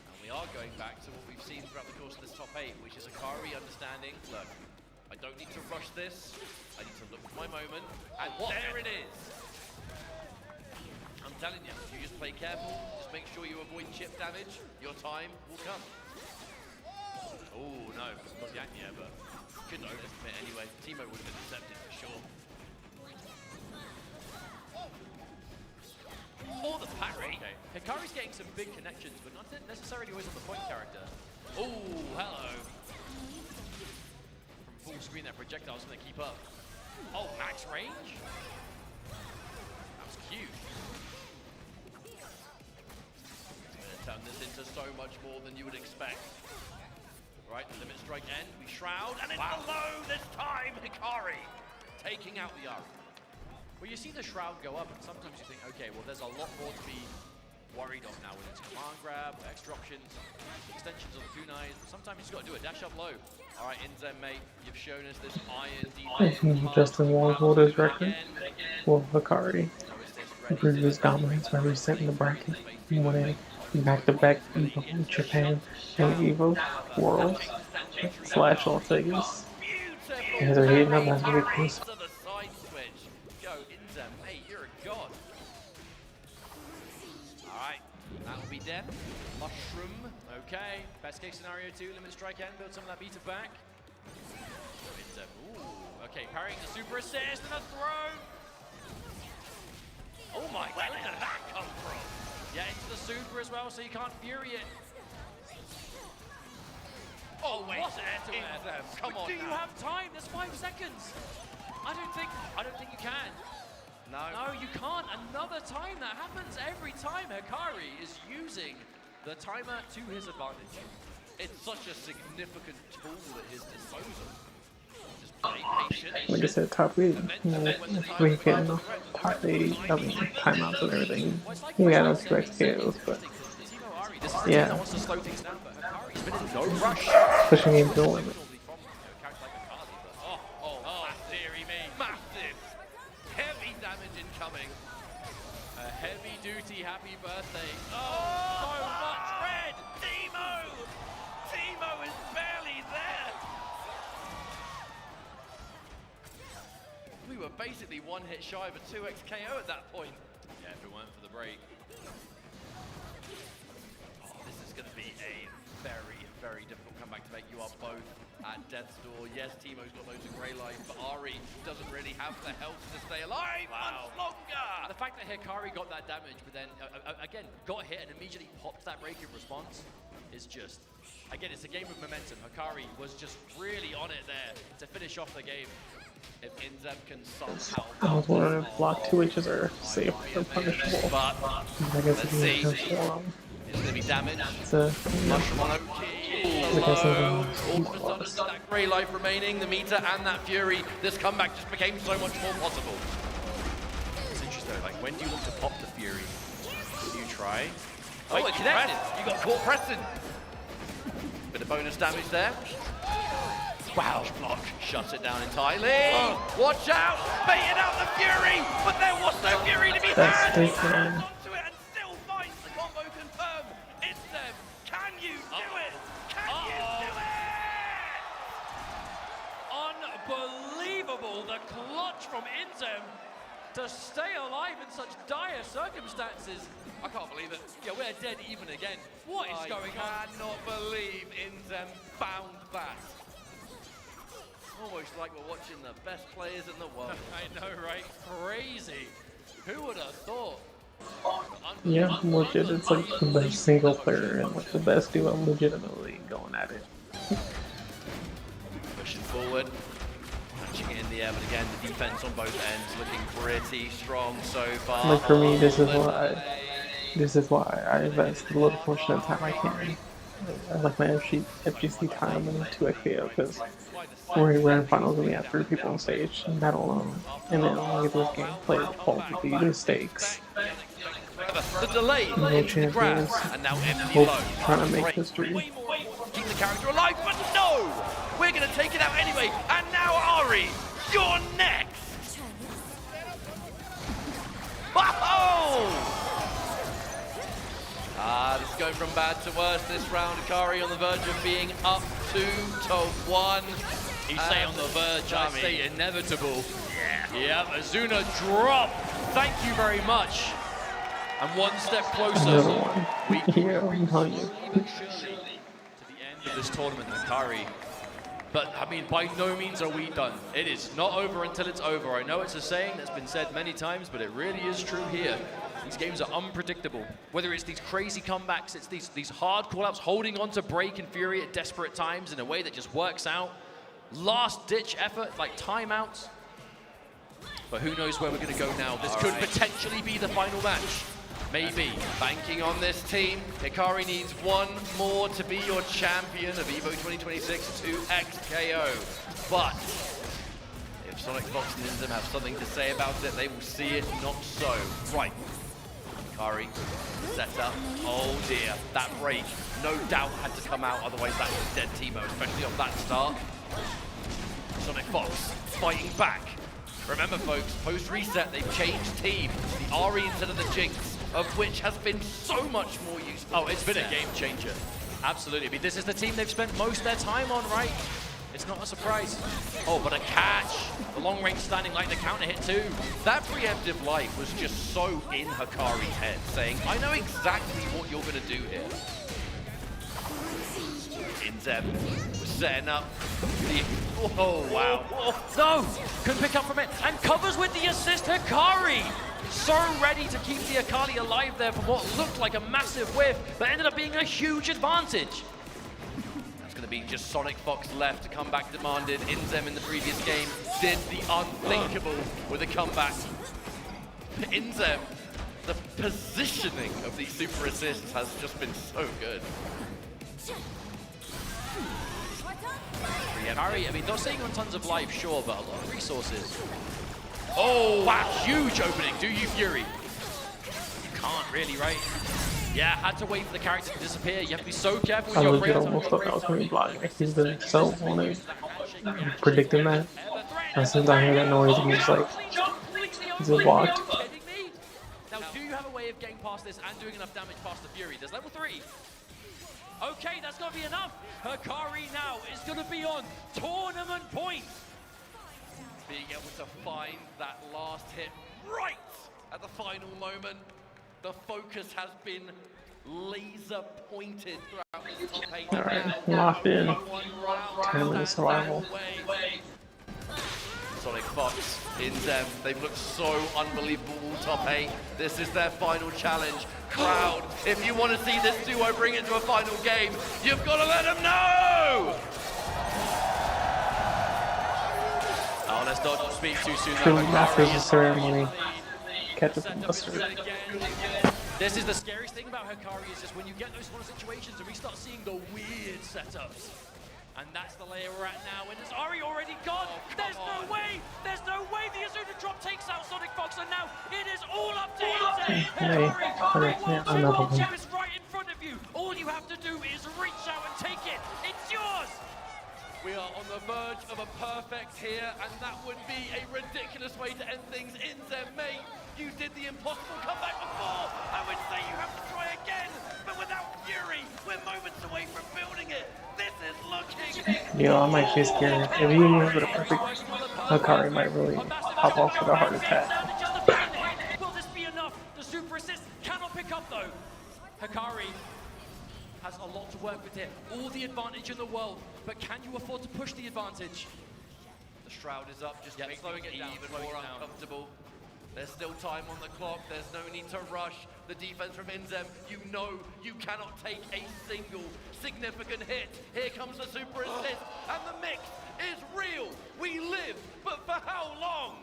And we are going back to what we've seen throughout the course of this top 8, which is Hikari understanding, look, I don't need to rush this, I need to look for my moment, and there it is! I'm telling you, if you just play careful, just make sure you avoid chip damage, your time will come. Oh no, not yet, yeah, but couldn't overcommit anyway. Teemo would have been accepted for sure. Or the parry. Okay. Hikari's getting some big connections, but not necessarily always on the point character. Oh, hello. From full screen, that projectile's going to keep up. Oh, max range? That was cute. Turn this into so much more than you would expect. Right, the limit strike end, we shroud, and it's below this time, Hikari taking out the Ari. Well, you see the shroud go up, and sometimes you think, okay, well, there's a lot more to be worried of now with its command grab, extra options, extensions of the kunais, but sometimes you just got to do a dash up low. All right, Inzem, mate, you've shown us this iron Justin Wong hold his record. Well, Hikari improved his dominance by resetting the bracket. He went in back-to-back Evo, Japan, and Evo Worlds / Las Vegas. And they're heating up, that's really close. Go, Inzem, mate, you're a god. All right, that'll be death. Mushroom, okay. Best case scenario 2, limit strike end, build some of that beta back. Inzem, ooh, okay, parrying the super assist and a throw. Oh my god, where did that come from? Yeah, into the super as well, so you can't fury it. Oh, wait, come on. Do you have time? There's 5 seconds. I don't think you can. No, you can't. Another time that happens every time Hikari is using the timer to his advantage. It's such a significant tool at his disposal. Just play patient. Like I said, top 8. If we get enough top 8, I mean, timeouts and everything. You got no 2XKOs, but yeah. Pushing him to the limit. Heavy duty happy birthday. Oh, so much red! Teemo is barely there! We were basically one hit shy of a 2x KO at that point. Yeah, if it weren't for the break. Oh, this is going to be a very, very difficult comeback to make. You are both at death's door. Yes, Teemo's got loads of grey life, but Ari doesn't really have the health to stay alive much longer. The fact that Hikari got that damage, but then again got hit and immediately popped that break in response is just, again, it's a game of momentum. Hikari was just really on it there to finish off the game. If Inzem can somehow, I was wondering if block 2H's are safe or punishable. But I guess let's see. It's going to be damage. Mushroom on OT. Low. All of a sudden, that grey life remaining, the meter and that fury, this comeback just became so much more possible. It's interesting, like, when do you want to pop the fury? Do you try? Oh, it connected! You got caught pressing! Bit of bonus damage there. Wow, block shuts it down entirely. Oh. Watch out! Baiting out the fury! But there was no fury to be had! Onto it and still finds the combo confirmed! It's them! Can you do it? Can you do it? Unbelievable! The clutch from Inzem to stay alive in such dire circumstances. I can't believe it. Yeah, we're dead even again. What is going on? I cannot believe Inzem found that. Almost like we're watching the best players in the world. I know, right? Crazy. Who would have thought? Yeah, legit, it's like the best single player and like the best duo legitimately going going at it. Pushing forward, punching it in the air, but again, the defense on both ends looking pretty strong so far. Like for me, this is why I invest the little portion of time I can. I like my FGC time in 2XKO because we're in grand finals and we have 3 people on stage, and that alone. And then look at this gameplay quality, the stakes. The delay No into the grab, champions. and now empty Hope low. trying to make history. Keep the character alive, but no! We're going to take it out anyway, and now Ari, you're next! Whoa! This is going from bad to worse this round. Akari on the verge of being up 2-1. You say on the verge, I say inevitable. Yeah. Yep, Azuna drop. Thank you very much. And one step closer. Another one. Yeah, I'm telling you. To the end of this tournament, Akari. But, I mean, by no means are we done. It is not over until it's over. I know it's a saying that's been said many times, but it really is true here. These games are unpredictable. Whether it's these crazy comebacks, it's these hard call-outs, holding on to Break and Fury at desperate times in a way that just works out. Last-ditch effort, like timeouts. But who knows where we're going to go now. This could potentially be the final match. Maybe. Banking on this team, Hikari needs one more to be your champion of EVO 2026 2XKO. But if Sonic Fox and Inzem have something to say about it, they will see it not so. Right. Hikari set up. Oh dear, that break no doubt had to come out, otherwise that's a dead Teemo, especially off that start. Sonic Fox fighting back. Remember folks, post-reset they've changed team. The Ari instead of the Jinx, of which has been so much more useful. Oh, it's been a game changer. Absolutely. I mean, this is the team they've spent most of their time on, right? It's not a surprise. Oh, but a catch. The long range standing like the counter hit too. That preemptive life was just so in Hikari's head, saying, I know exactly what you're going to do here. Inzem was setting up the... Oh, wow. Oh, no! Couldn't pick up from it. And covers with the assist, Hikari! So ready to keep the Akali alive there from what looked like a massive whiff, but ended up being a huge advantage. That's going to be just Sonic Fox left to come back demanded. Inzem in the previous game did the unthinkable with a comeback. Inzem, the positioning of these super assists has just been so good. Harry, I mean, not saying on tons of life, sure, but a lot of resources. Oh, wow, huge opening. Do you Fury? You can't really, right? Yeah, had to wait for the character to disappear. You have to be so careful with I your legit breaks. almost thought that was going to be blocking. He's been so on it, predicting that. As soon as I hear that noise, I'm just like, is it blocked? Now, do you have a way of getting past this and doing enough damage past the Fury? There's level 3. Okay, that's going to be enough. Hikari now is going to be on tournament point. Being able to find that last hit right at the final moment. The focus has been laser pointed throughout this top 8. Alright, locked in. Tournament survival. Sonic Fox, Inzem, they've looked so unbelievable all top 8. This is their final challenge. Crowd, if you want to see this duo bring it to a final game, you've got to let them know! Oh, let's not speak too soon. True, after the ceremony, catch up with Buster. This is the scariest thing about Hikari, is just when you get those sort of situations and we start seeing the weird setups. And that's the layer we're at now, and is Ari already gone? There's no way the Azuna drop takes out Sonic Fox, and now it is all up to Inzem. Hikari, world champ is right in front of you. All you have to do is reach out and take it. It's yours. We are on the verge of a perfect here, and that would be a ridiculous way to end things. Inzem, mate, you did the impossible comeback before. I would say you have to try again, but without Fury, we're moments away from building it. This is looking... Yo, I'm actually scared. If he moves with a perfect, Hikari might really pop off with a heart attack. Will this be enough? The super assist cannot pick up though. Hikari has a lot to work with here. All the advantage in the world, but can you afford to push the advantage? The Shroud is up, just making it even more uncomfortable. There's still time on the clock. There's no need to rush. the defense from Inzem. You know you cannot take a single significant hit. Here comes the super assist, and the mix is real. We live, but for how long?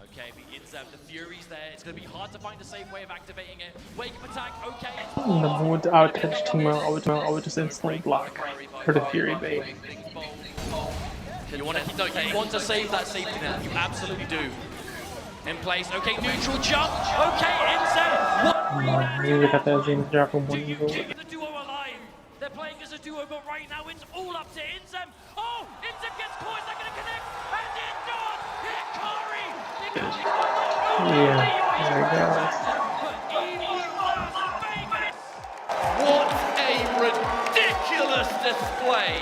Okay, but Inzem, the Fury's there. It's going to be hard to find a safe way of activating it. Wake up attack, okay. The moment I would catch Timo, I would just instantly block for the Fury bait. You want to save that safety net. You absolutely do. In place. Okay, neutral jump. Okay, Inzem. What? You got that Zen drop from one evil. The duo alive. They're playing as a duo, but right now it's all up to Inzem. Oh, Inzem gets caught. Is that going to connect? And it does. Hikari. Yeah, there it goes. What a ridiculous display!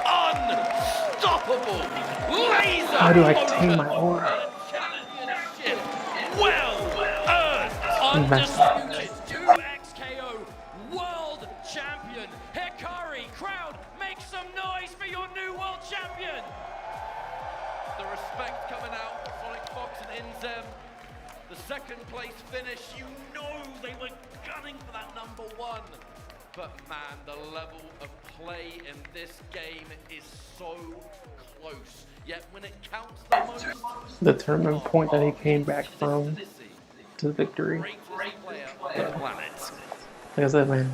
Unstoppable! Laser! How do I contain my aura? Well earned! Undisputed 2xKO World Champion Hikari. Crowd, make some noise for your new World Champion! The respect coming out, Sonic Fox and Inzem. The second place finish, you know they were gunning for that #1. But man, the level of play in this game is so close. Yet when it counts the most, The tournament point that he came back from to victory. player on the planet. Like I said, man,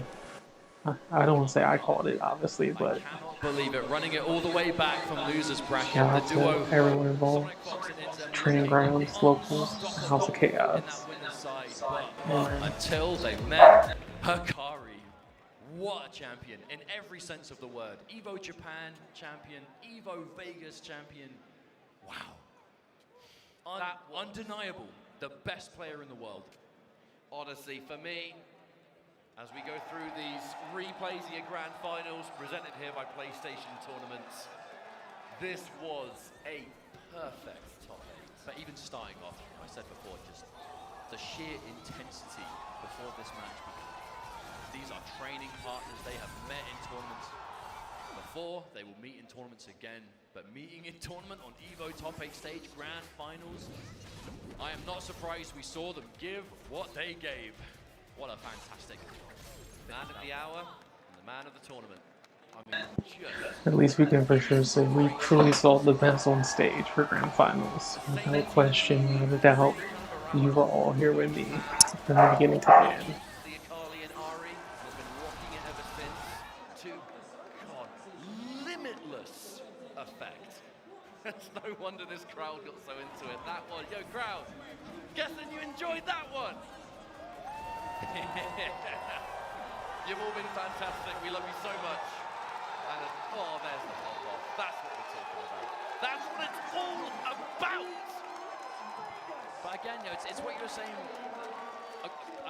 I don't want to say I called it, obviously, but Believe it, running it all the way back from losers bracket. shout out The duo. to everyone involved. Training grounds, locals, House of Chaos. Until they met Hikari. What a champion in every sense of the word. Evo Japan champion, Evo Vegas champion. Wow. Undeniable. The best player in the world. Honestly, for me, as we go through these replays of your grand finals presented here by PlayStation Tournaments, this was a perfect top 8. But even starting off, I said before, just the sheer intensity before this match began. These are training partners. They have met in tournaments before. They will meet in tournaments again. But meeting in tournament on Evo Top 8 stage grand finals, I am not surprised we saw them give what they gave. What a fantastic man of the hour and the man of the tournament. I mean, just... At least we can for sure say we truly saw the best on stage for grand finals. Without question, without a doubt, you were all here with me from the beginning to the end. Limitless effect. It's no wonder this crowd got so into it. That one, yo crowd, guessing you enjoyed that one. You've all been fantastic. We love you so much. And oh, there's the pop off. That's what we're talking about. That's what it's all about. But again, you know, it's what you were saying.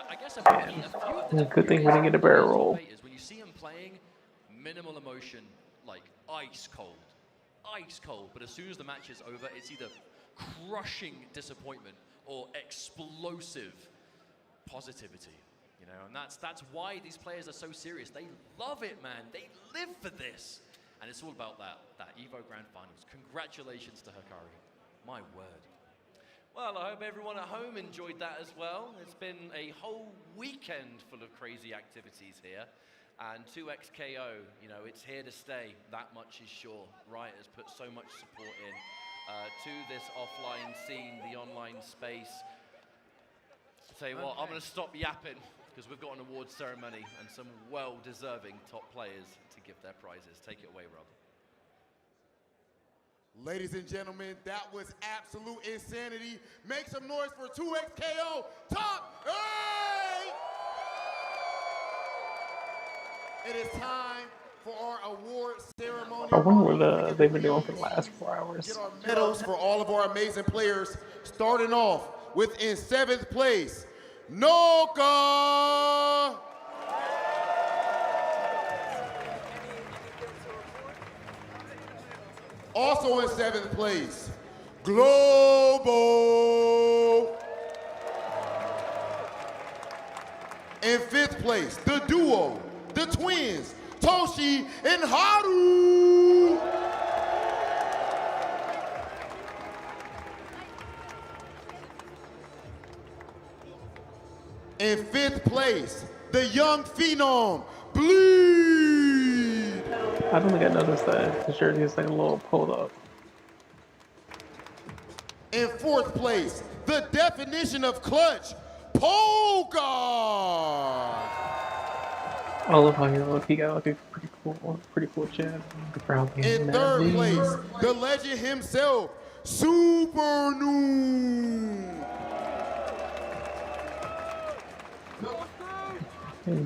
I guess a few of the Good thing we didn't get a barrel roll. is when you see him playing, minimal emotion, like ice cold. But as soon as the match is over, it's either crushing disappointment or explosive positivity. You know, and that's why these players are so serious. They love it, man. They live for this. And it's all about that Evo Grand Finals. Congratulations to Hikari. My word. Well, I hope everyone at home enjoyed that as well. It's been a whole weekend full of crazy activities here. And 2xKO, you know, it's here to stay. That much is sure. Riot has put so much support in to this offline scene, the online space. I'll tell you what, I'm going to stop yapping because we've got an awards ceremony and some well-deserving top players to give their prizes. Take it away, Rob. Ladies and gentlemen, that was absolute insanity. Make some noise for 2xKO Top 8! It is time for our award ceremony. I wonder what they've been doing for the last 4 hours. Get our medals for all of our amazing players, starting off with in 7th place, Noka! Also in 7th place, Global. In 5th place, the duo, the twins, Toshi and Haru. In 5th place, the young phenom, Bleed. I don't think I noticed that. The jersey is like a little pulled up. In 4th place, the definition of clutch, Polka. I love how he got like a pretty cool jab. In 3rd place, the legend himself, Super Noon.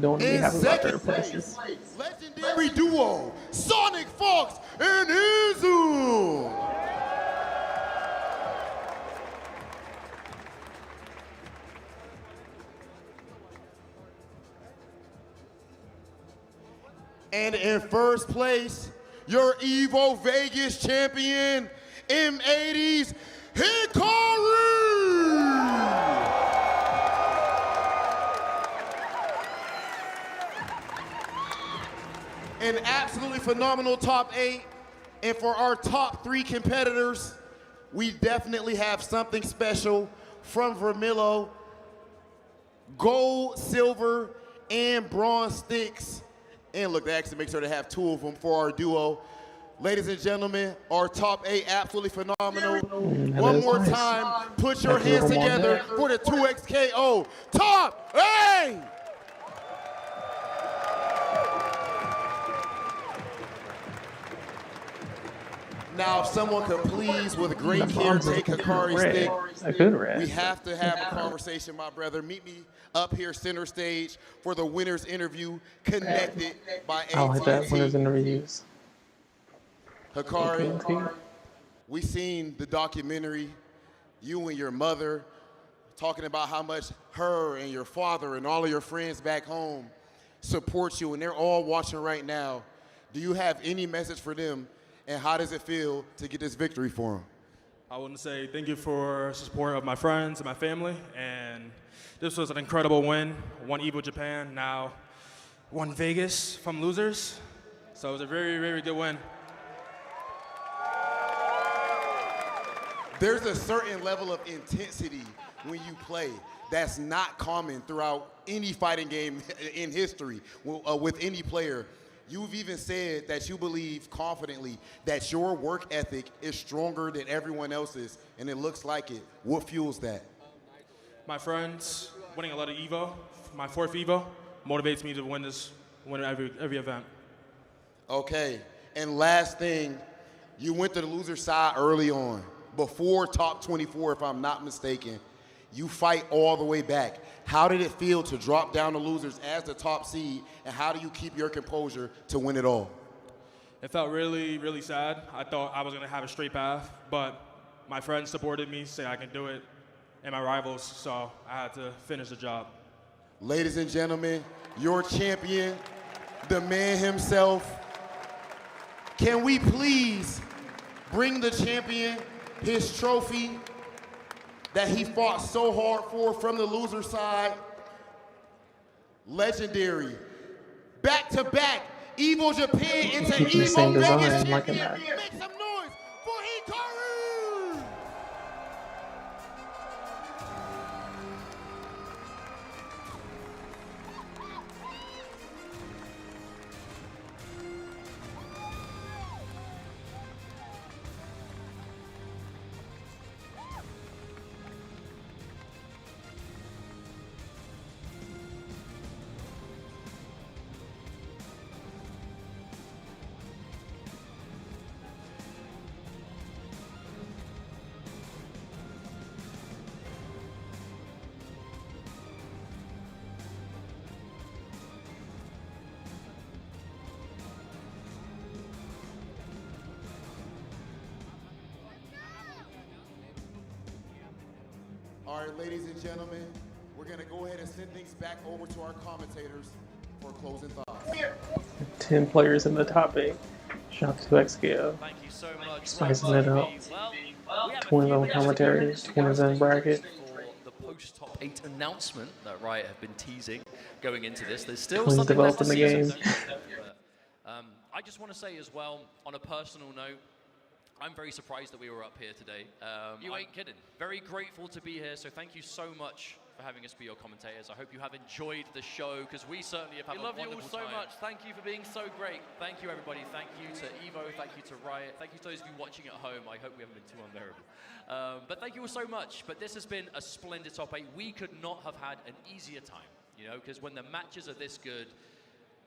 Don't be In happy about 2nd third places. place, legendary duo, Sonic Fox and Izu. And in 1st place, your Evo Vegas champion, M80's Hikari! An absolutely phenomenal top 8. And for our top 3 competitors, we definitely have something special from Vermillo. Gold, silver, and bronze sticks. And look, they actually make sure to have 2 of them for our duo. Ladies and gentlemen, our top 8 absolutely phenomenal. One more time, put your hands together for the 2XKO top 8! Now, if someone could please, with great care, take Hikari's stick. We have to have a conversation, my brother. Meet me up here center stage for the winner's interview, connected by AT&T. I like that winner's interviews. Hikari, we seen the documentary, you and your mother, talking about how much her and your father and all of your friends back home support you, and they're all watching right now. Do you have any message for them? And how does it feel to get this victory for them? I want to say thank you for the support of my friends and my family. And this was an incredible win. Won Evo Japan, now won Vegas from losers. So it was a very, very good win. There's a certain level of intensity when you play that's not common throughout any fighting game in history with any player. You've even said that you believe confidently that your work ethic is stronger than everyone else's, and it looks like it. What fuels that? My friends, winning a lot of Evo, my 4th Evo, motivates me to win every event. Okay, and last thing, you went to the loser side early on, before top 24, if I'm not mistaken. You fight all the way back. How did it feel to drop down to losers as the top seed, and how do you keep your composure to win it all? It felt really, really sad. I thought I was going to have a straight path, but my friends supported me, say I can do it, and my rivals, so I had to finish the job. Ladies and gentlemen, your champion, the man himself. Can we please bring the champion his trophy that he fought so hard for from the loser side? Legendary, back-to-back, Evo Japan into Evo Vegas champion. Make some noise for Hikari! All right, ladies and gentlemen, we're going to go ahead and send things back over to our commentators for closing thoughts. 10 players in the top 8. Shout out to XKO. Thank you so much. Spicing it up. Twins on commentary, twins in bracket. For the post-top 8 announcement that Riot have been teasing going into this. There's still Twins something left to developing the see. game. I just want to say as well, on a personal note, I'm very surprised that we were up here today. You ain't kidding. Very grateful to be here, so thank you so much for having us be your commentators. I hope you have enjoyed the show, because we certainly have had a wonderful time. We love you all so much. Thank you for being so great. Thank you, everybody. Thank you to Evo. Thank you to Riot. Thank you to those of you watching at home. I hope we haven't been too unbearable. But thank you all so much. But this has been a splendid top 8. We could not have had an easier time, you know, because when the matches are this good,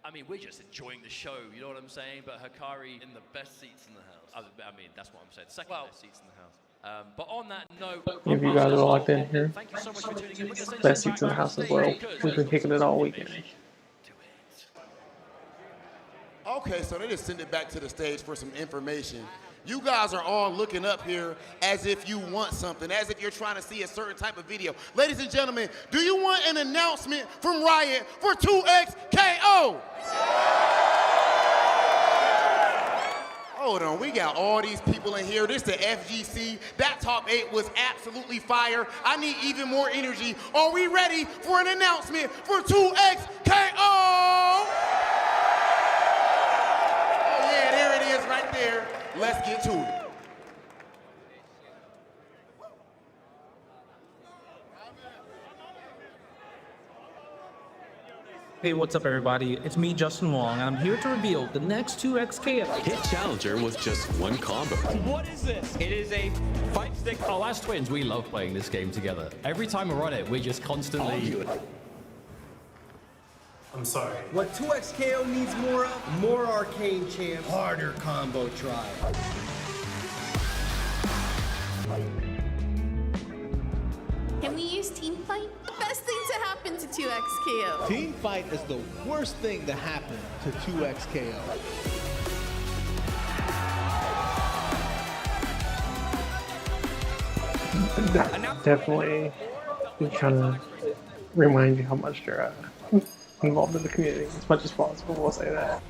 I mean, we're just enjoying the show, you know what I'm saying? But Hikari in the best seats in the house. I mean, that's what I'm saying. Second best seats in the house. But on that note, If you guys are locked in here, thank you so much for tuning in. We're gonna send best you seats in the back house as backstage well. because We've been kicking it all weekend. Okay, so they just send it back to the stage for some information. You guys are all looking up here as if you want something, as if you're trying to see a certain type of video. Ladies and gentlemen, do you want an announcement from Riot for 2XKO? Hold on, we got all these people in here. This is the FGC. That top 8 was absolutely fire. I need even more energy. Are we ready for an announcement for 2XKO? Oh yeah, there it is right there. Let's get to it. Hey, what's up, everybody? It's me, Justin Wong, and I'm here to reveal the next 2XKO. Hit Challenger was just one combo. What is this? It is a fight stick. Oh, as twins, we love playing this game together. Every time we're on it, we just constantly... I'm sorry. What 2XKO needs more of? More arcane champs. Harder combo try. Can we use team fight? Best thing to happen to 2XKO. Team fight is the worst thing to happen to 2XKO. Definitely trying to remind you how much you're involved in the community as much as possible. We'll say that.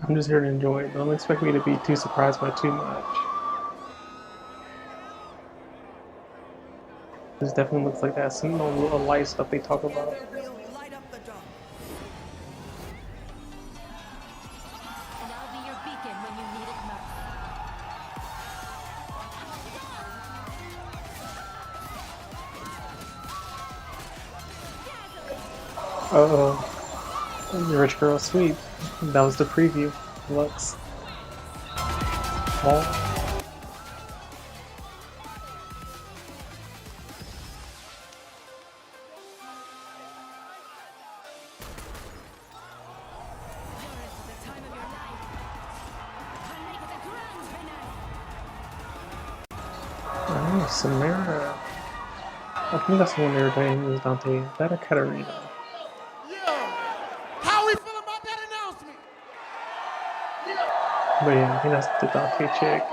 I'm just here to enjoy it. Don't expect me to be too surprised by too much. This definitely looks like that Sentinel light stuff they talk about. Uh-oh. The rich girl sweep. That was the preview. Lux. Oh. Oh, Samara. I think that's the one they were playing. It was Dante. Is that a Katarina? How we feel about that announcement? But yeah, I think that's the Dante chick.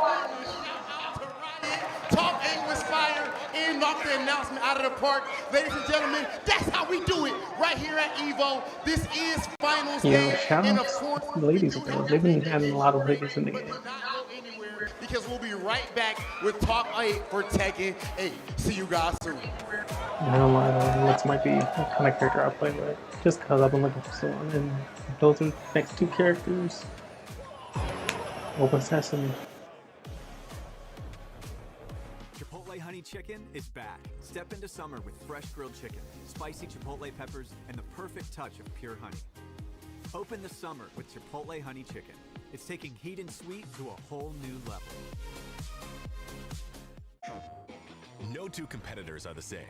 Top 8 was fire and knocked the announcement out of the park. Ladies and gentlemen, that's how we do it right here at EVO. This is finals day. Shout And out of course, to the ladies in there. They've been having a lot of ladies in the game. because we'll be right back with top 8 for Tekken 8. See you guys soon. I don't lie, Lux might be the kind of character I play with, just because I've been looking for someone, and those are the next two characters. Open Sesame. Chipotle honey chicken is back. Step into summer with fresh grilled chicken, spicy chipotle peppers, and the perfect touch of pure honey. Open the summer with Chipotle honey chicken. It's taking heat and sweet to a whole new level. No two competitors are the same.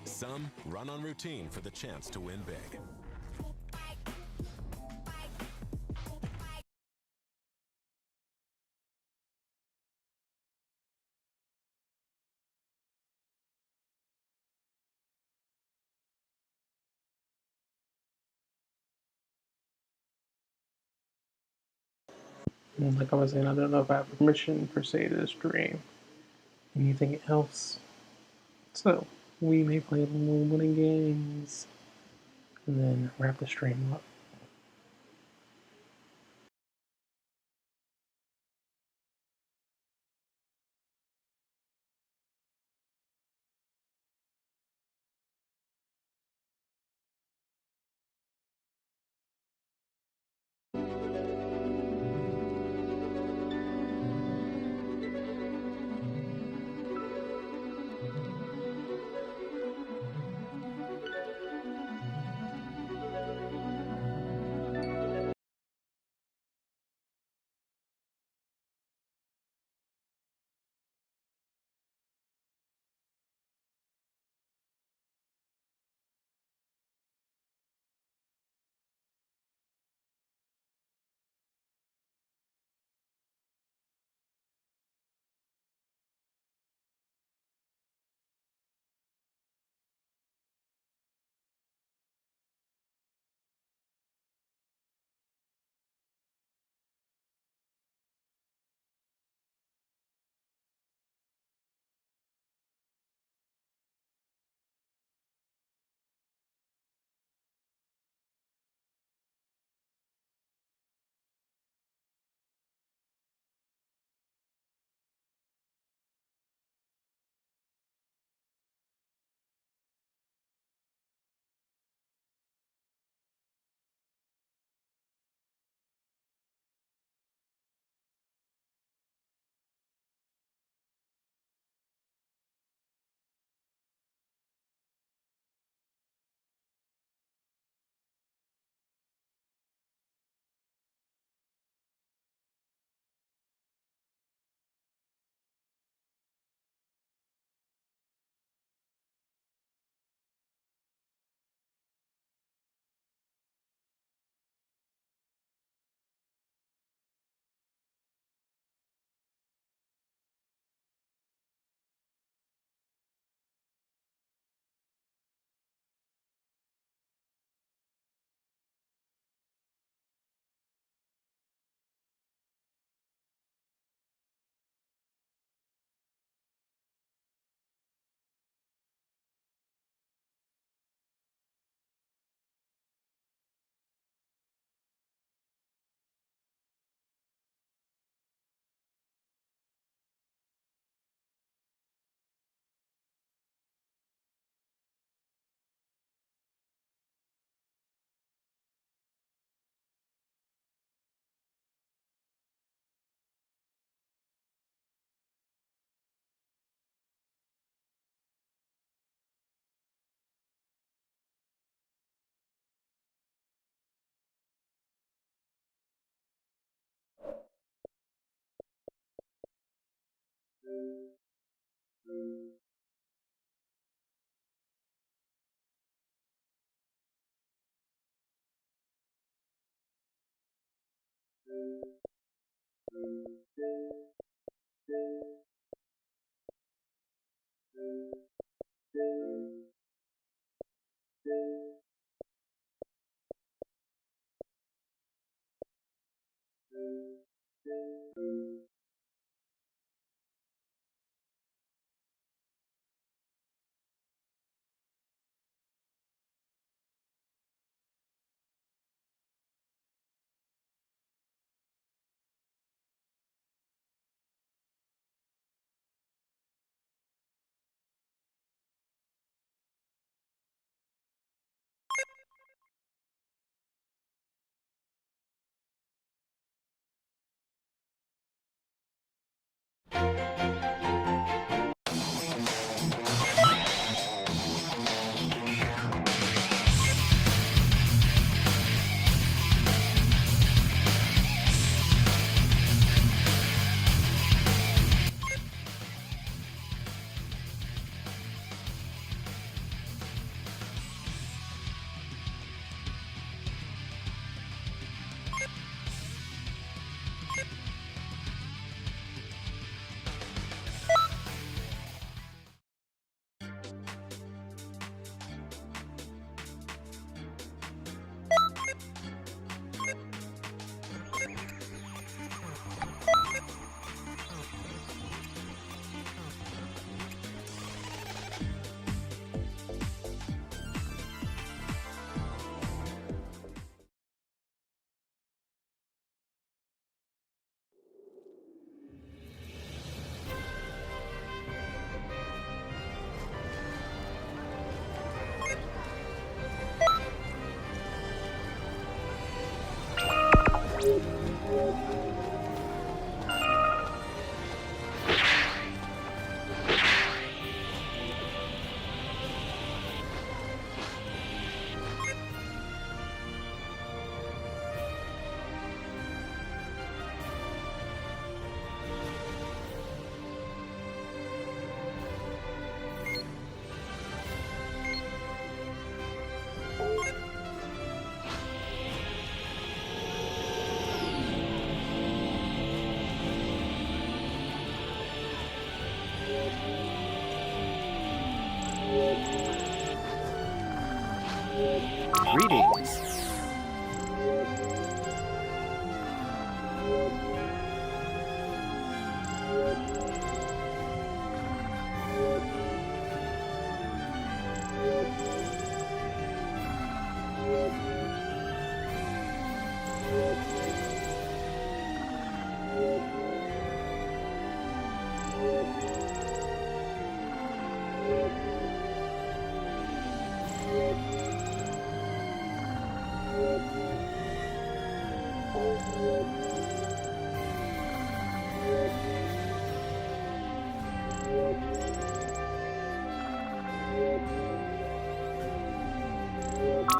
Some run on routine for the chance to win big. Like I was saying, I don't know if I have permission per se to stream anything else. So we may play a little more winning games and then wrap the stream up. Greetings.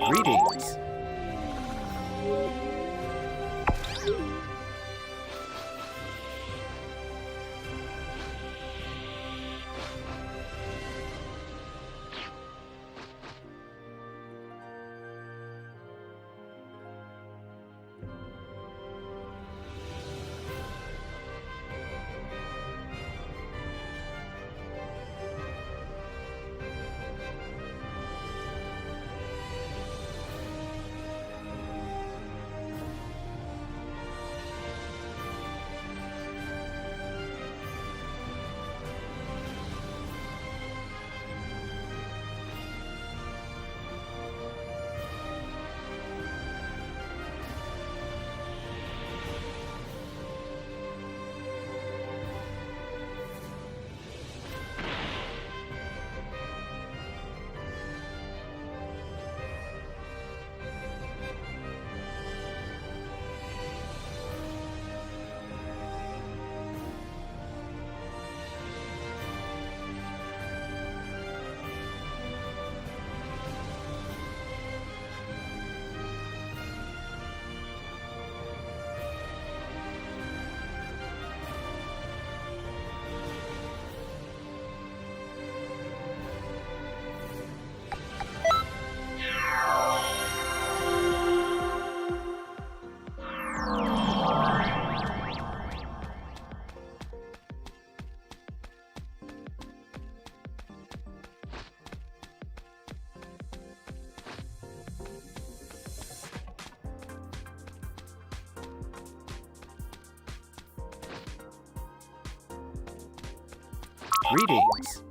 Greetings. Greetings.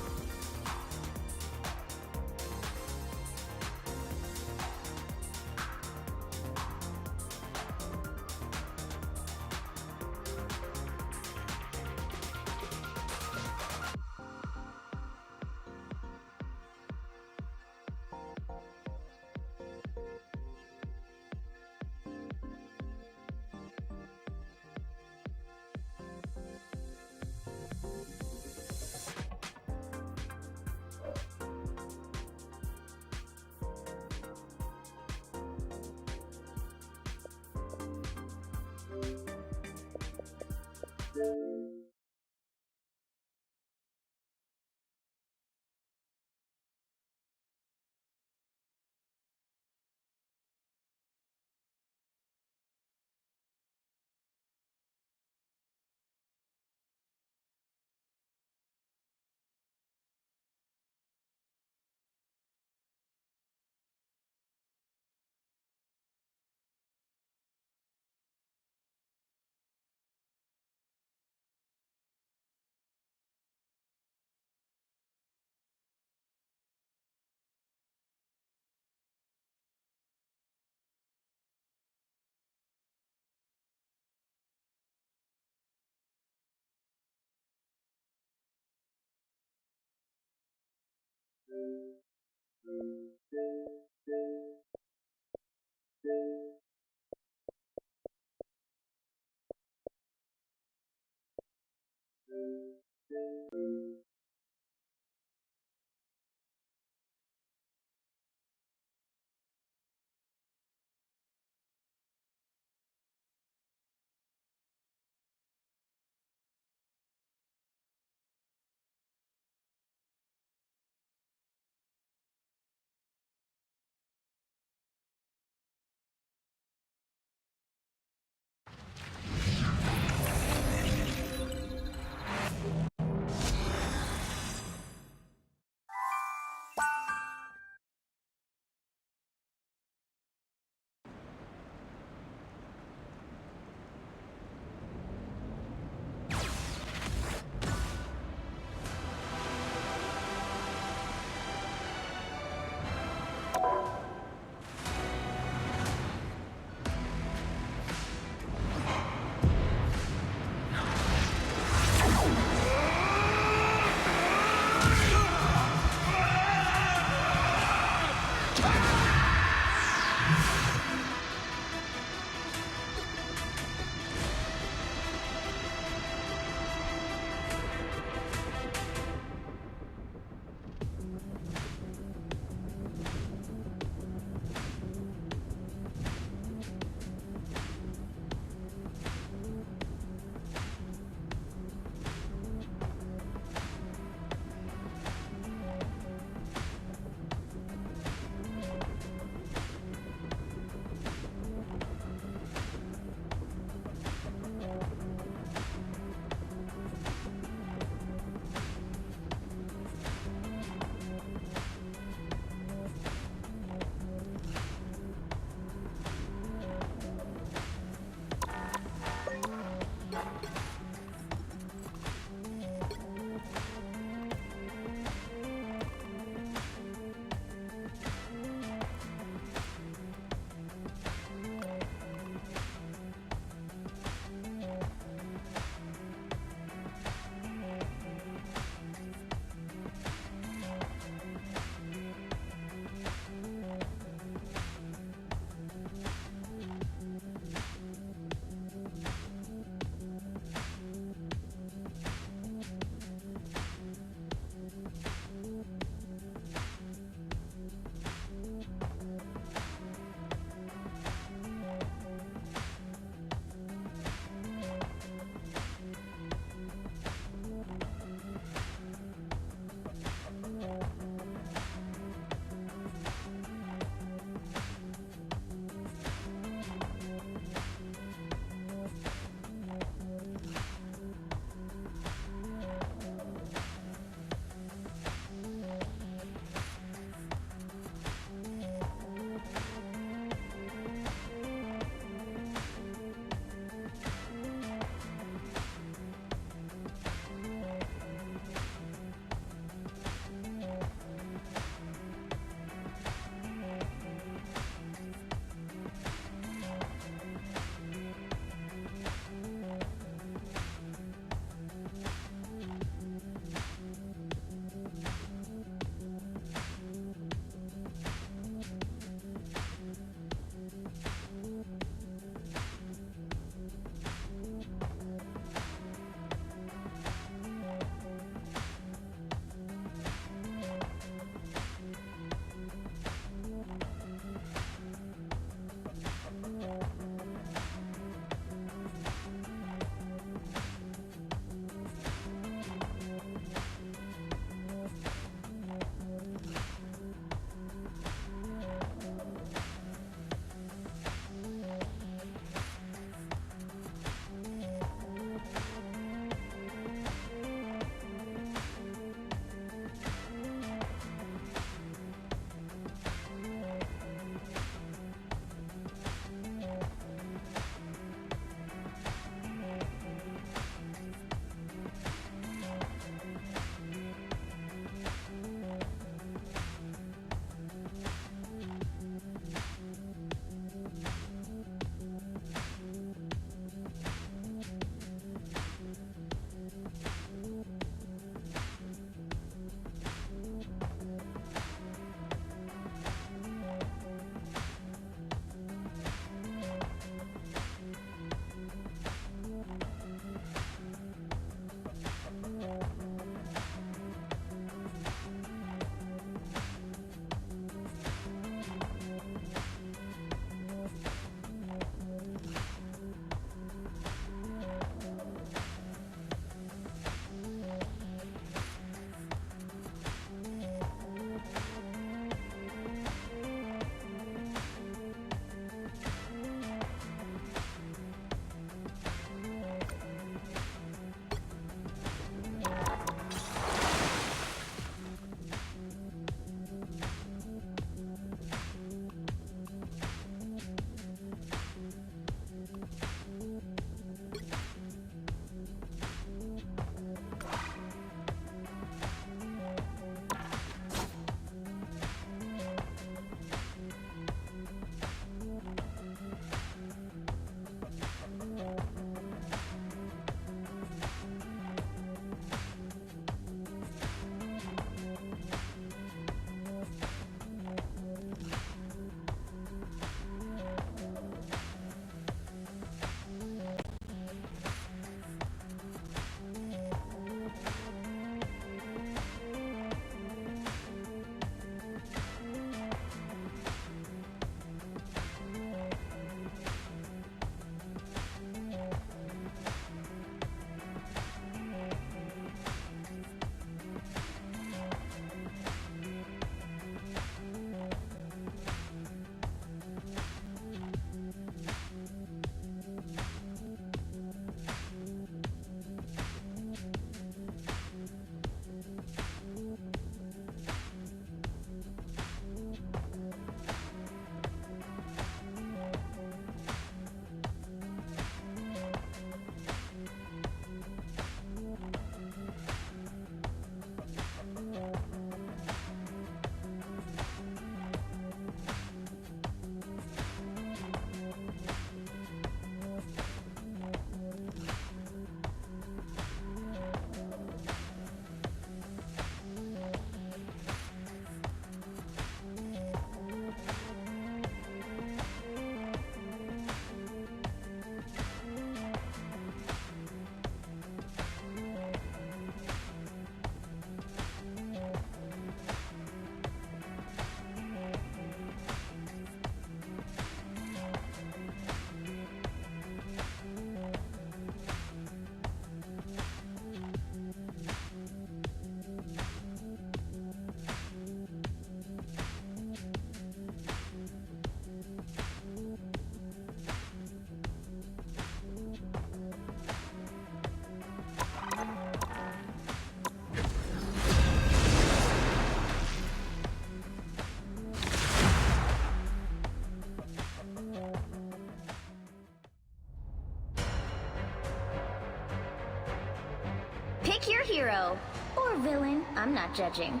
hero. Or villain, I'm not judging.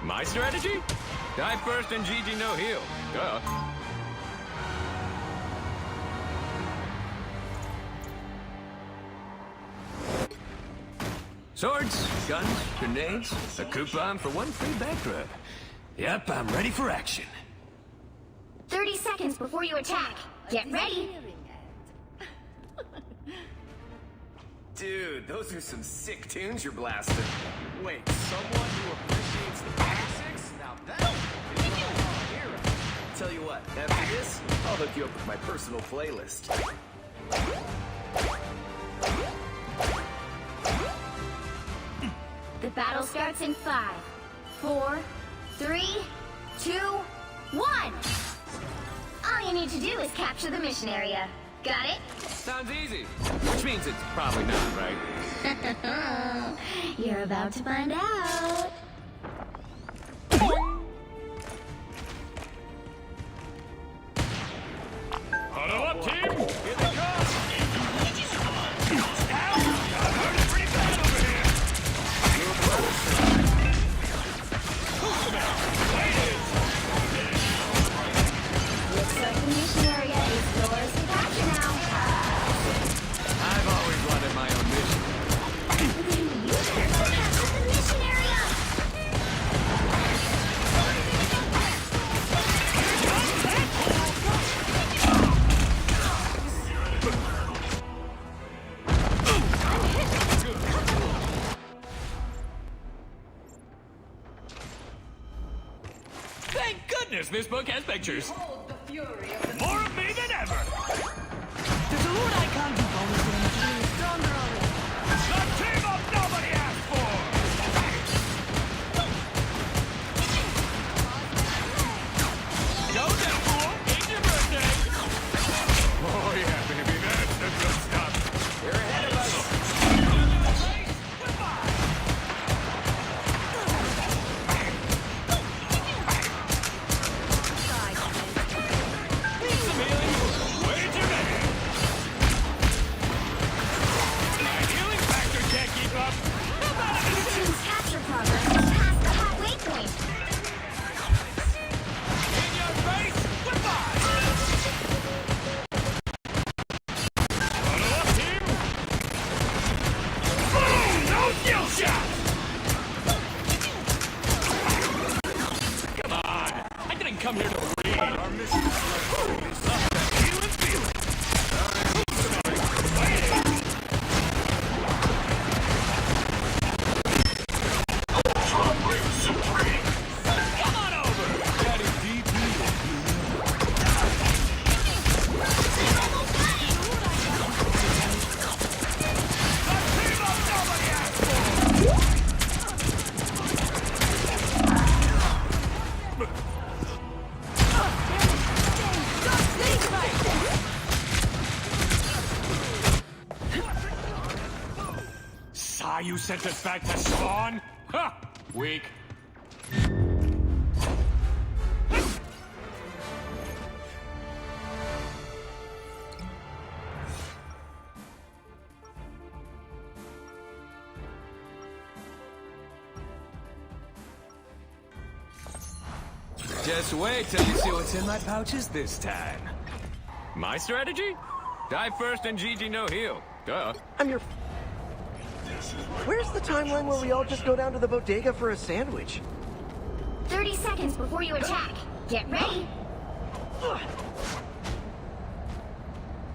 My strategy? Dive first and GG no heal. Duh. Swords, guns, grenades, a coupon for one free backdrop. Yep, I'm ready for action. 30 seconds before you attack. Get ready. Dude, those are some sick tunes you're blasting. Wait, someone who appreciates the basics? Now that is a hero. Tell you what, after this, I'll hook you up with my personal playlist. The battle starts in 5, 4, 3, 2, 1. All you need to do is capture the mission area. Got it? Sounds easy. Which means it's probably not, right? You're about to find out. Huddle up, team! Here they come! Ow! Got hurt pretty bad over here! Looks like the mission area is yours to capture now. I've always wanted my own mission. You should go capture the mission area. Thank goodness this book has pictures. More of me than ever. There's a loot icon to bonus damage and you're stronger already. The team up nobody asked for. Go down, fool. It's your birthday. Oh yeah, baby, that's the good stuff. You're ahead of us. Capture progress is past the hot waypoint. In your face, goodbye! Huddle up, team! Boom! No skill shot! Come on! I didn't come here to read. Our mission is feel and feel it. Come on over! That is DP. Saw you sent us back to spawn? Ha! Weak. Just wait till you see what's in my pouches this time. My strategy? Dive first and GG no heal. Duh. I'm your... Where's the timeline where we all just go down to the bodega for a sandwich? 30 seconds before you attack. Get ready.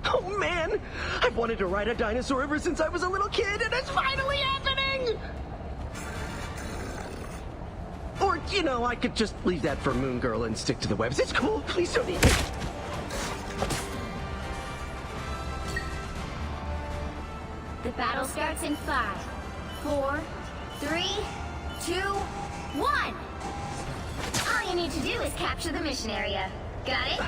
Oh man! I've wanted to ride a dinosaur ever since I was a little kid, and it's finally happening! Or, you know, I could just leave that for Moon Girl and stick to the webs. It's cool. Please don't eat me. The battle starts in 5, 4, 3, 2, 1. All you need to do is capture the mission area. Got it?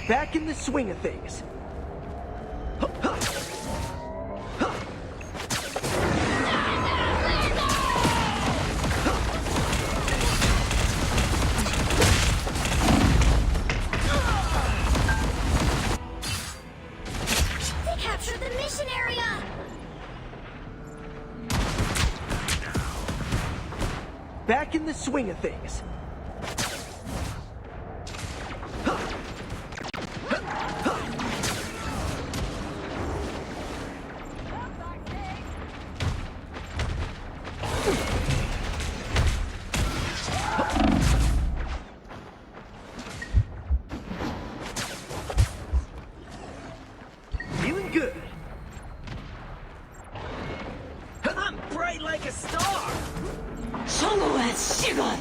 Back in the swing of things. They captured the mission area! Back in the swing of things. Feeling good. I'm bright like a star! 성공한 시간!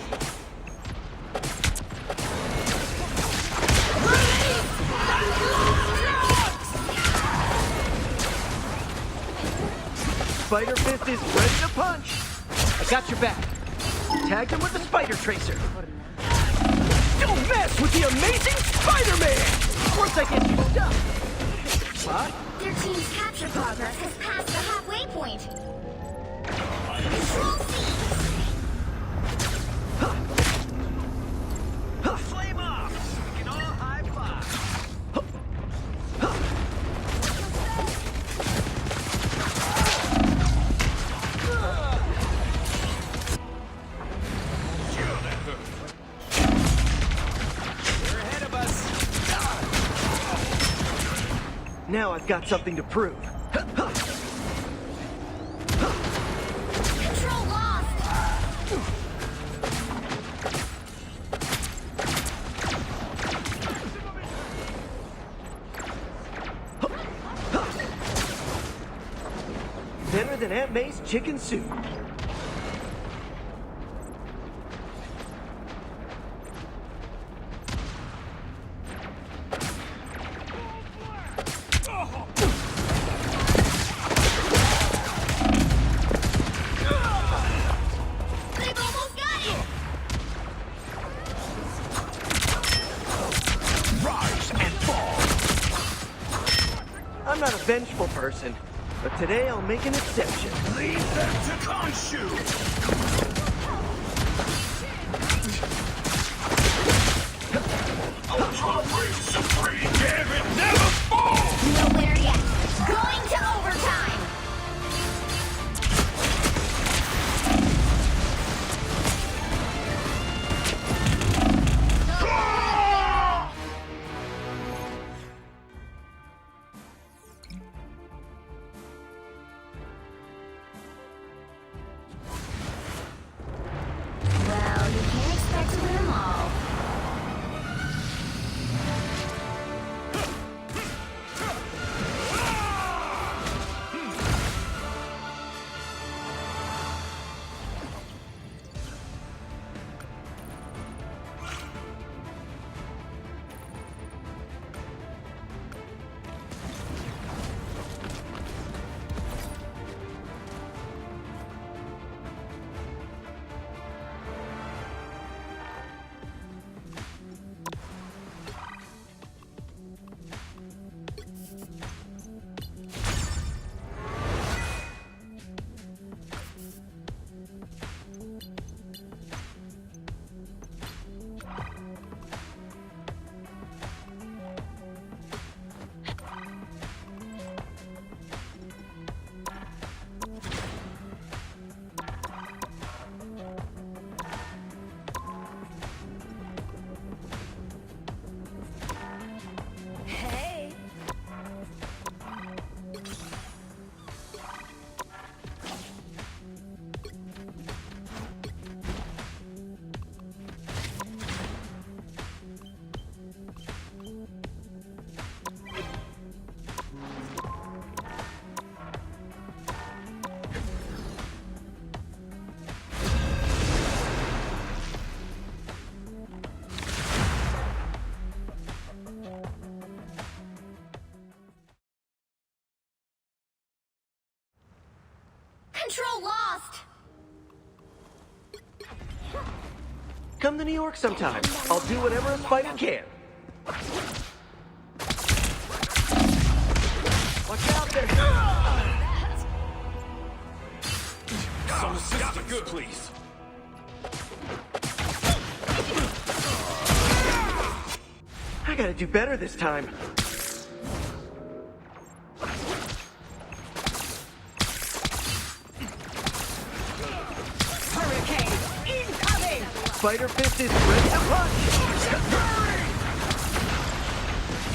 Spider Fist is ready to punch. I got your back. Tagged him with the Spider Tracer. Don't mess with the amazing Spider-Man! Once I get you stuck. What? Their team's capture progress has passed the halfway point. Control C! Flame off! We can all high five! They're ahead of us. Now I've got something to prove. Control lost! Better than Aunt May's chicken soup. They've almost got it! Rise and fall. I'm not a vengeful person, but today I'll make an exception. Lead them to Khonshu! Ultra Reign Supreme, damn it, never fall! Nowhere yet. Going to overtime! Well, you can't expect to win them all. Control lost! Come to New York sometime. I'll do whatever a spider can. Watch out there! Some assistance, please. I gotta do better this time. Hurricane incoming! Spider Fist is ready to punch!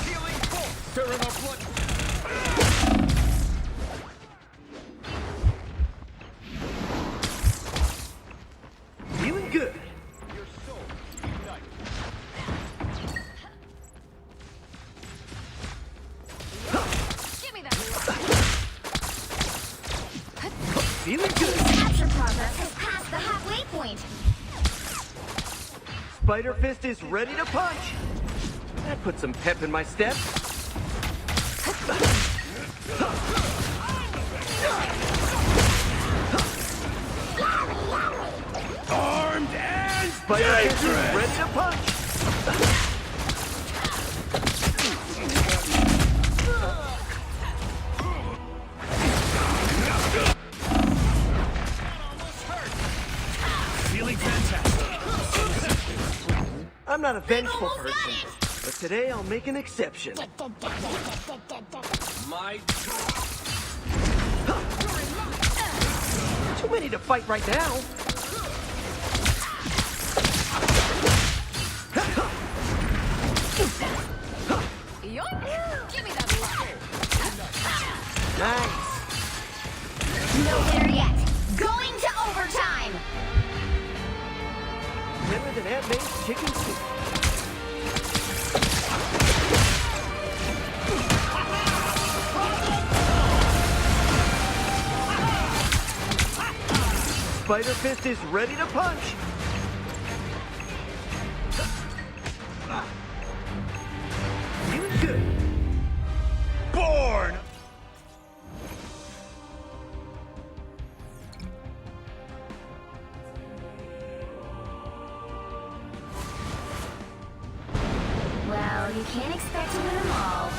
Healing full! Stirring up blood. Feeling good. Your soul unite. Give me that! Feeling good. Capture progress has passed the halfway point. Spider Fist is ready to punch. That puts some pep in my step. Armed and Spider Fist is ready to punch. feeling fantastic. I'm not a vengeful person, but today I'll make an exception. My Too many to fight right now. Yoink! Give me that blow! Nice. No there yet! Going to overtime! Better than Aunt May's chicken soup. Spider Fist is ready to punch. Feeling good. borne! Well, you can't expect to win them all.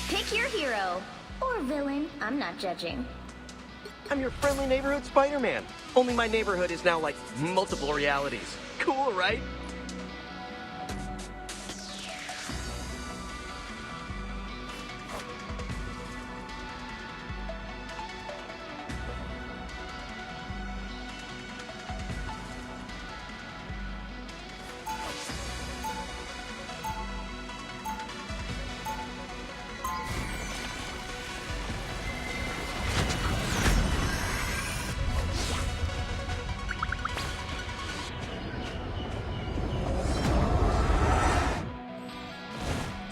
Pick your hero. Or villain, I'm not judging. I'm your friendly neighborhood Spider-Man. Only my neighborhood is now like multiple realities. Cool, right?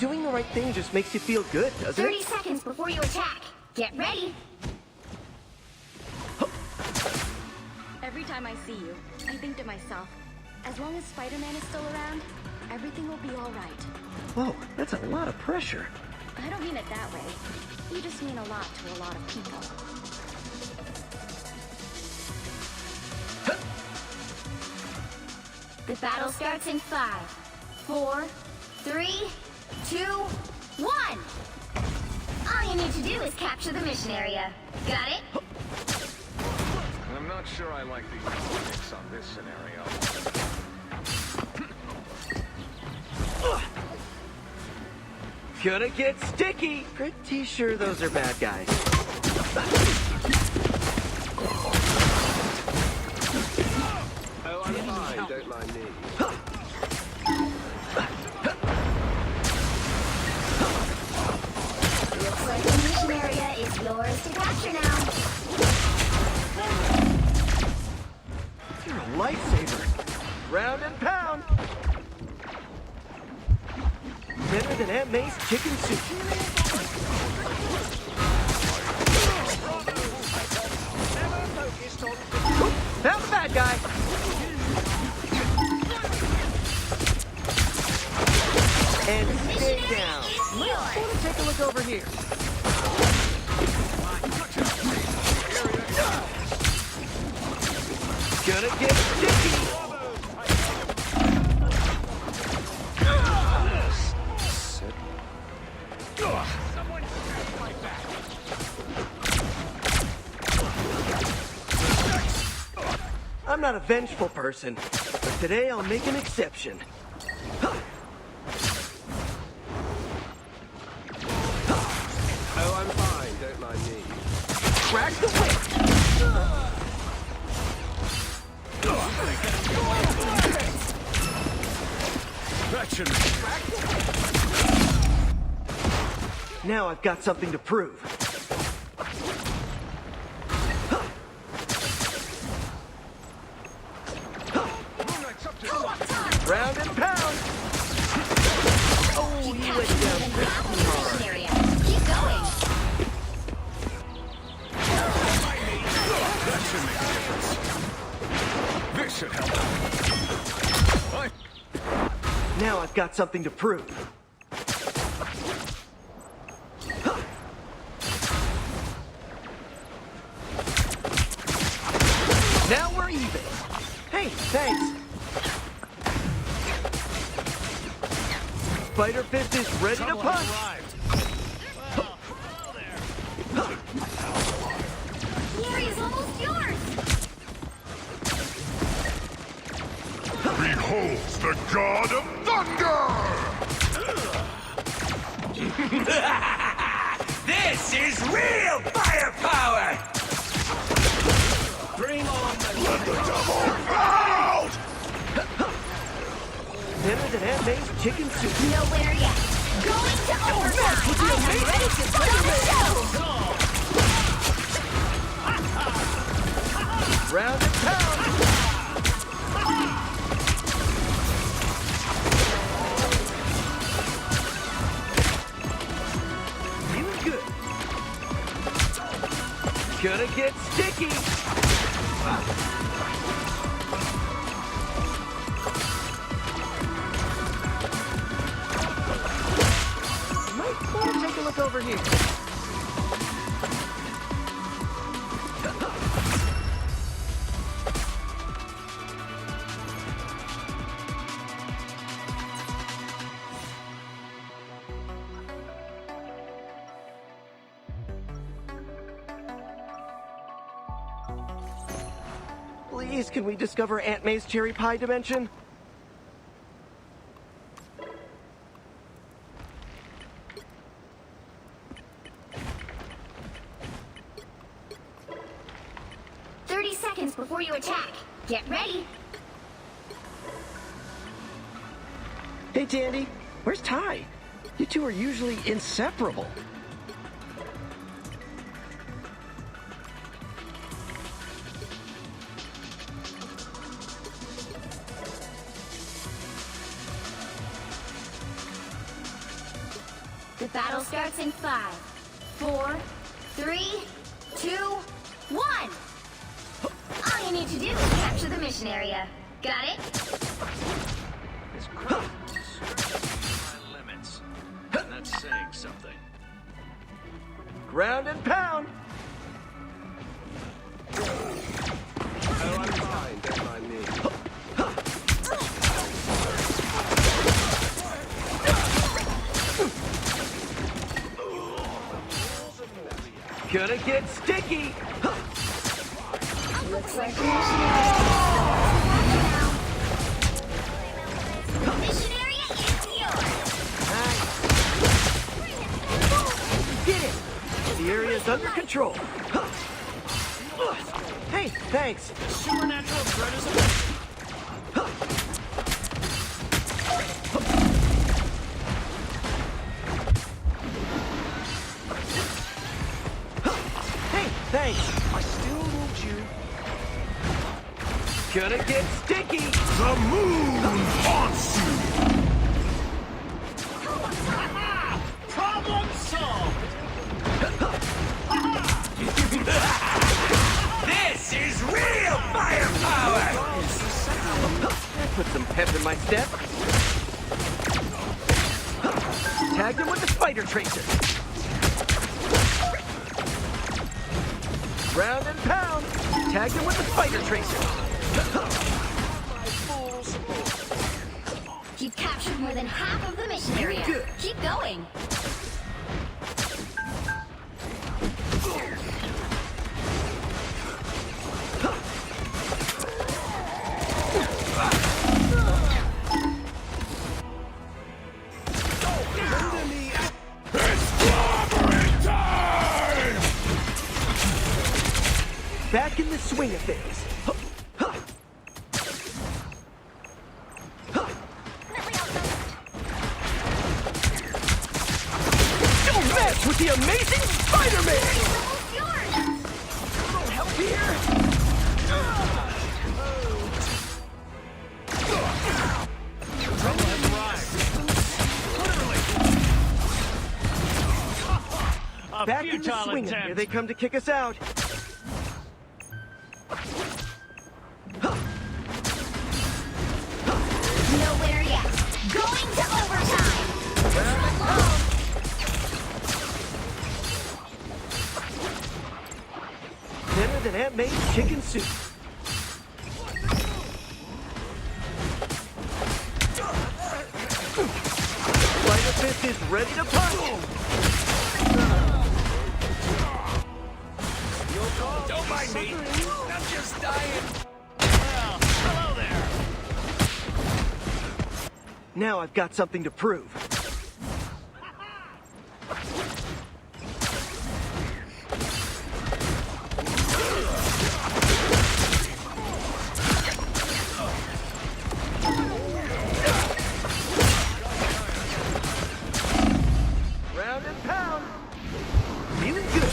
Doing the right thing just makes you feel good, doesn't 30 it? seconds before you attack. Get ready. Every time I see you, I think to myself, as long as Spider-Man is still around, everything will be all right. Whoa, that's a lot of pressure. I don't mean it that way. You just mean a lot to a lot of people. The battle starts in 5, 4, 3, 2, 1! All you need to do is capture the mission area. Got it? I'm not sure I like the economics on this scenario. Gonna get sticky! Pretty sure those are bad guys. Oh, I'm fine, don't mind me. Looks like the mission area is yours to capture now. You're a lifesaver. Round and pound. Better than Aunt May's chicken soup. Found the bad guy. And stay down. Let's go to take a look over here. Gonna get sticky. I'm not a vengeful person, but today I'll make an exception. Oh, I'm fine, don't mind me. Crack the whip! Now I've got something to prove. Round and pound! Oh, you went down pretty hard. Area. Keep going. That should make a difference. This should help. Now I've got something to prove. Now we're even. Hey, thanks. Spider Fist is ready to punch. The area's almost yours. Behold the god of thunder! This is real firepower! Bring on the... Let the devil out! Better than Aunt May's chicken soup. Nowhere yet. Going to overtime. I'm ready to put on the show. Round and pound. Feeling good. Gonna get sticky. Might want to take a look over here. Please, can we discover Aunt May's cherry pie dimension? Seconds before you attack. Get ready. Hey, Tandy. Where's Ty? You two are usually inseparable. The battle starts in 5, 4, 3, 2, 1. All you need to do is capture the mission area. Got it? This crowd stretches my limits. And that's saying something. Ground and pound. Oh, I'm fine. Don't mind me. Gonna get sticky. Looks like the mission area now. The mission area is yours. Nice. Get it. The area's under control. Hey, thanks. Supernatural threat is amazing. Hey, thanks. I still want you. Gonna get sticky. The moon haunts you. Problem solved. This is real firepower. Put some pep in my step. Tagged him with the spider tracer. Round and pound. Tagged him with the spider tracer. You've captured more than half of the mission area. Good. Keep going. Back in the swing of things. Don't mess with the amazing Spider-Man! Little help here? Trouble has arrived. Back in the swing of things. Here they come to kick us out. Nowhere yet. Going to overtime. Better than Aunt May's chicken soup. Spider Fist is ready to punch. Don't mind me. I'm just dying. Well, hello there. Now I've got something to prove. Round and pound. Feeling good.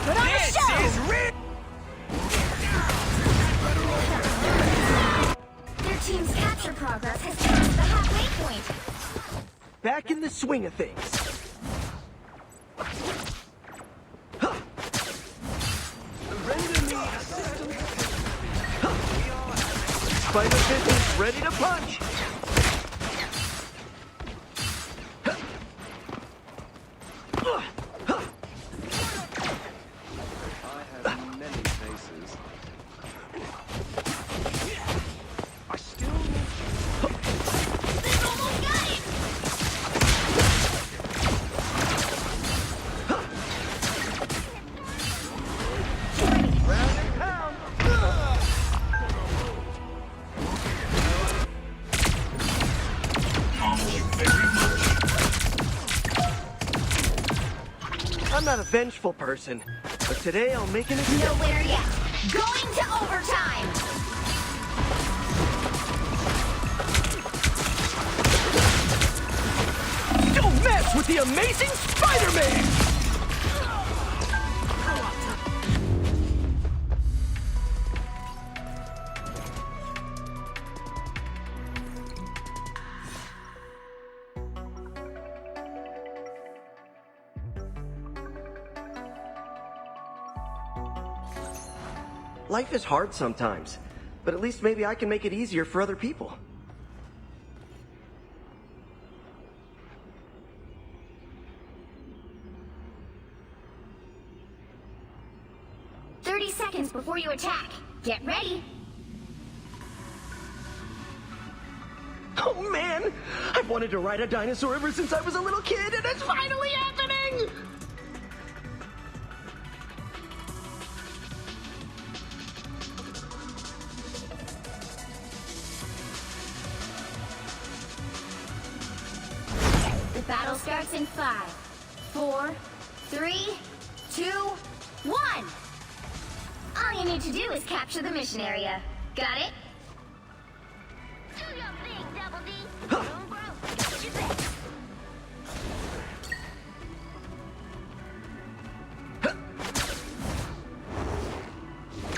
Put on a show! Their team's capture progress has passed the halfway point. Back in the swing of things. Spider Fist is ready to punch. I have many faces. I still They've almost got it! vengeful person, but today I'll make an exception. Nowhere yet. Going to overtime. Don't mess with the amazing Spider-Man! Life is hard sometimes, but at least maybe I can make it easier for other people. Seconds before you attack. Get ready. Oh man! I've wanted to ride a dinosaur ever since I was a little kid, and it's finally happening! The battle starts in 5, 4, 3, 2, 1! All you need to do is capture the mission area. Got it? Do your thing, Double D. Boom, bro. Got your back.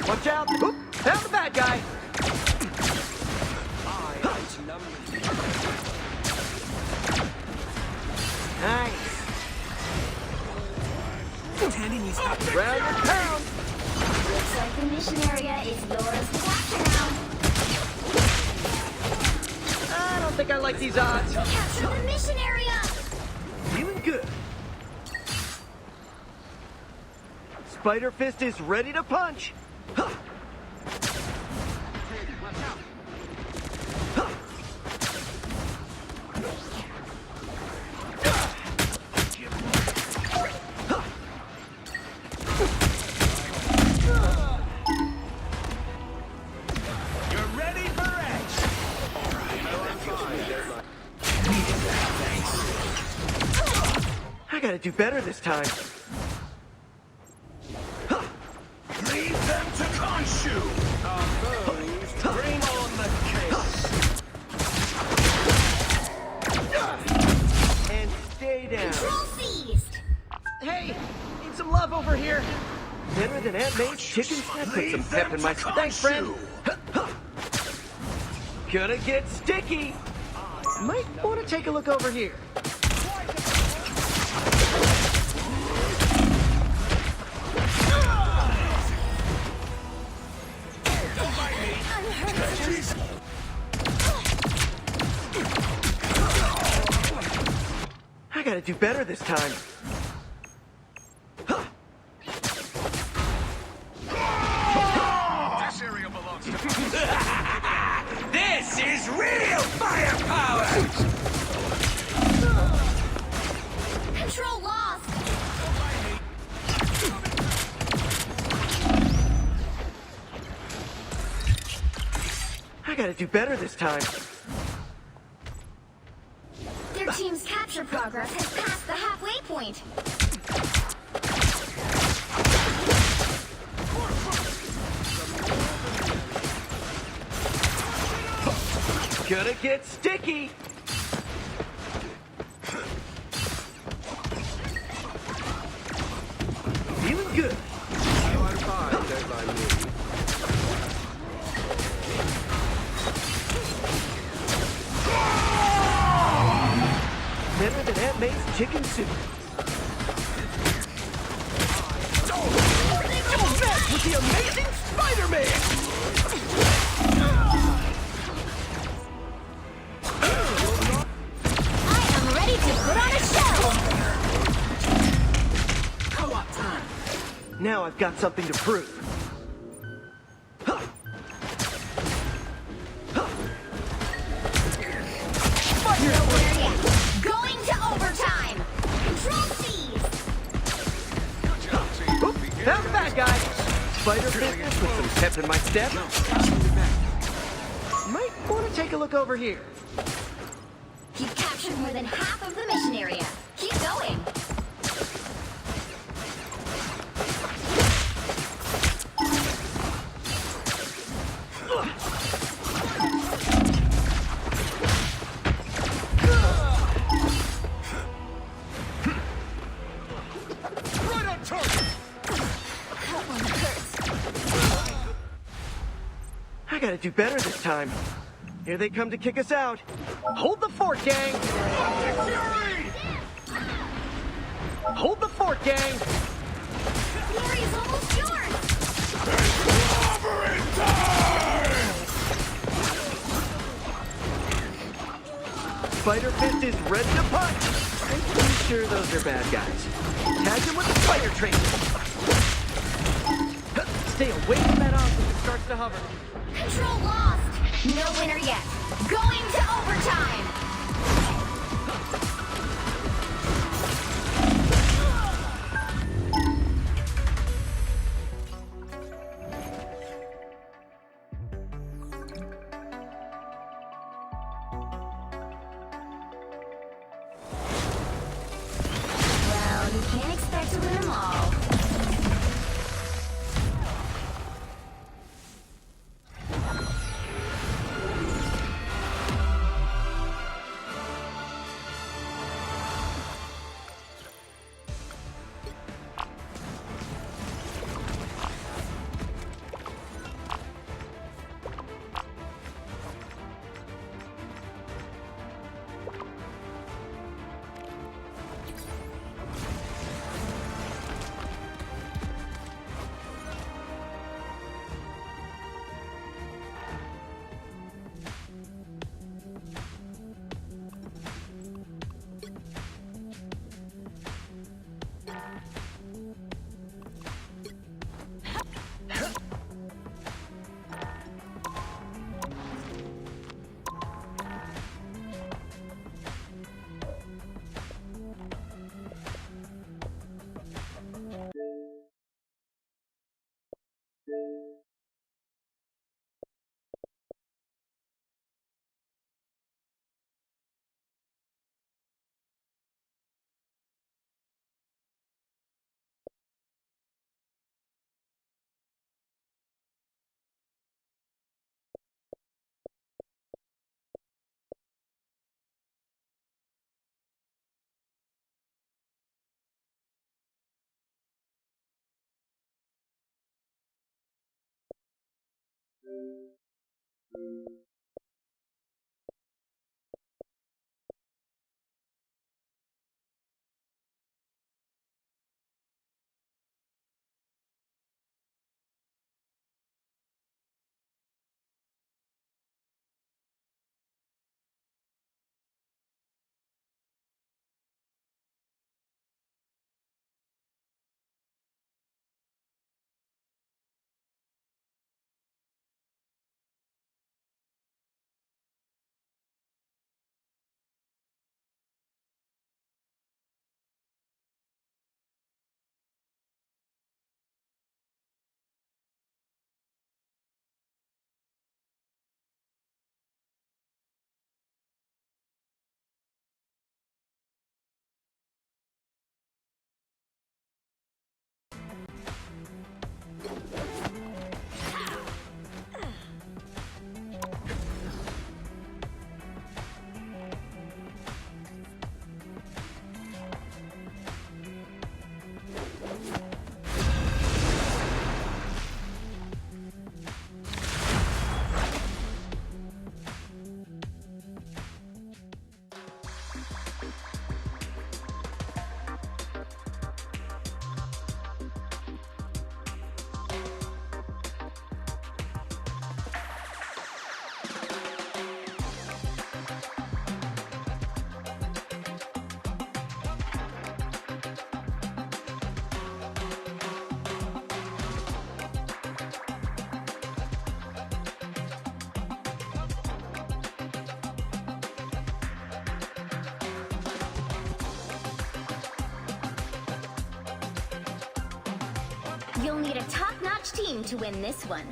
Watch out! Oop! Found the bad guy! Nice! Round and pound! Looks like the mission area is yours to capture now. I don't think I like these odds. Capture the mission area! Feeling good. Spider Fist is ready to punch. Huh. I gotta do better this time. Leave them to Khonshu! Our foes, bring on the case! And stay down. Control feast! Hey, need some love over here. Better than Aunt May's chicken snack. Put some pep in my... Thanks, friend. Gonna get sticky. Might want to take a look over here. I gotta do better this time. This area belongs to This is real firepower! Control lost! I gotta do better this time. Their team's capture progress has passed the halfway point. Gonna get sticky. Feeling good. I'm fine, don't mind me. Better than Aunt May's chicken soup. Don't mess with the amazing Spider-Man! I am ready to put on a show! Co-op time. Now I've got something to prove. Going to overtime! Control seize! Oop, found the bad guy. Spider business with some pep in my step. Might want to take a look over here. You've captured more than half of the mission area. Keep going! gotta do better this time. Here they come to kick us out. Hold the fort, gang! Hold the fort, gang! Glory is almost yours! Clobbering time! Spider Fist is ready to punch! I'm pretty sure those are bad guys. Tag him with the Spider Tracer! Stay away from that arm when it starts to hover. Control lost! No winner yet. Going to overtime! Well, you can't expect to win them all. You'll need a top-notch team to win this one.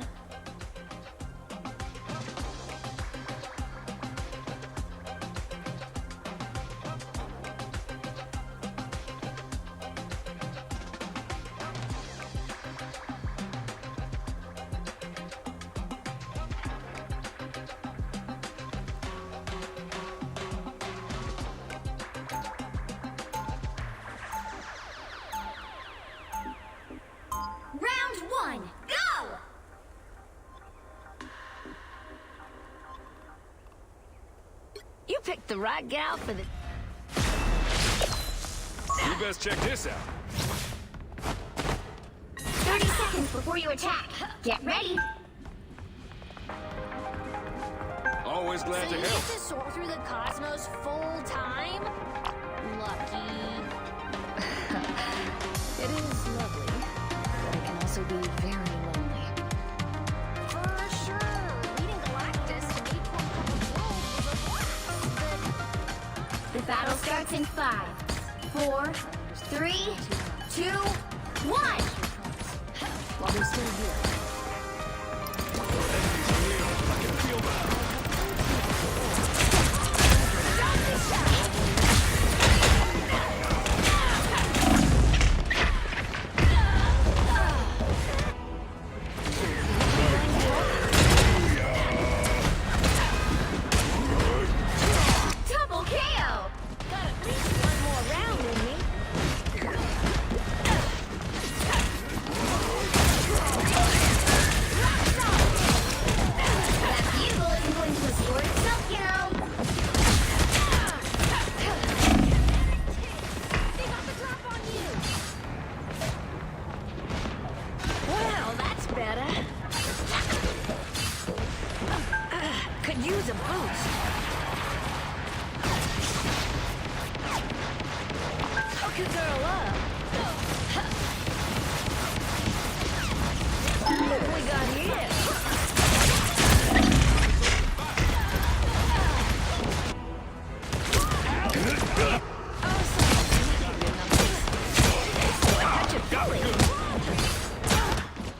Round one, go! picked the right gal for the... You best check this out. 30 seconds before you attack. Get ready. Always glad So to you help. get to soar through the cosmos full time? Lucky. It is lovely, but it can also be very lonely. For sure, leading Galactus to meet for a couple of worlds was a blast, but... The battle starts in 5, 4, 3, 2, 1! While we're still here. Double KO! Got at least one more round in me. That bugle isn't going to restore itself, you know. They got the drop on you. Well, that's better. Could use a boost. Hook a girl up. Look what we got here.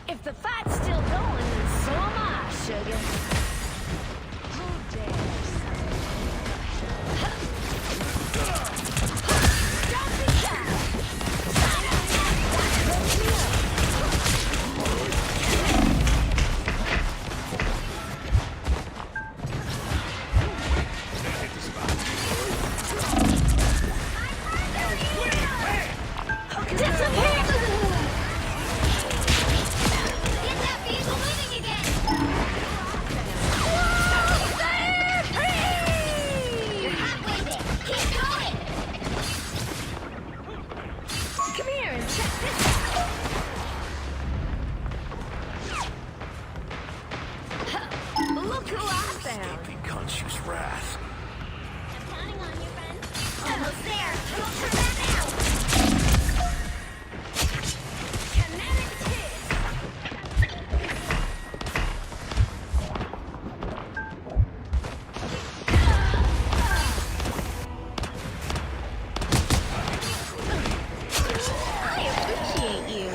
If the fight's still going, then so am I, sugar. Who dares? Don't be shy. Get that vehicle moving again! You're halfway there. Keep going! Come here and check this out. Look who I found. Conscious wrath. I'm counting on you, friend. Almost there. Don't turn that now. Kinetic hit. I appreciate you.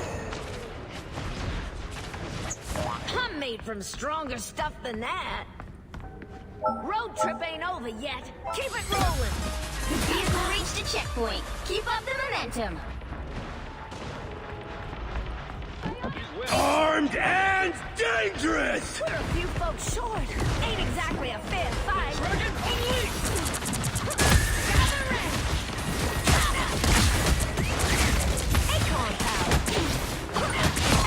I'm made from stronger stuff than that. Road trip ain't over yet. Keep it rolling. The vehicle reached a checkpoint. Keep up the momentum. Armed and dangerous! We're a few folks short. Ain't exactly a fair fight. Gather round. Acorn power.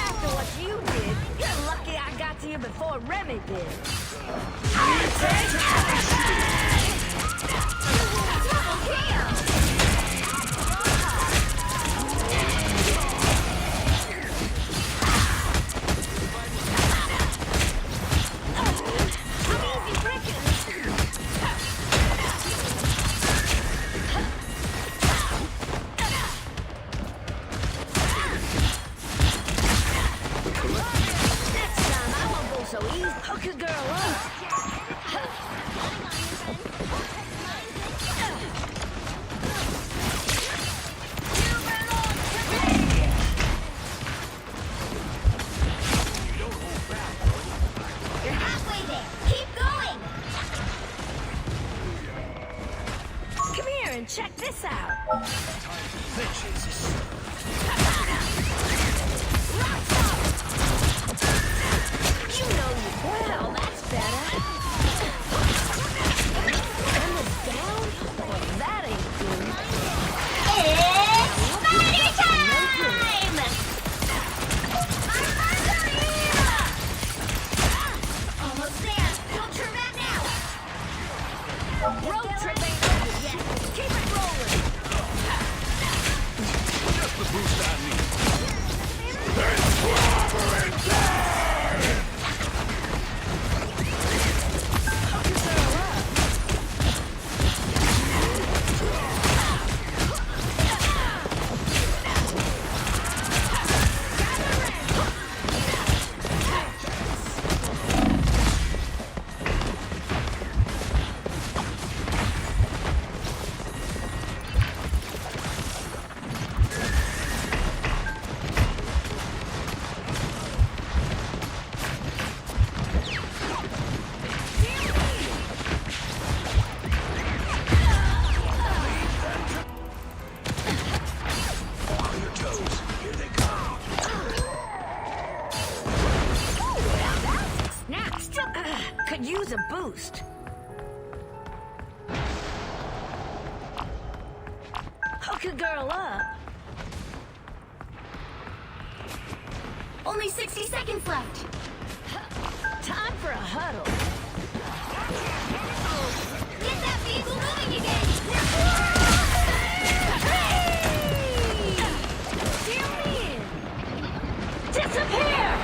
After what you did, you're lucky I got to you before Remy did. Take double kill. I'm easy breaking. Next time I won't go so easy. Hook a girl up. You're halfway there. Keep going. Come here and check this out. You know you well. That's better. Almost down? Well, that ain't good. It's Spider time! Almost there. Don't turn back now. Road trip Could use a boost. Hook a girl up. Only 60 seconds left. Time for a huddle. Get that vehicle moving again! Hey! Disappear!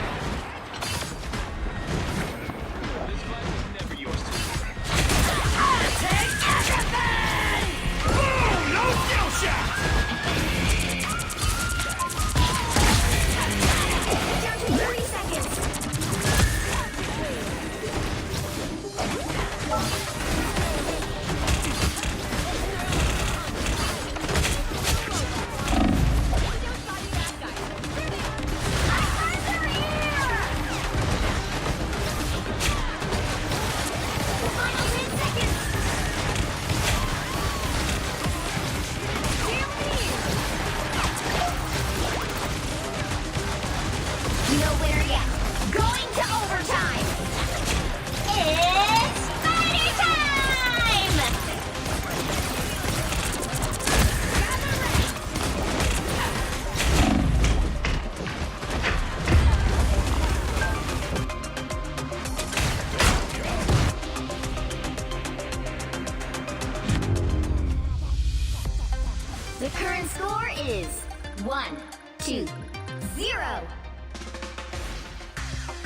The current score is 1-2-0.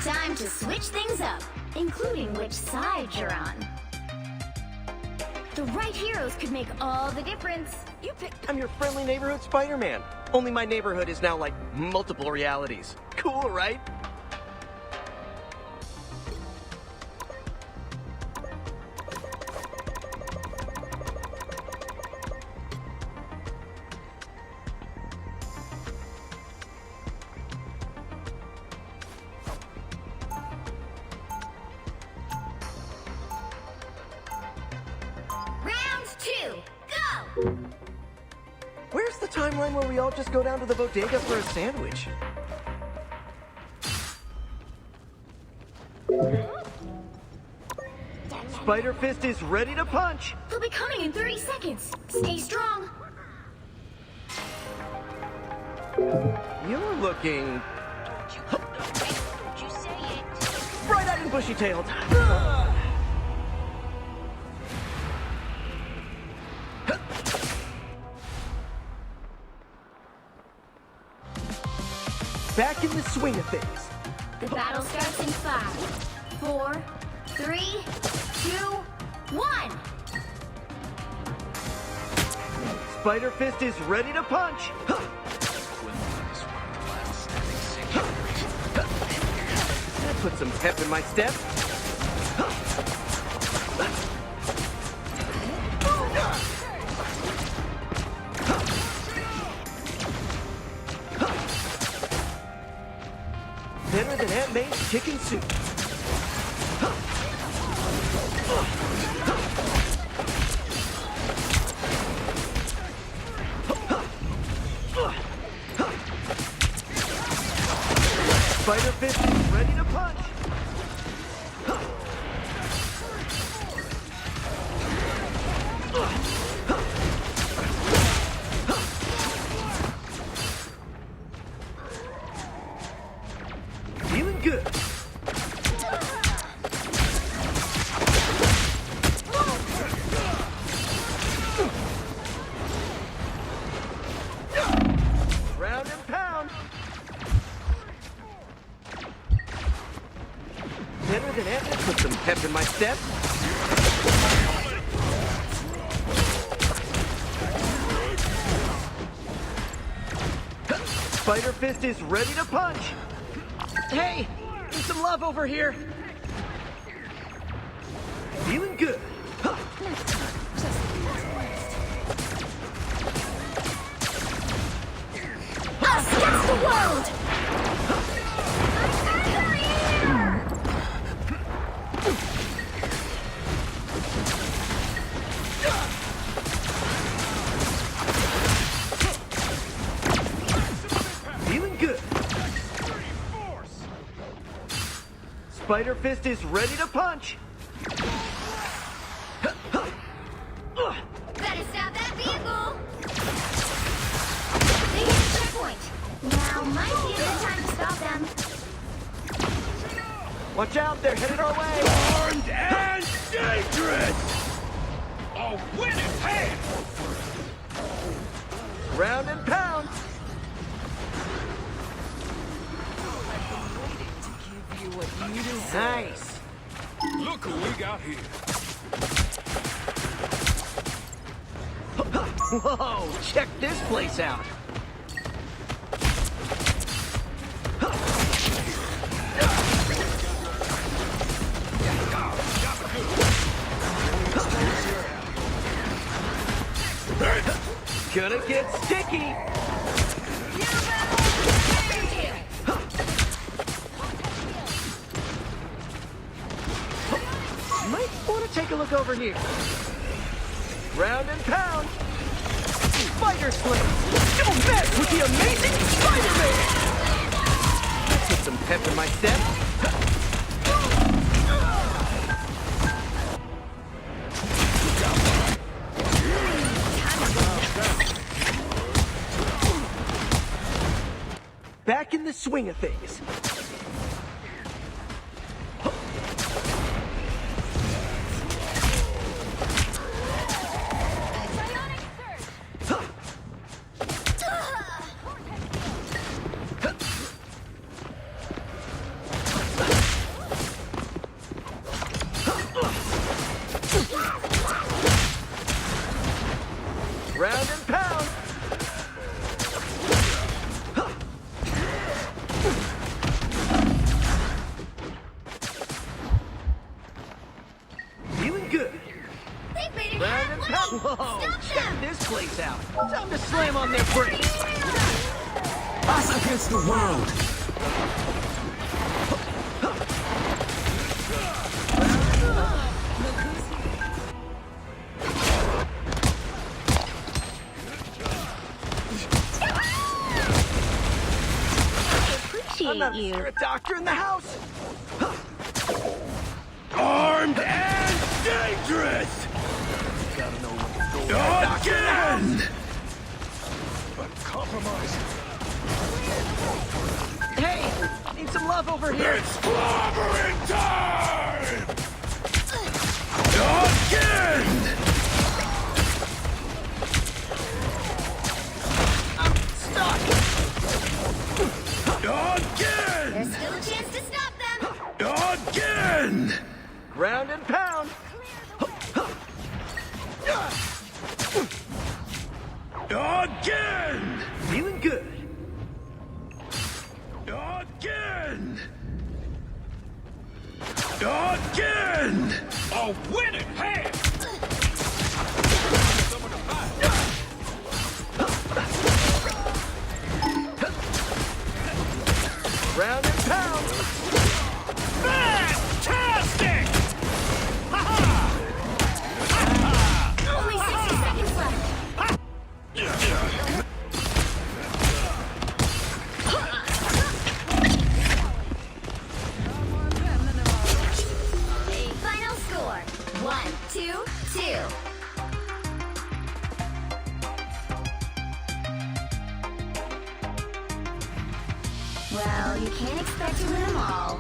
Time to switch things up, including which side you're on. The right heroes could make all the difference. You picked. I'm your friendly neighborhood Spider-Man. Only my neighborhood is now like multiple realities. Cool, right? Where's the timeline where we all just go down to the bodega for a sandwich? Spider Fist is ready to punch! They'll be coming in 30 seconds. Stay strong. You're looking... Don't you say it. bright-eyed and bushy-tailed. Back in the swing of things. The battle starts in 5, 4, 3, 2, 1. Spider Fist is ready to punch. That put some pep in my step. Better than Aunt May's chicken soup. Spider Fist is ready to punch. Feeling good. Round and pound. Better than ever. Put some pep in my step. Spider Fist is ready to punch. Hey, need some love over here. Feeling good. Us against the world! Feeling good. Spider Fist is ready to punch. Might be a good time to stop them. Watch out, they're headed our way! Armed and dangerous! A winning hand! Round and pound! Nice! Look who we got here. Whoa, check this place out! Gonna get sticky! Might want to take a look over here. Round and pound! Spider Slam! Don't mess with the amazing Spider-Man! Put some pep in my step. Back in the swing of things. Round and pound. Feeling good. Round and pound. Whoa, check this place out. Time to slam on their brakes. Us against the world. I'm not a doctor in the house. Armed and dangerous. Gotta know what's going on. Doctor in the house. Uncompromising. Hey, need some love over here. It's clobbering time! Again! I'm stuck. Again! There's still a chance to stop them. Again! Round and pound. Again! Feeling good. Again! Again! A winning hand! Round and pound. Fantastic! Only 60 seconds left. Final score 1-2-2. Well, you can't expect to win them all.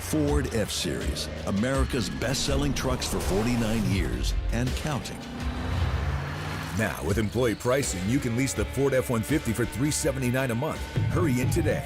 Ford F-Series, America's best-selling trucks for 49 years and counting. Now, with employee pricing, you can lease the Ford F-150 for $379 a month. Hurry in today.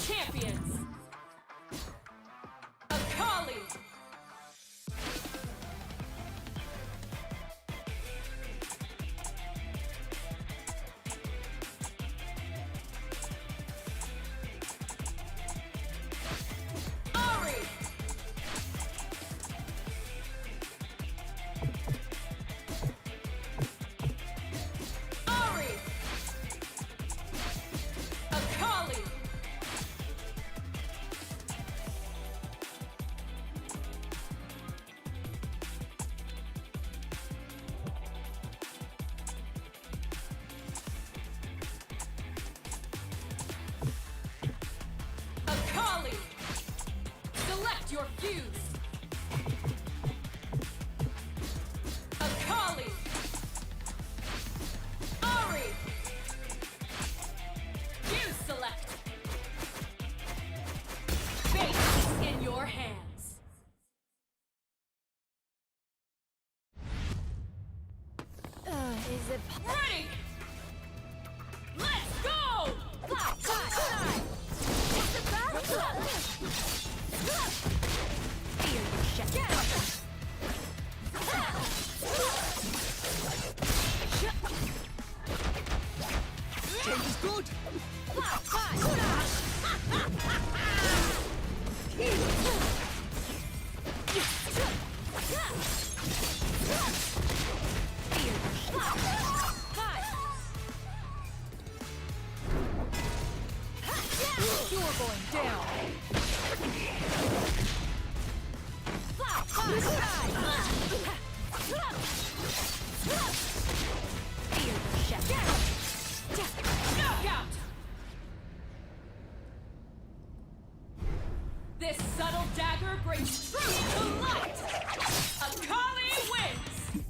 champions. Akali. Ari. Ari. Akali. Akali. Select your fuse. Akali. Ari. Fuse select. Fate is in your hands. Is it Ready? Let's go! It's a battle! Feel your shit. Get Change is good. You're going down. Knockout. This subtle dagger brings truth to light. Akali wins.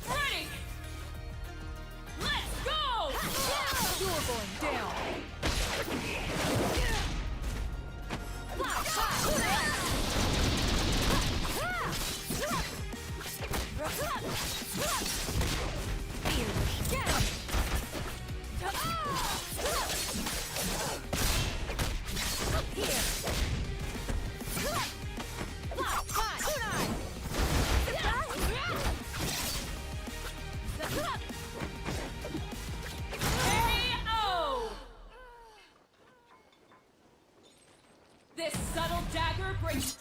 Ready? Let's go! You're going down. KO! This subtle dagger brings.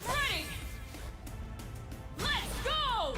Ready? Let's go!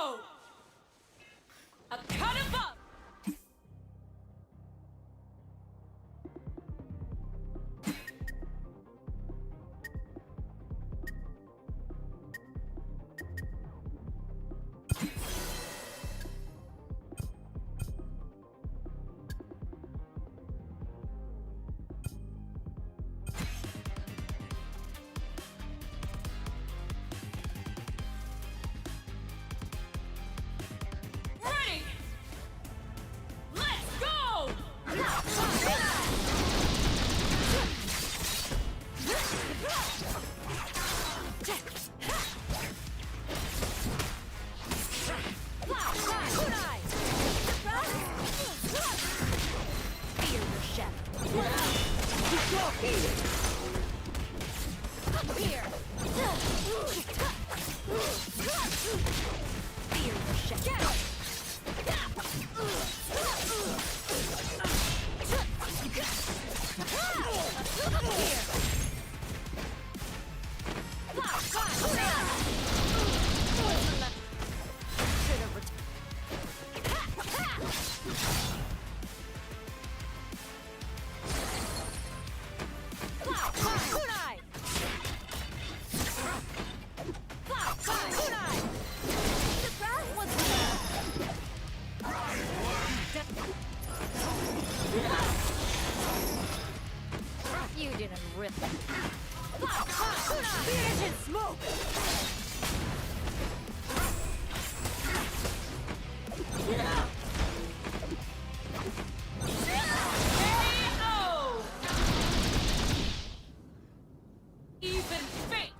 go! A cut above! Ready! Let's go! Fear your chef. Up here. Fear your chef. You didn't rip it. Vision smoke! KO! Even fate!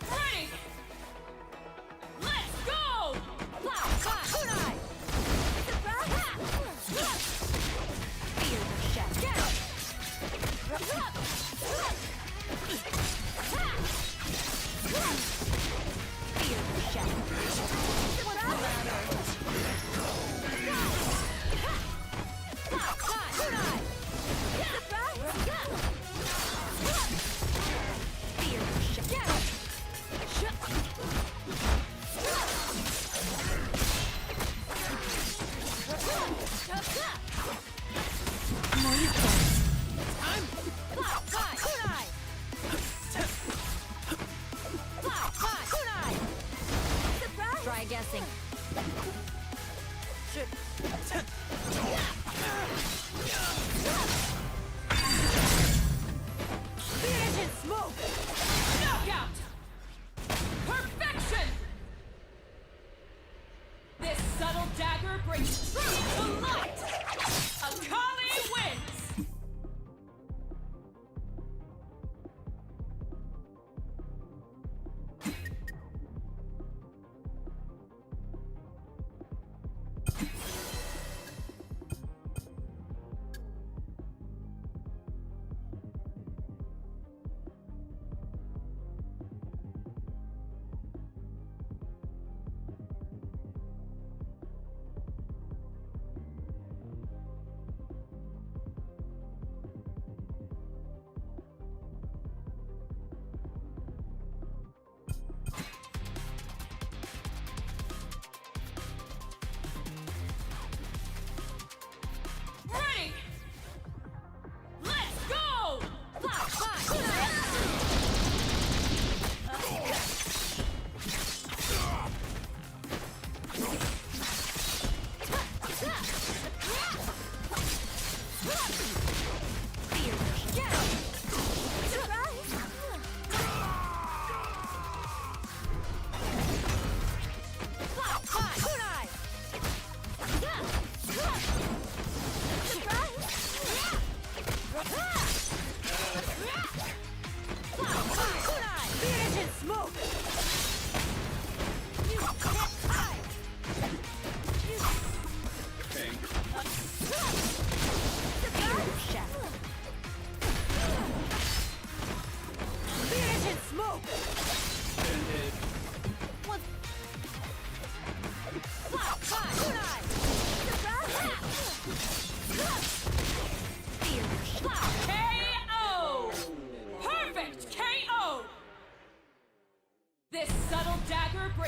Ready! Let's go! Kunai! Fear your chef. Fear your chef. What's the matter? Kunai! Fear your chef. Try guessing. Vision smoke! Knockout! Perfection! This subtle dagger brings truth to light! Akali wins!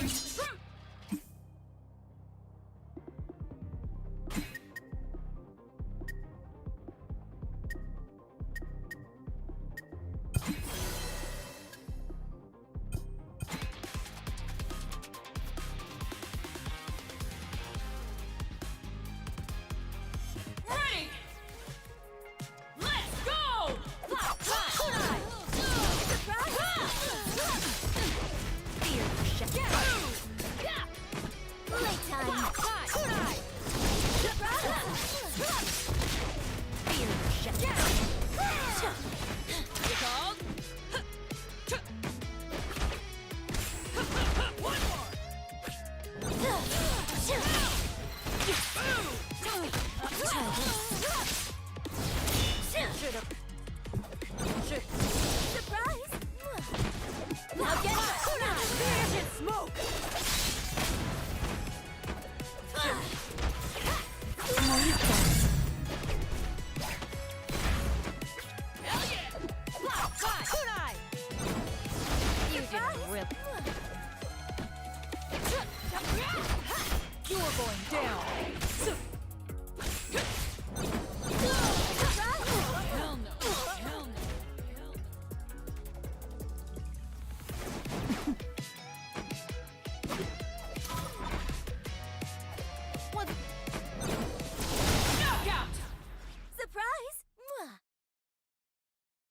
brings truth. Ready. Let's go. Surprise! Now get it! Smoke! Hell yeah. You didn't rip. You're going down. Hell no. Hell no. Knockout. Surprise!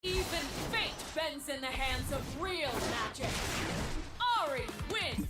Even fate bends in the hands of real magic. Ari wins.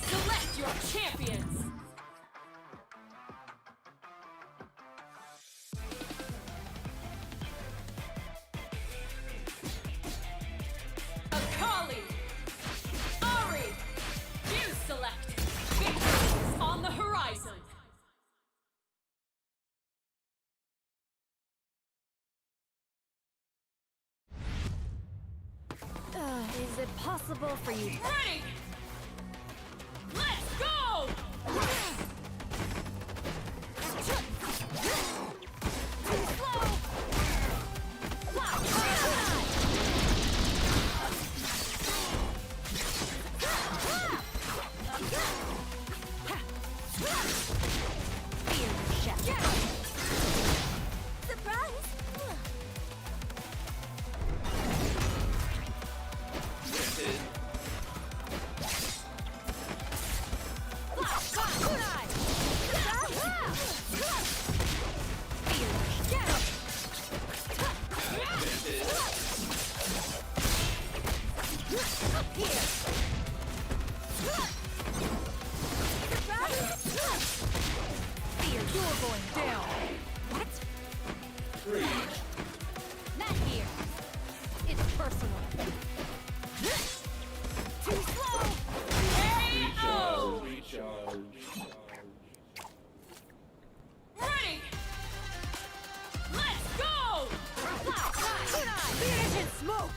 Select your champions! Akali! Ari! You select! Victory is on the horizon! Is it possible for you? Ready! Let's go! Too slow! Surprise! You're going down. What? Not here. It's personal. Too slow. KO! Ready! Let's go! Finish in smoke.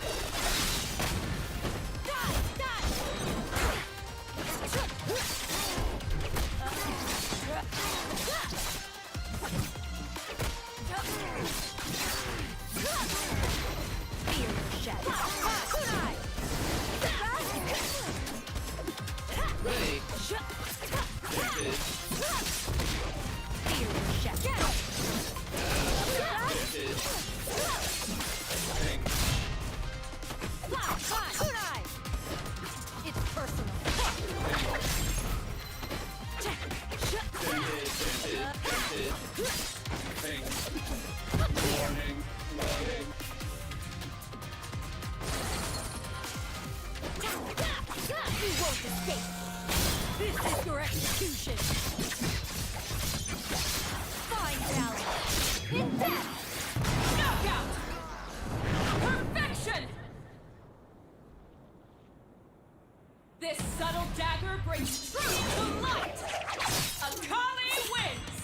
It's personal. You won't escape. This is your execution. Fine balance. In death. Knockout! Perfection! This subtle dagger brings truth to light! Akali wins!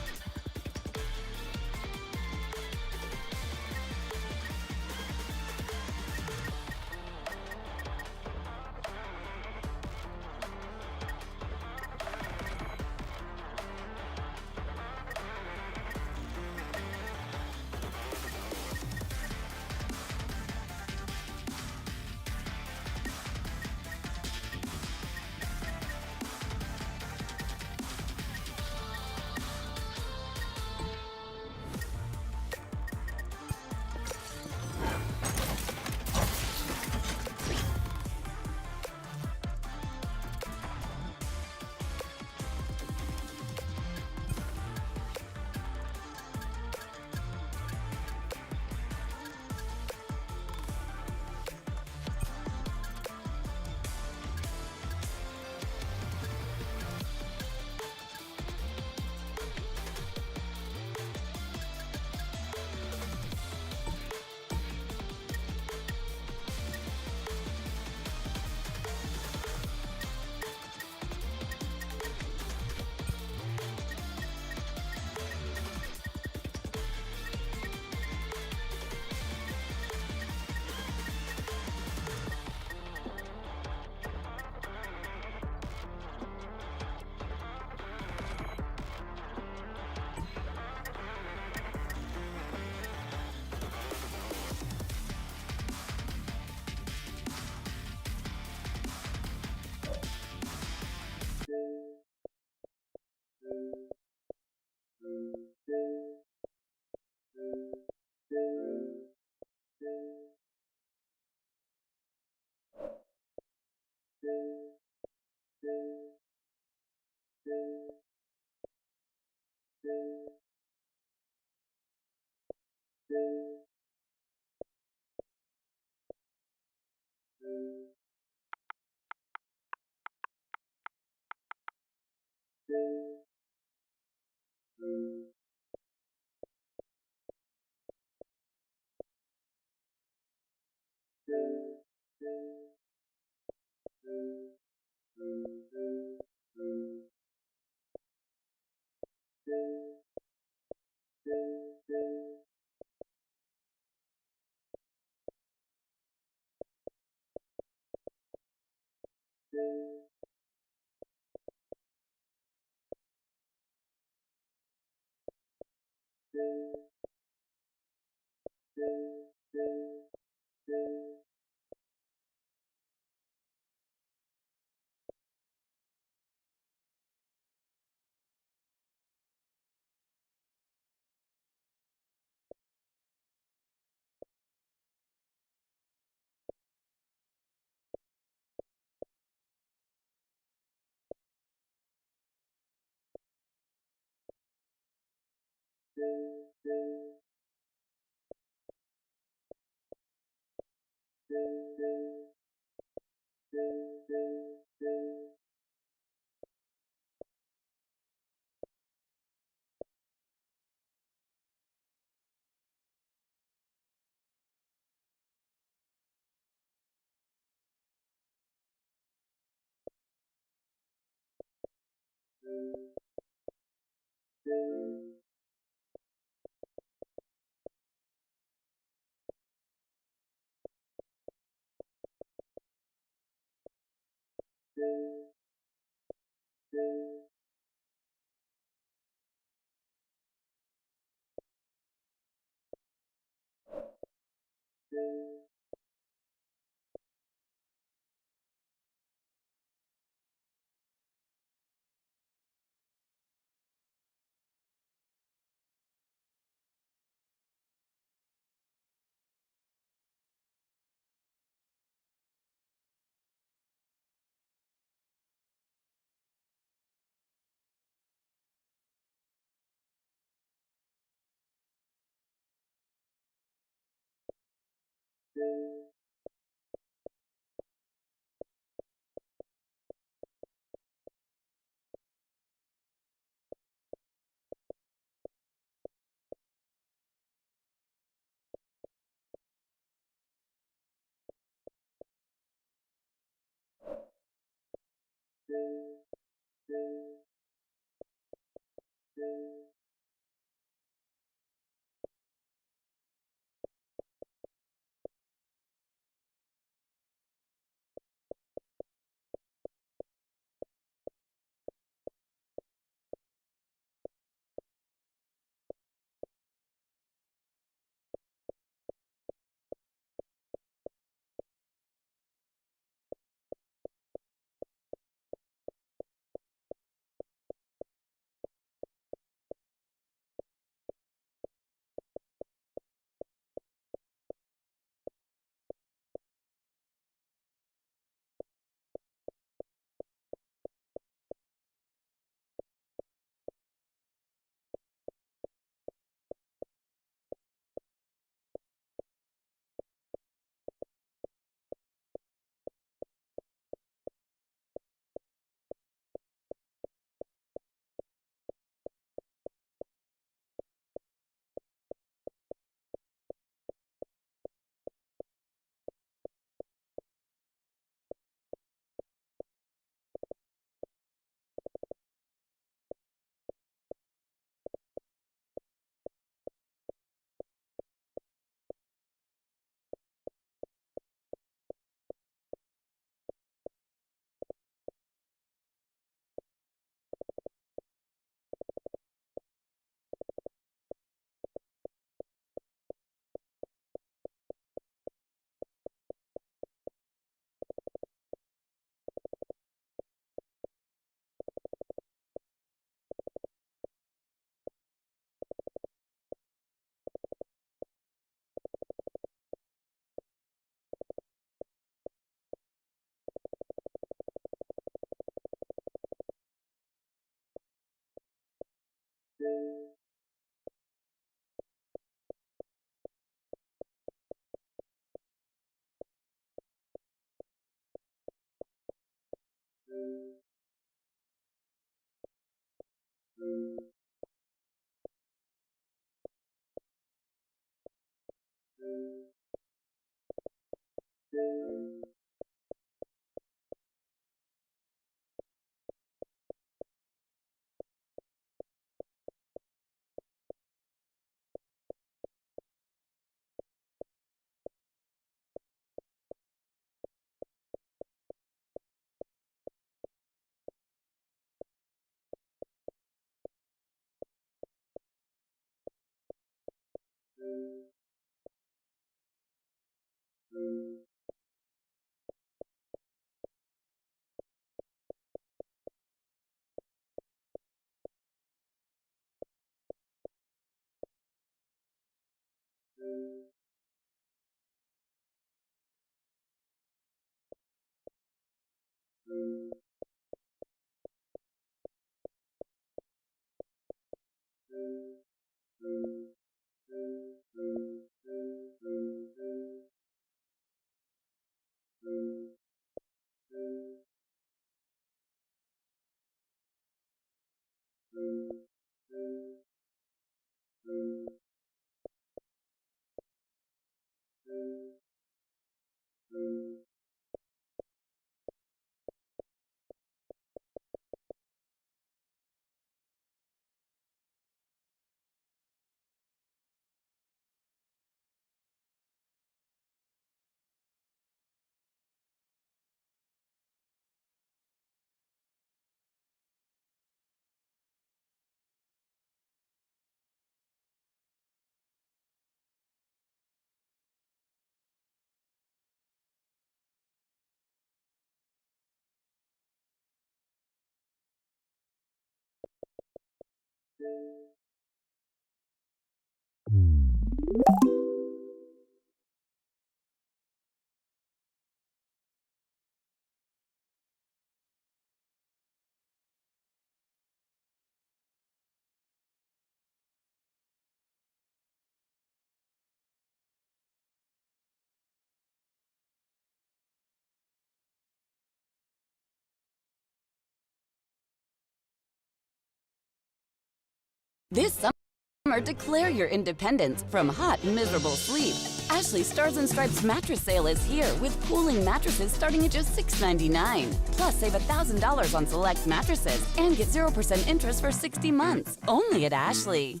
This summer, declare your independence from hot, miserable sleep. Ashley Stars and Stripes mattress sale is here with cooling mattresses starting at just $6.99. Plus, save $1,000 on select mattresses and get 0% interest for 60 months. Only at Ashley.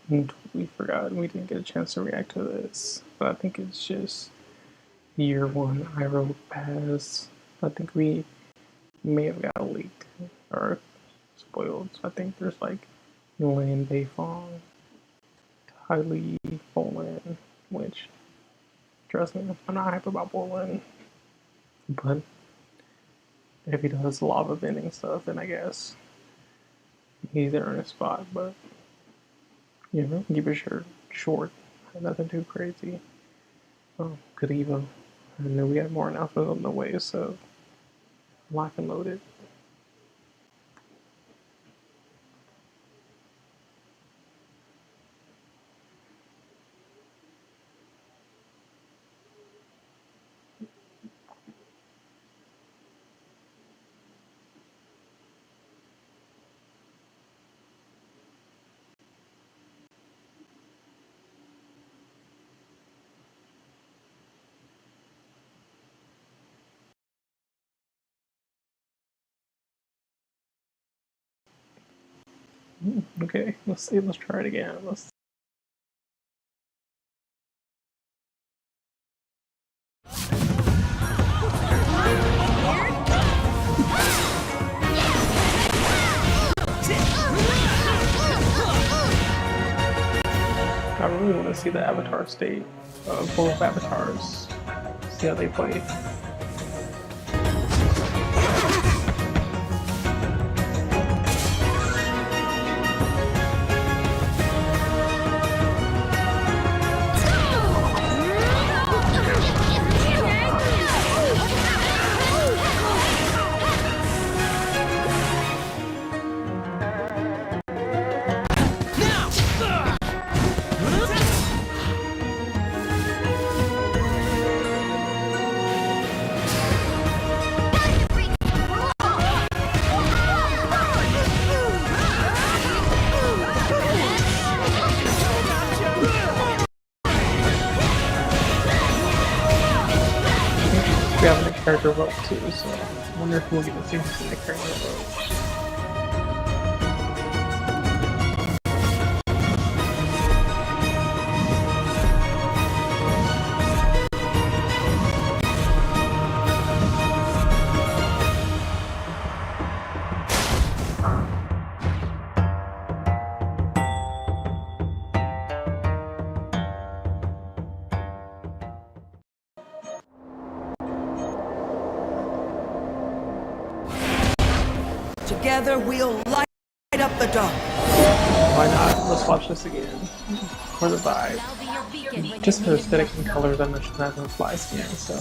totally forgot we didn't get a chance to react to this, but I think it's just year 1 IRO pass. I think we may have got leaked or spoiled. So I think there's like Land Beifong, Kylie, Bolin, which, trust me, I'm not hype about Bolin, but if he does lava bending stuff, then I guess he's there in a spot. But you know, keep it short, nothing too crazy. Good Evo. I know we have more announcements on the way, so lock and load it. Okay, let's see. Let's try it again. Let's. I really want to see the avatar state of both avatars. See how they play. We have a character vote too, so I wonder if we'll get to see the character vote. Together we'll light up the dark. Why not? Let's watch this again. For the vibe. Just her aesthetic and colors, I know she's not gonna fly skin, so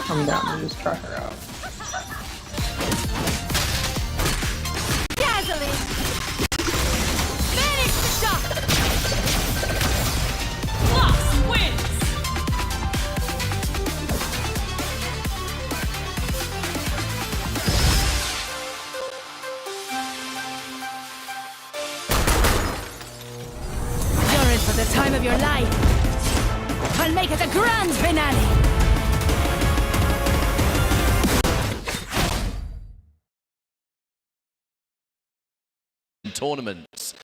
I'm down to just try her out. Dazzling! Finish the job! Fox wins! You're in for the time of your life! I'll make it a grand finale! Tournaments.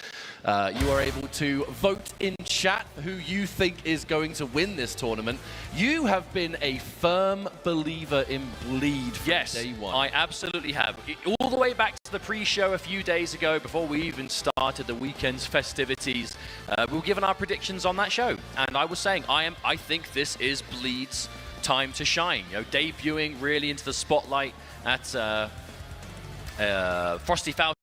You are able to vote in chat who you think is going to win this tournament. You have been a firm believer in Bleed from day one. I absolutely have. All the way back to the pre-show a few days ago, before we even started the weekend's festivities, we were given our predictions on that show, and I was saying I think this is Bleed's time to shine. You know, debuting really into the spotlight at Frosty Fountain